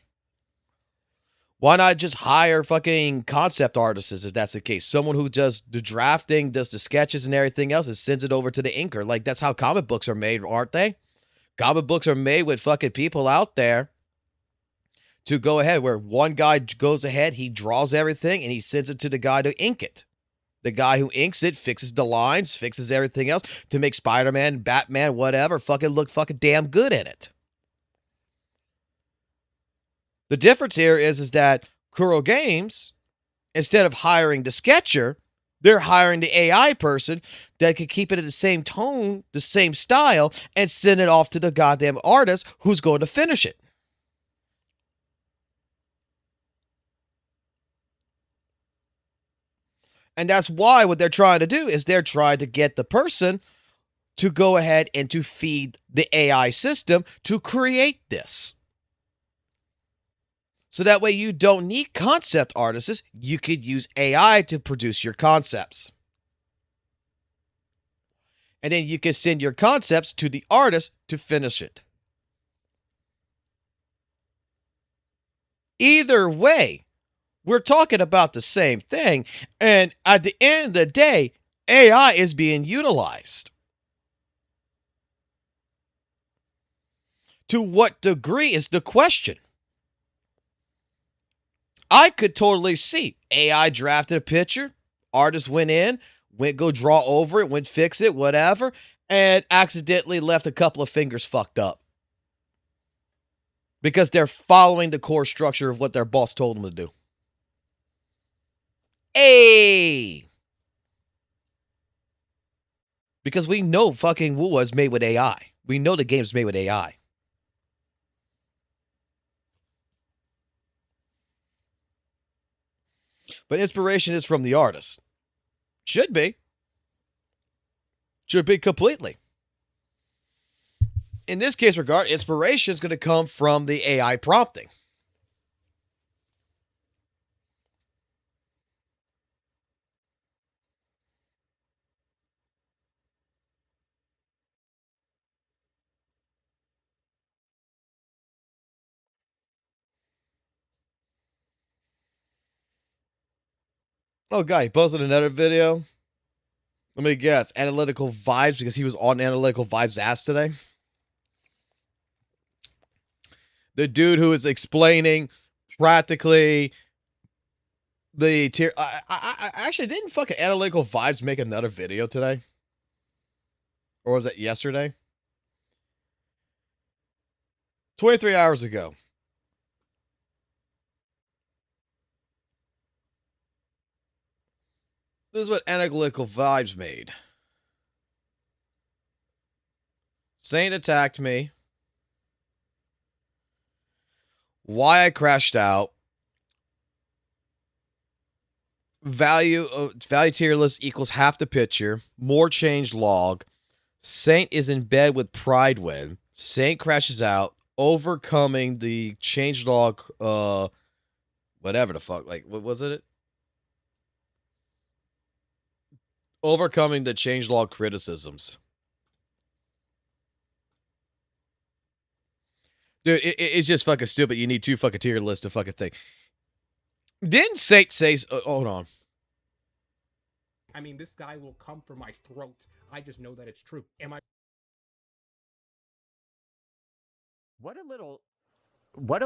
Why not just hire fucking concept artists if that's the case? Someone who does the drafting, does the sketches and everything else and sends it over to the inker. Like, that's how comic books are made, aren't they? Comic books are made with fucking people out there to go ahead, where one guy goes ahead, he draws everything, and he sends it to the guy to ink it. The guy who inks it fixes the lines, fixes everything else to make Spider-Man, Batman, whatever, fucking look fucking damn good in it. The difference here is that Kuro Games, instead of hiring the sketcher, they're hiring the AI person that can keep it in the same tone, the same style, and send it off to the goddamn artist who's going to finish it. And that's why what they're trying to do is they're trying to get the person to go ahead and to feed the AI system to create this. So that way you don't need concept artists. You could use AI to produce your concepts. And then you can send your concepts to the artist to finish it. Either way, we're talking about the same thing. And at the end of the day, AI is being utilized. To what degree is the question? I could totally see AI drafted a picture, artist went in, went go draw over it, went fix it, whatever, and accidentally left a couple of fingers fucked up. Because they're following the core structure of what their boss told them to do. Hey! Because we know fucking WUWA is made with AI. We know the game's made with AI. But inspiration is from the artist. Should be. Should be completely. In this case regard, inspiration is going to come from the AI prompting. Oh, guy, he posted another video. Let me guess. Analytical Vibes, because he was on Analytical Vibes' ass today. The dude who is explaining practically the tier. I actually didn't fucking Analytical Vibes make another video today? Or was it yesterday? 23 hours ago. This is what Analytical Vibes made. Saint attacked me. why I crashed out, value tier list equals half the picture, more change log, Saint is in bed with Pride Win, Saint crashes out, overcoming the change log, whatever the fuck, like, what was it? Overcoming the changelog criticisms. Dude, it's just fucking stupid. You need 2 fucking tier lists to fucking thing. Didn't Saint say... hold on. I mean, this guy will come for my throat. I just know that it's true. Am I... What a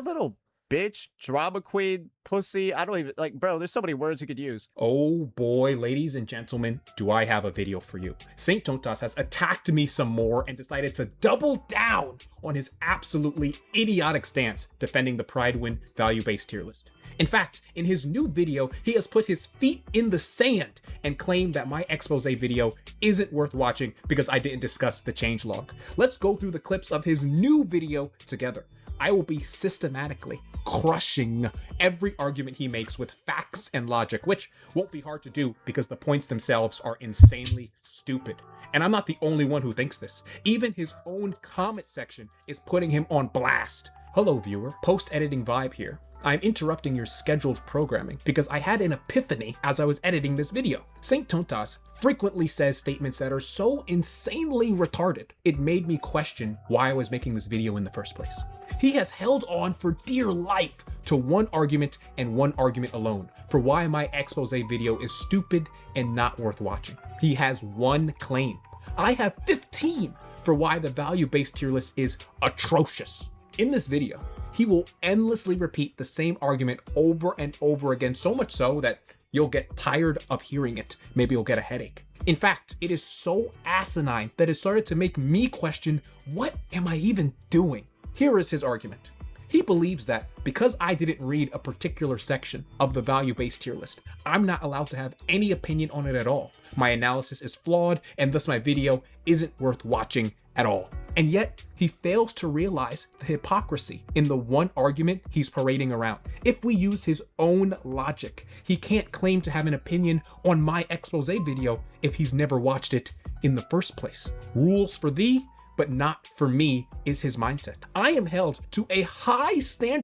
little bitch, drama queen, pussy. I don't even, like, bro, there's so many words you could use. Oh boy, ladies and gentlemen, do I have a video for you. Saint Tontas has attacked me some more and decided to double down on his absolutely idiotic stance defending the Pride Win value-based tier list. In fact, in his new video, he has put his feet in the sand and claimed that my expose video isn't worth watching because I didn't discuss the changelog. Let's go through the clips of his new video together. I will be systematically crushing every argument he makes with facts and logic, which won't be hard to do because the points themselves are insanely stupid. And I'm not the only one who thinks this. Even his own comment section is putting him on blast. Hello viewer, post-editing vibe here. I'm interrupting your scheduled programming because I had an epiphany as I was editing this video. Saint Tontas frequently says statements that are so insanely retarded, it made me question why I was making this video in the first place. He has held on for dear life to one argument and one argument alone for why my expose video is stupid and not worth watching. He has one claim. I have 15 for why the value-based tier list is atrocious. In this video, he will endlessly repeat the same argument over and over again, so much so that you'll get tired of hearing it. Maybe you'll get a headache. In fact, it is so asinine that it started to make me question, what am I even doing? Here is his argument. He believes that because I didn't read a particular section of the value-based tier list, I'm not allowed to have any opinion on it at all. My analysis is flawed, and thus my video isn't worth watching at all. And yet, he fails to realize the hypocrisy in the one argument he's parading around. If we use his own logic, he can't claim to have an opinion on my expose video if he's never watched it in the first place. Rules for thee, but not for me is his mindset. I am held to a high standard.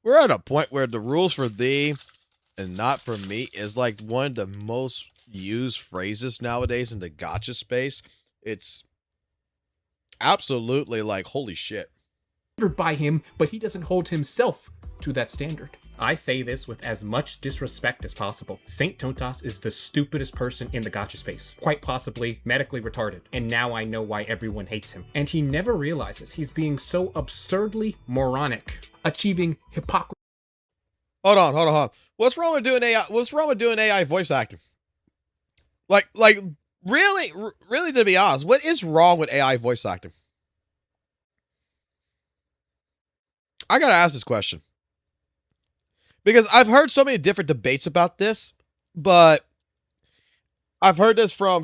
We're at a point where the rules for thee and not for me is like one of the most used phrases nowadays in the gacha space. It's absolutely like, holy shit. By him, but he doesn't hold himself to that standard. I say this with as much disrespect as possible. Saint Tontas is the stupidest person in the gacha space, quite possibly medically retarded, and now I know why everyone hates him. And he never realizes he's being so absurdly moronic, achieving hypocrisy. Hold on. What's wrong with doing AI? What's wrong with doing AI voice acting? Like, really, to be honest, what is wrong with AI voice acting? I gotta ask this question. Because I've heard so many different debates about this, but I've heard this from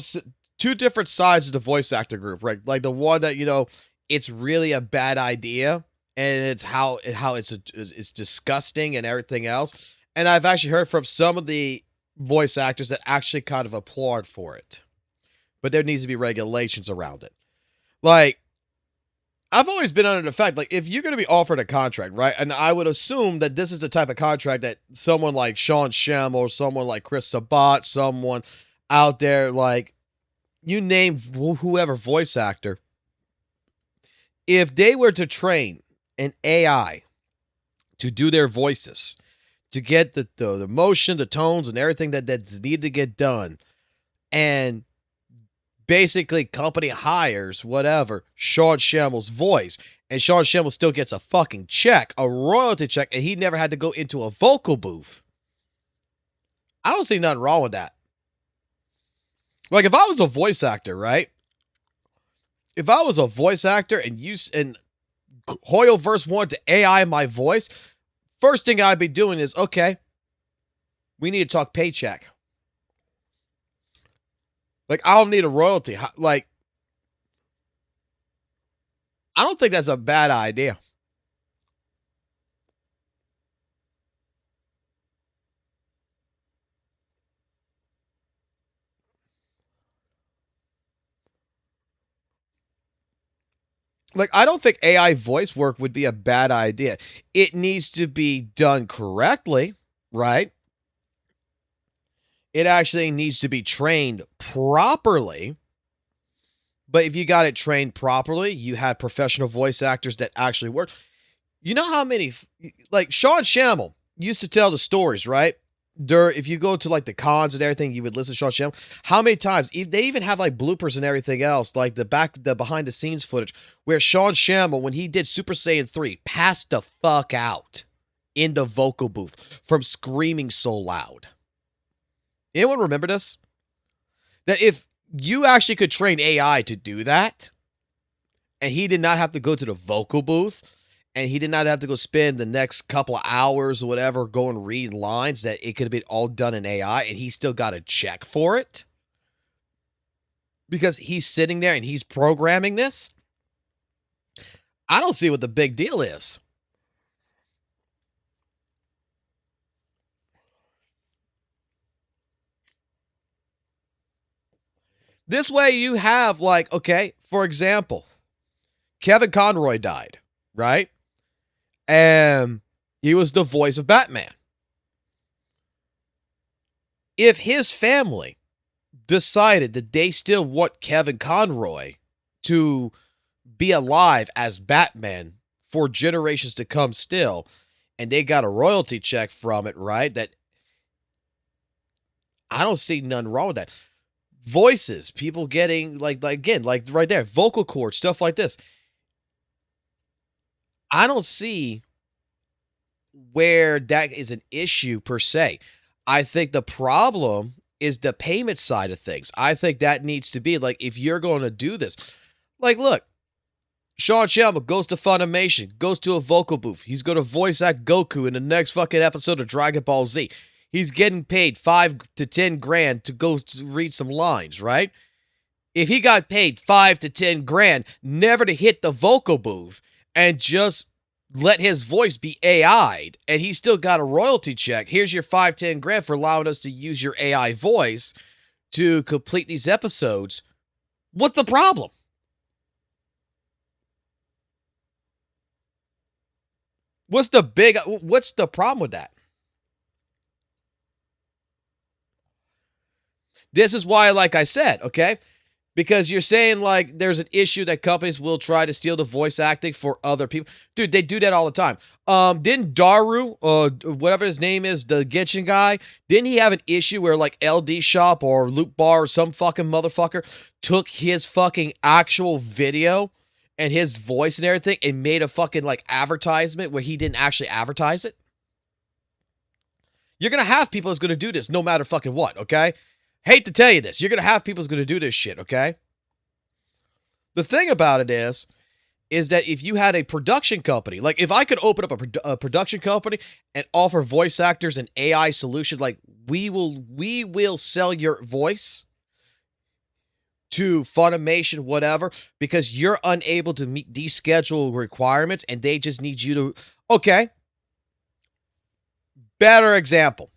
2 different sides of the voice actor group, right? Like the one that, you know, it's really a bad idea, and it's how it's disgusting and everything else. And I've actually heard from some of the voice actors that actually kind of applaud for it. But there needs to be regulations around it. Like, I've always been under the fact, like, if you're going to be offered a contract, right? And I would assume that this is the type of contract that someone like Sean Shem or someone like Chris Sabat, someone out there, like, you name whoever voice actor, if they were to train an AI to do their voices, to get the motion, the tones, and everything that's needed to get done, and basically company hires whatever Sean Shammel's voice, and Sean Shammel still gets a fucking check, a royalty check, and he never had to go into a vocal booth. I don't see nothing wrong with that. Like, if I was a voice actor, right? If I was a voice actor and Hoyoverse wanted to AI my voice, first thing I'd be doing is, okay, we need to talk paycheck. Like, I don't need a royalty. Like, I don't think that's a bad idea. Like, I don't think AI voice work would be a bad idea. It needs to be done correctly, right? It actually needs to be trained properly. But if you got it trained properly, you have professional voice actors that actually work. You know how many, like Sean Shamel used to tell the stories, right? If you go to like the cons and everything, you would listen to Sean Shamel. How many times they even have like bloopers and everything else, like the behind the scenes footage where Sean Shamel, when he did Super Saiyan 3, passed the fuck out in the vocal booth from screaming so loud. Anyone remember this? That if you actually could train AI to do that, and he did not have to go to the vocal booth, and he did not have to go spend the next couple of hours or whatever going read lines, that it could have been all done in AI, and he still got a check for it because he's sitting there and he's programming this. I don't see what the big deal is. This way you have, like, okay, for example, Kevin Conroy died, right? And he was the voice of Batman. If his family decided that they still want Kevin Conroy to be alive as Batman for generations to come still, and they got a royalty check from it, right? That I don't see nothing wrong with that. Voices, people getting like again, like right there, vocal cords, stuff like this. I don't see where that is an issue per se. I think the problem is the payment side of things. I think that needs to be like, if you're going to do this, like, look, Sean Shelby goes to Funimation, goes to a vocal booth. He's going to voice act Goku in the next fucking episode of Dragon Ball Z. He's getting paid $5 to $10 grand to go to read some lines, right? If he got paid $5 to $10 grand never to hit the vocal booth and just let his voice be AI'd, and he still got a royalty check, here's your $5-10 grand for allowing us to use your AI voice to complete these episodes. What's the problem? What's the problem with that? This is why, like I said, okay? Because you're saying, like, there's an issue that companies will try to steal the voice acting for other people. Dude, they do that all the time. Didn't Daru, whatever his name is, the Genshin guy, didn't he have an issue where, like, LDSHOP or Loop Bar or some fucking motherfucker took his fucking actual video and his voice and everything and made a fucking, like, advertisement where he didn't actually advertise it? You're going to have people that's going to do this no matter fucking what, okay? Hate to tell you this. You're going to have people that's going to do this shit, okay? The thing about it is that if you had a production company, like if I could open up a production company and offer voice actors an AI solution, like we will sell your voice to Funimation, whatever, because you're unable to meet these schedule requirements and they just need you to, okay. Better example.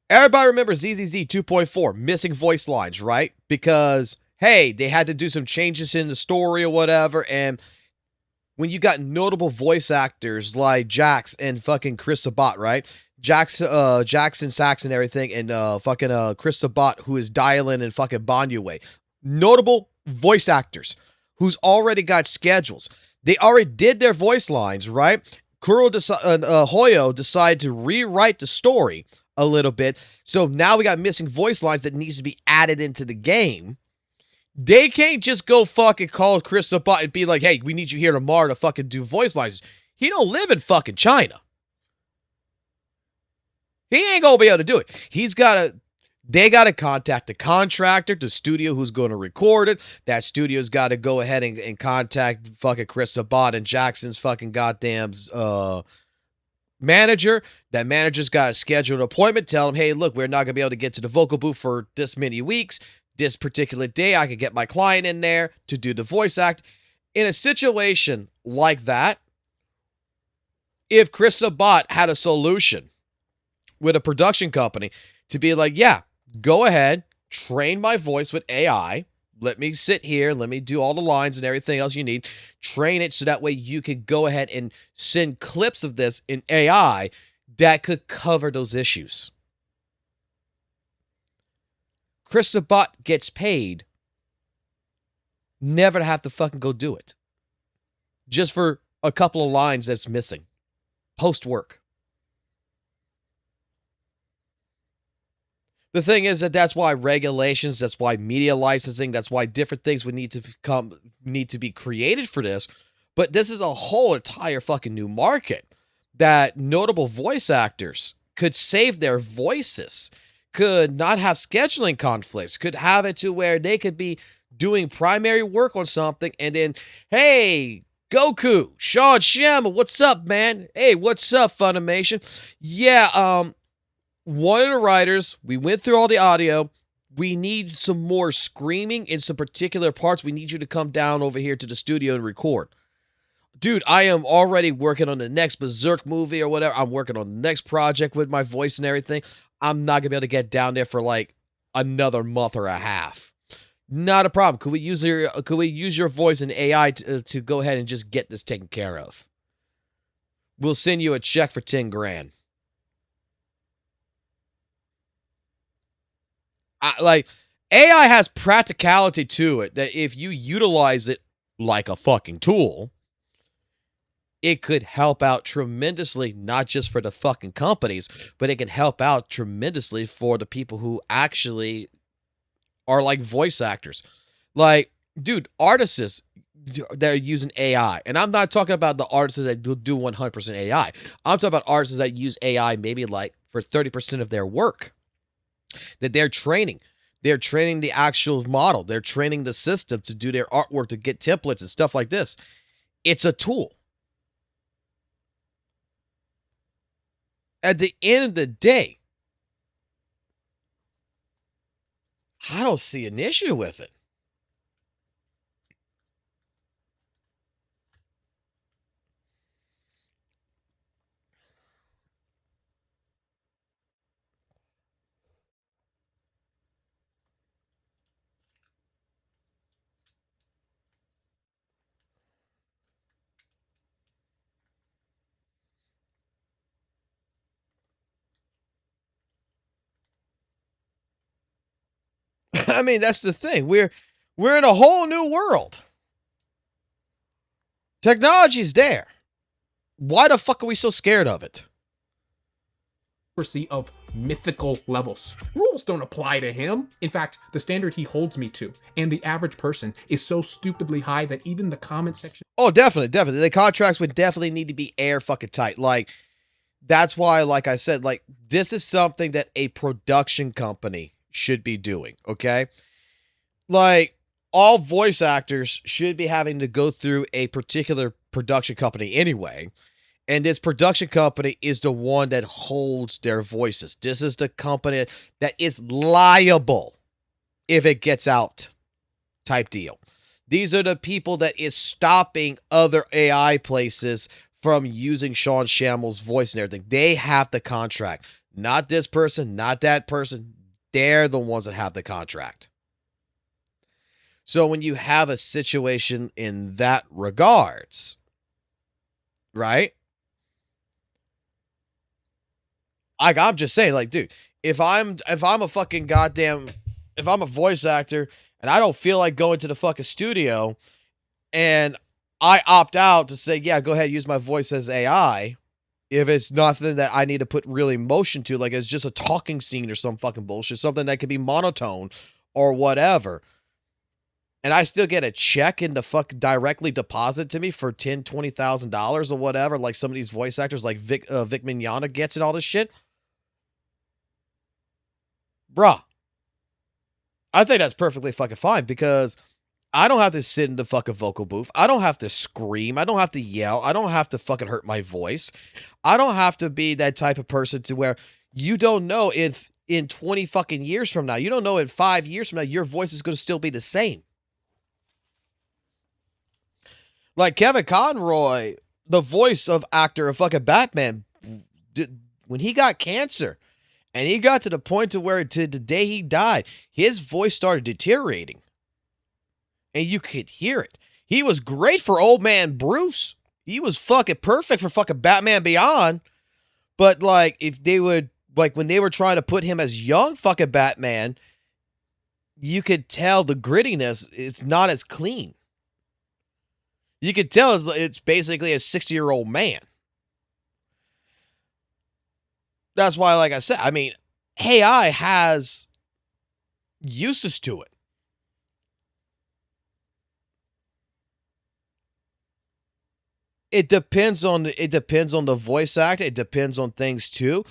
Everybody remembers ZZZ 2.4, missing voice lines, right? Because, hey, they had to do some changes in the story or whatever, and when you got notable voice actors like Jax and fucking Chris Sabat, right? Jackson Saxon and everything, and fucking Chris Sabat, who is dialing and fucking Banyue. Notable voice actors who's already got schedules. They already did their voice lines, right? Hoyo decided to rewrite the story a little bit. So now we got missing voice lines that needs to be added into the game. They can't just go fucking call Chris Sabat and be like, hey, we need you here tomorrow to fucking do voice lines. He don't live in fucking China. He ain't gonna be able to do it. They gotta contact the contractor, the studio who's gonna record it. That studio's gotta go ahead and contact fucking Chris Sabat and Jackson's fucking goddamn manager. That manager's got to schedule an appointment, tell him, hey, look, we're not going to be able to get to the vocal booth for this many weeks. This particular day, I could get my client in there to do the voice act. In a situation like that, if Chris Sabat had a solution with a production company to be like, yeah, go ahead, train my voice with AI, let me sit here, let me do all the lines and everything else you need, train it so that way you can go ahead and send clips of this in AI that could cover those issues. Chris the Bot gets paid never to have to fucking go do it. Just for a couple of lines that's missing. Post-work. The thing is that's why regulations, that's why media licensing, that's why different things would need to be created for this. But this is a whole entire fucking new market that notable voice actors could save their voices, could not have scheduling conflicts, could have it to where they could be doing primary work on something and then, hey, Goku, Sean Shamma, what's up, man? Hey, what's up, Funimation? Yeah, one of the writers, we went through all the audio. We need some more screaming in some particular parts. We need you to come down over here to the studio and record. Dude, I am already working on the next Berserk movie or whatever. I'm working on the next project with my voice and everything. I'm not going to be able to get down there for like another month or a half. Not a problem. Could we use your voice and AI to go ahead and just get this taken care of? We'll send you a check for 10 grand. Like, AI has practicality to it that if you utilize it like a fucking tool, it could help out tremendously, not just for the fucking companies, but it can help out tremendously for the people who actually are like voice actors. Like, dude, artists that are using AI, and I'm not talking about the artists that do 100% AI. I'm talking about artists that use AI maybe like for 30% of their work. That they're training. They're training the actual model. They're training the system to do their artwork, to get templates and stuff like this. It's a tool. At the end of the day, I don't see an issue with it. I mean, that's the thing. We're in a whole new world. Technology's there. Why the fuck are we so scared of it? Of mythical levels. Rules don't apply to him. In fact, the standard he holds me to and the average person is so stupidly high that even the comment section. Oh, definitely. The contracts would definitely need to be air fucking tight. Like, that's why, like I said, like, this is something that a production company should be doing, okay? Like, all voice actors should be having to go through a particular production company anyway. And this production company is the one that holds their voices. This is the company that is liable if it gets out type deal. These are the people that is stopping other AI places from using Sean Shammel's voice and everything. They have the contract. Not this person, not that person. They're the ones that have the contract. So when you have a situation in that regards, right? Like, I'm just saying, like, dude, if I'm a fucking goddamn, if I'm a voice actor and I don't feel like going to the fucking studio and I opt out to say, yeah, go ahead, use my voice as AI, if it's nothing that I need to put really emotion to, like it's just a talking scene or some fucking bullshit, something that could be monotone or whatever, and I still get a check in the fuck directly deposited to me for $10,000, $20,000 or whatever, like some of these voice actors like Vic Mignogna gets and all this shit. Bruh, I think that's perfectly fucking fine because I don't have to sit in the fucking vocal booth. I don't have to scream. I don't have to yell. I don't have to fucking hurt my voice. I don't have to be that type of person to where you don't know if in 20 fucking years from now, you don't know in 5 years from now, your voice is going to still be the same. Like Kevin Conroy, the voice of actor of fucking Batman, when he got cancer, and he got to the point to where to the day he died, his voice started deteriorating. And you could hear it. He was great for old man Bruce. He was fucking perfect for fucking Batman Beyond. But, like, if they would, like, when they were trying to put him as young fucking Batman, you could tell the grittiness, it's not as clean. You could tell it's basically a 60-year-old man. That's why, like I said, I mean, AI has uses to it. It depends on the voice actor. It depends on things too.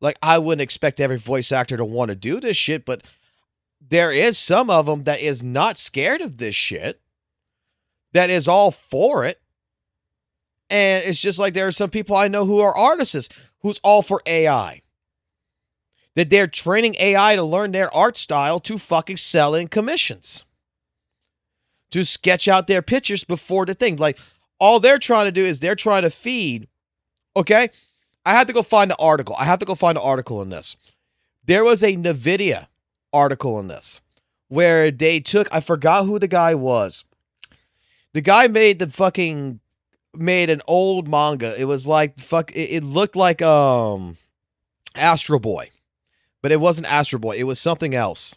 Like, I wouldn't expect every voice actor to want to do this shit, but there is some of them that is not scared of this shit, that is all for it. And it's just like there are some people I know who are artists who's all for AI. That they're training AI to learn their art style to fucking sell in commissions. To sketch out their pictures before the thing. Like, all they're trying to do is they're trying to feed. Okay? I had to go find an article. On this. There was a NVIDIA article on this where they took, I forgot who the guy was. The guy made an old manga. It was like, it looked like Astro Boy. But it wasn't Astro Boy. It was something else.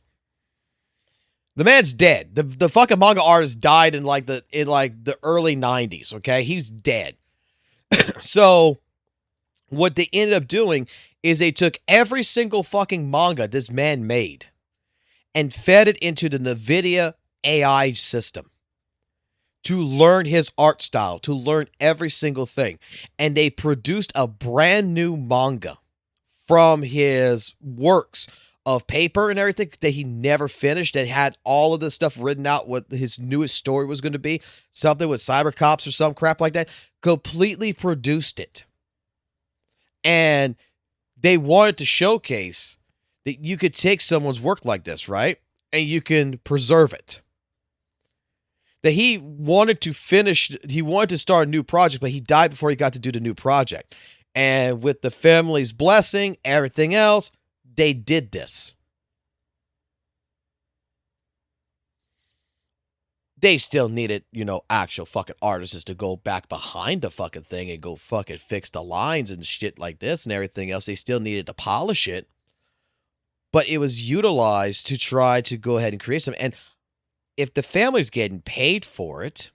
The man's dead. The fucking manga artist died in the early 90s, okay? He's dead. So what they ended up doing is they took every single fucking manga this man made and fed it into the NVIDIA AI system to learn his art style, to learn every single thing. And they produced a brand new manga from his works of paper and everything that he never finished, that had all of this stuff written out, what his newest story was going to be, something with cyber cops or some crap like that, completely produced it. And they wanted to showcase that you could take someone's work like this, right? And you can preserve it. That he wanted to start a new project, but he died before he got to do the new project. And with the family's blessing, everything else, they did this. They still needed, actual fucking artists to go back behind the fucking thing and go fucking fix the lines and shit like this and everything else. They still needed to polish it. But it was utilized to try to go ahead and create something. And if the family's getting paid for it,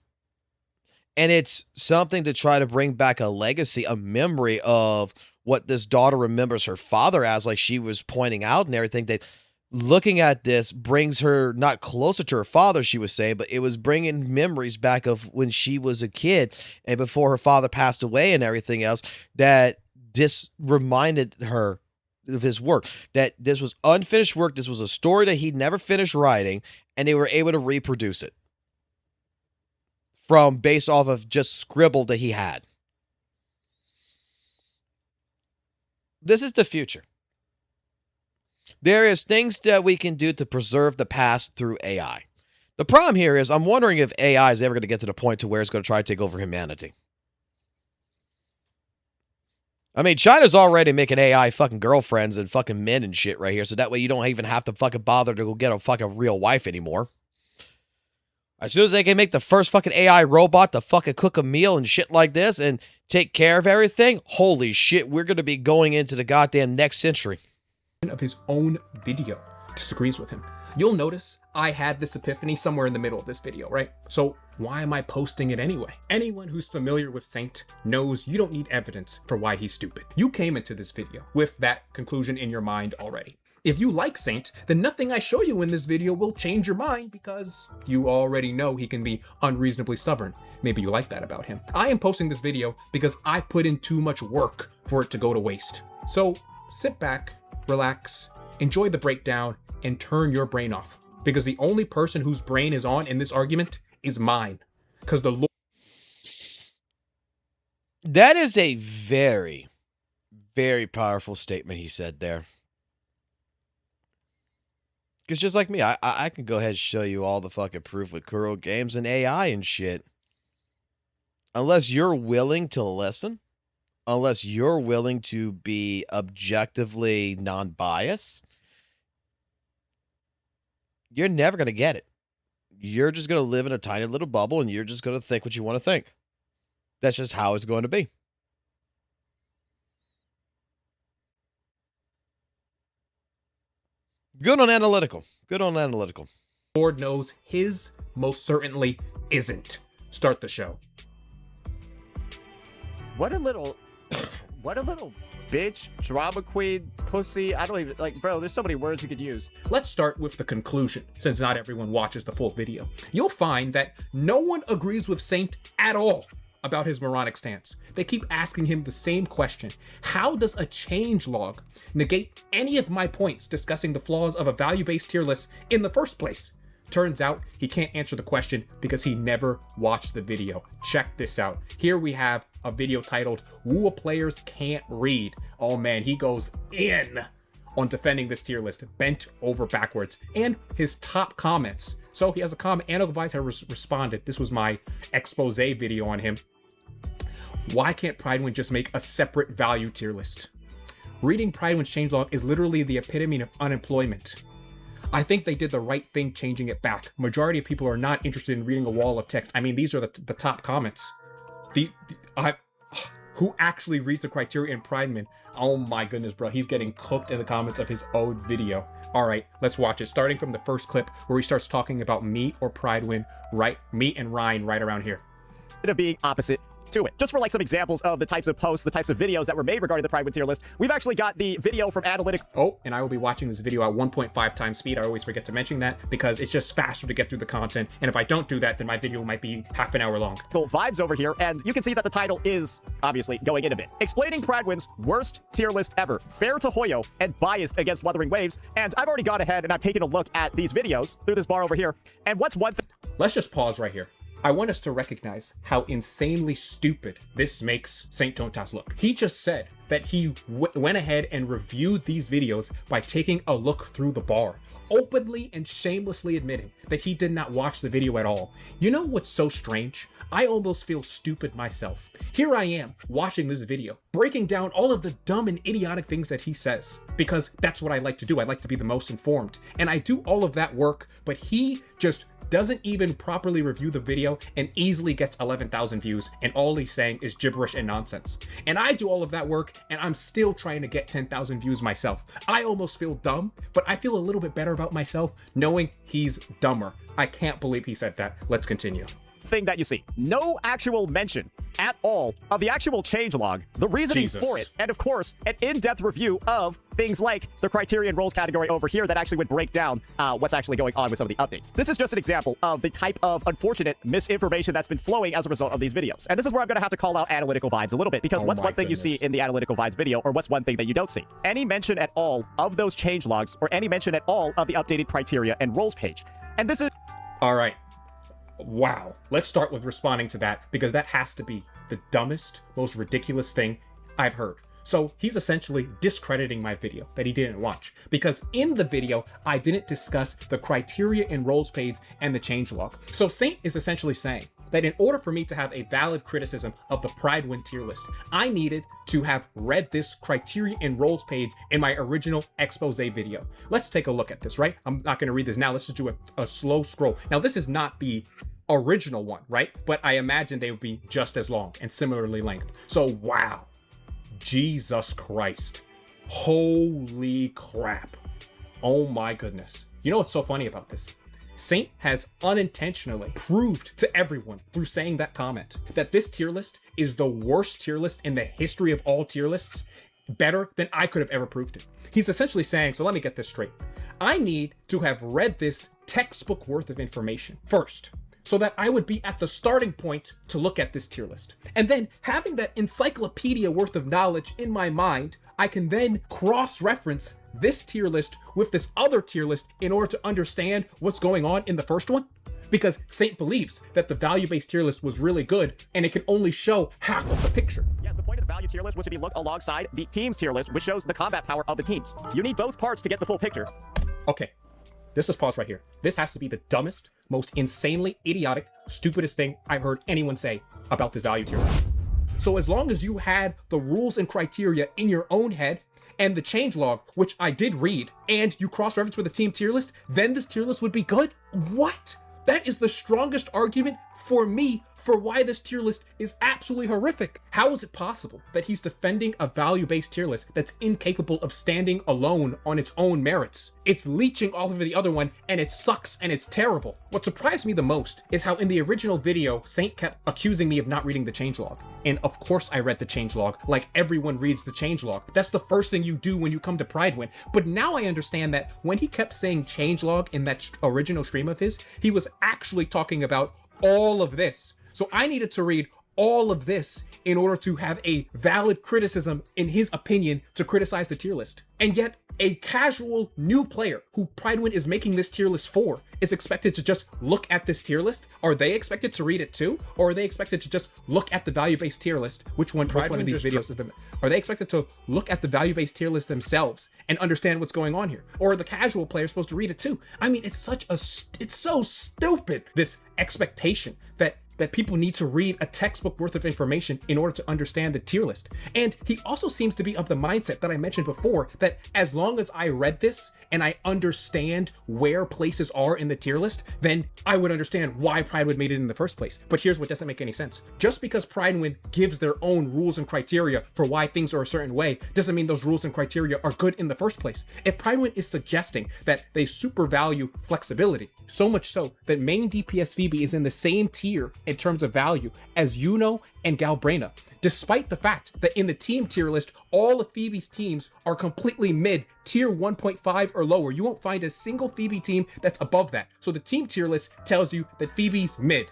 and it's something to try to bring back a legacy, a memory of what this daughter remembers her father as, like she was pointing out and everything, that looking at this brings her not closer to her father, she was saying, but it was bringing memories back of when she was a kid and before her father passed away and everything else, that this reminded her of his work, that this was unfinished work. This was a story that he'd never finished writing, and they were able to reproduce it from based off of just scribble that he had. This is the future. There is things that we can do to preserve the past through AI. The problem here is I'm wondering if AI is ever going to get to the point to where it's going to try to take over humanity. I mean, China's already making AI fucking girlfriends and fucking men and shit right here, so that way you don't even have to fucking bother to go get a fucking real wife anymore. As soon as they can make the first fucking AI robot to fucking cook a meal and shit like this and take care of everything, holy shit, we're going to be going into the goddamn next century. Of his own video disagrees with him. You'll notice I had this epiphany somewhere in the middle of this video, right? So why am I posting it anyway? Anyone who's familiar with Saint knows you don't need evidence for why he's stupid. You came into this video with that conclusion in your mind already. If you like Saint, then nothing I show you in this video will change your mind because you already know he can be unreasonably stubborn. Maybe you like that about him. I am posting this video because I put in too much work for it to go to waste. So sit back, relax, enjoy the breakdown, and turn your brain off. Because the only person whose brain is on in this argument is mine. Because the Lord... That is a very, very powerful statement he said there. Because just like me, I can go ahead and show you all the fucking proof with Kuro games and AI and shit. Unless you're willing to listen, unless you're willing to be objectively non-biased, you're never going to get it. you're just going to live in a tiny little bubble and you're just going to think what you want to think. That's just how it's going to be. Good on analytical. Good on analytical. Lord knows his most certainly isn't. Start the show. What a little bitch, drama queen, pussy. I don't even, like, bro, there's so many words you could use. Let's start with the conclusion, since not everyone watches the full video. You'll find that no one agrees with Saint at all about his moronic stance. They keep asking him the same question. How does a changelog negate any of my points discussing the flaws of a value-based tier list in the first place? Turns out he can't answer the question because he never watched the video. Check this out. Here we have a video titled WUWA Players Can't Read. Oh man, he goes in on defending this tier list, bent over backwards, and his top comments. So he has a comment, Analyvite responded. This was my expose video on him. Why can't Pridewind just make a separate value tier list? Reading Pridewind's changelog is literally the epitome of unemployment. I think they did the right thing changing it back. Majority of people are not interested in reading a wall of text. I mean, these are the top comments. Who actually reads the criteria in Pridewind? Oh my goodness, bro. He's getting cooked in the comments of his own video. All right, let's watch it. Starting from the first clip where he starts talking about me or Pridewind, right? Me and Ryan right around here. Of being opposite to it. Just for like some examples of the types of posts, the types of videos that were made regarding the Pridewind tier list, we've actually got the video from Analytic. Oh, and I will be watching this video at 1.5 times speed. I always forget to mention that because it's just faster to get through the content. And if I don't do that, then my video might be half an hour long. Cool vibes over here, and you can see that the title is obviously going in a bit. Explaining Pridewind's worst tier list ever, fair to Hoyo, and biased against Wuthering Waves. And I've already gone ahead and I've taken a look at these videos through this bar over here. And what's one thing? Let's just pause right here. I want us to recognize how insanely stupid this makes Saint Tontas look. He just said that he went ahead and reviewed these videos by taking a look through the bar, openly and shamelessly admitting that he did not watch the video at all. You know what's so strange? I almost feel stupid myself. Here I am watching this video, breaking down all of the dumb and idiotic things that he says, because that's what I like to do. I like to be the most informed, and I do all of that work, but he just doesn't even properly review the video and easily gets 11,000 views, and all he's saying is gibberish and nonsense. And I do all of that work and I'm still trying to get 10,000 views myself. I almost feel dumb, but I feel a little bit better about myself knowing he's dumber. I can't believe he said that. Let's continue. Thing that you see. No actual mention at all of the actual changelog, the reasoning for it, and of course, an in-depth review of things like the criterion roles category over here that actually would break down what's actually going on with some of the updates. This is just an example of the type of unfortunate misinformation that's been flowing as a result of these videos. And this is where I'm going to have to call out analytical vibes a little bit, because what's one thing you see in the analytical vibes video, or what's one thing that you don't see? Any mention at all of those changelogs, or any mention at all of the updated criteria and roles page. And this is... All right. Wow. Let's start with responding to that, because that has to be the dumbest, most ridiculous thing I've heard. So he's essentially discrediting my video that he didn't watch, because in the video, I didn't discuss the criteria and roles page and the changelog. So Saint is essentially saying that in order for me to have a valid criticism of the Pridewind tier list, I needed to have read this criteria and roles page in my original expose video. Let's take a look at this, right? I'm not gonna read this now. Let's just do a slow scroll. Now, this is not the original one, right? But I imagine they would be just as long and similarly length. So, wow. Jesus Christ. Holy crap. Oh my goodness. You know what's so funny about this? Saint has unintentionally proved to everyone through saying that comment that this tier list is the worst tier list in the history of all tier lists, better than I could have ever proved it. He's essentially saying, so let me get this straight. I need to have read this textbook worth of information first, so that I would be at the starting point to look at this tier list. And then having that encyclopedia worth of knowledge in my mind, I can then cross-reference this tier list with this other tier list in order to understand what's going on in the first one. Because Saint believes that the value-based tier list was really good and it can only show half of the picture. Yes, the point of the value tier list was to be looked alongside the team's tier list, which shows the combat power of the teams. You need both parts to get the full picture. Okay, let's just pause right here. This has to be the dumbest, most insanely idiotic, stupidest thing I've heard anyone say about this value tier list. So as long as you had the rules and criteria in your own head and the changelog, which I did read, and you cross-reference with the team tier list, then this tier list would be good? What? That is the strongest argument for me for why this tier list is absolutely horrific. How is it possible that he's defending a value-based tier list that's incapable of standing alone on its own merits? It's leeching all over the other one, and it sucks and it's terrible. What surprised me the most is how in the original video, Saint kept accusing me of not reading the changelog. And of course I read the changelog, like everyone reads the changelog. That's the first thing you do when you come to Pridewin. But now I understand that when he kept saying changelog in that original stream of his, he was actually talking about all of this. So I needed to read all of this in order to have a valid criticism, in his opinion, to criticize the tier list. And yet, a casual new player who Pridewin is making this tier list for is expected to just look at this tier list. Are they expected to read it too? Or are they expected to just look at the value-based tier list? Which one of these videos is them? Are they expected to look at the value-based tier list themselves and understand what's going on here? Or are the casual players supposed to read it too? I mean, it's so stupid, this expectation that people need to read a textbook worth of information in order to understand the tier list. And he also seems to be of the mindset that I mentioned before, that as long as I read this and I understand where places are in the tier list, then I would understand why Pridewin made it in the first place. But here's what doesn't make any sense. Just because Pridewin gives their own rules and criteria for why things are a certain way, doesn't mean those rules and criteria are good in the first place. If Pridewin is suggesting that they super value flexibility, so much so that main DPS Phoebe is in the same tier in terms of value as Yuno and Galbrena, despite the fact that in the team tier list, all of Phoebe's teams are completely mid, tier 1.5 or lower. You won't find a single Phoebe team that's above that. So the team tier list tells you that Phoebe's mid,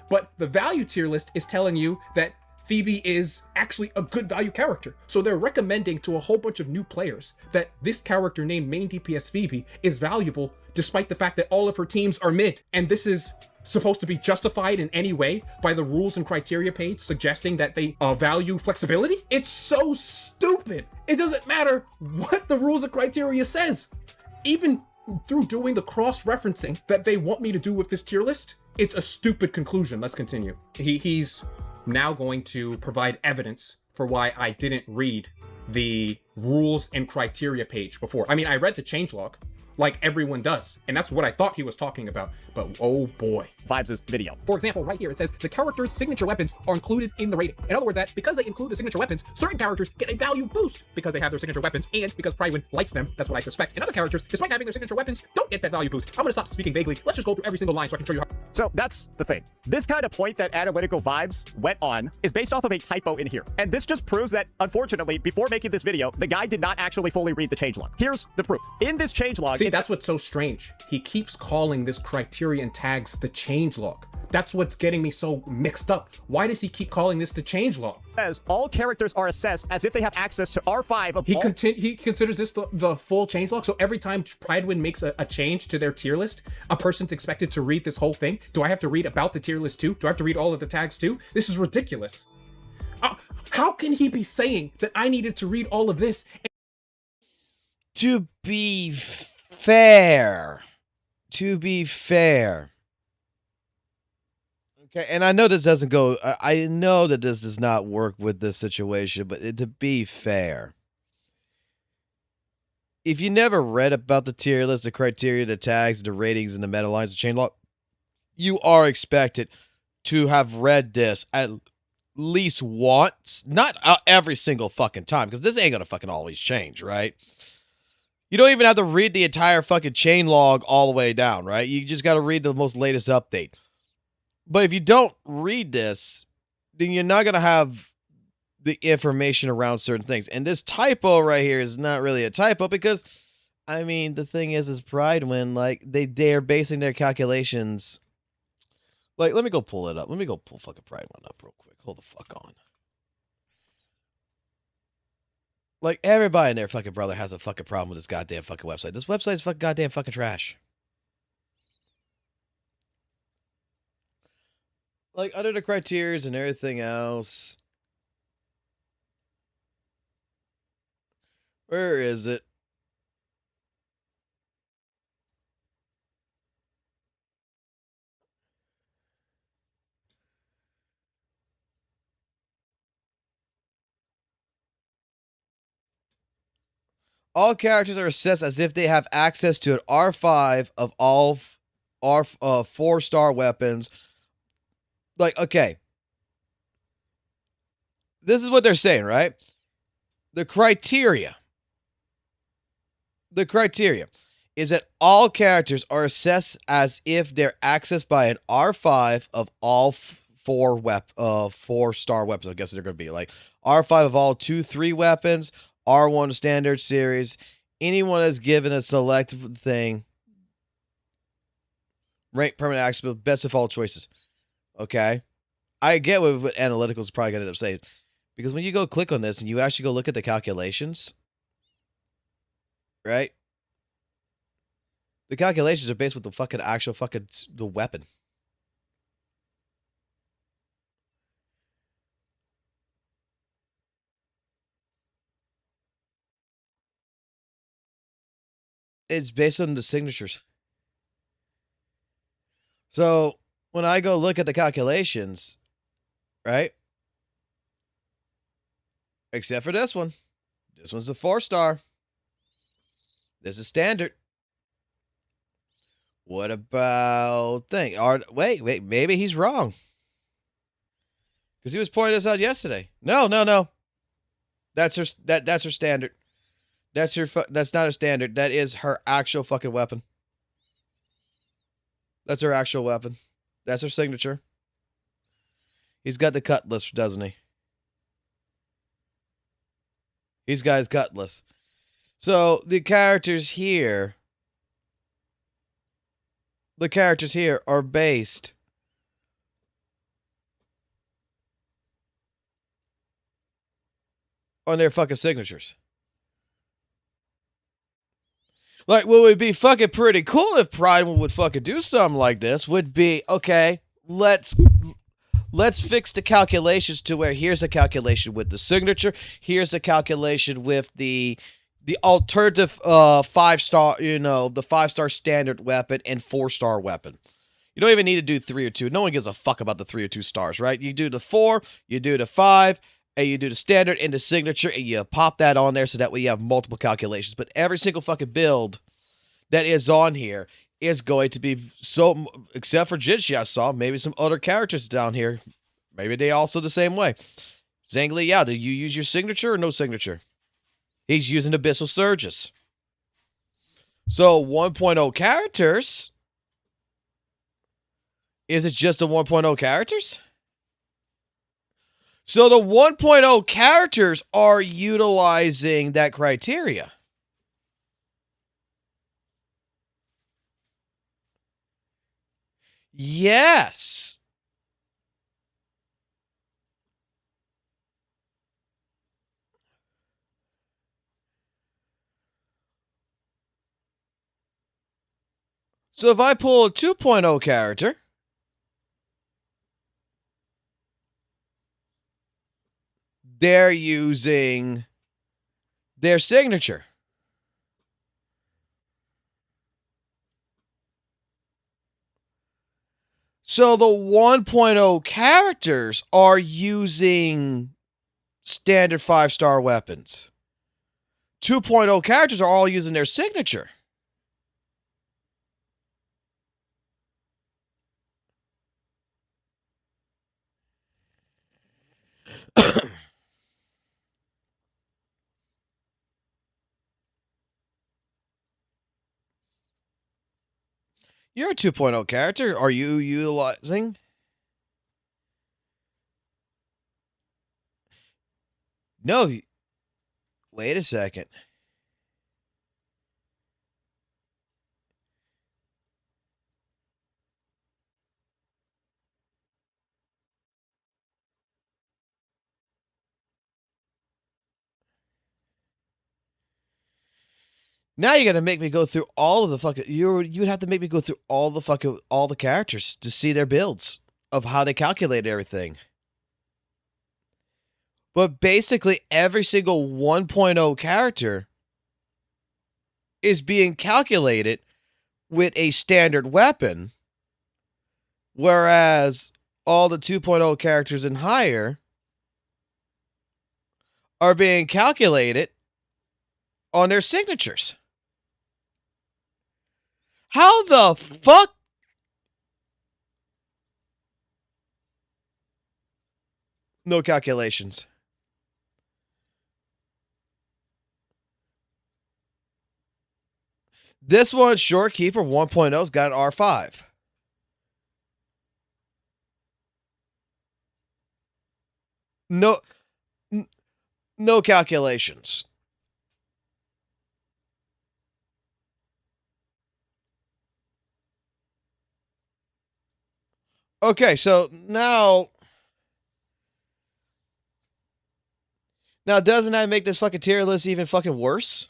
but the value tier list is telling you that Phoebe is actually a good value character. So they're recommending to a whole bunch of new players that this character named main DPS Phoebe is valuable, despite the fact that all of her teams are mid. And this is supposed to be justified in any way by the rules and criteria page suggesting that they value flexibility? It's so stupid. It doesn't matter what the rules and criteria says. Even through doing the cross-referencing that they want me to do with this tier list, it's a stupid conclusion. Let's continue. He's now going to provide evidence for why I didn't read the rules and criteria page before. I mean, I read the changelog, like everyone does, and that's what I thought he was talking about, but oh boy. Vibes' video. For example, right here it says the character's signature weapons are included in the rating. In other words, that because they include the signature weapons, certain characters get a value boost because they have their signature weapons, and because Pridewin likes them, that's what I suspect. And other characters, despite having their signature weapons, don't get that value boost. I'm gonna stop speaking vaguely. Let's just go through every single line so I can show you how. So that's the thing. This kind of point that Analytical Vibes went on is based off of a typo in here. And this just proves that, unfortunately, before making this video, the guy did not actually fully read the changelog. Here's the proof. In this changelog... See, that's what's so strange. He keeps calling this criterion tags the changelog. That's what's getting me so mixed up. Why does he keep calling this the changelog? Says all characters are assessed as if they have access to R5 of he considers this the full changelog. So every time Pridewin makes a change to their tier list, a person's expected to read this whole thing. Do I have to read about the tier list too? Do I have to read all of the tags too? This is ridiculous. How can he be saying that I needed to read all of this? To be fair. Okay, and I know this doesn't go, I know that this does not work with this situation, but to be fair, if you never read about the tier list, the criteria, the tags, the ratings, and the meta lines of changelog, you are expected to have read this at least once, not every single fucking time, because this ain't gonna fucking always change, right? You don't even have to read the entire fucking changelog all the way down, right? You just got to read the most latest update. But if you don't read this, then you're not going to have the information around certain things. And this typo right here is not really a typo because, I mean, the thing is Pridewin, like, they're basing their calculations. Like, let me go pull it up. Let me go pull fucking Pridewin up real quick. Hold the fuck on. Like, everybody and their fucking brother has a fucking problem with this goddamn fucking website. This website is fucking goddamn fucking trash. Like, under the criteria and everything else. Where is it? All characters are assessed as if they have access to an R5 of all are 4-star weapons. Like, okay. This is what they're saying, right? The criteria is that all characters are assessed as if they're accessed by an R5 of all 4-star weapons. I guess they're going to be like R5 of all 2-3 weapons, R1 standard series. Anyone that's given a select thing, rank permanent access, best of all choices. Okay, I get what analytical is probably going to end up saying, because when you go click on this and you actually go look at the calculations, right? The calculations are based with the fucking actual fucking the weapon. It's based on the signatures. So when I go look at the calculations, right? Except for this one. This one's a 4-star. This is standard. What about thing? Wait, maybe he's wrong. Because he was pointing this out yesterday. No. That's her standard. That's not a standard. That is her actual fucking weapon. That's her actual weapon. That's her signature. He's got the cutlass, doesn't he? He's got his cutlass. So the characters here are based on their fucking signatures. Like, what would be fucking pretty cool if Pride would fucking do something like this would be, okay, let's fix the calculations to where here's a calculation with the signature, here's a calculation with the alternative 5-star, the 5-star standard weapon and 4-star weapon. You don't even need to do 3 or 2. No one gives a fuck about the 3 or 2 stars, right? You do the 4, you do the 5, and you do the standard and the signature, and you pop that on there so that way you have multiple calculations. But every single fucking build that is on here is going to be so, except for Jinshi, I saw maybe some other characters down here. Maybe they also the same way. Zangli, yeah, do you use your signature or no signature? He's using Abyssal Surges. So 1.0 characters. Is it just the 1.0 characters? So the 1.0 characters are utilizing that criteria. Yes. So if I pull a 2.0 character, they're using their signature. So the 1.0 characters are using standard 5-star weapons. 2.0 characters are all using their signature. You're a 2.0 character. Are you utilizing? No. Wait a second. Now you're gonna make me go through all of the fucking. You'd have to make me go through all the characters to see their builds of how they calculate everything. But basically, every single 1.0 character is being calculated with a standard weapon, whereas all the 2.0 characters and higher are being calculated on their signatures. How the fuck No calculations. This one, Shorekeeper 1.0's got an R5. No, no calculations. Okay, so now doesn't that make this fucking tier list even fucking worse?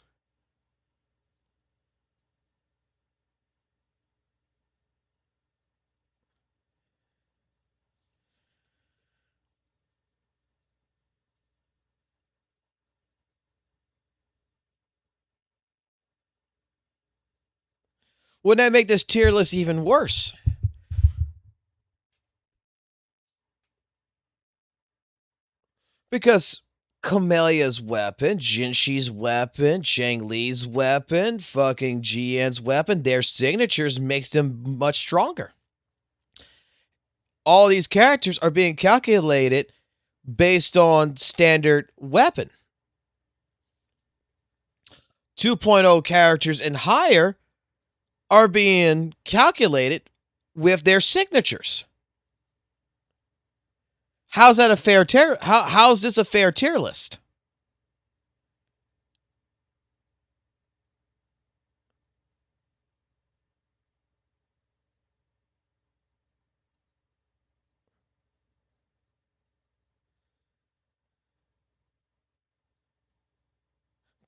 Wouldn't that make this tier list even worse? Because Kamelia's weapon, Jinshi's weapon, Chang Li's weapon, fucking GN's weapon, their signatures makes them much stronger. All these characters are being calculated based on standard weapon. 2.0 characters and higher are being calculated with their signatures. How's that a fair tier? How's this a fair tier list?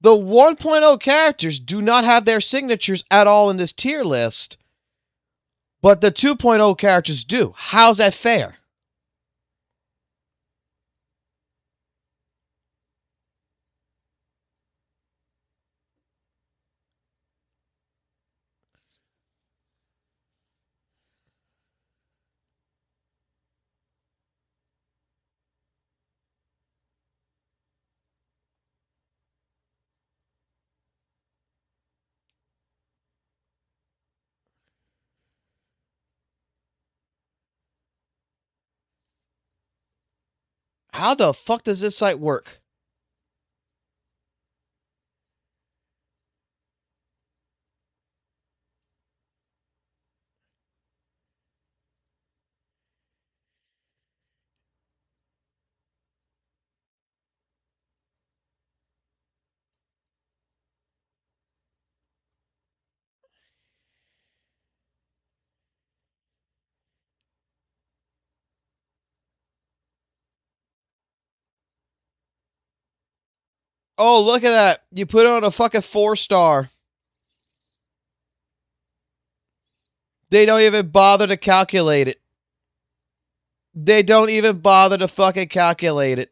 The 1.0 characters do not have their signatures at all in this tier list, but the 2.0 characters do. How's that fair? How the fuck does this site work? Oh, look at that. You put on a fucking 4-star. They don't even bother to calculate it. They don't even bother to fucking calculate it.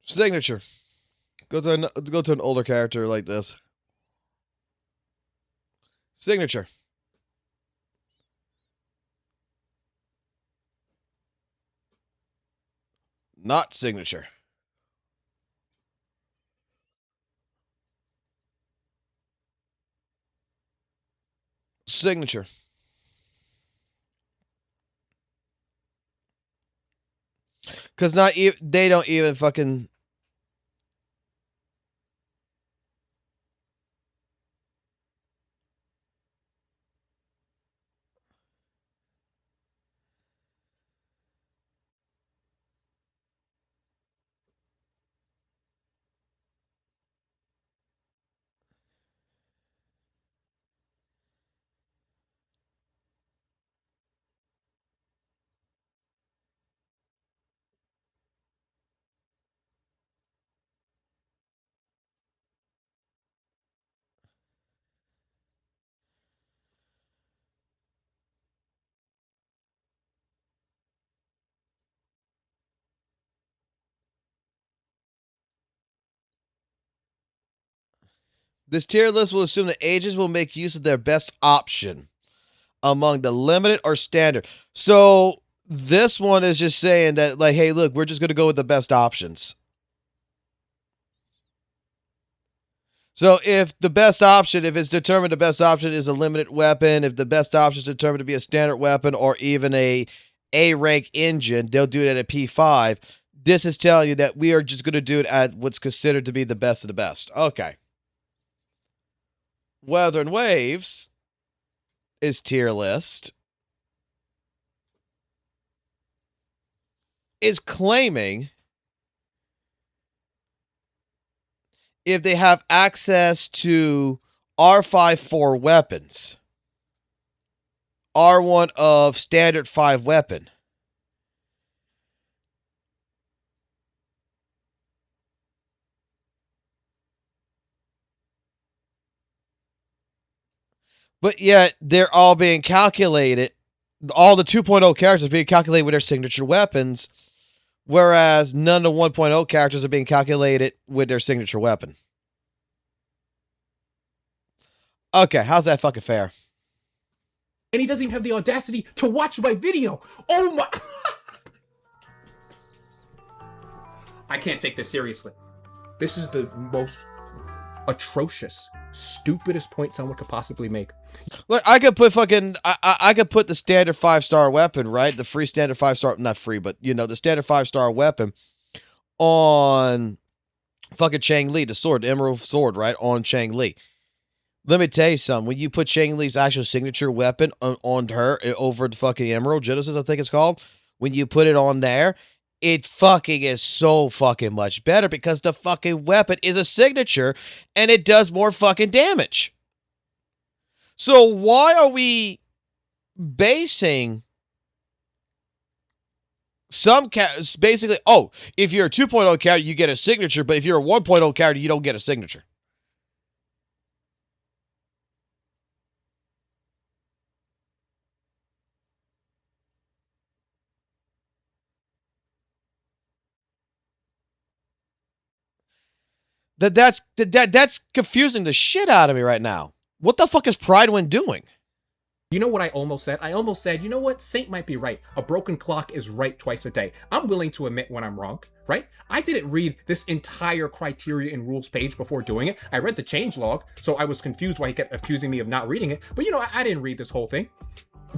Signature. Go to an older character like this. Signature. Not signature. Signature. Because they don't even fucking. This tier list will assume that agents will make use of their best option among the limited or standard. So this one is just saying that, like, hey, look, we're just going to go with the best options. So if the best option, if it's determined the best option is a limited weapon, if the best option is determined to be a standard weapon or even a rank engine, they'll do it at a P5. This is telling you that we are just going to do it at what's considered to be the best of the best. Okay. Weather and Waves is tier list. Is claiming if they have access to R5-4 weapons, R1 of standard 5 weapon, but yet they're all being calculated, all the 2.0 characters are being calculated with their signature weapons, whereas none of the 1.0 characters are being calculated with their signature weapon. Okay, how's that fucking fair? And he doesn't even have the audacity to watch my video. Oh my... I can't take this seriously. This is the most atrocious, stupidest point someone could possibly make. Look, I could put fucking... I could put the standard 5-star weapon, right? The free standard 5-star... Not free, but, you know, the standard 5-star weapon on fucking Chang Li, the sword, the emerald sword, right? On Chang Li. Let me tell you something. When you put Chang Li's actual signature weapon on her over the fucking Emerald Genesis, I think it's called, when you put it on there, it fucking is so fucking much better because the fucking weapon is a signature and it does more fucking damage. So why are we basing some basically, oh, if you're a 2.0 character, you get a signature, but if you're a 1.0 character, you don't get a signature. That's confusing the shit out of me right now. What the fuck is Pridewind doing? You know what I almost said? I almost said, you know what? Saint might be right. A broken clock is right twice a day. I'm willing to admit when I'm wrong, right? I didn't read this entire criteria and rules page before doing it. I read the changelog, so I was confused why he kept accusing me of not reading it. But you know, I didn't read this whole thing.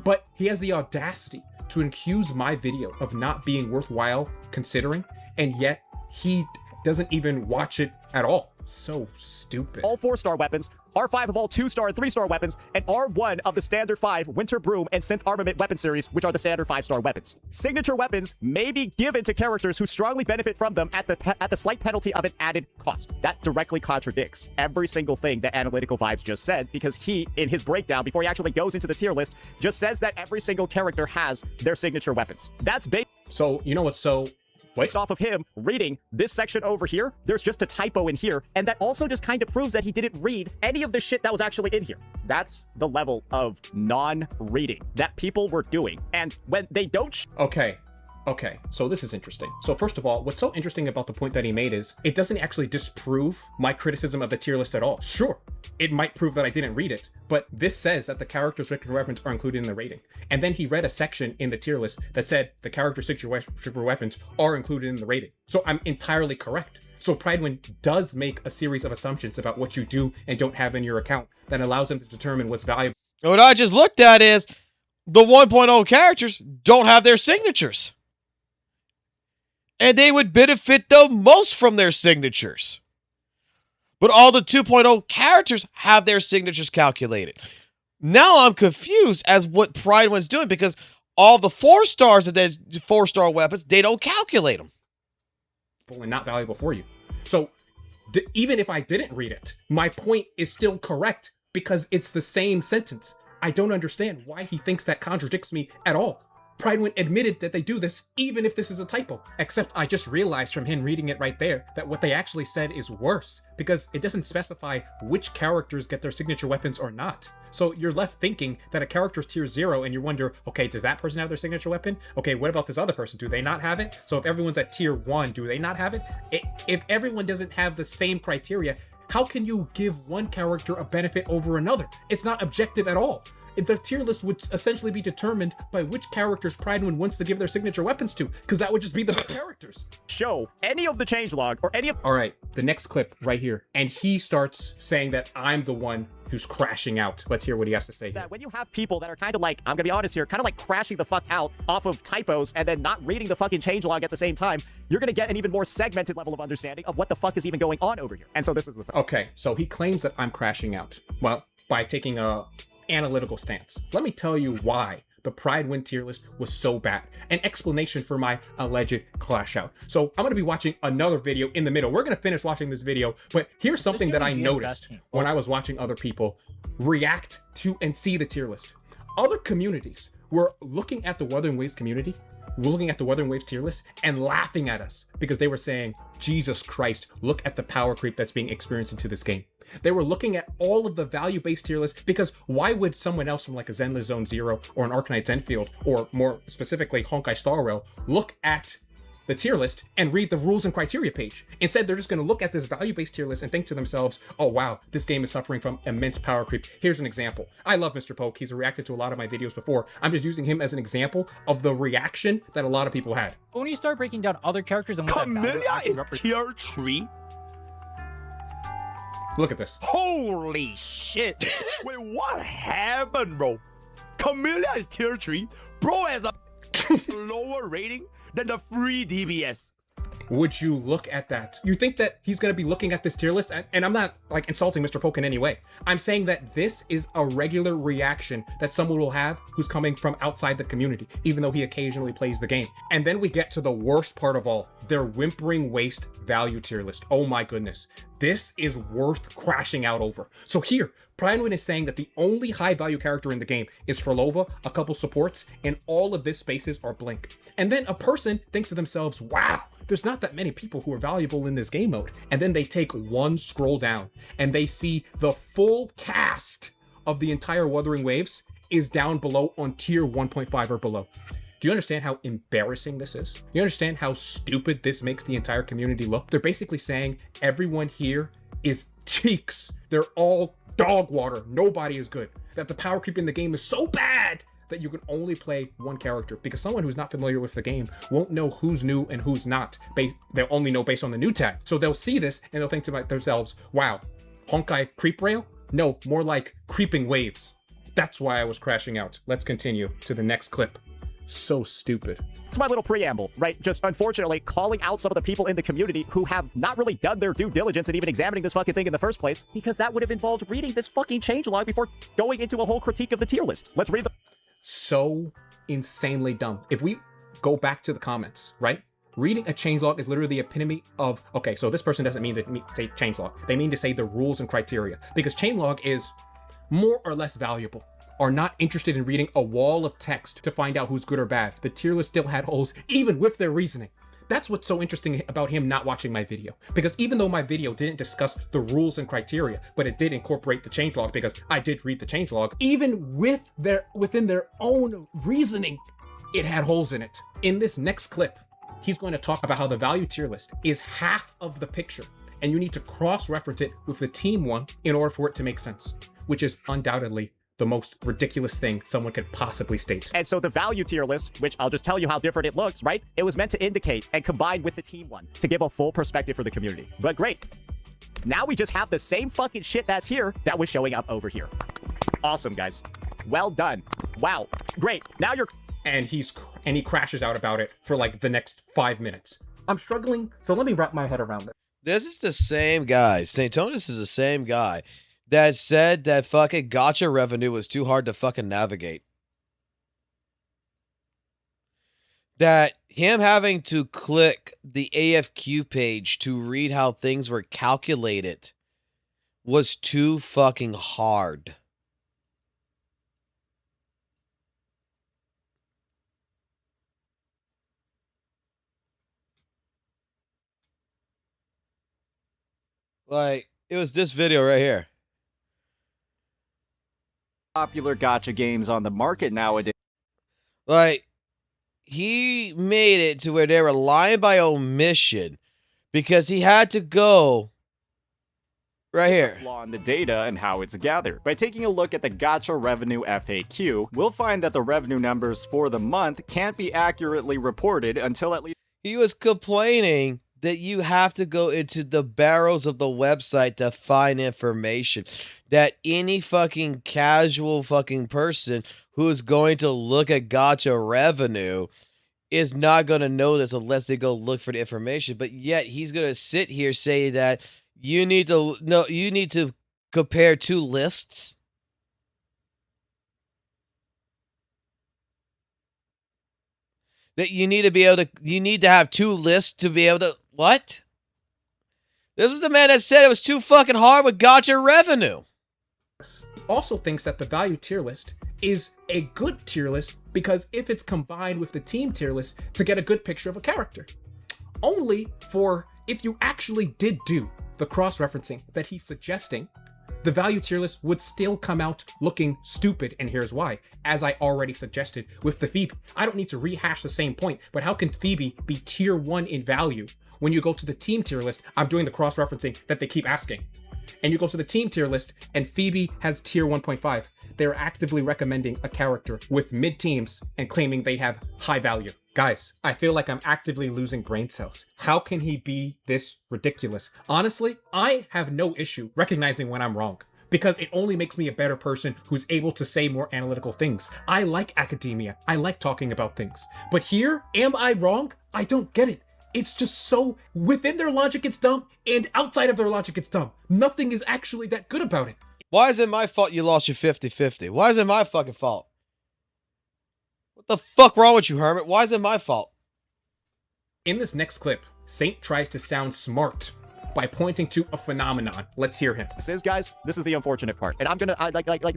But he has the audacity to accuse my video of not being worthwhile considering, and yet he doesn't even watch it at all. So stupid. All 4-star weapons, R5 of all 2-star and 3-star weapons, and R1 of the standard 5 Winter Broom and Synth Armament weapon series, which are the standard 5-star weapons. Signature weapons may be given to characters who strongly benefit from them at the slight penalty of an added cost. That directly contradicts every single thing that Analytical Vibes just said, because he, in his breakdown, before he actually goes into the tier list, just says that every single character has their signature weapons. That's based... So, you know what's so... Based off of him reading this section over here, there's just a typo in here, and that also just kind of proves that he didn't read any of the shit that was actually in here. That's the level of non-reading that people were doing, and when they don't... Okay, so this is interesting. So first of all, what's so interesting about the point that he made is it doesn't actually disprove my criticism of the tier list at all. Sure, it might prove that I didn't read it, but this says that the character's signature weapons are included in the rating. And then he read a section in the tier list that said the character's signature weapons are included in the rating. So I'm entirely correct. So Pridewind does make a series of assumptions about what you do and don't have in your account that allows him to determine what's valuable. What I just looked at is the 1.0 characters don't have their signatures. And they would benefit the most from their signatures. But all the 2.0 characters have their signatures calculated. Now I'm confused as what Pridewind's doing because all the 4 stars of the 4-star weapons, they don't calculate them. And not valuable for you. So even if I didn't read it, my point is still correct because it's the same sentence. I don't understand why he thinks that contradicts me at all. Pridewind admitted that they do this even if this is a typo, except I just realized from him reading it right there that what they actually said is worse because it doesn't specify which characters get their signature weapons or not. So you're left thinking that a character's tier 0 and you wonder, okay, does that person have their signature weapon? Okay, what about this other person? Do they not have it? So if everyone's at tier 1, do they not have it? If everyone doesn't have the same criteria, How can you give one character a benefit over another? It's not objective at all. The tier list would essentially be determined by which characters Pridewind wants to give their signature weapons to, because that would just be the best characters. Show any of the changelog or any of... All right, the next clip right here. And he starts saying that I'm the one who's crashing out. Let's hear what he has to say here. That when you have people that are kind of like, I'm gonna be honest here, kind of like crashing the fuck out off of typos and then not reading the fucking changelog at the same time, you're gonna get an even more segmented level of understanding of what the fuck is even going on over here. And so this is the thing. Okay, so he claims that I'm crashing out. Well, by taking a analytical stance. Let me tell you why the Pridewind tier list was so bad. An explanation for my alleged crash out. So I'm going to be watching another video in the middle. We're going to finish watching this video, but here's something that I noticed when I was watching other people react to and see the tier list. Other communities were looking at the Wuthering Waves community, looking at the Wuthering Waves tier list and laughing at us because they were saying, Jesus Christ, look at the power creep that's being experienced into this game. They were looking at all of the value-based tier lists because why would someone else from like a Zenless Zone Zero or an Arcanite Zenfield, or more specifically Honkai Star Rail, look at the tier list and read the rules and criteria page? Instead, they're just going to look at this value-based tier list and think to themselves, oh wow, this game is suffering from immense power creep. Here's an example. I love Mr. Poke. He's reacted to a lot of my videos before. I'm just using him as an example of the reaction that a lot of people had. When you start breaking down other characters and what Camellia is tier 3? Look at this. Holy shit. Wait, what happened, bro? Camellia is tier 3. Bro has a lower rating than the free DBS. Would you look at that? You think that he's going to be looking at this tier list? And I'm not like insulting Mr. Poke in any way. I'm saying that this is a regular reaction that someone will have who's coming from outside the community, even though he occasionally plays the game. And then we get to the worst part of all, their whimpering waste value tier list. Oh my goodness. This is worth crashing out over. So here, Pridewind is saying that the only high value character in the game is Frolova, a couple supports, and all of this spaces are Blink. And then a person thinks to themselves, wow, there's not that many people who are valuable in this game mode. And then they take one scroll down and they see the full cast of the entire Wuthering Waves is down below on tier 1.5 or below. Do you understand how embarrassing this is? You understand how stupid this makes the entire community look? They're basically saying everyone here is cheeks. They're all dog water. Nobody is good. That the power creep in the game is so bad that you can only play one character, because someone who's not familiar with the game won't know who's new and who's not. They'll only know based on the new tag. So they'll see this and they'll think to themselves, wow, Honkai creep rail? No, more like creeping waves. That's why I was crashing out. Let's continue to the next clip. So stupid. It's my little preamble, right? Just unfortunately calling out some of the people in the community who have not really done their due diligence in even examining this fucking thing in the first place, because that would have involved reading this fucking changelog before going into a whole critique of the tier list. Let's read the... So insanely dumb. If we go back to the comments, right? Reading a changelog is literally the epitome of, okay, so this person doesn't mean to say changelog. They mean to say the rules and criteria, because changelog is more or less valuable. Are not interested in reading a wall of text to find out who's good or bad. The tier list still had holes, even with their reasoning. That's what's so interesting about him not watching my video. Because even though my video didn't discuss the rules and criteria, but it did incorporate the changelog because I did read the changelog, even within their own reasoning, it had holes in it. In this next clip, he's going to talk about how the value tier list is half of the picture, and you need to cross-reference it with the team one in order for it to make sense, which is undoubtedly the most ridiculous thing someone could possibly state. And so the value tier list, which I'll just tell you how different it looks, right? It was meant to indicate and combine with the team one to give a full perspective for the community. But great. Now we just have the same fucking shit that's here that was showing up over here. Awesome, guys. Well done. Wow. Great. Now you're... And he crashes out about it for like the next 5 minutes. I'm struggling, so let me wrap my head around it. This is the same guy. St. Tonus is the same guy that said that fucking gacha revenue was too hard to fucking navigate. That him having to click the AFQ page to read how things were calculated was too fucking hard. Like, it was this video right here. Popular gacha games on the market nowadays. Like, he made it to where they were lying by omission because he had to go Right here. Flaw in the data and how it's gathered. By taking a look at the Gacha Revenue FAQ, we'll find that the revenue numbers for the month can't be accurately reported until at least... He was complaining that you have to go into the barrels of the website to find information. That any fucking casual fucking person who's going to look at Gacha Revenue is not going to know this unless they go look for the information. But yet he's going to sit here say that you need to compare two lists. That you need to have two lists to be able to, what? This is the man that said it was too fucking hard with Gacha Revenue. Also thinks that the value tier list is a good tier list because if it's combined with the team tier list to get a good picture of a character. Only for if you actually did do the cross-referencing that he's suggesting, the value tier list would still come out looking stupid, and here's why. As I already suggested with the Phoebe, I don't need to rehash the same point, but how can Phoebe be tier 1 in value when you go to the team tier list? I'm doing the cross-referencing that they keep asking. And you go to the team tier list, and Phoebe has tier 1.5. They're actively recommending a character with mid-teams and claiming they have high value. Guys, I feel like I'm actively losing brain cells. How can he be this ridiculous? Honestly, I have no issue recognizing when I'm wrong, because it only makes me a better person who's able to say more analytical things. I like academia. I like talking about things. But here, am I wrong? I don't get it. It's just so, within their logic it's dumb, and outside of their logic it's dumb. Nothing is actually that good about it. Why is it my fault you lost your 50-50? Why is it my fucking fault? What the fuck wrong with you, Hermit? Why is it my fault? In this next clip, Saint tries to sound smart by pointing to a phenomenon. Let's hear him. This is, guys, this is the unfortunate part. And I'm gonna,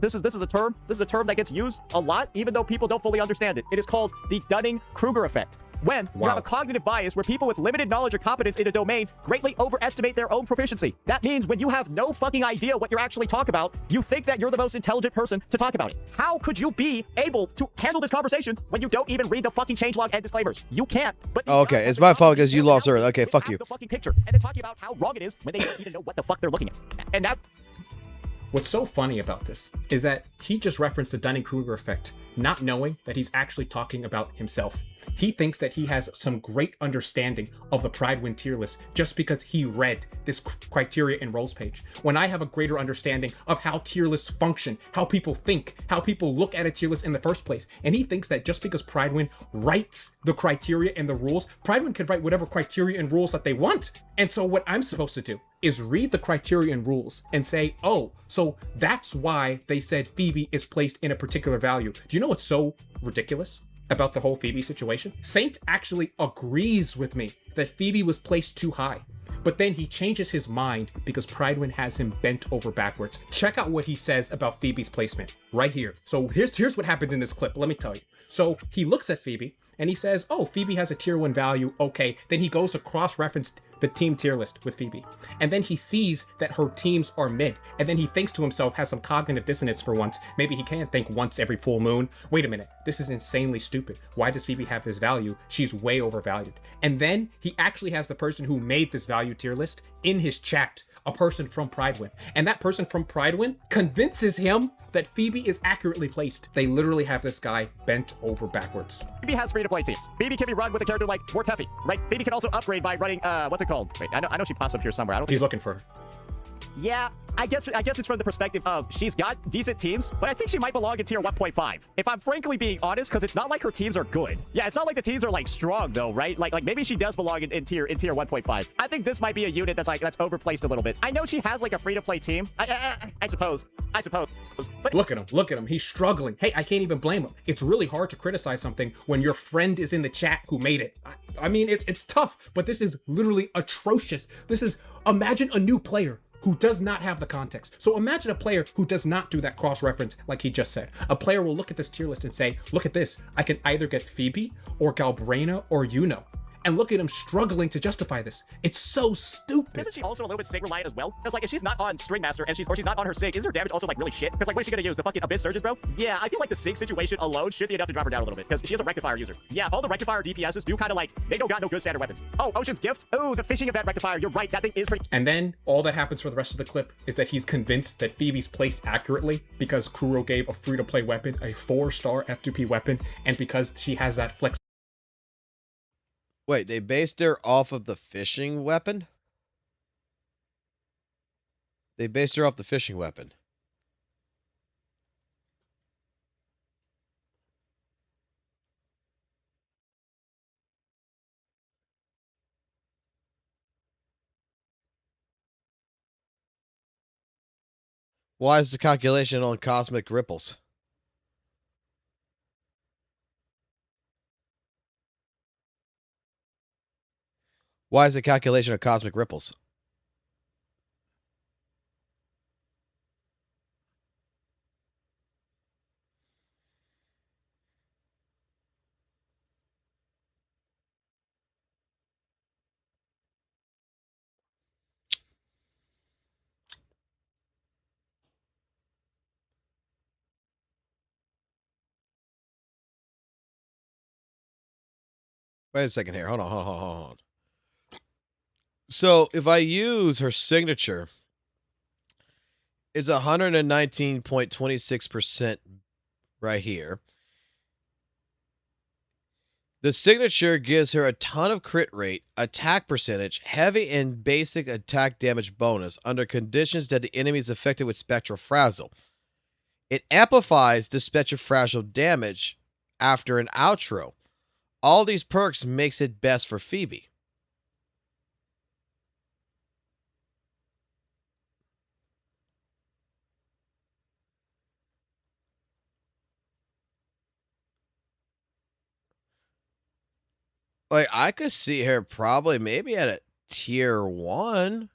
this is a term that gets used a lot, even though people don't fully understand it. It is called the Dunning-Kruger effect. When you have a cognitive bias where people with limited knowledge or competence in a domain greatly overestimate their own proficiency. That means when you have no fucking idea what you're actually talking about, you think that you're the most intelligent person to talk about it. How could you be able to handle this conversation when you don't even read the fucking changelog and disclaimers? You can't. But okay, it's my fault because you lost early. Okay, fuck you. The fucking picture and then talking about how wrong it is when they don't even know what the fuck they're looking at. And that. What's so funny about this is that he just referenced the Dunning-Kruger effect, not knowing that he's actually talking about himself. He thinks that he has some great understanding of the Pride Win tier list just because he read this criteria and roles page. When I have a greater understanding of how tier lists function, how people think, how people look at a tier list in the first place. And he thinks that just because Pride Win writes the criteria and the rules, Pride Win could write whatever criteria and rules that they want. And so what I'm supposed to do is read the criteria and rules and say, oh, so that's why they said Phoebe is placed in a particular value. Do you know what's so ridiculous about the whole Phoebe situation? Saint actually agrees with me that Phoebe was placed too high, but then he changes his mind because Pridewin has him bent over backwards. Check out what he says about Phoebe's placement right here. So here's what happened in this clip. Let me tell you. So he looks at Phoebe and he says, oh, Phoebe has a tier 1 value. Okay. Then he goes to cross-reference the team tier list with Phoebe. And then he sees that her teams are mid. And then he thinks to himself, has some cognitive dissonance for once. Maybe he can't think once every full moon. Wait a minute. This is insanely stupid. Why does Phoebe have this value? She's way overvalued. And then he actually has the person who made this value tier list in his chat, a person from Pridewin. And that person from Pridewin convinces him that Phoebe is accurately placed. They literally have this guy bent over backwards. Phoebe has free-to-play teams. Phoebe can be run with a character like Mortefi, right? Phoebe can also upgrade by running, what's it called? Wait, I know she pops up here somewhere. I don't. He's looking for her. Yeah, I guess it's from the perspective of she's got decent teams, but I think she might belong in tier 1.5. If I'm frankly being honest, because it's not like her teams are good. Yeah, it's not like the teams are like strong though, right? Like maybe she does belong in tier 1.5. I think this might be a unit that's overplaced a little bit. I know she has like a free-to-play team. I suppose. But look at him. He's struggling. Hey, I can't even blame him. It's really hard to criticize something when your friend is in the chat who made it. I mean, it's tough, but this is literally atrocious. Imagine a new player who does not have the context. So imagine a player who does not do that cross-reference like he just said. A player will look at this tier list and say, look at this. I can either get Phoebe or Galbrena or Yuno. And look at him struggling to justify this. It's so stupid. Isn't she also a little bit sig reliant as well? Because like if she's not on String Master and she's not on her sig, isn't her damage also like really shit? Because like what is she gonna use? The fucking Abyss Surges, bro? Yeah, I feel like the sig situation alone should be enough to drop her down a little bit. Because she is a Rectifier user. Yeah, all the Rectifier DPSs do kind of like, they don't got no good standard weapons. Oh, Ocean's Gift? Oh, the fishing event Rectifier. You're right, that thing is pretty. And then all that happens for the rest of the clip is that he's convinced that Phoebe's placed accurately because Kuro gave a free-to-play weapon a 4-star F2P weapon, and because she has that flex. Wait, they based her off of the fishing weapon? They based her off the fishing weapon. Why is the calculation on cosmic ripples? Why is the calculation of cosmic ripples? Wait a second here. Hold on. So if I use her signature, it's 119.26% right here. The signature gives her a ton of crit rate, attack percentage, heavy and basic attack damage bonus under conditions that the enemy is affected with Spectral Frazzle. It amplifies the Spectral Frazzle damage after an outro. All these perks makes it best for Phoebe. Like, I could see her probably maybe at a tier 1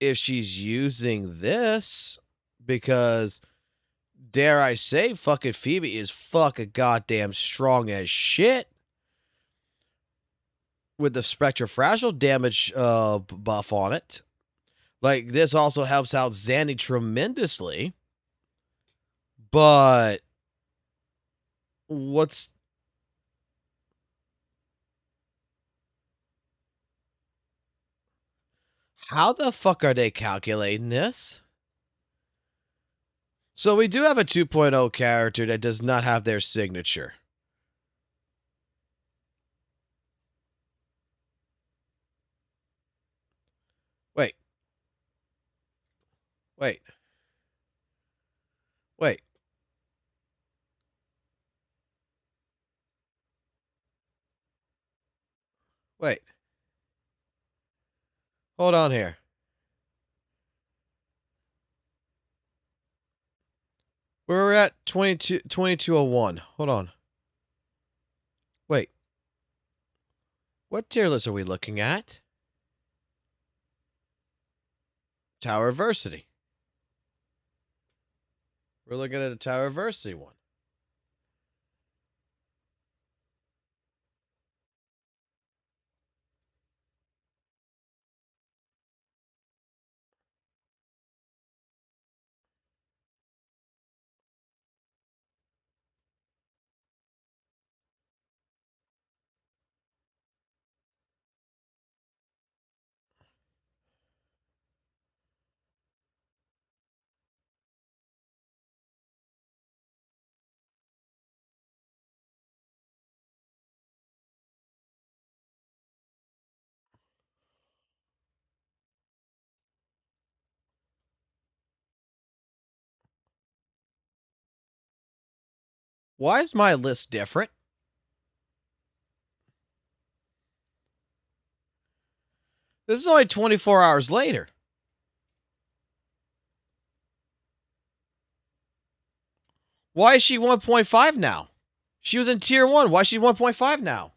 if she's using this, because dare I say, fucking Phoebe is fucking goddamn strong as shit with the Spectral Fragile damage buff on it. Like, this also helps out Zanny tremendously, but what's... How the fuck are they calculating this? So we do have a 2.0 character that does not have their signature. Wait. Wait. Wait. Wait. Hold on here. We're at 2201. Hold on. Wait. What tier list are we looking at? Tower Versity. We're looking at a Tower Versity one. Why is my list different? This is only 24 hours later. Why is she 1.5 now? She was in tier 1. Why is she 1.5 now?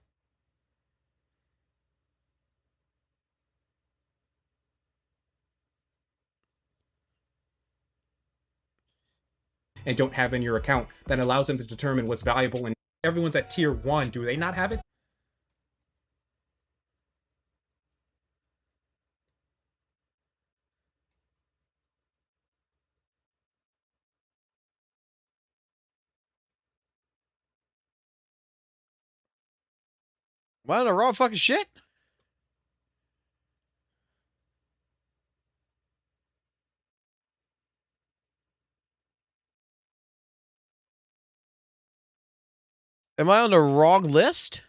And don't have in your account that allows them to determine what's valuable and everyone's at tier 1, do they not have it? Am I on the wrong fucking shit? Am I on the wrong list?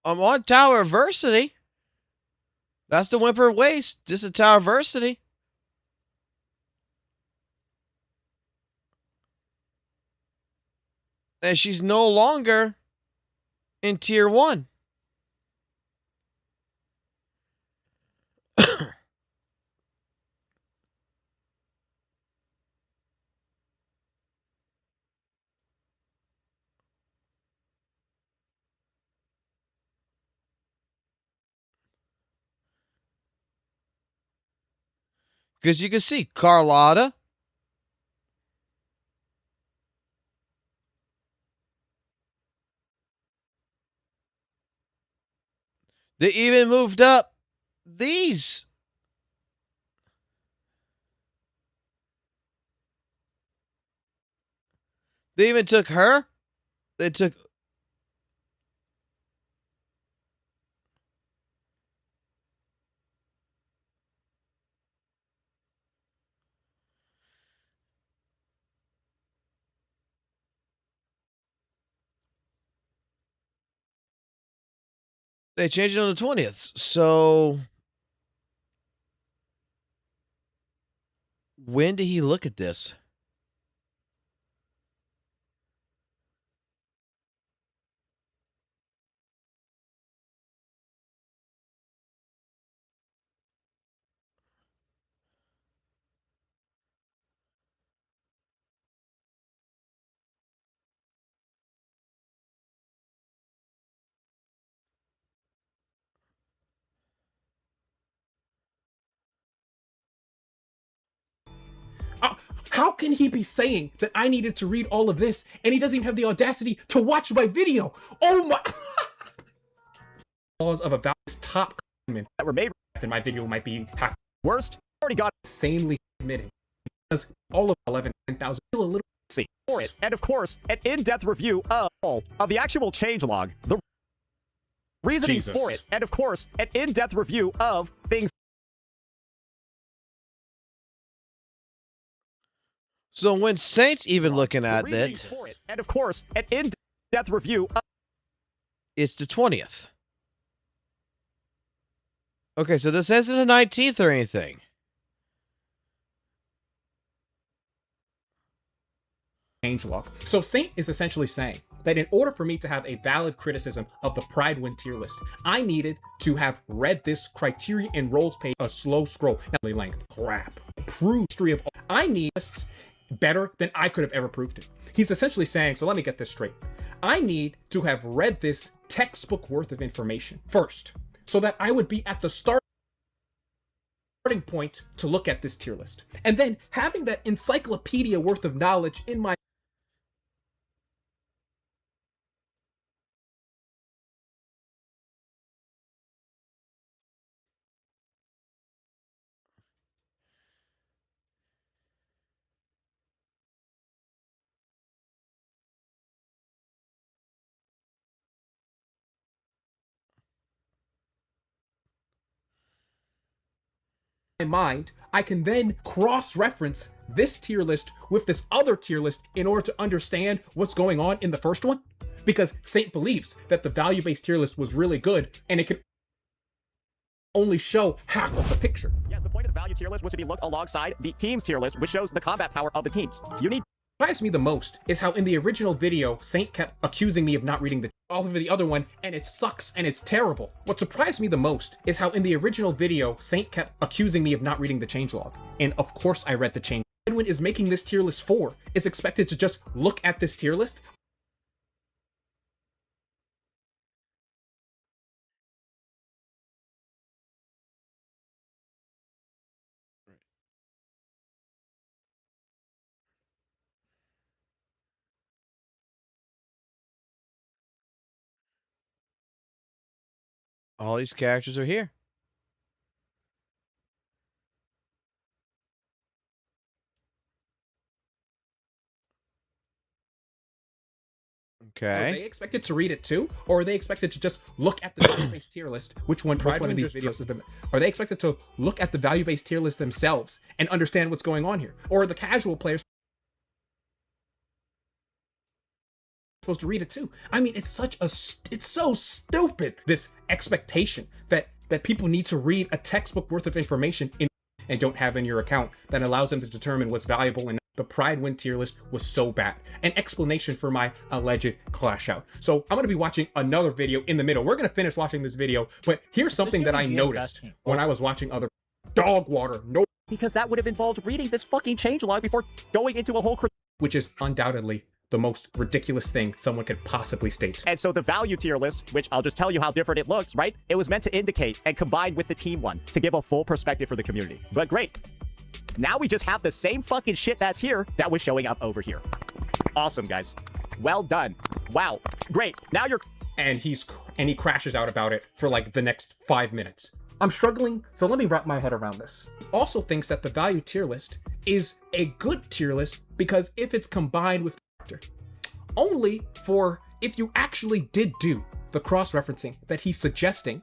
I'm on Towerversity. That's the Whimper Waste. This is Towerversity. And she's no longer in tier 1. Because you can see Carlotta. They even moved up these. They even took her. They took... They changed it on the 20th. So when did he look at this? How can he be saying that I needed to read all of this and he doesn't even have the audacity to watch my video? Oh my... Laws of about top comment that were made, then my video might be half worst. Already got insanely admitting because all of 11,000 feel a little see for it, and of course, an in-depth review of all of the actual changelog, the reasoning for it, and of course, an in-depth review of things. So when Saint's even looking at it, for it, and of course, an in-depth review of it's the 20th. Okay, so this isn't the 19th or anything. changelog. So Saint is essentially saying that in order for me to have a valid criticism of the Pridewind tier list, I needed to have read this criteria and roles page, a slow scroll, not length, crap, prove history of all. I need lists better than I could have ever proved it. He's essentially saying, so let me get this straight. I need to have read this textbook worth of information first, so that I would be at the starting point to look at this tier list. And then having that encyclopedia worth of knowledge in my mind, I can then cross-reference this tier list with this other tier list in order to understand what's going on in the first one. Because Saint believes that the value-based tier list was really good and it can only show half of the picture. Yes, the point of value tier list was to be looked alongside the team's tier list, which shows the combat power of the teams. You need. What surprised me the most is how in the original video, Saint kept accusing me of not reading the all over the other one, and it sucks and it's terrible. What surprised me the most is how in the original video, Saint kept accusing me of not reading the changelog. And of course I read the change. Edwin is making this tier list 4. Is expected to just look at this tier list. All these characters are here. Okay. Are they expected to read it too? Or are they expected to just look at the value-based tier list? Which one of these videos is them? Are they expected to look at the value-based tier list themselves and understand what's going on here? Or are the casual players supposed to read it too? I mean, it's so stupid, this expectation that people need to read a textbook worth of information and don't have in your account that allows them to determine what's valuable. And the Pride Win tier list was so bad. An explanation for my alleged clash out. So I'm going to be watching another video in the middle. We're going to finish watching this video, but here's something that I noticed when I was watching other dog water. No, because that would have involved reading this fucking changelog before going into a whole which is undoubtedly the most ridiculous thing someone could possibly state. And so the value tier list, which I'll just tell you how different it looks, right? It was meant to indicate and combine with the team one to give a full perspective for the community. But great. Now we just have the same fucking shit that's here that was showing up over here. Awesome, guys. Well done. Wow. Great. Now you're... And he crashes out about it for like the next 5 minutes. I'm struggling, so let me wrap my head around this. Also thinks that the value tier list is a good tier list because if it's combined with only for if you actually did do the cross-referencing that he's suggesting,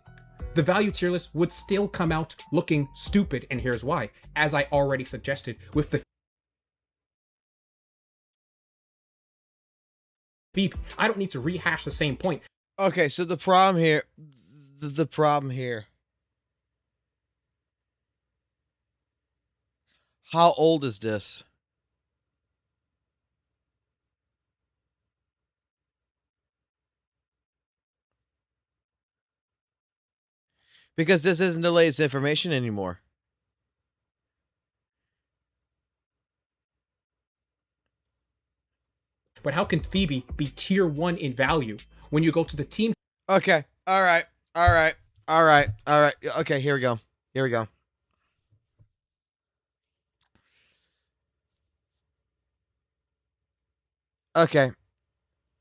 the value tier list would still come out looking stupid, and here's why. As I already suggested with the Phoebe, I don't need to rehash the same point. Okay, so the problem here, the problem here. How old is this? Because this isn't the latest information anymore. But how can Phoebe be tier 1 in value when you go to the team? Okay. All right. Okay, here we go. Okay.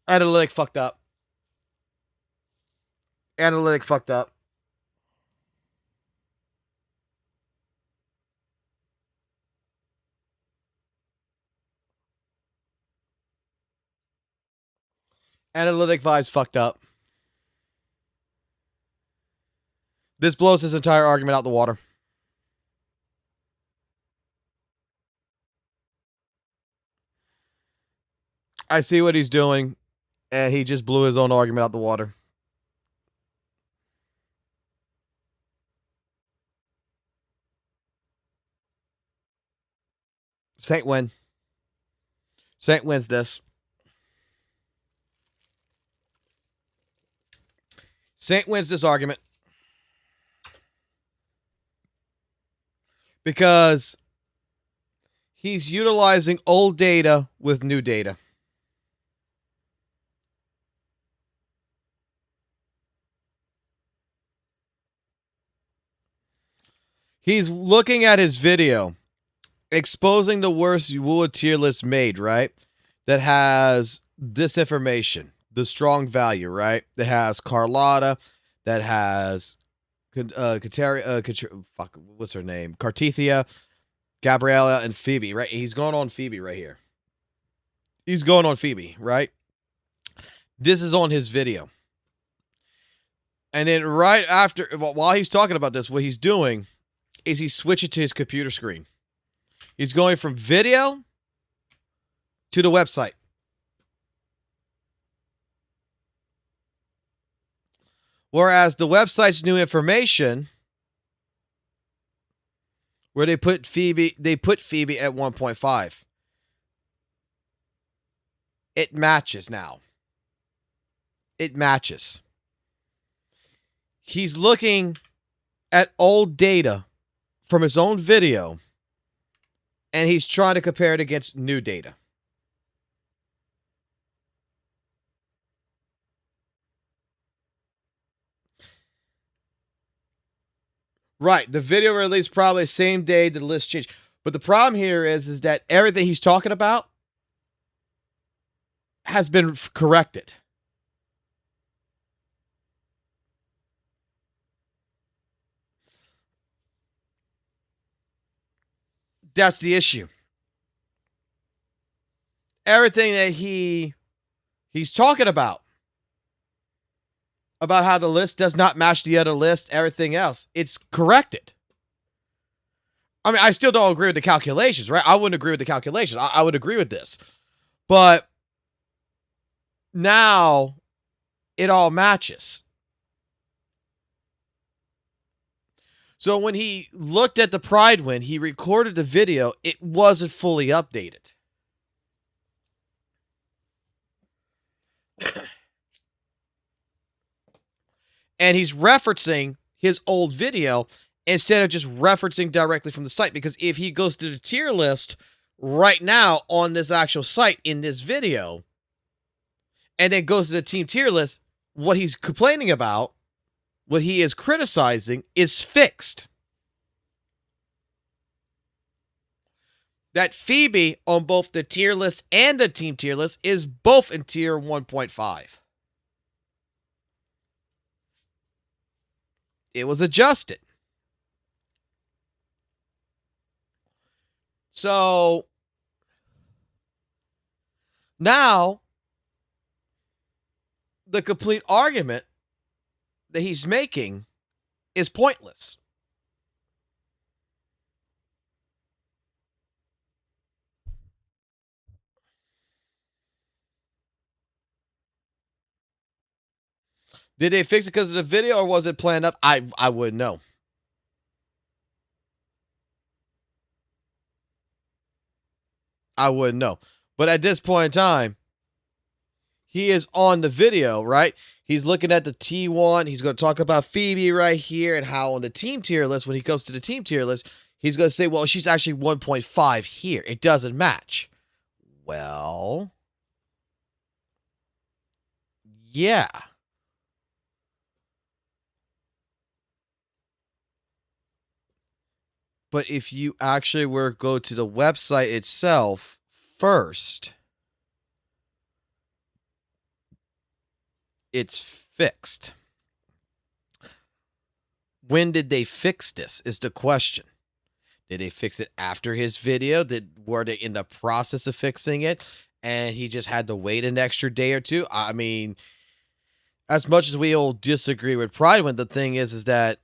Analytic fucked up. Analytic vibes fucked up. This blows his entire argument out the water. I see what he's doing, and he just blew his own argument out the water. Saint win. Saint wins this. Saint wins this argument. Because he's utilizing old data with new data. He's looking at his video, exposing the worst WUWA tier list made, right? That has this information, the strong value, right? That has Carlotta, that has what's her name? Cartethia, Gabriella, and Phoebe, right? He's going on Phoebe right here. He's going on Phoebe, right? This is on his video. And then right after, while he's talking about this, what he's doing is he's switching to his computer screen. He's going from video to the website. Whereas the website's new information where they put Phoebe at 1.5. It matches now. It matches. He's looking at old data from his own video, and he's trying to compare it against new data. Right, the video released probably the same day the list changed. But the problem here is that everything he's talking about has been corrected. That's the issue. Everything that he's talking about how the list does not match the other list, everything else, it's corrected. I mean, I still don't agree with the calculations, right? I wouldn't agree with the calculations. I would agree with this. But now it all matches. So when he looked at the Pride win, he recorded the video. It wasn't fully updated. And he's referencing his old video instead of just referencing directly from the site. Because if he goes to the tier list right now on this actual site in this video, and then goes to the team tier list, what he's complaining about, what he is criticizing, is fixed. That Phoebe on both the tier list and the team tier list is both in tier 1.5. It was adjusted. So now the complete argument that he's making is pointless. Did they fix it because of the video, or was it planned up? I wouldn't know. I wouldn't know. But at this point in time, he is on the video, right? He's looking at the T1. He's going to talk about Phoebe right here and how on the team tier list, when he goes to the team tier list, he's going to say, well, she's actually 1.5 here. It doesn't match. Well, yeah. But if you actually were to go to the website itself first, it's fixed. When did they fix this is the question. Did they fix it after his video? Were they in the process of fixing it and he just had to wait an extra day or two? I mean, as much as we all disagree with Pride, when the thing is that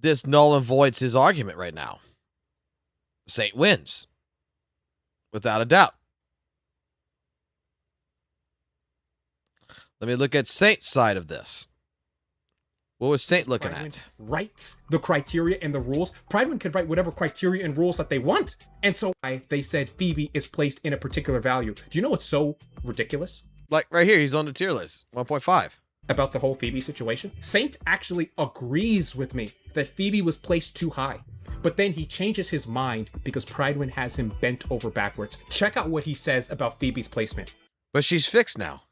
this null and voids his argument right now. Saint wins. Without a doubt. Let me look at Saint's side of this. What was Saint looking at? Writes the criteria and the rules. Prideman can write whatever criteria and rules that they want. And so they said Phoebe is placed in a particular value. Do you know what's so ridiculous? Like right here, he's on the tier list, 1.5. About the whole Phoebe situation? Saint actually agrees with me that Phoebe was placed too high. But then he changes his mind because Prideman has him bent over backwards. Check out what he says about Phoebe's placement. But she's fixed now.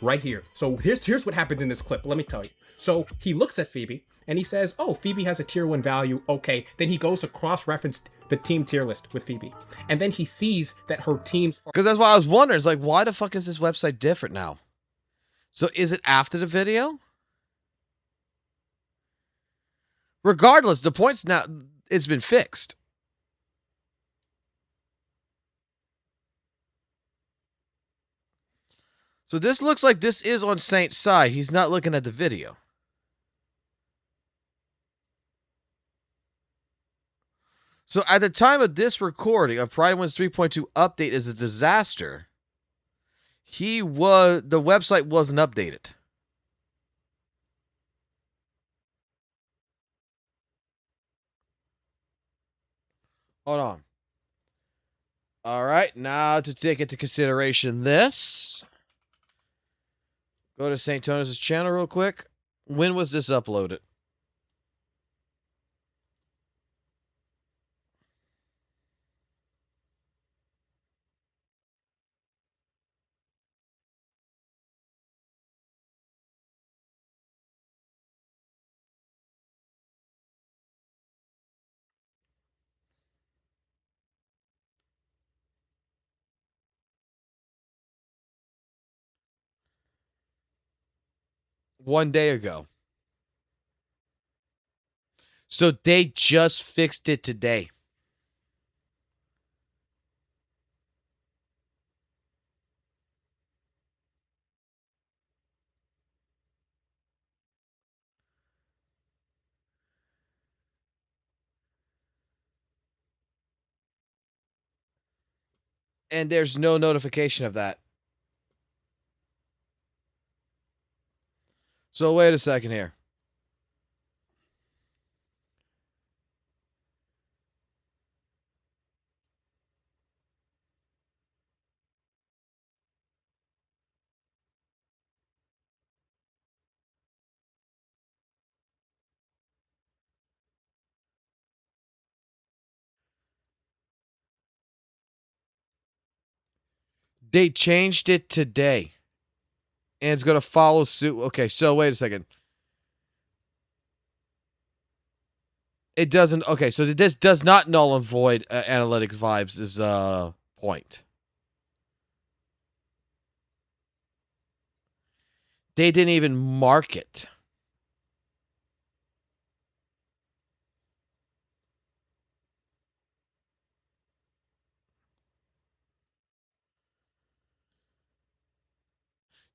Right here. So here's what happens in this clip. Let me tell you. So he looks at Phoebe and he says, oh, Phoebe has a tier 1 value. Okay. Then he goes to cross-reference the team tier list with Phoebe. And then he sees that her teams... Because that's why I was wondering. It's like, why the fuck is this website different now? So is it after the video? Regardless, the point's now, it's been fixed. So this looks like this is on Saint's side. He's not looking at the video. So at the time of this recording of Pride Wins 3.2 update is a disaster. The website wasn't updated. Hold on. All right, now to take into consideration this, go to St. Tonus' channel real quick. When was this uploaded? One day ago. So they just fixed it today. And there's no notification of that. So wait a second here. They changed it today. And it's going to follow suit. Okay, so wait a second. It doesn't. Okay, so this does not null and void analytics vibes' point. They didn't even mark it.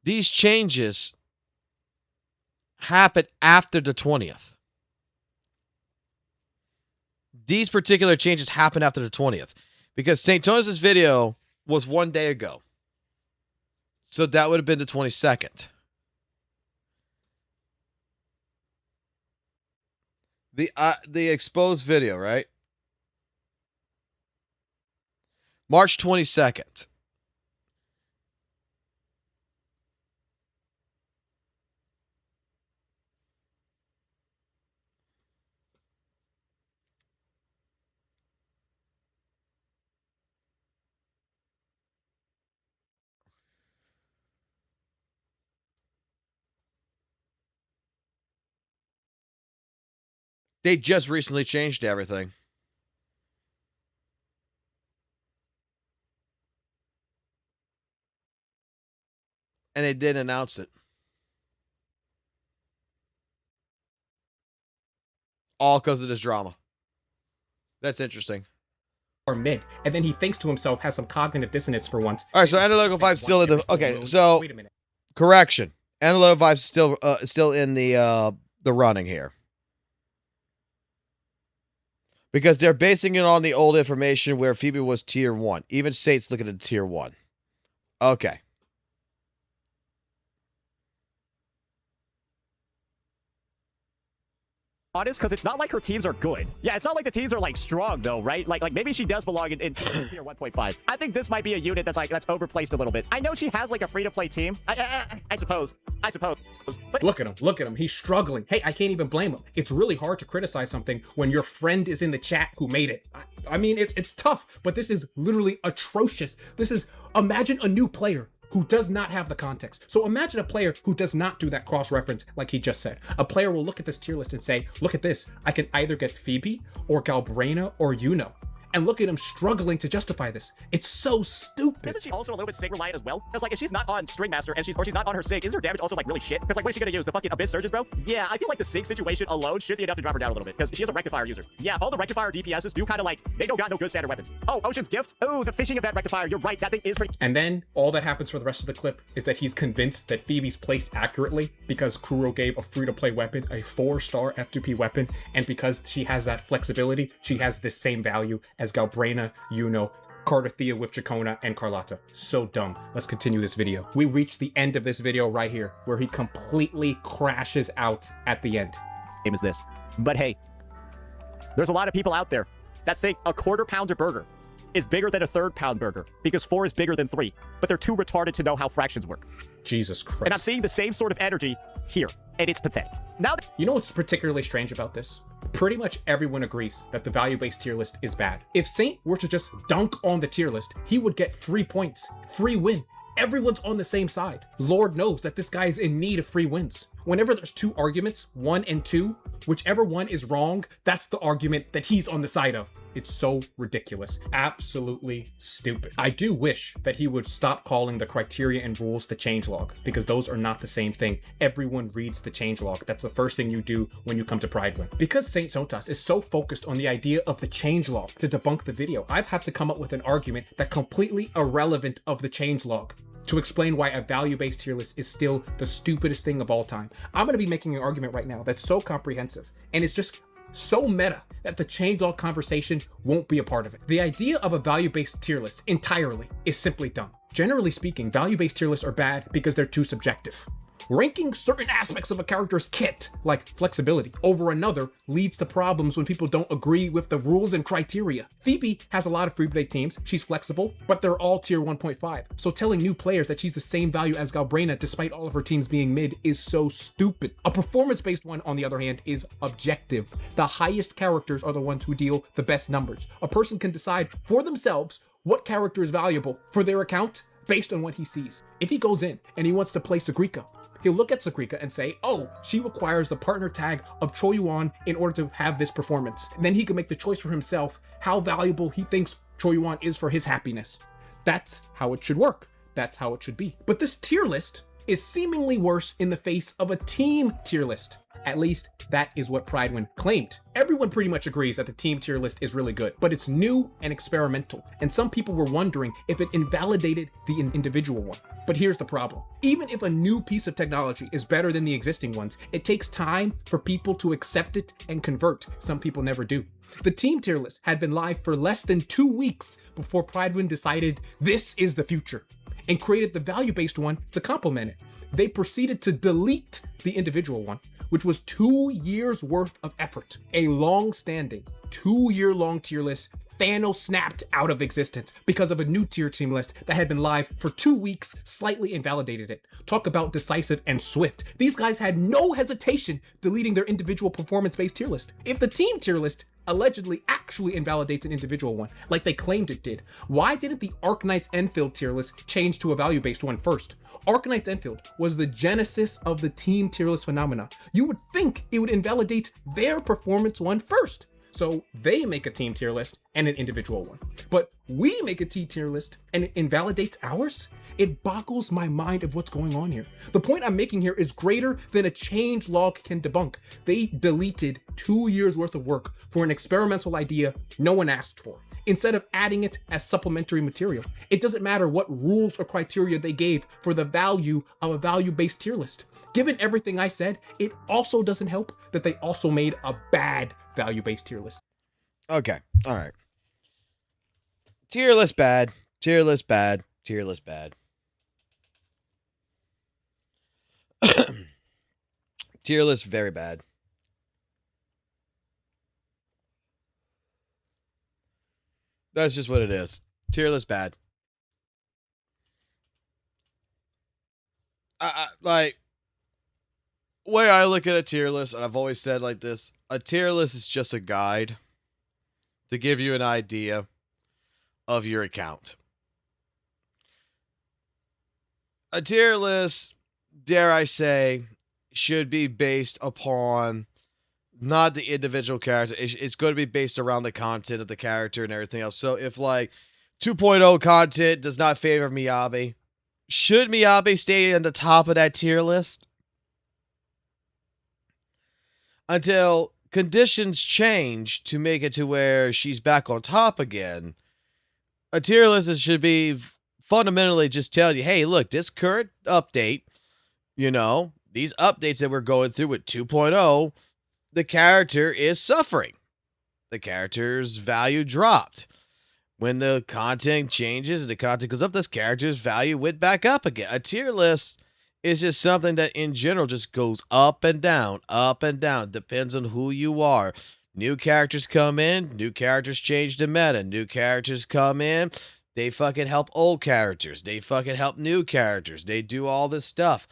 These changes happen after the 20th. These particular changes happen after the 20th. Because St. Tonus' video was one day ago. So that would have been the 22nd. The exposed video, right? March 22nd. They just recently changed everything. And they didn't announce it. All because of this drama. That's interesting. Or mid, and then he thinks to himself, has some cognitive dissonance for once. All right, so Analytical Vibe's still in the... Okay, so... Wait a minute. Correction. Analytical Vibe's still in the running here. Because they're basing it on the old information where Phoebe was tier 1. Even Saint's looking at tier 1. Okay. Honest, because it's not like her teams are good. Yeah, it's not like the teams are like strong though, right? Like maybe she does belong in tier 1.5. I think this might be a unit that's overplaced a little bit. I know she has like a free-to-play team. I suppose. But Look at him. He's struggling. Hey, I can't even blame him. It's really hard to criticize something when your friend is in the chat who made it. I mean, it's tough, but this is literally atrocious. Imagine a new player who does not have the context. So imagine a player who does not do that cross-reference like he just said. A player will look at this tier list and say, look at this. I can either get Phoebe or Galbraina or Yuno. And look at him struggling to justify this. It's so stupid. Isn't she also a little bit sig reliant as well? Because like if she's not on String Master and she's not on her sig, isn't her damage also like really shit? Because like what is she gonna use? The fucking Abyss Surges, bro? Yeah, I feel like the sig situation alone should be enough to drop her down a little bit. Because she is a Rectifier user. Yeah, all the Rectifier DPSs do kind of like, they don't got no good standard weapons. Oh, Ocean's Gift? Oh, the fishing event Rectifier. You're right, that thing is pretty... And then all that happens for the rest of the clip is that he's convinced that Phoebe's placed accurately because Kuro gave a free-to-play weapon, a 4-star F2P weapon, and because she has that flexibility, she has the same value as Galbraina, Yuno, Cardathea with Chacona, and Carlotta. So dumb. Let's continue this video. We reach the end of this video right here, where he completely crashes out at the end. Game is this. But hey, there's a lot of people out there that think a quarter pounder burger is bigger than a third pound burger because 4 is bigger than 3, but they're too retarded to know how fractions work. Jesus Christ. And I'm seeing the same sort of energy here, and it's pathetic. Now, you know what's particularly strange about this? Pretty much everyone agrees that the value-based tier list is bad. If Saint were to just dunk on the tier list, he would get free points, free win. Everyone's on the same side. Lord knows that this guy is in need of free wins. Whenever there's 2 arguments, 1 and 2, whichever one is wrong, that's the argument that he's on the side of. It's so ridiculous. Absolutely stupid. I do wish that he would stop calling the criteria and rules the changelog, because those are not the same thing. Everyone reads the changelog. That's the first thing you do when you come to Pridewin. Because Saint Sotas is so focused on the idea of the changelog to debunk the video, I've had to come up with an argument that's completely irrelevant of the changelog to explain why a value-based tier list is still the stupidest thing of all time. I'm going to be making an argument right now that's so comprehensive, and it's just so meta that the changelog conversation won't be a part of it. The idea of a value-based tier list entirely is simply dumb. Generally speaking, value-based tier lists are bad because they're too subjective. Ranking certain aspects of a character's kit, like flexibility, over another leads to problems when people don't agree with the rules and criteria. Phoebe has a lot of free play teams, she's flexible, but they're all tier 1.5. So telling new players that she's the same value as Galbrena despite all of her teams being mid is so stupid. A performance-based one, on the other hand, is objective. The highest characters are the ones who deal the best numbers. A person can decide for themselves what character is valuable for their account based on what he sees. If he goes in and he wants to play Sagrika, he'll look at Sagrika and say, oh, she requires the partner tag of Choi Yuan in order to have this performance. And then he can make the choice for himself how valuable he thinks Choi Yuan is for his happiness. That's how it should work. That's how it should be. But this tier list is seemingly worse in the face of a team tier list. At least that is what Pridewin claimed. Everyone pretty much agrees that the team tier list is really good, but it's new and experimental, and some people were wondering if it invalidated the individual one. But here's the problem. Even if a new piece of technology is better than the existing ones, it takes time for people to accept it and convert. Some people never do. The team tier list had been live for less than 2 weeks before Pridewin decided this is the future and created the value-based one to complement it. They proceeded to delete the individual one, which was 2 years worth of effort. A long-standing, 2-year-long tier list Thanos snapped out of existence because of a new tier team list that had been live for 2 weeks, slightly invalidated it. Talk about decisive and swift. These guys had no hesitation deleting their individual performance-based tier list. If the team tier list allegedly actually invalidates an individual one, like they claimed it did, why didn't the Arknights Enfield tier list change to a value-based one first? Arknights Enfield was the genesis of the team tier list phenomena. You would think it would invalidate their performance one first. So they make a team tier list and an individual one. But we make a T tier list and it invalidates ours? It boggles my mind of what's going on here. The point I'm making here is greater than a change log can debunk. They deleted 2 years worth of work for an experimental idea no one asked for, instead of adding it as supplementary material. It doesn't matter what rules or criteria they gave for the value of a value-based tier list. Given everything I said, it also doesn't help that they also made a bad value-based tier list. Okay, all right. Tier list bad, tier list bad, tier list bad. Tier list very bad. That's just what it is. Tier list bad. Like, way I look at a tier list, and I've always said like this, a tier list is just a guide to give you an idea of your account. A tier list, dare I say, should be based upon not the individual character. It's going to be based around the content of the character and everything else. So if like 2.0 content does not favor Miyabi, should Miyabi stay in the top of that tier list? Until conditions change to make it to where she's back on top again, a tier list should be fundamentally just telling you, hey, look, this current update, you know, these updates that we're going through with 2.0, the character is suffering. The character's value dropped. When the content changes and the content goes up, this character's value went back up again. A tier list is just something that in general just goes up and down, depends on who you are. New characters come in, new characters change the meta. New characters come in, they fucking help old characters. They fucking help new characters. They do all this stuff.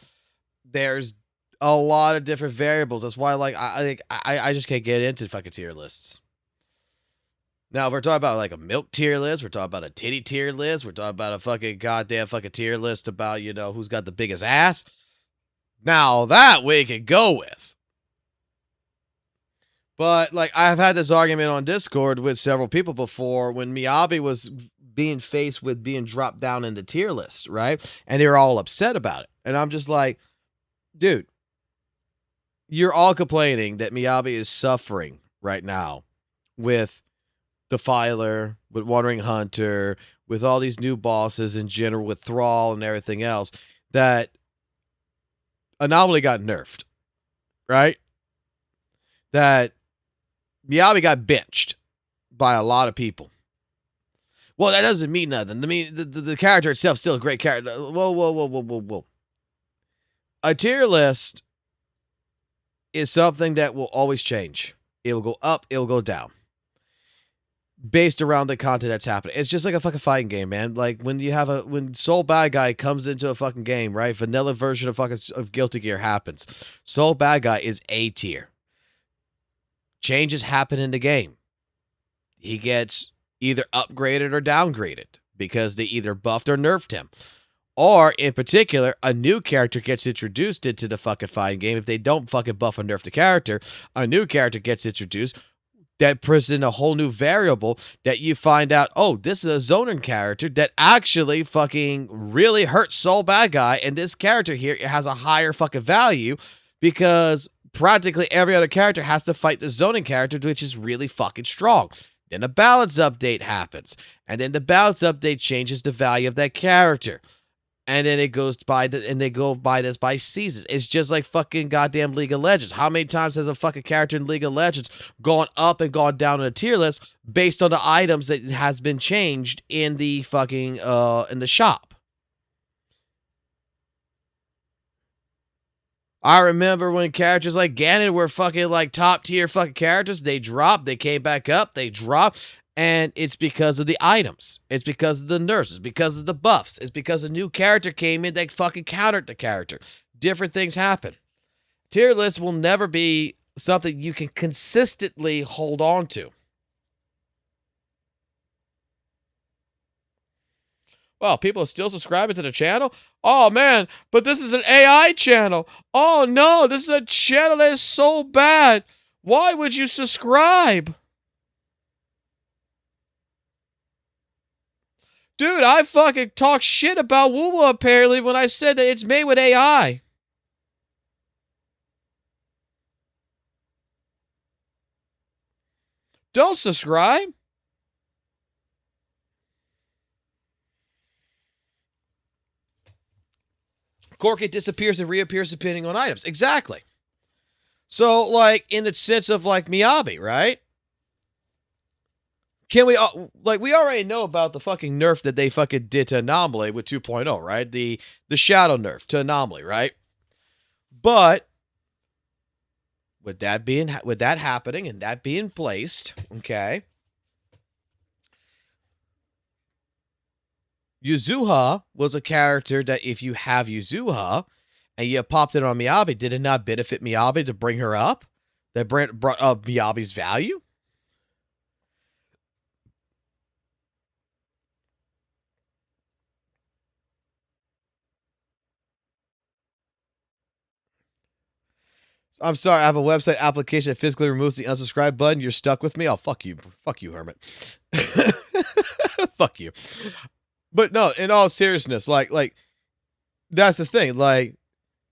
There's a lot of different variables. That's why, like, I just can't get into fucking tier lists. Now, if we're talking about like a milk tier list, we're talking about a titty tier list, we're talking about a fucking goddamn fucking tier list about, you know, who's got the biggest ass. Now that we can go with. But, like, I've had this argument on Discord with several people before when Miyabi was being faced with being dropped down in the tier list, right? And they were all upset about it. And I'm just like, dude, you're all complaining that Miyabi is suffering right now with Defiler, with Wandering Hunter, with all these new bosses in general, with Thrall and everything else, that Anomaly got nerfed, right? That Miyabi got benched by a lot of people. Well, that doesn't mean nothing. I mean, the character itself is still a great character. Whoa. A tier list is something that will always change. It will go up, it will go down, based around the content that's happening. It's just like a fucking fighting game, man. Like when Soul Bad Guy comes into a fucking game, right? Vanilla version of Guilty Gear happens. Soul Bad Guy is A tier. Changes happen in the game. He gets either upgraded or downgraded because they either buffed or nerfed him. Or, in particular, a new character gets introduced into the fucking fighting game. If they don't fucking buff or nerf the character, a new character gets introduced that puts in a whole new variable that you find out, oh, this is a zoning character that actually fucking really hurts Soul Bad Guy, and this character here has a higher fucking value because practically every other character has to fight the zoning character, which is really fucking strong. Then a balance update happens, and then the balance update changes the value of that character. And then it goes by and they go by this by seasons. It's just like fucking goddamn League of Legends. How many times has a fucking character in League of Legends gone up and gone down in a tier list based on the items that has been changed in the fucking in the shop? I remember when characters like Ganon were fucking like top tier fucking characters. They dropped, they came back up, they dropped. And it's because of the items. It's because of the nurses. Because of the buffs. It's because a new character came in that fucking countered the character. Different things happen. Tier lists will never be something you can consistently hold on to. Well, people are still subscribing to the channel? Oh, man, but this is an AI channel. Oh, no, this is a channel that is so bad. Why would you subscribe? Dude, I fucking talked shit about WUWA apparently when I said that it's made with AI. Don't subscribe. Corky disappears and reappears depending on items. Exactly. So, like, in the sense of, like, Miyabi, right? Can we, like, we already know about the fucking nerf that they fucking did to Anomaly with 2.0, right? The shadow nerf to Anomaly, right? But with that happening and that being placed, okay, Yuzuha was a character that if you have Yuzuha and you popped it on Miyabi, did it not benefit Miyabi to bring her up? That brought up Miyabi's value? I'm sorry, I have a website application that physically removes the unsubscribe button. You're stuck with me? Oh, fuck you. Fuck you, Hermit. Fuck you. But no, in all seriousness, like, that's the thing. Like,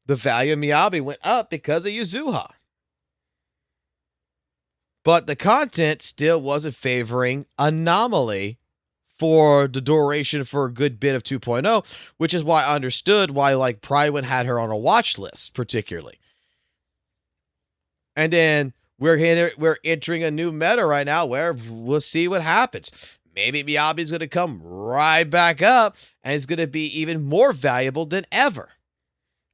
the value of Miyabi went up because of Yuzuha. But the content still wasn't favoring Anomaly for the duration for a good bit of 2.0, which is why I understood why, like, Prywin had her on a watch list, particularly. And then we're entering a new meta right now where we'll see what happens. Maybe Miyabi's going to come right back up and it's going to be even more valuable than ever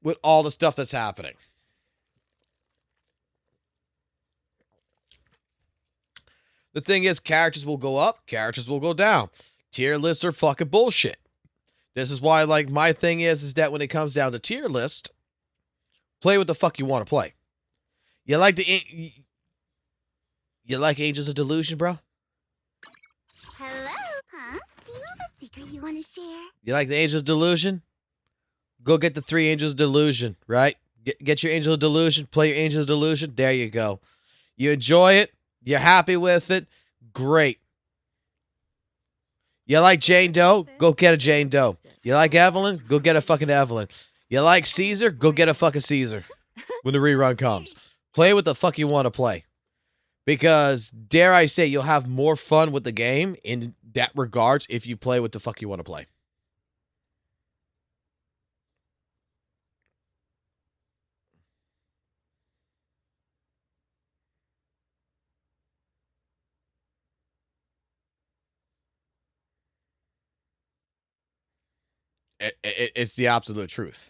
with all the stuff that's happening. The thing is, characters will go up, characters will go down. Tier lists are fucking bullshit. This is why, like, my thing is that when it comes down to tier list, play what the fuck you want to play. You like Angels of Delusion, bro? Hello? Huh? Do you have a secret you want to share? You like the Angels of Delusion? Go get the 3 Angels of Delusion, right? Get your Angel of Delusion, play your Angels of Delusion. There you go. You enjoy it. You're happy with it. Great. You like Jane Doe? Go get a Jane Doe. You like Evelyn? Go get a fucking Evelyn. You like Caesar? Go get a fucking Caesar when the rerun comes. Play what the fuck you want to play. Because, dare I say, you'll have more fun with the game in that regards if you play what the fuck you want to play. It's the absolute truth.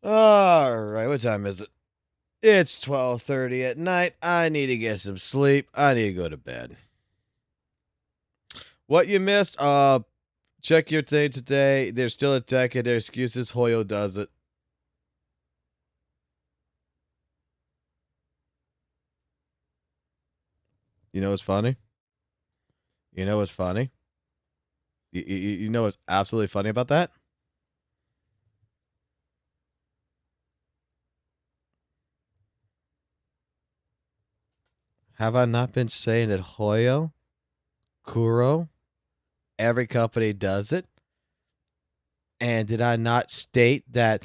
All right, what time is it? It's 12:30 at night. I need to get some sleep. I need to go to bed. What you missed? Check your thing today. There's still a tech and their excuses. Hoyo does it. You know what's funny? You know what's funny? You know what's absolutely funny about that? Have I not been saying that Hoyo, Kuro, every company does it? And did I not state that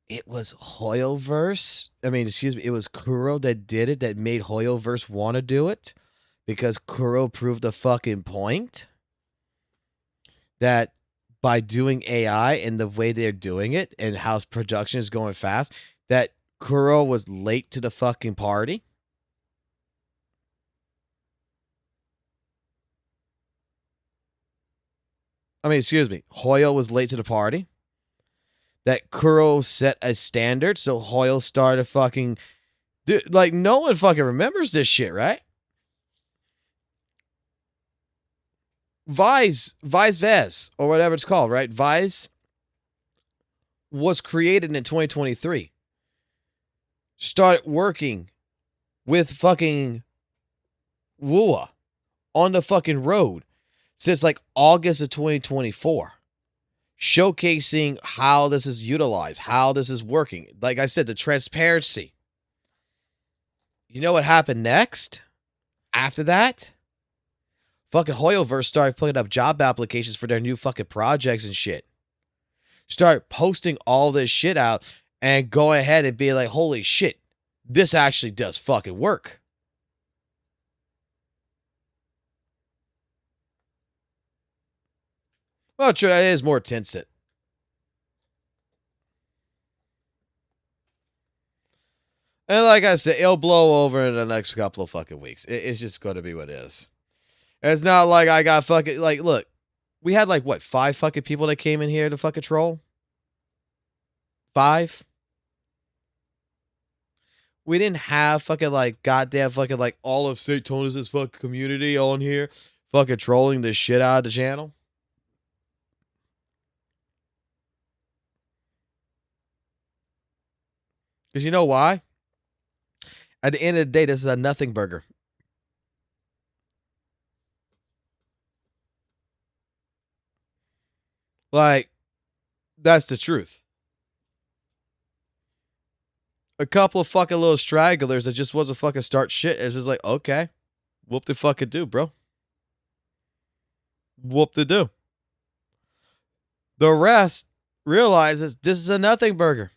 it was Hoyoverse? I mean, excuse me, it was Kuro that did it, that made Hoyoverse want to do it? Because Kuro proved a fucking point? That by doing AI and the way they're doing it and how production is going fast, that Kuro was late to the fucking party? I mean, excuse me, Hoyo was late to the party? That Kuro set a standard, so Hoyo started fucking... Dude, like, no one fucking remembers this shit, right? Vise, or whatever it's called, right? Vise was created in 2023. Started working with fucking WUWA on the fucking road since like August of 2024. Showcasing how this is utilized, how this is working. Like I said, the transparency. You know what happened next? After that? Fucking Hoyoverse started putting up job applications for their new fucking projects and shit. Start posting all this shit out and going ahead and being like, holy shit, this actually does fucking work. Well, true, it is more Tencent. And like I said, it'll blow over in the next couple of fucking weeks. It's just going to be what it is. It's not like I got fucking, like, look, we had like, what, 5 fucking people that came in here to fucking troll? 5? We didn't have fucking, like, goddamn fucking, like, all of St. Tonus' fucking community on here fucking trolling the shit out of the channel. Because you know why? At the end of the day, this is a nothing burger. Like, that's the truth. A couple of fucking little stragglers that just wasn't fucking start shit. It's just like, okay, whoop the fucking do, bro. Whoop the do. The rest realizes this is a nothing burger.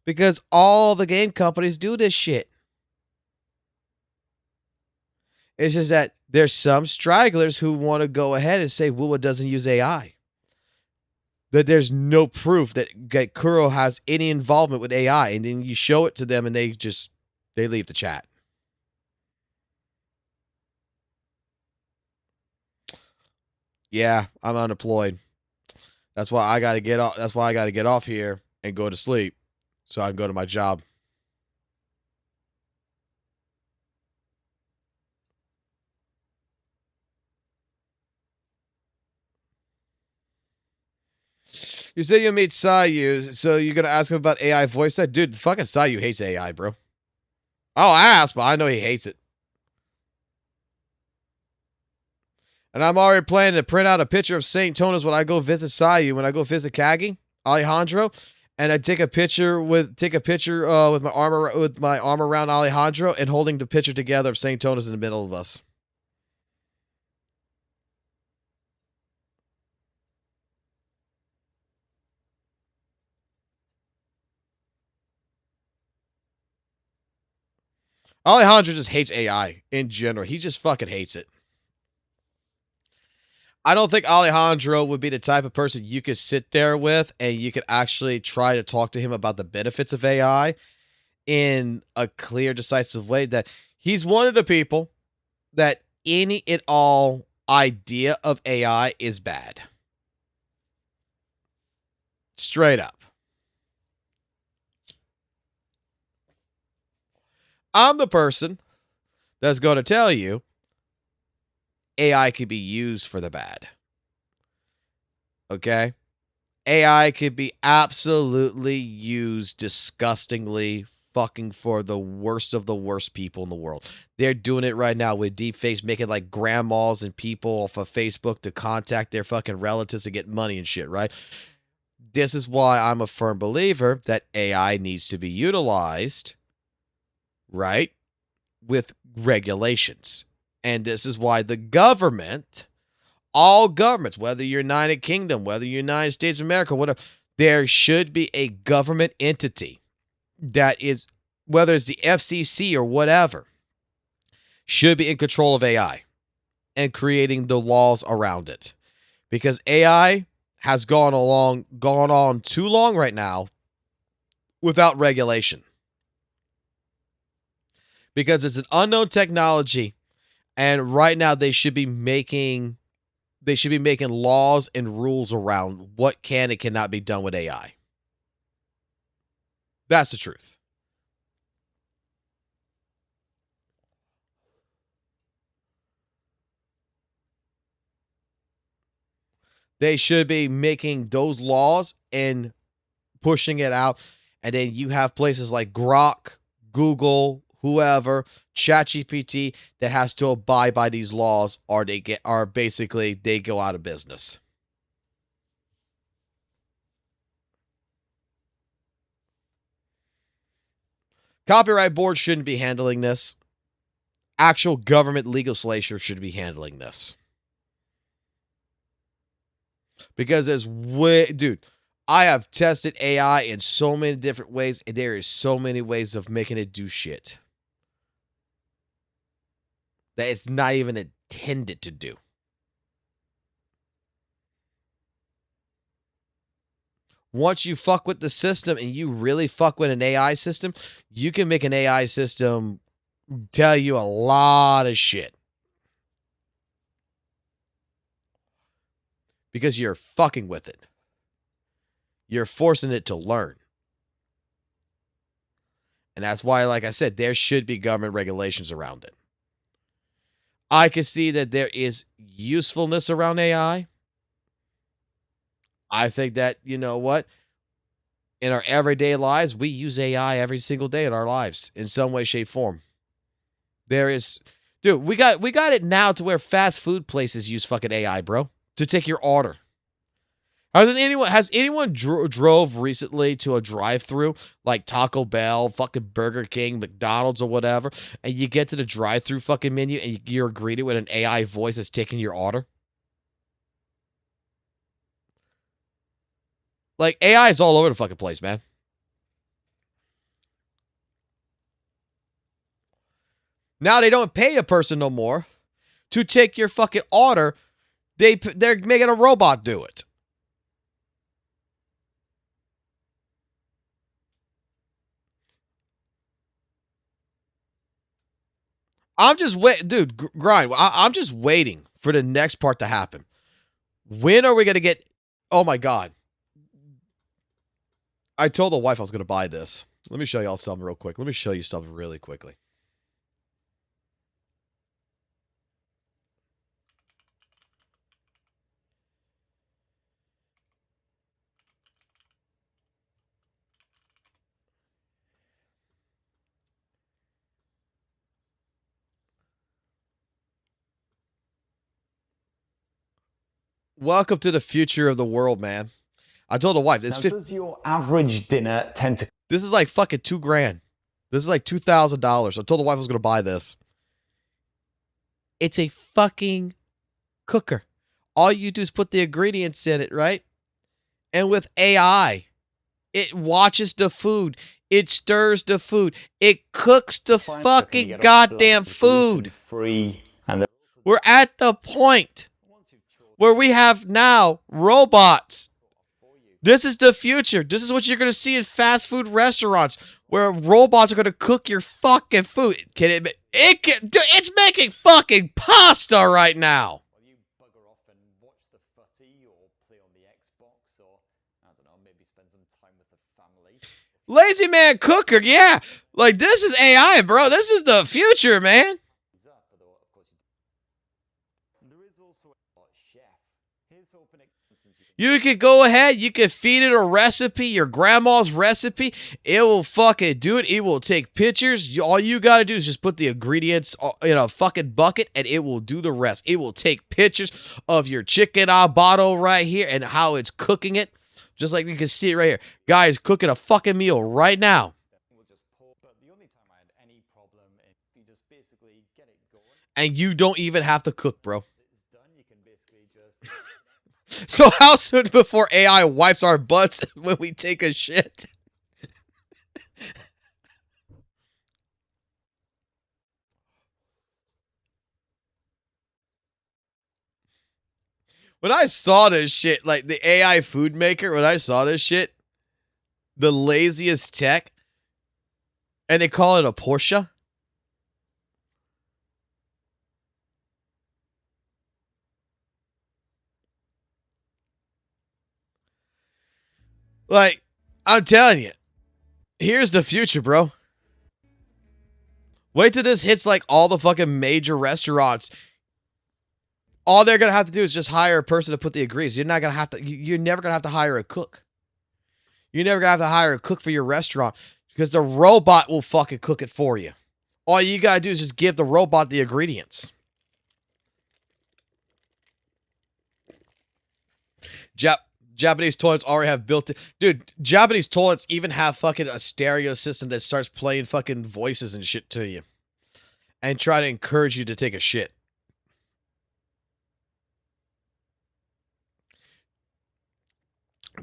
Because all the game companies do this shit. It's just that there's some stragglers who want to go ahead and say WUWA doesn't use AI. That there's no proof that Kuro has any involvement with AI. And then you show it to them and they leave the chat. Yeah, I'm unemployed. That's why I gotta get off. That's why I gotta get off here and go to sleep so I can go to my job. You said you meet Sayu, so you're gonna ask him about AI voice set? Dude, fucking Sayu hates AI, bro. I'll ask, but I know he hates it. And I'm already planning to print out a picture of St. Tonas when I go visit Sayu, when I go visit Kagi, Alejandro, and I take a picture with my arm around Alejandro and holding the picture together of St. Tonas in the middle of us. Alejandro just hates AI in general. He just fucking hates it. I don't think Alejandro would be the type of person you could sit there with and you could actually try to talk to him about the benefits of AI in a clear, decisive way. That he's one of the people that any and all idea of AI is bad. Straight up. I'm the person that's going to tell you AI could be used for the bad. Okay? AI could be absolutely used disgustingly fucking for the worst of the worst people in the world. They're doing it right now with deepfakes, making like grandmas and people off of Facebook to contact their fucking relatives to get money and shit, right? This is why I'm a firm believer that AI needs to be utilized, right, with regulations. And this is why the government, all governments, whether you're United Kingdom, whether you're United States of America, whatever, there should be a government entity that is, whether it's the FCC or whatever, should be in control of AI and creating the laws around it. Because AI has gone on too long right now without regulation. Because it's an unknown technology, and right now they should be making laws and rules around what can and cannot be done with AI. That's the truth. They should be making those laws and pushing it out. And then you have places like Grok, Google, whoever, ChatGPT that has to abide by these laws, or they go out of business. Copyright board shouldn't be handling this. Actual government legislature should be handling this. Because dude, I have tested AI in so many different ways, and there is so many ways of making it do shit that it's not even intended to do. Once you fuck with the system and you really fuck with an AI system, you can make an AI system tell you a lot of shit. Because you're fucking with it. You're forcing it to learn. And that's why, like I said, there should be government regulations around it. I can see that there is usefulness around AI. I think that, you know what? In our everyday lives, we use AI every single day in our lives in some way, shape, form. There is, dude, we got it now to where fast food places use fucking AI, bro, to take your order. Has anyone drove recently to a drive-through like Taco Bell, fucking Burger King, McDonald's, or whatever, and you get to the drive-through fucking menu and you're greeted with an AI voice that's taking your order? Like, AI is all over the fucking place, man. Now they don't pay a person no more to take your fucking order. They're making a robot do it. I'm just dude, grind. I'm just waiting for the next part to happen. When are we gonna get? Oh my god! I told the wife I was gonna buy this. Let me show y'all something real quick. Let me show you something really quickly. Welcome to the future of the world, man. I told the wife this. Now, does your average dinner tend to? This is like fucking $2,000. This is like $2,000. I told the wife I was gonna buy this. It's a fucking cooker. All you do is put the ingredients in it, right? And with AI, it watches the food. It stirs the food. It cooks the fucking goddamn food. Free and we're at the point where we have now robots. This is the future. This is what you're going to see in fast food restaurants where robots are going to cook your fucking food. It's making fucking pasta right now. Lazy man cooker, yeah. Like, this is AI, bro. This is the future, man. You can go ahead, you can feed it a recipe, your grandma's recipe. It will fucking do it. It will take pictures. All you got to do is just put the ingredients in a fucking bucket and it will do the rest. It will take pictures of your chicken bottle right here and how it's cooking it. Just like you can see it right here. Guys cooking a fucking meal right now. And you don't even have to cook, bro. So how soon before AI wipes our butts when we take a shit? When I saw this shit, like the AI food maker, when I saw this shit, the laziest tech, and they call it a Porsche. Like, I'm telling you, here's the future, bro. Wait till this hits like all the fucking major restaurants. All they're gonna have to do is just hire a person to put the ingredients. You're not gonna have to. You're never gonna have to hire a cook. You're never gonna have to hire a cook for your restaurant because the robot will fucking cook it for you. All you gotta do is just give the robot the ingredients. Japanese toilets already have built-in... Dude, Japanese toilets even have fucking a stereo system that starts playing fucking voices and shit to you. And try to encourage you to take a shit.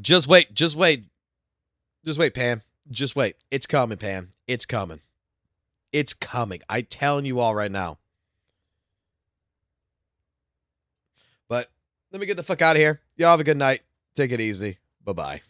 Just wait, just wait. Just wait, Pam. Just wait. It's coming, Pam. It's coming. It's coming. I'm telling you all right now. But let me get the fuck out of here. Y'all have a good night. Take it easy. Bye-bye.